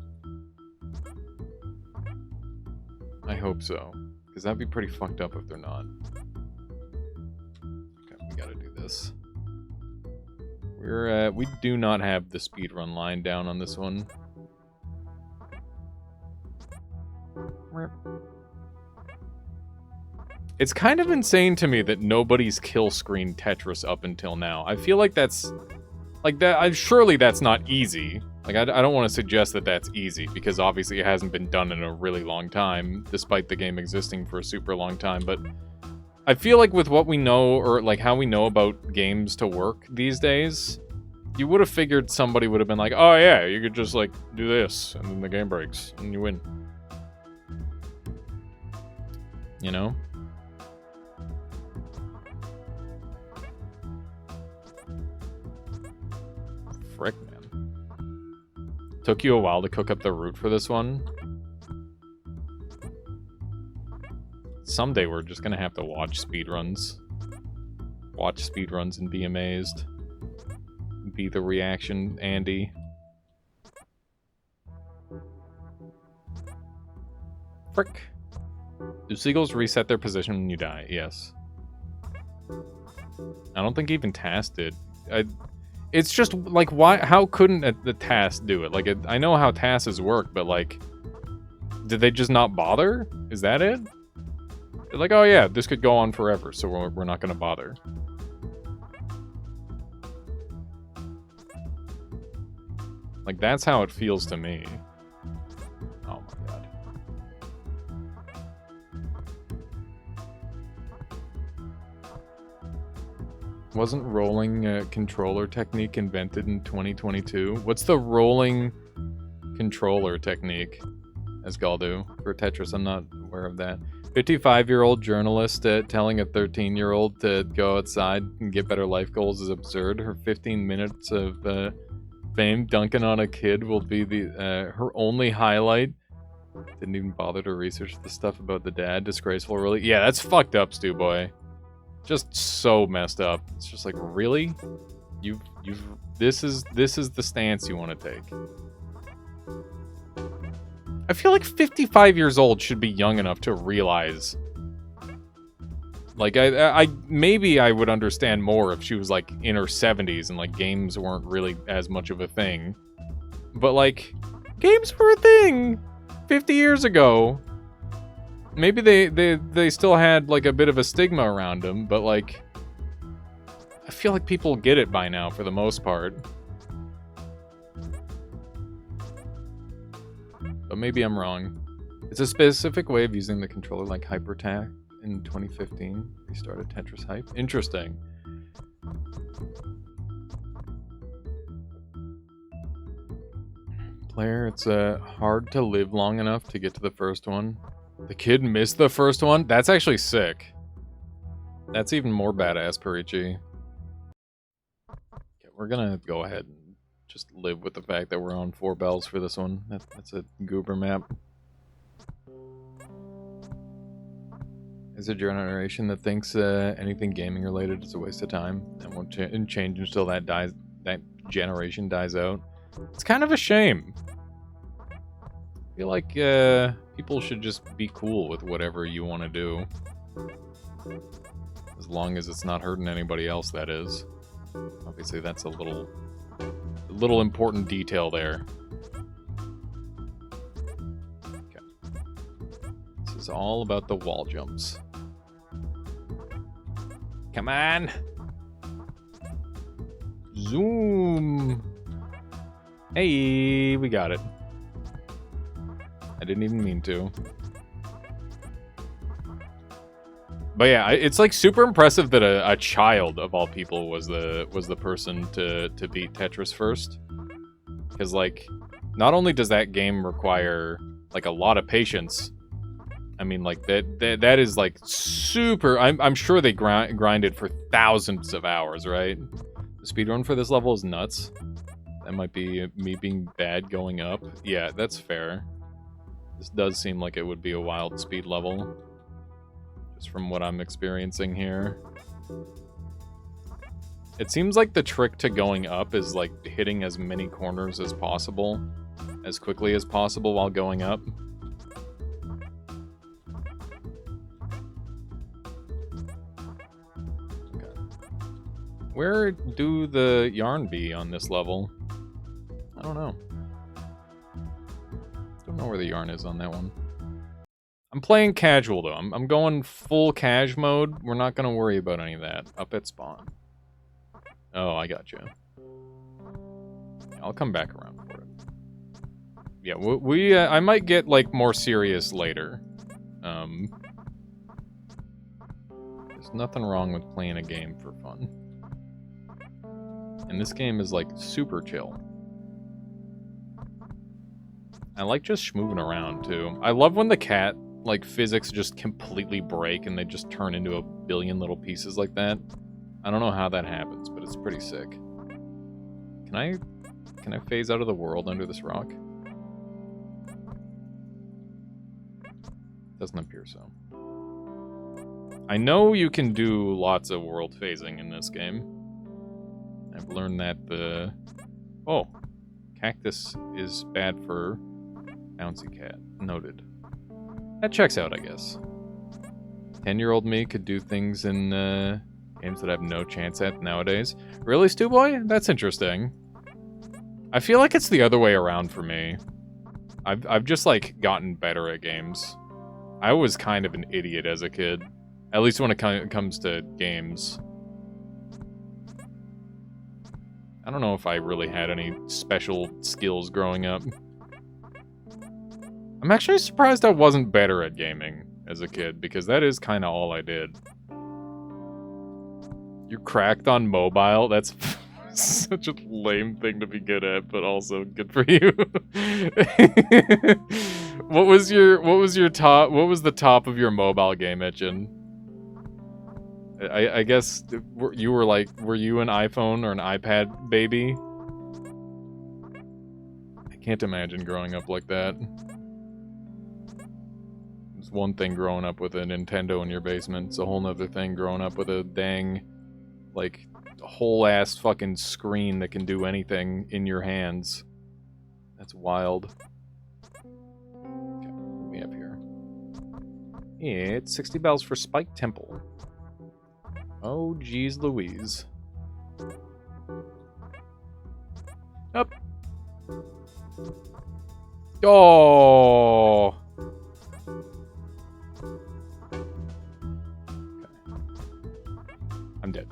I hope so, because that'd be pretty fucked up if they're not. Okay, we gotta do this. We do not have the speedrun line down on this one. It's kind of insane to me that nobody's kill screen Tetris up until now. I feel like that's... Like, surely that's not easy. Like, I don't want to suggest that that's easy, because obviously it hasn't been done in a really long time, despite the game existing for a super long time, but I feel like with what we know, or like how we know about games to work these days, you would have figured somebody would have been like, oh yeah, you could just like do this, and then the game breaks, and you win. You know? Frick, man. Took you a while to cook up the route for this one. Someday we're just gonna have to watch speedruns. Watch speedruns and be amazed. Be the reaction, Andy. Frick. Do seagulls reset their position when you die? Yes. I don't think even TAS did. It's just, like, why? How couldn't the TAS do it? Like, I know how TASes work, but, like, did they just not bother? Is that it? They're like, oh yeah, this could go on forever, so we're not gonna bother. Like, that's how it feels to me. Oh my god. Wasn't rolling controller technique invented in 2022? What's the rolling controller technique, as Galdu, for Tetris? I'm not aware of that. 55-year-old journalist telling a 13-year-old to go outside and get better life goals is absurd. Her 15 minutes of fame dunking on a kid will be her only highlight. Didn't even bother to research the stuff about the dad. Disgraceful, really. Yeah, that's fucked up, Stu Boy. Just so messed up. It's just like, really? This is the stance you want to take. I feel like 55 years old should be young enough to realize. Like, I maybe I would understand more if she was like in her 70s and like games weren't really as much of a thing. But like, games were a thing 50 years ago. Maybe they still had like a bit of a stigma around them, but like, I feel like people get it by now for the most part. But maybe I'm wrong. It's a specific way of using the controller like HyperTac in 2015. Restarted Tetris Hype. Interesting. Player, it's hard to live long enough to get to the first one. The kid missed the first one? That's actually sick. That's even more badass, Perici. Okay, we're gonna go ahead and just live with the fact that we're on 4 bells for this one. That's a goober map. Is a generation that thinks anything gaming related is a waste of time and won't change until that generation dies out. It's kind of a shame. I feel like people should just be cool with whatever you want to do. As long as it's not hurting anybody else, that is. Obviously, that's a little important detail there. Okay. This is all about the wall jumps. Come on! Zoom! Hey, we got it. I didn't even mean to. But yeah, it's like super impressive that a child of all people was the person to beat Tetris first. Because like, not only does that game require like a lot of patience. I mean, like that is like super. I'm sure they grinded for thousands of hours, right? The speedrun for this level is nuts. That might be me being bad going up. Yeah, that's fair. This does seem like it would be a wild speed level. Just from what I'm experiencing here. It seems like the trick to going up is like hitting as many corners as possible, as quickly as possible while going up. Okay. Where do the yarn be on this level? I don't know. Don't know where the yarn is on that one. I'm playing casual though. I'm going full cash mode. We're not gonna worry about any of that. Up at spawn. Oh, I got you. I'll come back around for it. Yeah, I might get, like, more serious later. There's nothing wrong with playing a game for fun. And this game is, like, super chill. I like just schmoving around, too. I love when the cat, like, physics just completely break and they just turn into a billion little pieces like that. I don't know how that happens, but it's pretty sick. Can I phase out of the world under this rock? Doesn't appear so. I know you can do lots of world phasing in this game. I've learned that the... Oh, cactus is bad for bouncy cat. Noted. That checks out, I guess. 10-year-old me could do things in games that I have no chance at nowadays. Really, Stu Boy? That's interesting. I feel like it's the other way around for me. I've just, like, gotten better at games. I was kind of an idiot as a kid. At least when it comes to games. I don't know if I really had any special skills growing up. I'm actually surprised I wasn't better at gaming as a kid, because that is kind of all I did. You cracked on mobile? That's such a lame thing to be good at, but also good for you. What was the top of your mobile game, Etchin? I guess you were like, were you an iPhone or an iPad baby? I can't imagine growing up like that. It's one thing growing up with a Nintendo in your basement. It's a whole nother thing growing up with a dang, like, whole ass fucking screen that can do anything in your hands. That's wild. Okay, what do we have here? It's 60 bells for Spike Temple. Oh, geez Louise. Up. Oh. Okay. I'm dead.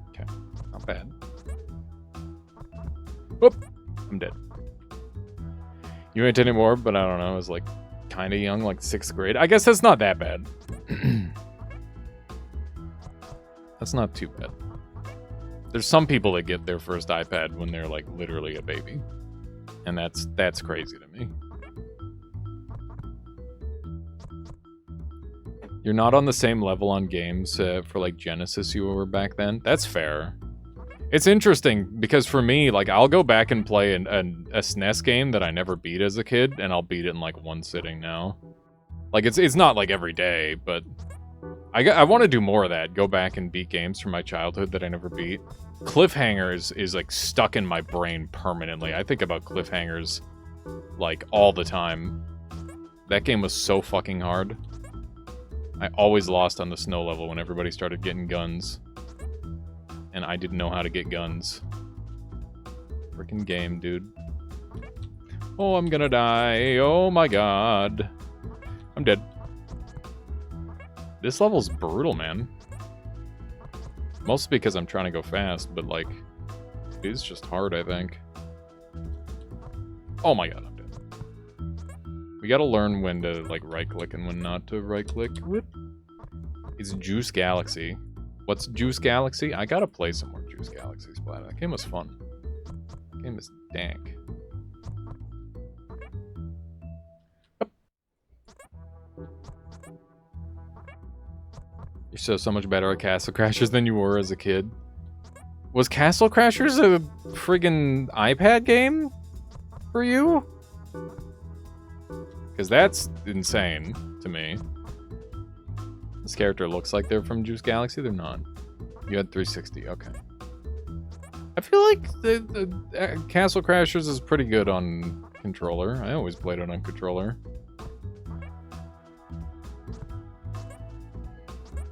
Okay, not bad. Whoop. I'm dead. You ain't anymore, but I don't know. I was like kind of young, like 6th grade. I guess that's not that bad. That's not too bad. There's some people that get their first iPad when they're like literally a baby, and that's crazy to me. You're not on the same level on games for like Genesis you were back then. That's fair. It's interesting, because for me, like, I'll go back and play a SNES game that I never beat as a kid, and I'll beat it in, like, one sitting now. Like, it's not, like, every day, but I want to do more of that. Go back and beat games from my childhood that I never beat. Cliffhangers is, like, stuck in my brain permanently. I think about Cliffhangers, like, all the time. That game was so fucking hard. I always lost on the snow level when everybody started getting guns. And I didn't know how to get guns. Freaking game, dude. Oh, I'm gonna die. Oh my god. I'm dead. This level's brutal, man. Mostly because I'm trying to go fast, but like, it is just hard, I think. Oh my god, I'm dead. We gotta learn when to, like, right-click and when not to right-click. It's Juice Galaxy. What's Juice Galaxy? I gotta play some more Juice Galaxy Splat. That game was fun. That game is dank. Up. You're so much better at Castle Crashers than you were as a kid. Was Castle Crashers a friggin' iPad game for you? Because that's insane to me. This character looks like they're from Juice Galaxy. They're not. You had 360. Okay. I feel like the Castle Crashers is pretty good on controller. I always played it on controller.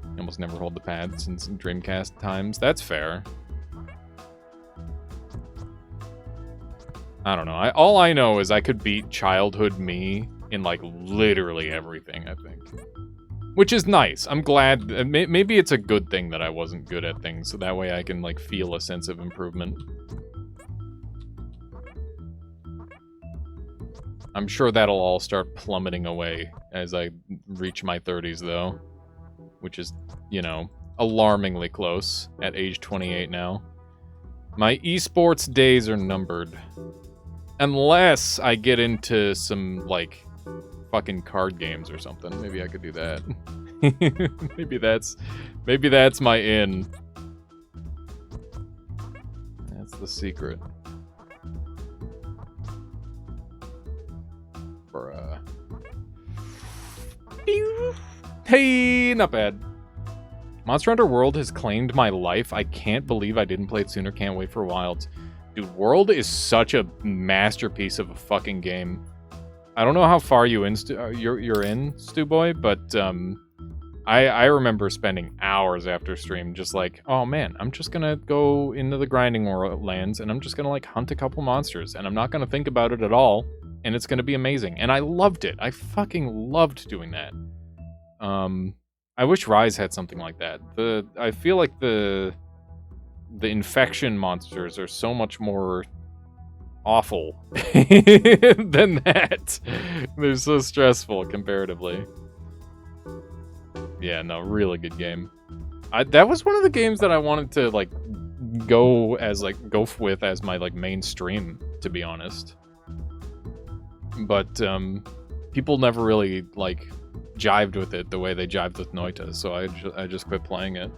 I almost never hold the pad since Dreamcast times. That's fair. I don't know. All I know is I could beat childhood me in, like, literally everything, I think. Which is nice. I'm glad. Maybe it's a good thing that I wasn't good at things, so that way I can, like, feel a sense of improvement. I'm sure that'll all start plummeting away as I reach my 30s, though. Which is, you know, alarmingly close at age 28 now. My esports days are numbered. Unless I get into some, like, fucking card games or something. Maybe I could do that. maybe that's my in. That's the secret. Bruh. Hey, not bad. Monster Hunter World has claimed my life. I can't believe I didn't play it sooner. Can't wait for Wilds. Dude, World is such a masterpiece of a fucking game. I don't know how far you're in, Stu Boy, but I remember spending hours after stream just like, oh man, I'm just gonna go into the grinding lands and I'm just gonna like hunt a couple monsters and I'm not gonna think about it at all and it's gonna be amazing. And I loved it. I fucking loved doing that. I wish Rise had something like that. I feel like the infection monsters are so much more awful than that. They're so stressful comparatively. Yeah, no, really good game. That was one of the games that I wanted to like go with as my like mainstream, to be honest. But people never really like jived with it the way they jived with Noita, so I just quit playing it.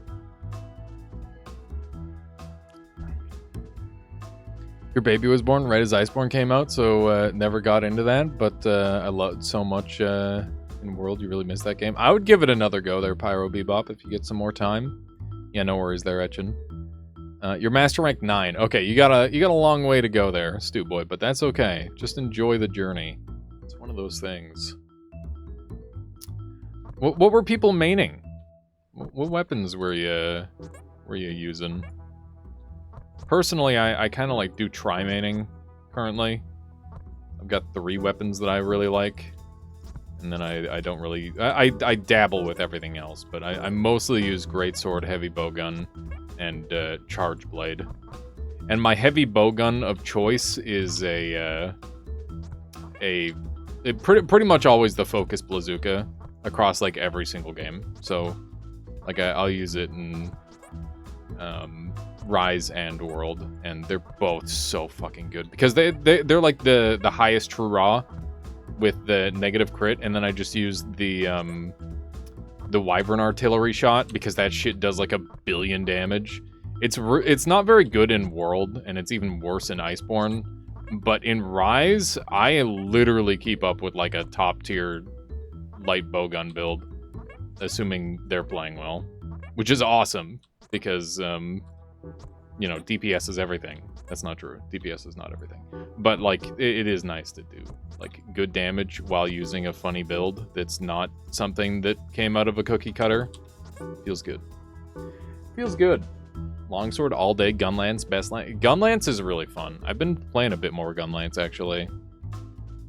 Your baby was born right as Iceborne came out, so never got into that, but I loved so much in World. You really missed that game. I would give it another go there, Pyro Bebop, if you get some more time. Yeah, no worries there, Etchin. Your master rank 9. Okay, you got a long way to go there, Stu Boy, but that's okay. Just enjoy the journey. It's one of those things. What were people maining? What weapons were you using? Personally, I kind of like do tri-maining currently. I've got 3 weapons that I really like. And then I don't really... I dabble with everything else, but I mostly use Greatsword, Heavy Bowgun, and Charge Blade. And my Heavy Bowgun of choice is pretty much always the Focus Bazooka across like every single game. So like I'll use it in Rise and World, and they're both so fucking good because they're like the highest true raw with the negative crit, and then I just use the Wyvern Artillery shot because that shit does like 1 billion damage. It's not very good in World, and it's even worse in Iceborne. But in Rise, I literally keep up with like a top tier light bowgun build, assuming they're playing well, which is awesome because you know, DPS is everything. That's not true. DPS is not everything. But, like, it is nice to do, like, good damage while using a funny build that's not something that came out of a cookie cutter. Feels good. Feels good. Longsword all day, Gunlance, best lance. Gunlance is really fun. I've been playing a bit more Gunlance, actually.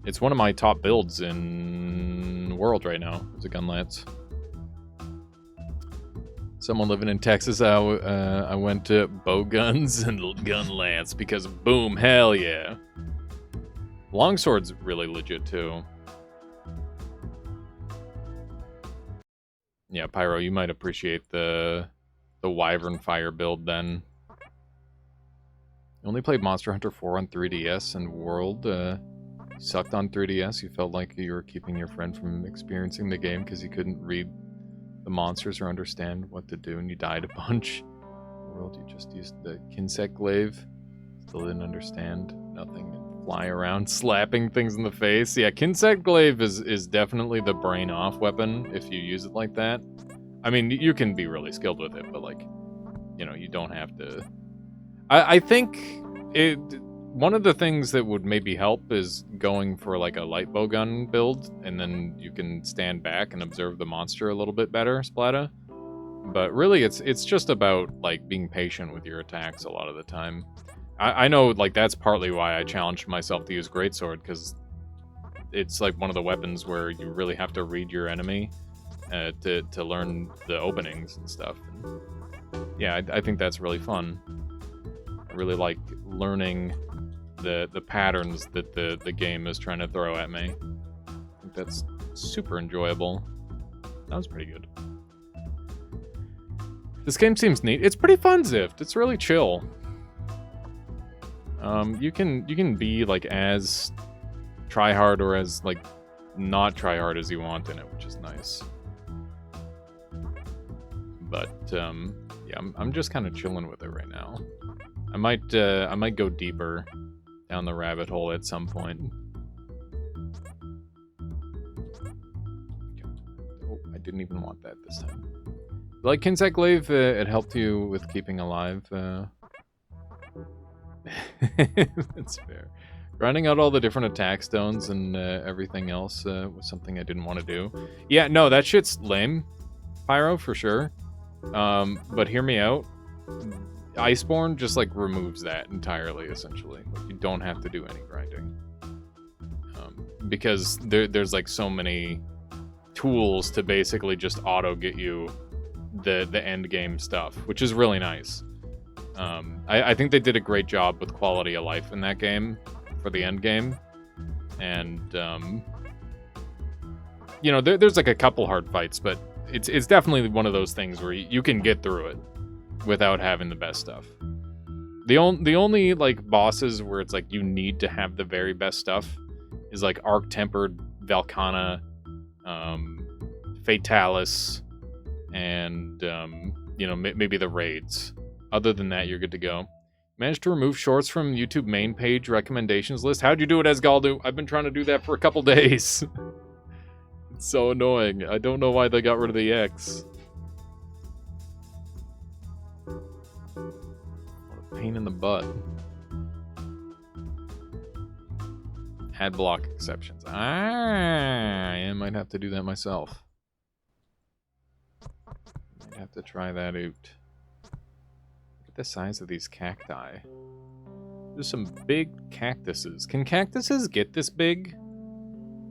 It's one of my top builds in World right now. It's a Gunlance. Someone living in Texas, I went to Bowguns and Gunlance because boom, hell yeah. Longsword's really legit too. Yeah, Pyro, you might appreciate the Wyvern Fire build then. You only played Monster Hunter 4 on 3DS and World. You sucked on 3DS. You felt like you were keeping your friend from experiencing the game because you couldn't read the monsters or understand what to do, and you died a bunch. World, you just used the Kinsect Glaive. Still didn't understand nothing. And fly around slapping things in the face. Yeah, Kinsect Glaive is definitely the brain off weapon if you use it like that. I mean, you can be really skilled with it, but like, you know, you don't have to. I think one of the things that would maybe help is going for like a light bowgun build, and then you can stand back and observe the monster a little bit better, Splatta. But really, it's just about like being patient with your attacks a lot of the time. I know like that's partly why I challenged myself to use Greatsword, because it's like one of the weapons where you really have to read your enemy to learn the openings and stuff. And yeah, I think that's really fun. I really like learning the patterns that the game is trying to throw at me. I think that's super enjoyable. That was pretty good. This game seems neat. It's pretty fun, Zift. It's really chill. You can be like as tryhard or as like not tryhard as you want in it, which is nice. But yeah, I'm just kind of chilling with it right now. I might go deeper down the rabbit hole at some point. Oh, I didn't even want that this time. Like Kinsec Glaive, it helped you with keeping alive. That's fair. Grinding out all the different attack stones and everything else was something I didn't want to do. Yeah, no, that shit's lame, Pyro, for sure. But hear me out. Iceborne just like removes that entirely, essentially. Like, you don't have to do any grinding. Because there's like so many tools to basically just auto get you the end game stuff, which is really nice. I think they did a great job with quality of life in that game for the end game. And you know, there's like a couple hard fights, but it's definitely one of those things where you can get through it without having the best stuff. The only like bosses where it's like you need to have the very best stuff is like Arc Tempered, Valkana, Fatalis, and you know, maybe the raids. Other than that, you're good to go. Managed to remove shorts from YouTube main page recommendations list. How'd you do it, Asgaldu? I've been trying to do that for a couple days. It's so annoying. I don't know why they got rid of the X. What a pain in the butt. Ad block exceptions. I might have to do that myself. Might have to try that out. Look at the size of these cacti. There's some big cactuses. Can cactuses get this big?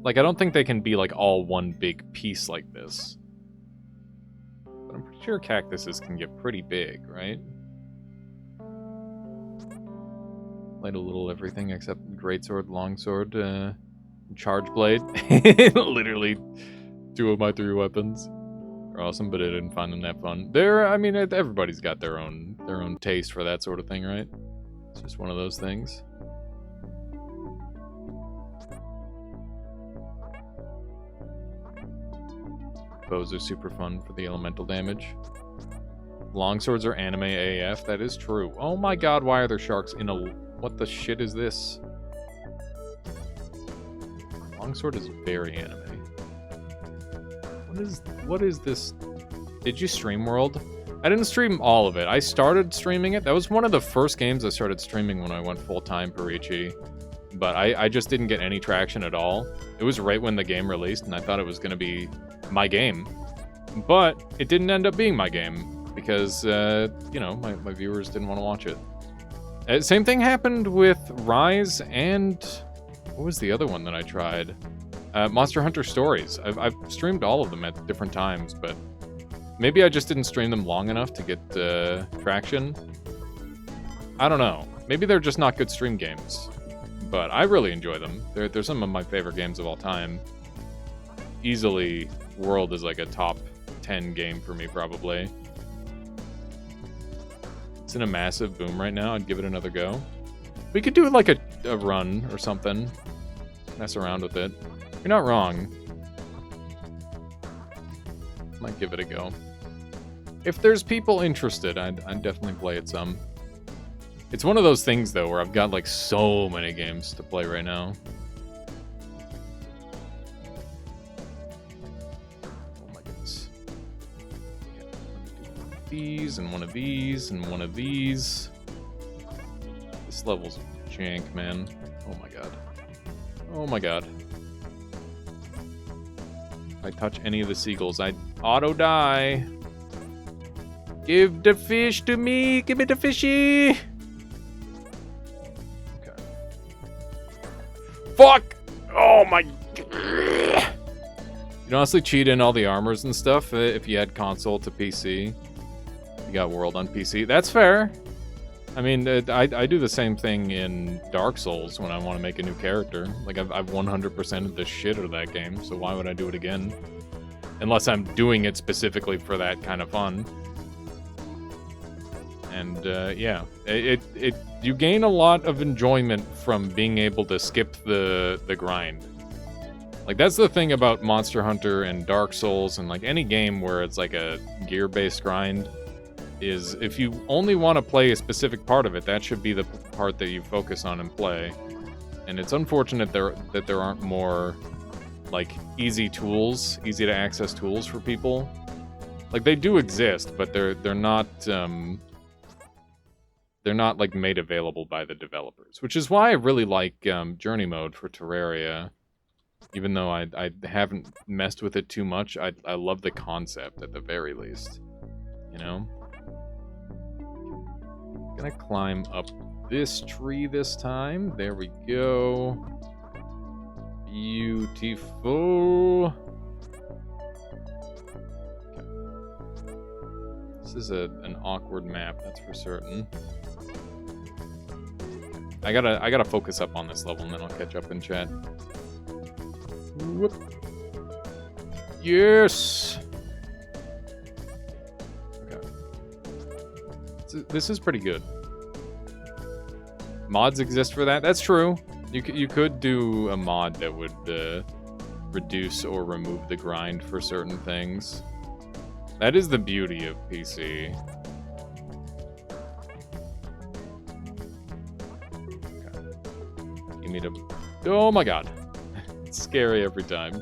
Like, I don't think they can be like all one big piece like this. But I'm pretty sure cactuses can get pretty big, right? Played a little everything except greatsword, longsword, charge blade. Literally 2 of my 3 weapons are awesome, but I didn't find them that fun. I mean, everybody's got their own taste for that sort of thing, right? It's just one of those things. Bows are super fun for the elemental damage. Longswords are anime AF, that is true. Oh my god, why are there sharks in a... What the shit is this? Longsword is very anime. What is this? Did you stream World? I didn't stream all of it. I started streaming it. That was one of the first games I started streaming when I went full-time Parichi. But I just didn't get any traction at all. It was right when the game released, and I thought it was going to be my game. But it didn't end up being my game, because, you know, my viewers didn't want to watch it. Same thing happened with Rise and... What was the other one that I tried? Monster Hunter Stories. I've streamed all of them at different times, but maybe I just didn't stream them long enough to get traction. I don't know. Maybe they're just not good stream games. But I really enjoy them. They're some of my favorite games of all time. Easily, World is like a top 10 game for me, probably. It's in a massive boom right now. I'd give it another go. We could do like a run or something. Mess around with it. You're not wrong. Might give it a go. If there's people interested, I'd definitely play it some. It's one of those things, though, where I've got, like, so many games to play right now. Oh my goodness. One of these, and one of these, and one of these. This level's jank, man. Oh my god. Oh my god. If I touch any of the seagulls, I'd auto-die. Give the fish to me! Give me the fishy! Fuck! Oh my... You'd honestly cheat in all the armors and stuff if you had console to PC. You got World on PC. That's fair. I mean, I do the same thing in Dark Souls when I want to make a new character. Like, I've 100%ed the shit out of that game, so why would I do it again? Unless I'm doing it specifically for that kind of fun. And, yeah. You gain a lot of enjoyment from being able to skip the grind. Like, that's the thing about Monster Hunter and Dark Souls and, like, any game where it's, like, a gear-based grind, is if you only want to play a specific part of it, that should be the part that you focus on and play. And it's unfortunate that there aren't more, like, easy to access tools for people. Like, they do exist, but they're not like made available by the developers, which is why I really like Journey Mode for Terraria. Even though I haven't messed with it too much, I love the concept at the very least, you know? Gonna climb up this tree this time. There we go. Beautiful. Okay. This is an awkward map, that's for certain. I gotta focus up on this level and then I'll catch up in chat. Whoop. Yes. This is pretty good. Mods exist for that. That's true. You could do a mod that would reduce or remove the grind for certain things. That is the beauty of PC. Okay. You need to... Oh my god. It's scary every time.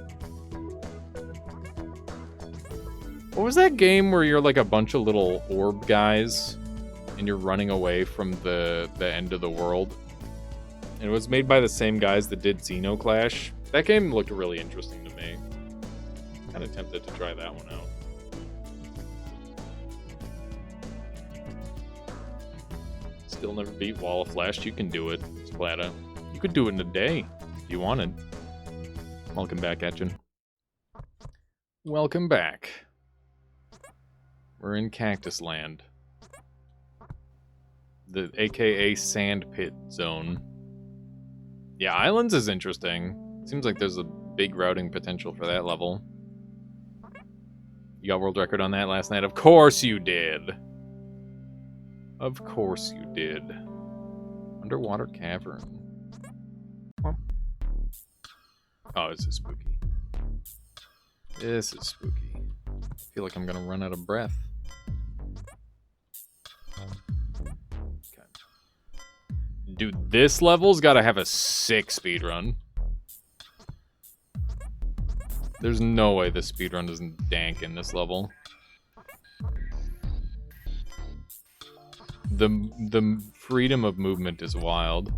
What was that game where you're like a bunch of little orb guys and you're running away from the end of the world? And it was made by the same guys that did Xenoclash. That game looked really interesting to me. Kind of tempted to try that one out. Still never beat Wall of Flash. You can do it, Splata. You could do it in a day if you wanted. Welcome back, Etchin. Welcome back. We're in Cactus Land. The AKA Sand Pit Zone. Yeah, Islands is interesting. Seems like there's a big routing potential for that level. You got world record on that last night? Of course you did! Of course you did. Underwater cavern. Oh, this is spooky. This is spooky. I feel like I'm gonna run out of breath. Okay. Dude, this level's gotta have a sick speedrun. There's no way the speedrun doesn't dank in this level. The freedom of movement is wild.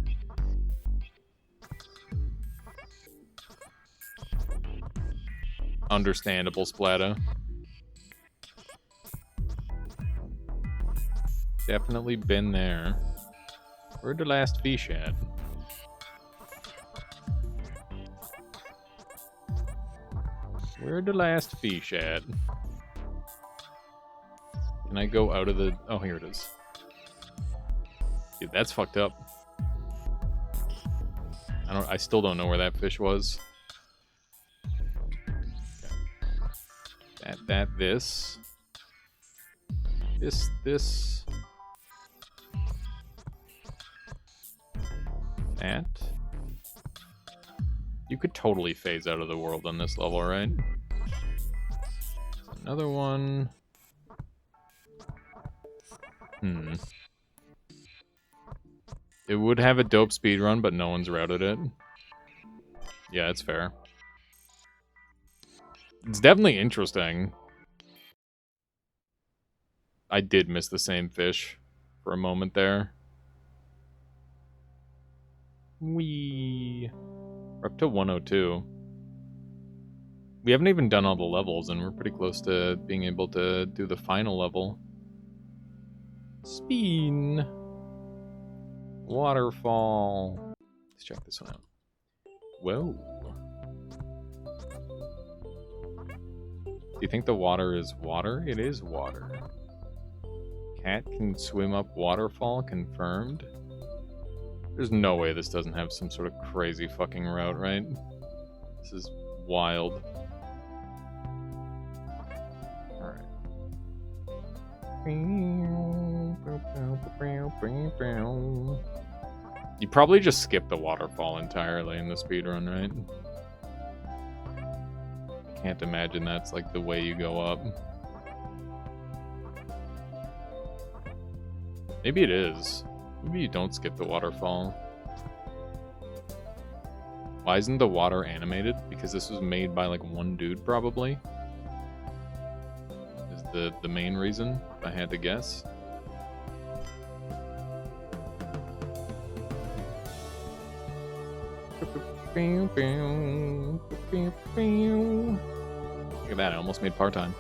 Understandable, Splata. Definitely been there. Where'd the last fish at? Where'd the last fish at? Can I go out of the... Oh, here it is. Dude, that's fucked up. I still don't know where that fish was. This. That. You could totally phase out of the world on this level, right? Another one. It would have a dope speedrun, but no one's routed it. Yeah, it's fair. It's definitely interesting. I did miss the same fish for a moment there. We're up to 102. We haven't even done all the levels, and we're pretty close to being able to do the final level. Spin. Waterfall. Let's check this one out. Whoa. Do you think the water is water? It is water. Cat can swim up waterfall, confirmed. There's no way this doesn't have some sort of crazy fucking route, right? This is wild. Alright. You probably just skip the waterfall entirely in the speedrun, right? Can't imagine that's like the way you go up. Maybe it is. Maybe you don't skip the waterfall. Why isn't the water animated? Because this was made by like one dude, probably. Is the main reason, if I had to guess. Look at that, I almost made part-time.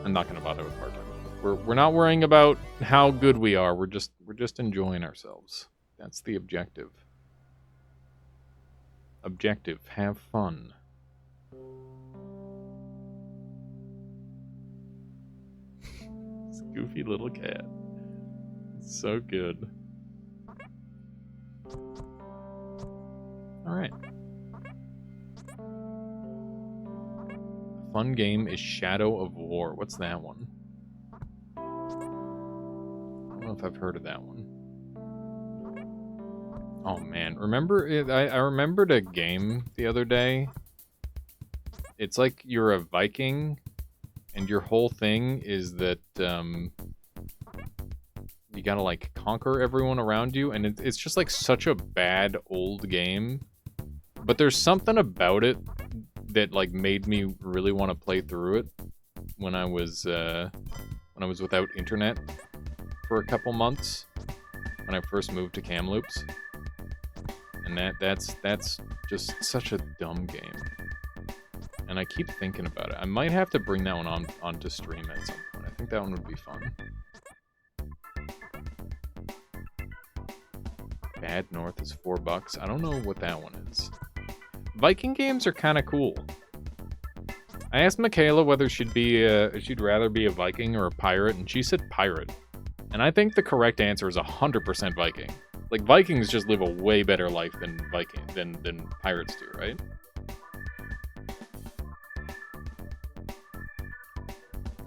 I'm not gonna bother with part-time. We're not worrying about how good we are. We're just enjoying ourselves. That's the objective. Objective, have fun. This goofy little cat. It's so good. Alright. Fun game is Shadow of War. What's that one? I don't know if I've heard of that one. Oh man, remember I remembered a game the other day. It's like you're a Viking and your whole thing is that you gotta like conquer everyone around you, and it's just like such a bad old game. But there's something about it that like made me really want to play through it when I was without internet for a couple months when I first moved to Kamloops. And that's just such a dumb game. And I keep thinking about it. I might have to bring that one onto stream at some point. I think that one would be fun. Bad North is $4. I don't know what that one is. Viking games are kind of cool. I asked Michaela whether she'd rather be a Viking or a pirate, and she said pirate. And I think the correct answer is 100% Viking. Like, Vikings just live a way better life than than pirates do, right?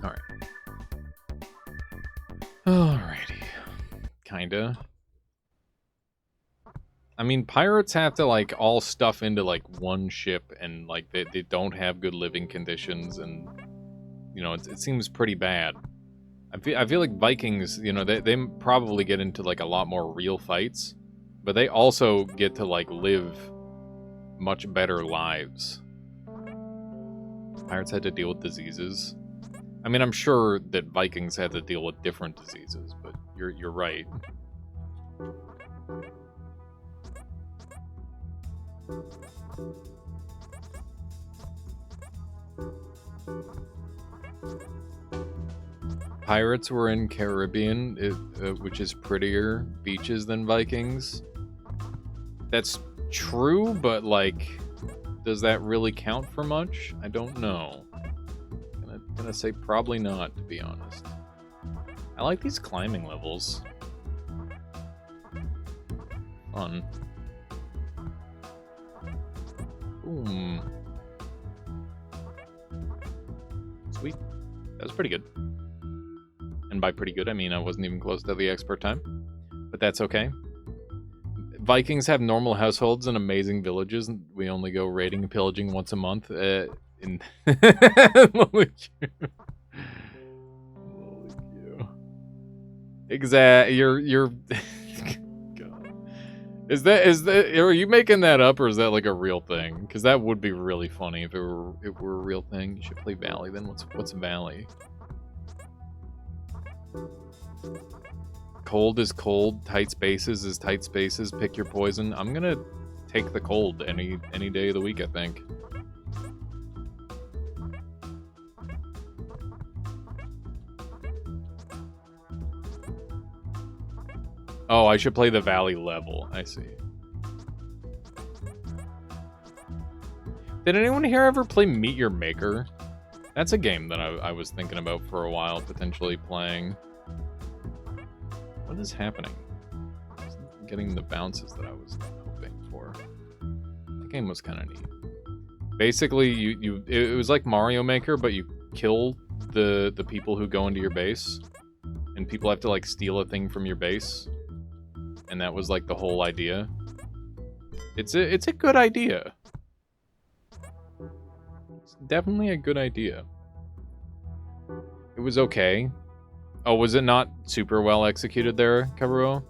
Alright. Alrighty. Kinda. I mean, pirates have to, like, all stuff into, like, one ship, and, like, they don't have good living conditions, and, you know, it seems pretty bad. I feel like Vikings, you know, they probably get into, like, a lot more real fights, but they also get to, like, live much better lives. Pirates had to deal with diseases. I mean, I'm sure that Vikings had to deal with different diseases, but you're right. Pirates were in Caribbean, which is prettier beaches than Vikings. That's true, but, like, does that really count for much? I don't know. Gonna say probably not, to be honest. I like these climbing levels. Fun. Boom. Sweet. That was pretty good. And by pretty good, I mean I wasn't even close to the expert time. But that's okay. Vikings have normal households and amazing villages. And we only go raiding and pillaging once a month. In Exactly. You're God. Is that are you making that up, or is that like a real thing? Because that would be really funny if it were a real thing. You should play Valley then. What's Valley? Cold is cold, tight spaces is tight spaces, pick your poison. I'm gonna take the cold any day of the week, I think. Oh, I should play the Valley level. I see. Did anyone here ever play Meet Your Maker? That's a game that I was thinking about for a while, potentially playing. What is happening? Getting the bounces that I was hoping for. That game was kind of neat. Basically, it was like Mario Maker, but you kill the people who go into your base, and people have to like steal a thing from your base, and that was like the whole idea. It's a good idea. It's definitely a good idea. It was okay. Oh, was it not super well executed there, Kabuo?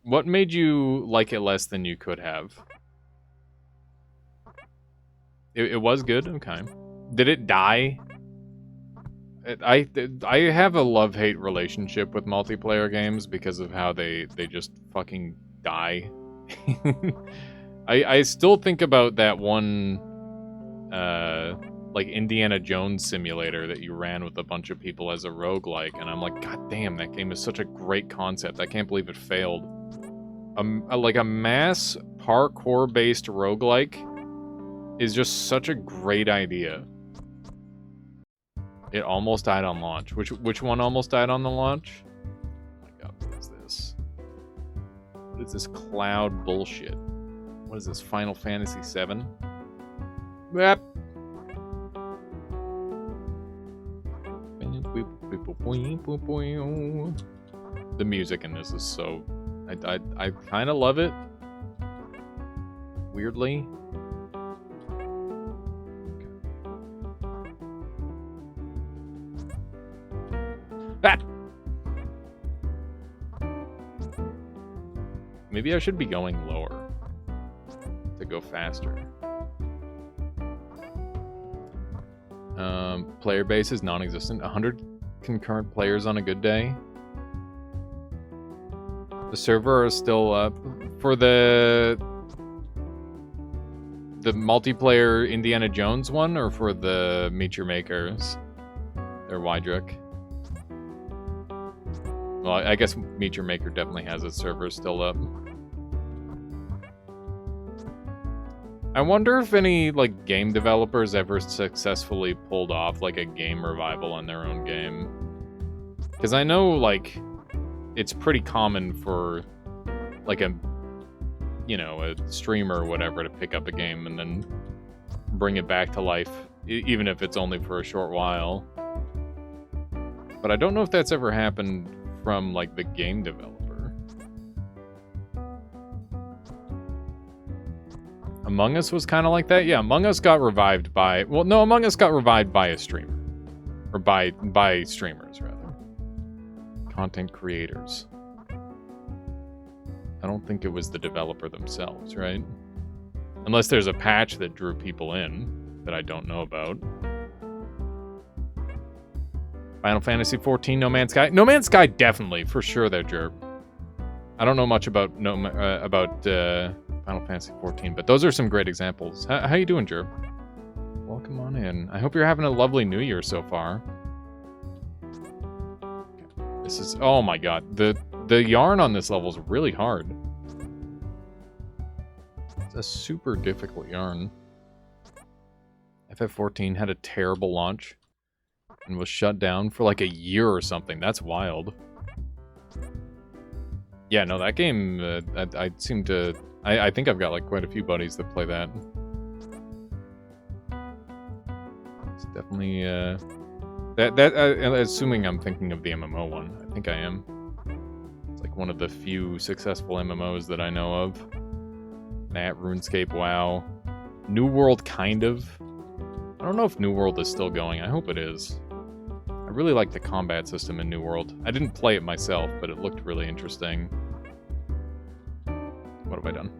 What made you like it less than you could have? It was good? Okay. Did it die? I have a love-hate relationship with multiplayer games because of how they just fucking die. I still think about that one like Indiana Jones simulator that you ran with a bunch of people as a roguelike, and I'm like, god damn, that game is such a great concept. I can't believe it failed. Like a mass parkour-based roguelike is just such a great idea. It almost died on launch. Which one almost died on the launch? Oh my god, what is this? What is this cloud bullshit? What is this, Final Fantasy VII? Yep. The music in this is so... I kind of love it. Weirdly. Ah! Maybe I should be going lower to go faster. Player base is non-existent. 100 concurrent players on a good day. The server is still up. For the multiplayer Indiana Jones one, or for the Meet Your Makers? Or Wydrick? Well, I guess Meet Your Maker definitely has its server still up. I wonder if any, like, game developers ever successfully pulled off, like, a game revival on their own game. Because I know, like, it's pretty common for, like, a streamer or whatever to pick up a game and then bring it back to life, even if it's only for a short while. But I don't know if that's ever happened from, like, the game developer. Among Us was kind of like that? Yeah, Among Us got revived by... Well, no, Among Us got revived by a streamer. Or by streamers, rather. Content creators. I don't think it was the developer themselves, right? Unless there's a patch that drew people in that I don't know about. Final Fantasy 14, No Man's Sky. No Man's Sky, definitely, for sure, they're jerk. I don't know much about Final Fantasy 14, but those are some great examples. How you doing, Jerb? Welcome on in. I hope you're having a lovely New Year so far. This is... Oh my god. The yarn on this level is really hard. It's a super difficult yarn. FF14 had a terrible launch and was shut down for like a year or something. That's wild. Yeah, no, that game, I seem to... I think I've got like quite a few buddies that play that. It's definitely, assuming I'm thinking of the MMO one. I think I am. It's like one of the few successful MMOs that I know of. That, RuneScape, WoW. New World, kind of. I don't know if New World is still going. I hope it is. I really like the combat system in New World. I didn't play it myself, but it looked really interesting. What have I done?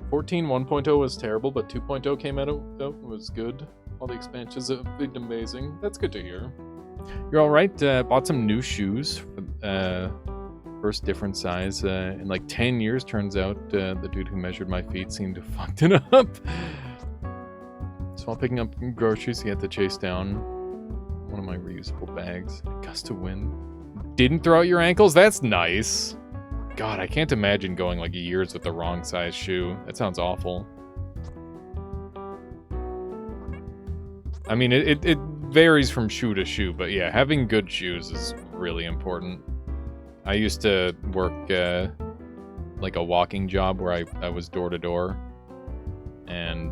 "14 1.0 was terrible, but 2.0 came out. It was good. All the expansions have been amazing." That's good to hear. You're all right. Bought some new shoes. First different size in like 10 years. Turns out the dude who measured my feet seemed to have fucked it up. So while picking up groceries, he had to chase down one of my reusable bags. Gust of wind didn't throw out your ankles? That's nice. God, I can't imagine going like years with the wrong size shoe. That sounds awful. I mean, it varies from shoe to shoe, but yeah, having good shoes is really important. I used to work like a walking job where I was door to door, and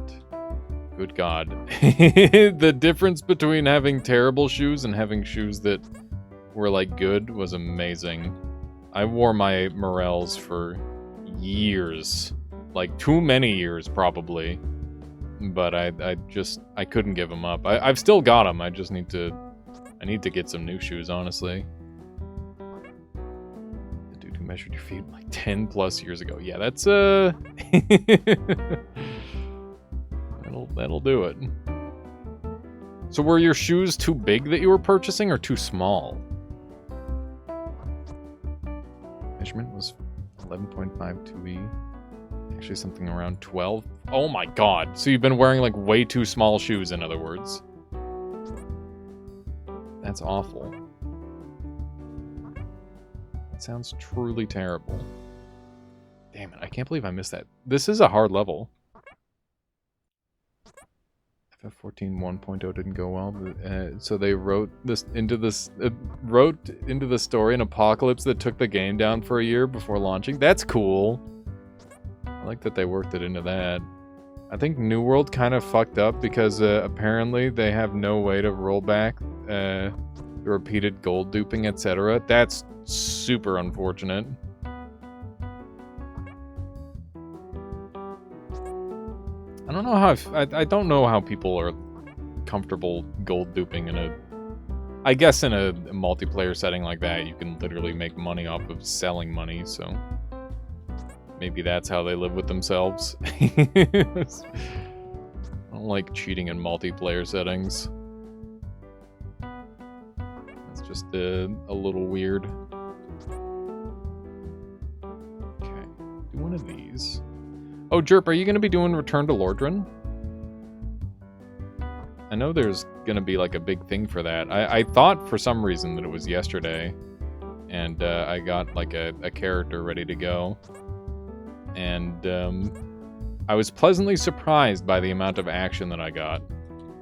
good God, the difference between having terrible shoes and having shoes that were like good was amazing. I wore my Morels for years, like too many years probably, but I couldn't give them up. I've still got them. I just need to get some new shoes, honestly. The dude who measured your feet like 10 plus years ago. Yeah, that's that'll do it. So were your shoes too big that you were purchasing or too small? Measurement was 11.52e. Actually something around 12. Oh my god. So you've been wearing like way too small shoes, in other words. That's awful. That sounds truly terrible. Damn it, I can't believe I missed that. This is a hard level. FF14 1.0 didn't go well, so they wrote into the story an apocalypse that took the game down for a year before launching. That's cool. I like that they worked it into that. I think New World kind of fucked up because apparently they have no way to roll back the repeated gold duping, etc. That's super unfortunate. I don't know how I don't know how people are comfortable gold duping in I guess in a multiplayer setting like that, you can literally make money off of selling money, so maybe that's how they live with themselves. I don't like cheating in multiplayer settings. It's just a little weird. Okay, do one of these. Oh, Jerp, are you going to be doing Return to Lordran? I know there's going to be like a big thing for that. I thought for some reason that it was yesterday, and I got like a character ready to go. And I was pleasantly surprised by the amount of action that I got.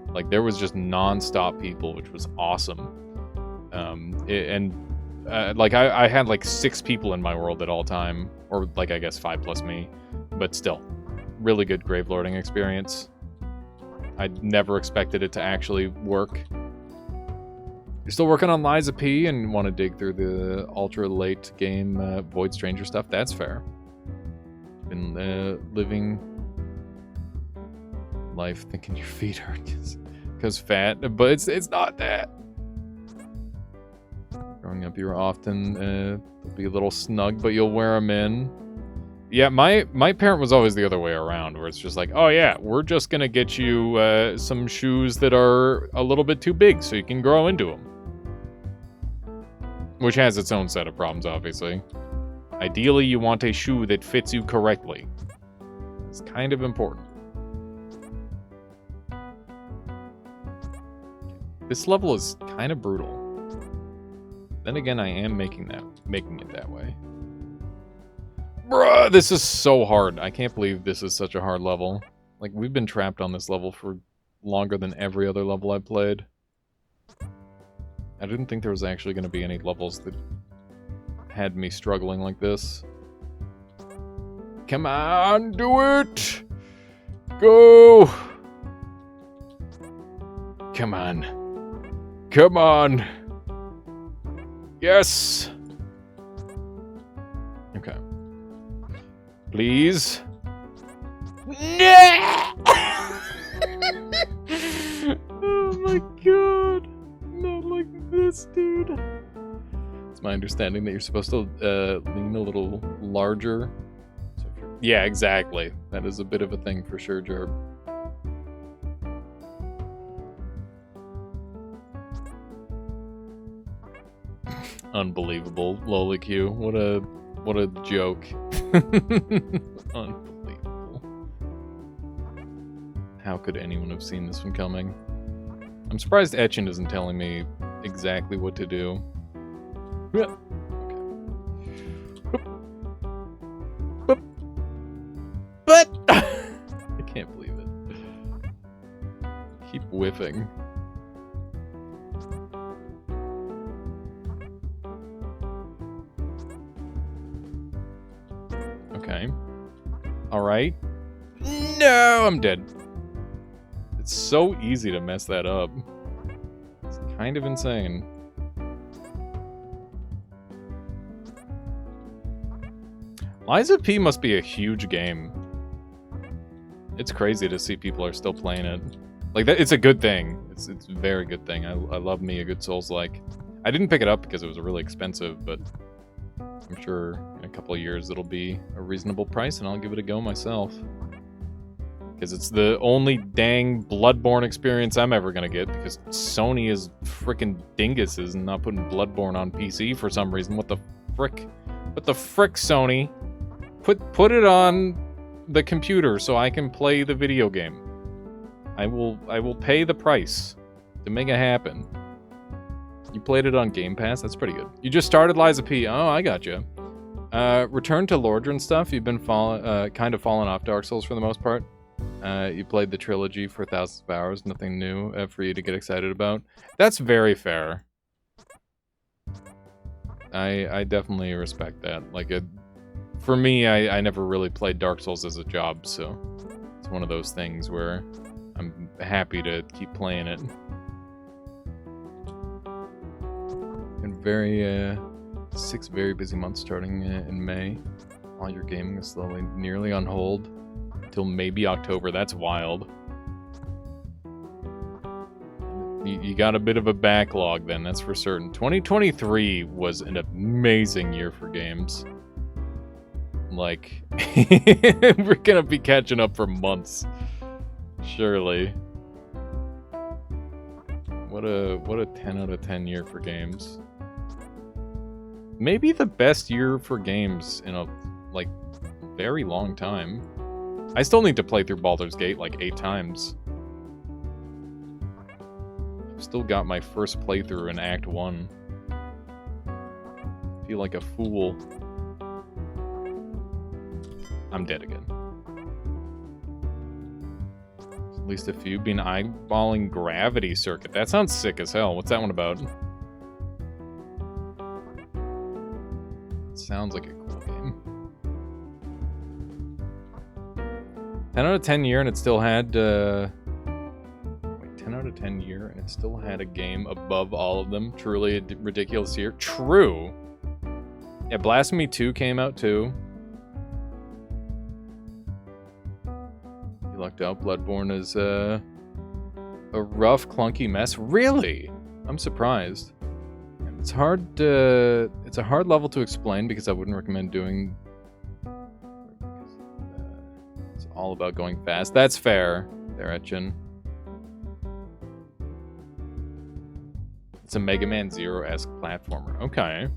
Like, there was just non-stop people, which was awesome. Like, I had like 6 people in my world at all time, or like, I guess 5 plus me. But still, really good Gravelording experience. I never expected it to actually work. You're still working on Liza P and want to dig through the ultra late game Void Stranger stuff? That's fair. Been living life thinking your feet hurt because fat, but it's not that. Growing up, you were often they'll be a little snug, but you'll wear them in. Yeah, my parent was always the other way around, where it's just like, oh yeah, we're just gonna get you some shoes that are a little bit too big so you can grow into them. Which has its own set of problems, obviously. Ideally, you want a shoe that fits you correctly. It's kind of important. This level is kind of brutal. Then again, I am making it that way. Bruh, this is so hard. I can't believe this is such a hard level. Like, we've been trapped on this level for longer than every other level I've played. I didn't think there was actually going to be any levels that had me struggling like this. Come on, do it! Go! Come on. Come on! Yes! Okay. Please. Oh my god. Not like this, dude. It's my understanding that you're supposed to lean a little larger. So yeah, exactly. That is a bit of a thing for sure, Jerb. Unbelievable. Lolicue. What a joke. Unbelievable. How could anyone have seen this one coming? I'm surprised Etchin isn't telling me exactly what to do. But I can't believe it. Keep whiffing. Okay. Alright. No, I'm dead. It's so easy to mess that up. It's kind of insane. Liza P must be a huge game. It's crazy to see people are still playing it. Like, that, it's a good thing. It's a very good thing. I love me a good Souls-like. I didn't pick it up because it was really expensive, but I'm sure in a couple of years it'll be a reasonable price and I'll give it a go myself. Because it's the only dang Bloodborne experience I'm ever gonna get, because Sony is frickin' dinguses and not putting Bloodborne on PC for some reason. What the frick? What the frick, Sony? Put it on the computer so I can play the video game. I will pay the price to make it happen. You played it on Game Pass? That's pretty good. You just started Liza P. Oh, I got you. Return to Lordran stuff. You've been kind of falling off Dark Souls for the most part. You played the trilogy for thousands of hours. Nothing new for you to get excited about. That's very fair. I definitely respect that. Like, for me, I never really played Dark Souls as a job, so it's one of those things where I'm happy to keep playing it. And 6 very busy months starting in May. All your gaming is slowly nearly on hold until maybe October. That's wild. You got a bit of a backlog then, that's for certain. 2023 was an amazing year for games. Like, we're gonna be catching up for months. Surely. What a 10 out of 10 year for games. Maybe the best year for games in a, like, very long time. I still need to play through Baldur's Gate like 8 times. I've still got my first playthrough in Act 1. Feel like a fool. I'm dead again. At least a few. Been eyeballing Gravity Circuit. That sounds sick as hell. What's that one about? Sounds like a cool game. 10 out of 10 year and it still had... wait, 10 out of 10 year and it still had a game above all of them. Truly a ridiculous year. True. Yeah, Blasphemy 2 came out too. You lucked out. Bloodborne is a rough, clunky mess. Really? I'm surprised. It's hard to... It's a hard level to explain because I wouldn't recommend doing... it's all about going fast. That's fair. There, Etchin. It's a Mega Man Zero-esque platformer. Okay.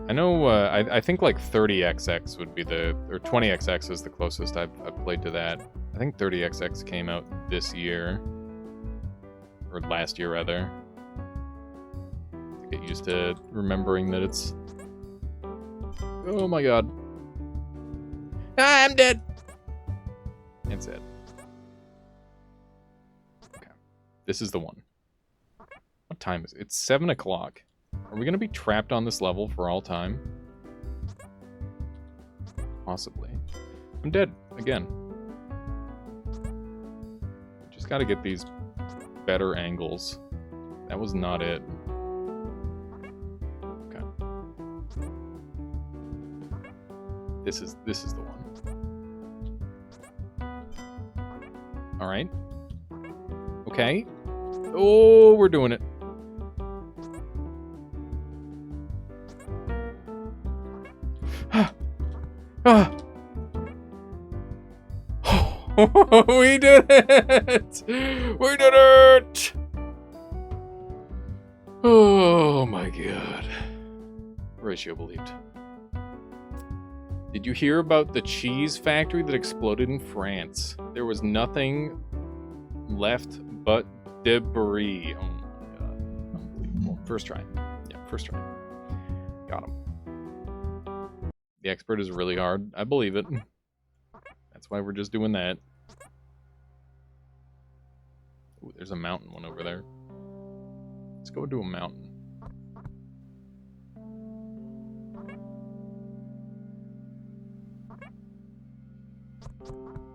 I know, I think like 30XX would be the... Or 20XX is the closest I've played to that. I think 30XX came out this year. Or last year, rather. To get used to remembering that it's... Oh my god. Ah, I'm dead! That's it. Okay. This is the one. What time is it? It's 7 o'clock. Are we gonna be trapped on this level for all time? Possibly. I'm dead. Again. Just gotta get these better angles. That was not it. Okay. This is the one. Alright. Okay. Oh, we're doing it. We did it! We did it! Oh my god. Ratio believed. Did you hear about the cheese factory that exploded in France? There was nothing left but debris. Oh my god. First try. Yeah, first try. Got him. The expert is really hard. I believe it. That's why we're just doing that. Ooh, there's a mountain one over there. Let's go to a mountain.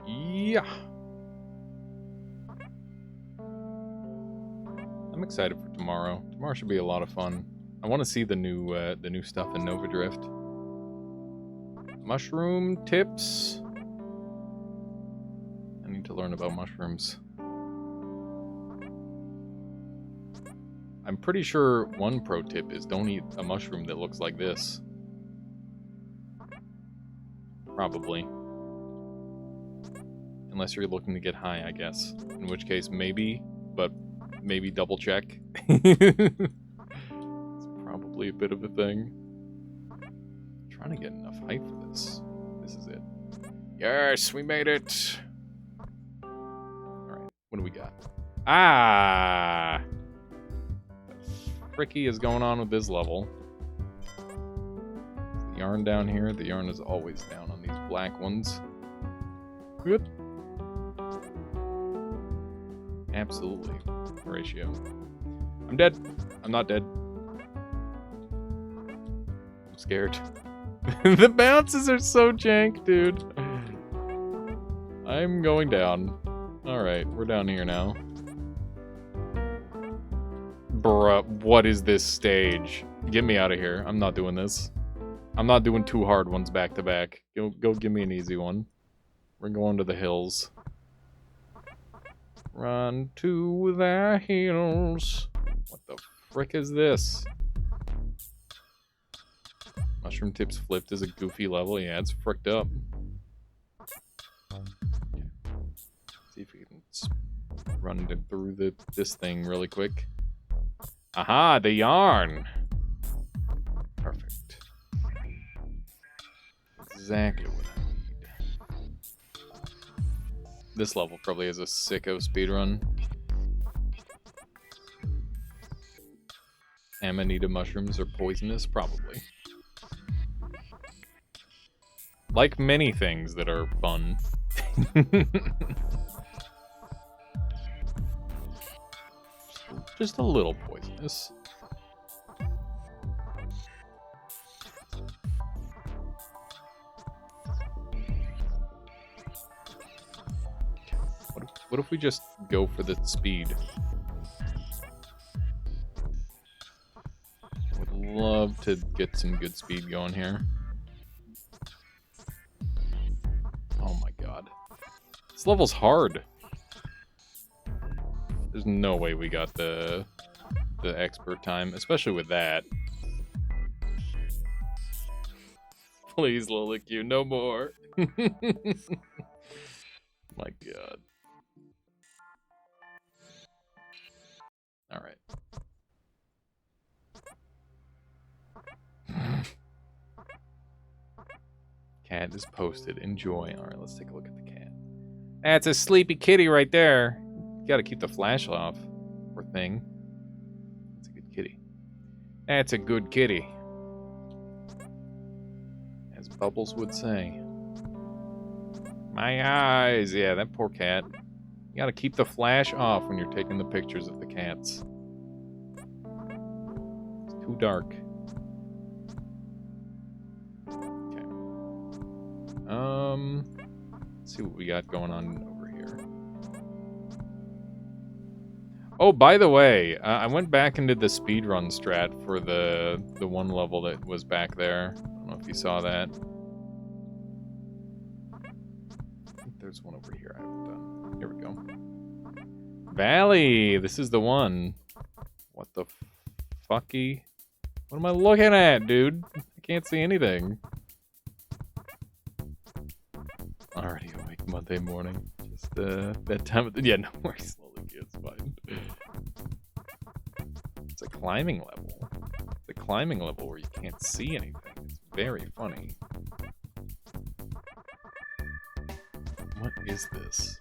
Yeah. I'm excited for tomorrow. Tomorrow should be a lot of fun. I want to see the new stuff in Nova Drift. Mushroom tips. I need to learn about mushrooms. I'm pretty sure one pro tip is don't eat a mushroom that looks like this. Probably. Unless you're looking to get high, I guess. In which case, maybe, but maybe double check. It's probably a bit of a thing. I'm trying to get enough height for this. This is it. Yes, we made it! Alright, what do we got? Ah! What the fricky is going on with this level? The yarn down here. The yarn is always down on these black ones. Good. Absolutely. Ratio. I'm dead. I'm not dead. I'm scared. The bounces are so jank, dude. I'm going down. Alright, we're down here now. Bruh, what is this stage? Get me out of here. I'm not doing this. I'm not doing two hard ones back to back. Go give me an easy one. We're going to the hills. Run to the hills. What the frick is this? Mushroom tips flipped is a goofy level. Yeah, it's fricked up. See if we can run through this thing really quick. Aha, the yarn. Perfect. Exactly what I need. This level probably has a sicko speedrun. Amanita mushrooms are poisonous? Probably. Like many things that are fun. Just a little poisonous. What if we just go for the speed? Would love to get some good speed going here. Oh my god. This level's hard. There's no way we got the expert time, especially with that. Please, Lilicue, no more. My god. Alright. Cat is posted. Enjoy. Alright, let's take a look at the cat. That's a sleepy kitty right there. You gotta keep the flash off. Poor thing. That's a good kitty. That's a good kitty. As Bubbles would say. My eyes. Yeah, that poor cat. You gotta keep the flash off when you're taking the pictures of the cats. It's too dark. Okay. Let's see what we got going on over here. Oh, by the way, I went back and did the speedrun strat for the one level that was back there. I don't know if you saw that. I think there's one over here I haven't done. Here we go. Valley! This is the one. What the fucky? What am I looking at, dude? I can't see anything. Already awake Monday morning. Just, that time of the... Yeah, no worries, slowly, it's fine. It's a climbing level. It's a climbing level where you can't see anything. It's very funny. What is this?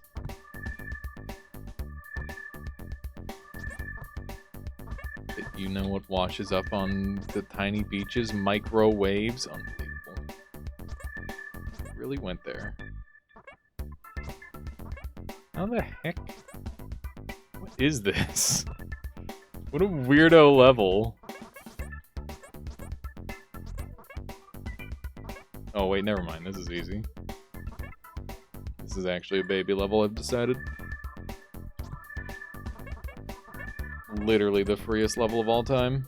You know what washes up on the tiny beaches? Microwaves. Unbelievable. It really went there. How the heck? What is this? What a weirdo level. Oh wait, never mind. This is easy. This is actually a baby level, I've decided. Literally the freest level of all time.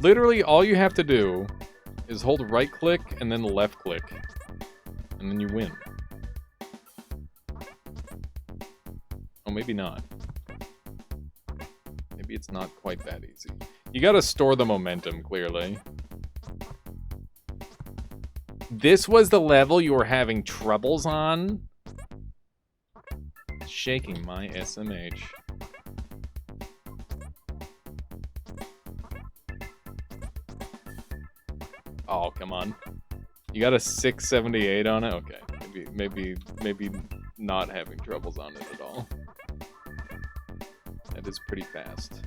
Literally all you have to do is hold right click and then left click. And then you win. Oh, maybe not. Maybe it's not quite that easy. You gotta store the momentum, clearly. This was the level you were having troubles on? Shaking my SMH. Oh, come on. You got a 678 on it? Okay. Maybe not having troubles on it at all. That is pretty fast.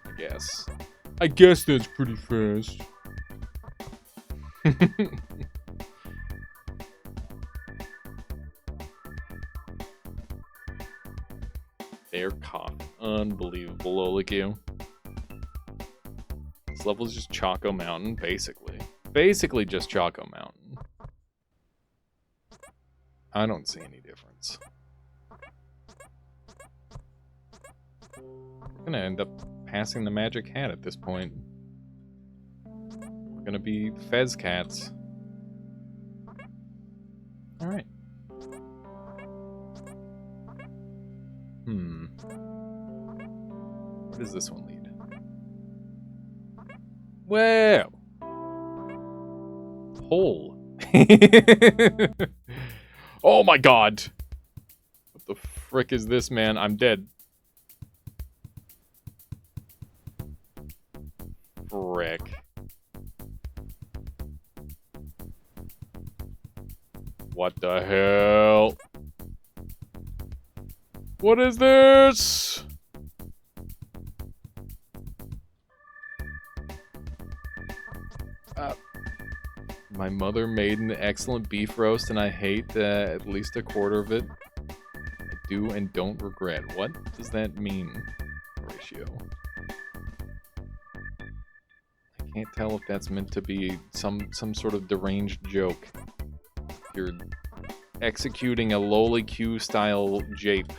I guess. I guess that's pretty fast. Air cough. Unbelievable, Lolicue. This level is just Choco Mountain, basically. Basically just Choco Mountain. I don't see any difference. We're gonna end up passing the magic hat at this point. We're gonna be Fez cats. Alright. Where does this one lead? Well. Hole. Oh my god. What the frick is this, man? I'm dead. Frick. What the hell? What is this? My mother made an excellent beef roast, and I hate at least a quarter of it. I do and don't regret. What does that mean, Horatio? I can't tell if that's meant to be some sort of deranged joke. You're executing a lowly Q style jape.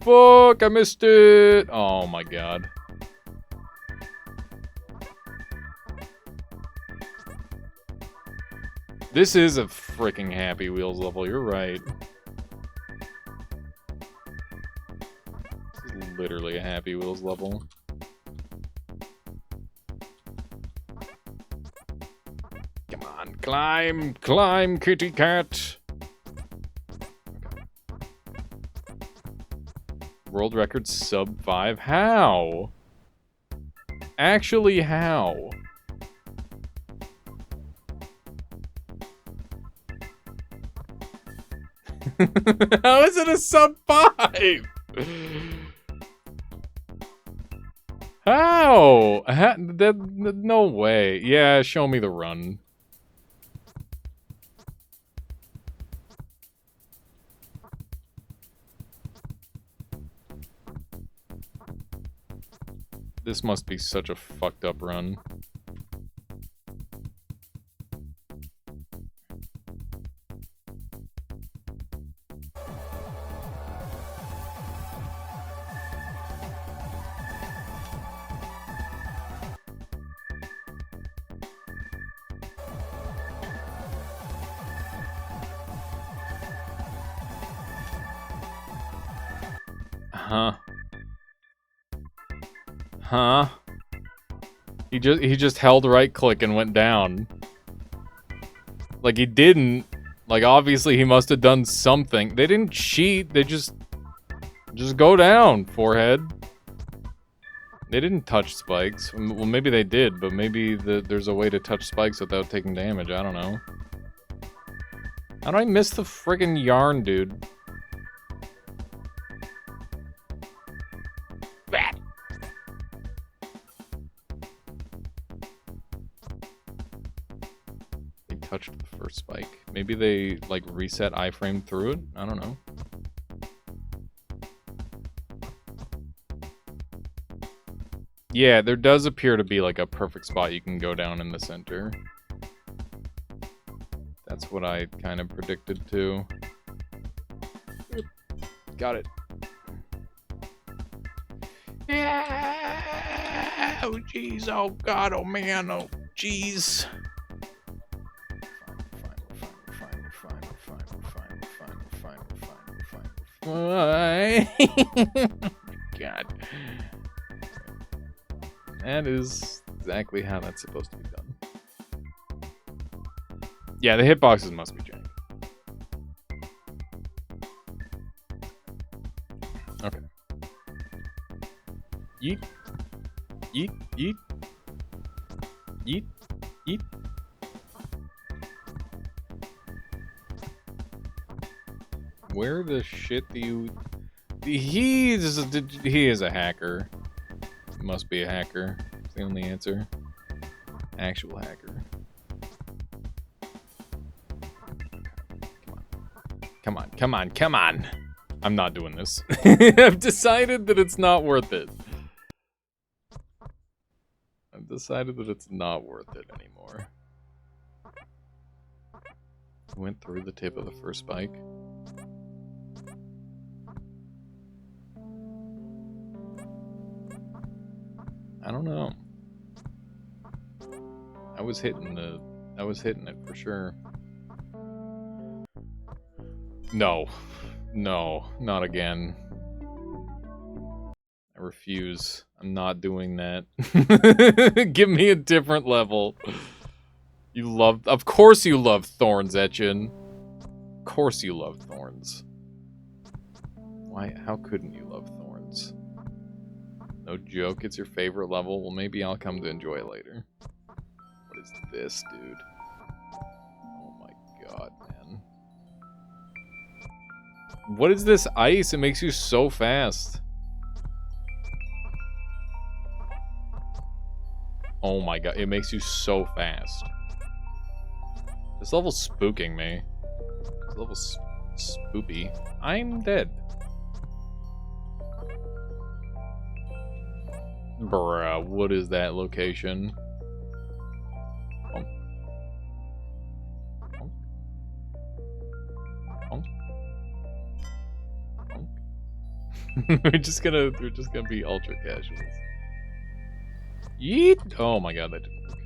Fuck, I missed it! Oh my god. This is a freaking Happy Wheels level, you're right. This is literally a Happy Wheels level. Come on, climb, climb, kitty cat! Okay. World record sub 5? How? Actually, how? How is it a sub 5? How? No way. Yeah, show me the run. This must be such a fucked up run. Huh. Huh? He just held right click and went down. Like he didn't. Like obviously he must have done something. They didn't cheat. They just go down, forehead. They didn't touch spikes. Well, maybe they did, but maybe there's a way to touch spikes without taking damage. I don't know. How did I miss the friggin' yarn, dude? Bad. They touched the first spike. Maybe they, like, reset iframe through it? I don't know. Yeah, there does appear to be, like, a perfect spot you can go down in the center. That's what I kind of predicted, too. Got it. Yeah! Oh, jeez. Oh, God. Oh, man. Oh, jeez. God. That is exactly how that's supposed to be done. Yeah, the hitboxes must be jank. Okay. Yeet. Yeet. Yeet. Yeet. Yeet. Where the shit do you... He is a hacker. Must be a hacker. That's the only answer. Actual hacker. Come on, come on, come on! I'm not doing this. I've decided that it's not worth it. I've decided that it's not worth it anymore. Went through the tip of the first spike. I don't know. I was hitting it for sure. No. No, not again. I refuse. I'm not doing that. Give me a different level. Of course you love thorns, Etchin. Of course you love thorns. Why, how couldn't you love thorns? No joke, it's your favorite level? Well, maybe I'll come to enjoy it later. What is this, dude? Oh my god, man. What is this ice? It makes you so fast. Oh my god, it makes you so fast. This level's spooking me. This level's spoopy. I'm dead. Bruh, what is that location? Oh. Oh. Oh. Oh. we're just gonna be ultra casuals. Yeet! Oh my god, that didn't work.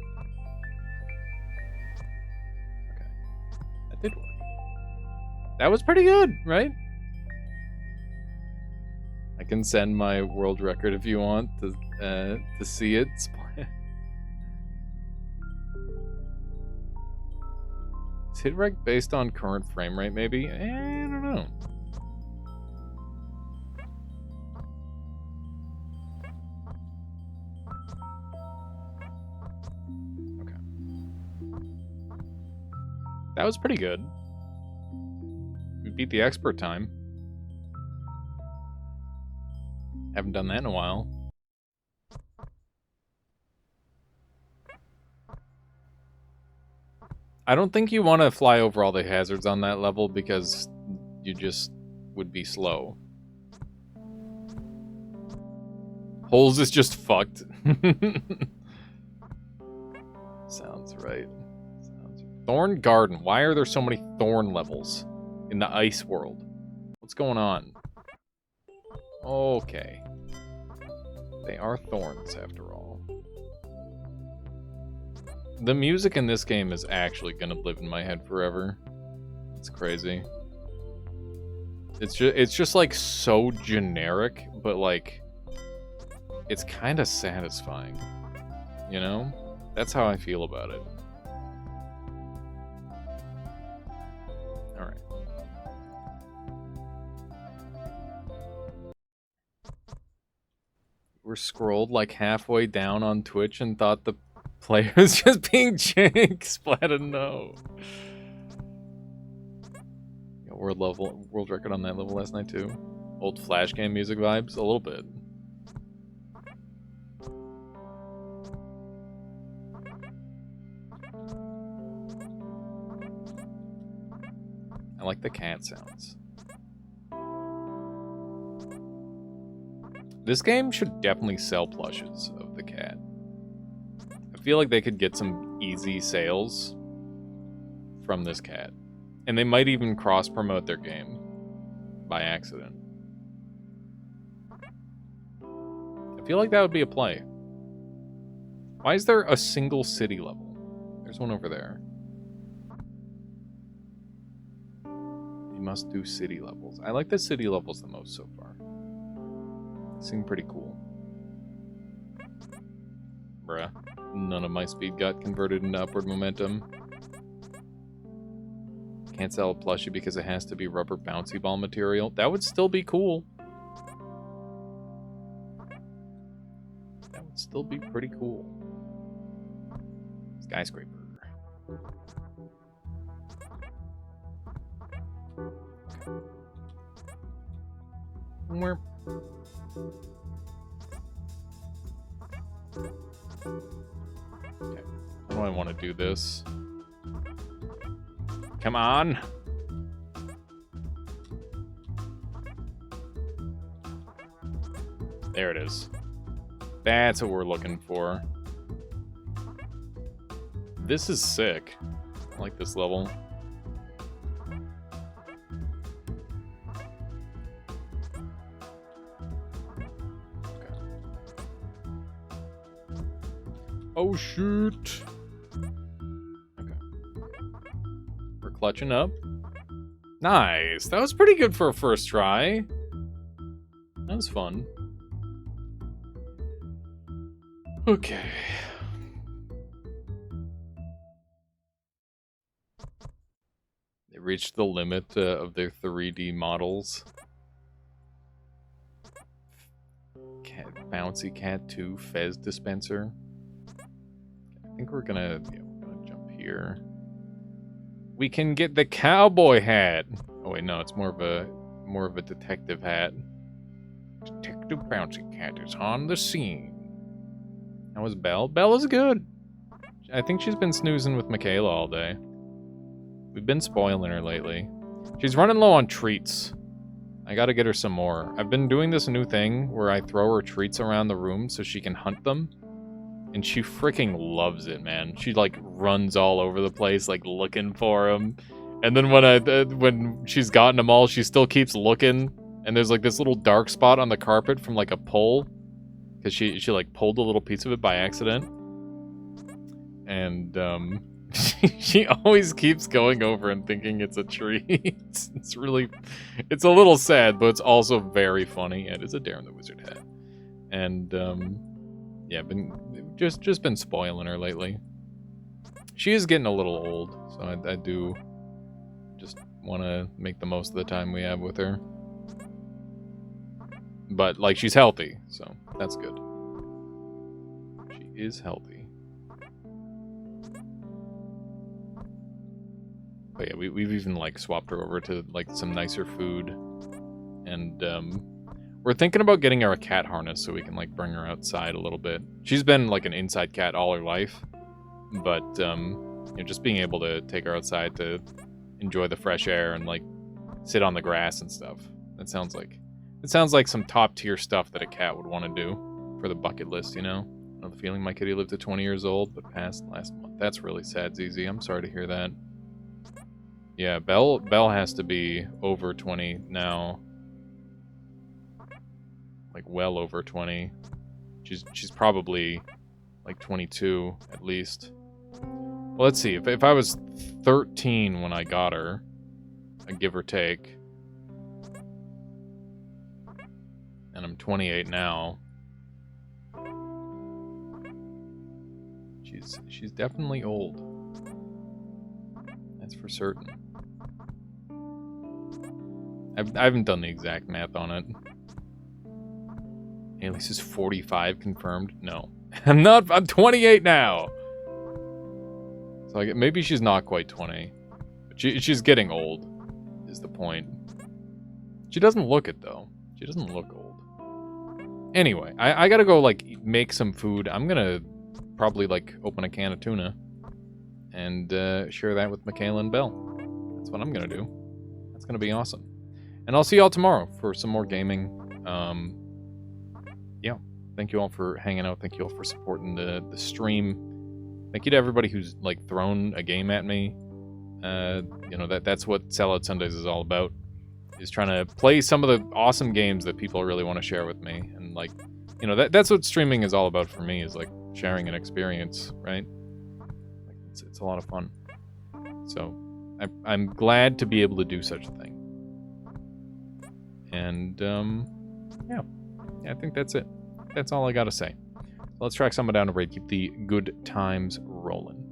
Okay. That did work. That was pretty good, right? I can send my world record if you want to see it. Is hit reg based on current frame rate, maybe? I don't know. Okay. That was pretty good. We beat the expert time. Haven't done that in a while. I don't think you want to fly over all the hazards on that level because you just would be slow. Holes is just fucked. Sounds right. Thorn Garden. Why are there so many thorn levels in the ice world? What's going on? Okay. They are thorns, after all. The music in this game is actually gonna live in my head forever. It's crazy. It's just like so generic, but like it's kind of satisfying. You know? That's how I feel about it. Alright. We're scrolled like halfway down on Twitch and thought the player was just being jank. Splatted no. a world record on that level last night too. Old Flash game music vibes, a little bit. I like the cat sounds. This game should definitely sell plushes of the cat. I feel like they could get some easy sales from this cat. And they might even cross-promote their game by accident. I feel like that would be a play. Why is there a single city level? There's one over there. You must do city levels. I like the city levels the most so far. They seem pretty cool. Bruh. None of my speed got converted into upward momentum. Can't sell a plushie because it has to be rubber bouncy ball material. That would still be cool. That would still be pretty cool. Skyscraper. Where? Okay. How do I want to do this? Come on. There it is. That's what we're looking for. This is sick. I like this level. Okay. Oh, shoot. Clutching up. Nice. That was pretty good for a first try. That was fun. Okay. They reached the limit of their 3D models. Bouncy Cat 2 Fez dispenser. I think we're gonna jump here. We can get the cowboy hat. Oh wait, no, it's more of a detective hat. Detective Bouncy Cat is on the scene. How was Belle? Belle is good. I think she's been snoozing with Michaela all day. We've been spoiling her lately. She's running low on treats. I gotta get her some more. I've been doing this new thing where I throw her treats around the room so she can hunt them. And she freaking loves it, man. She like runs all over the place, like looking for them. And then when she's gotten them all, she still keeps looking. And there's like this little dark spot on the carpet from like a pull, because she like pulled a little piece of it by accident. And she always keeps going over and thinking it's a treat. It's a little sad, but it's also very funny. It is a Darren the Wizard hat. And yeah, just been spoiling her lately. She is getting a little old, so I do just want to make the most of the time we have with her. But, like, she's healthy, so that's good. She is healthy. But yeah, we've even, like, swapped her over to, like, some nicer food. And, we're thinking about getting her a cat harness so we can, like, bring her outside a little bit. She's been, like, an inside cat all her life. But, you know, just being able to take her outside to enjoy the fresh air and, like, sit on the grass and stuff. It sounds like some top-tier stuff that a cat would want to do for the bucket list, you know? I have the feeling my kitty lived to 20 years old, but passed last month. That's really sad, ZZ. I'm sorry to hear that. Yeah, Belle has to be over 20 now. Like, well over 20. She's probably, like, 22, at least. Well, let's see. If I was 13 when I got her, give or take, and I'm 28 now, she's definitely old. That's for certain. I haven't done the exact math on it. Alias is 45 confirmed. No, I'm 28 now. So maybe she's not quite 20, but she's getting old. is the point. She doesn't look it, though. She doesn't look old. Anyway, I gotta go, like, make some food. I'm gonna probably, like, open a can of tuna and share that with Michaela and Belle. That's what I'm gonna do. That's gonna be awesome. And I'll see y'all tomorrow for some more gaming. Yeah, thank you all for hanging out. Thank you all for supporting the stream. Thank you to everybody who's, like, thrown a game at me. You know, that's what Sellout Sundays is all about. Is trying to play some of the awesome games that people really want to share with me. And, like, you know, that's what streaming is all about for me, is, like, sharing an experience, right? Like, it's a lot of fun. So, I'm glad to be able to do such a thing. And, yeah, I think that's it. That's all I gotta say. Let's track someone down to raid, keep the good times rolling.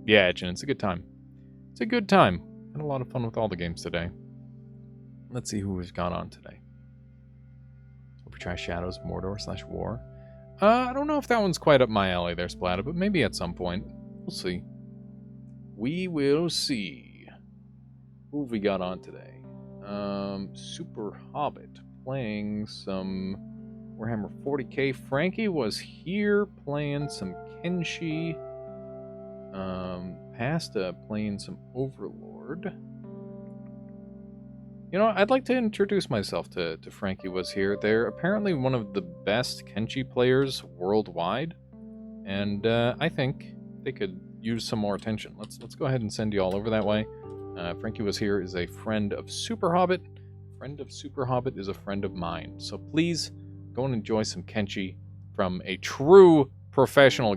Yeah, Etchin, it's a good time. It's a good time. Had a lot of fun with all the games today. Let's see who we've got on today. Hope we try Shadows of Mordor / War. I don't know if that one's quite up my alley there, Splatter, but maybe at some point. We'll see. We will see. Who have we got on today? Super Hobbit playing some Warhammer 40k. Frankie was here playing some Kenshi. Pasta playing some Overlord. You know, I'd like to introduce myself to Frankie was here. They're apparently one of the best Kenshi players worldwide, and I think they could use some more attention. Let's go ahead and send you all over that way. Frankie was here is a friend of Super Hobbit. Friend of Super Hobbit is a friend of mine. So please go and enjoy some Kenshi from a true professional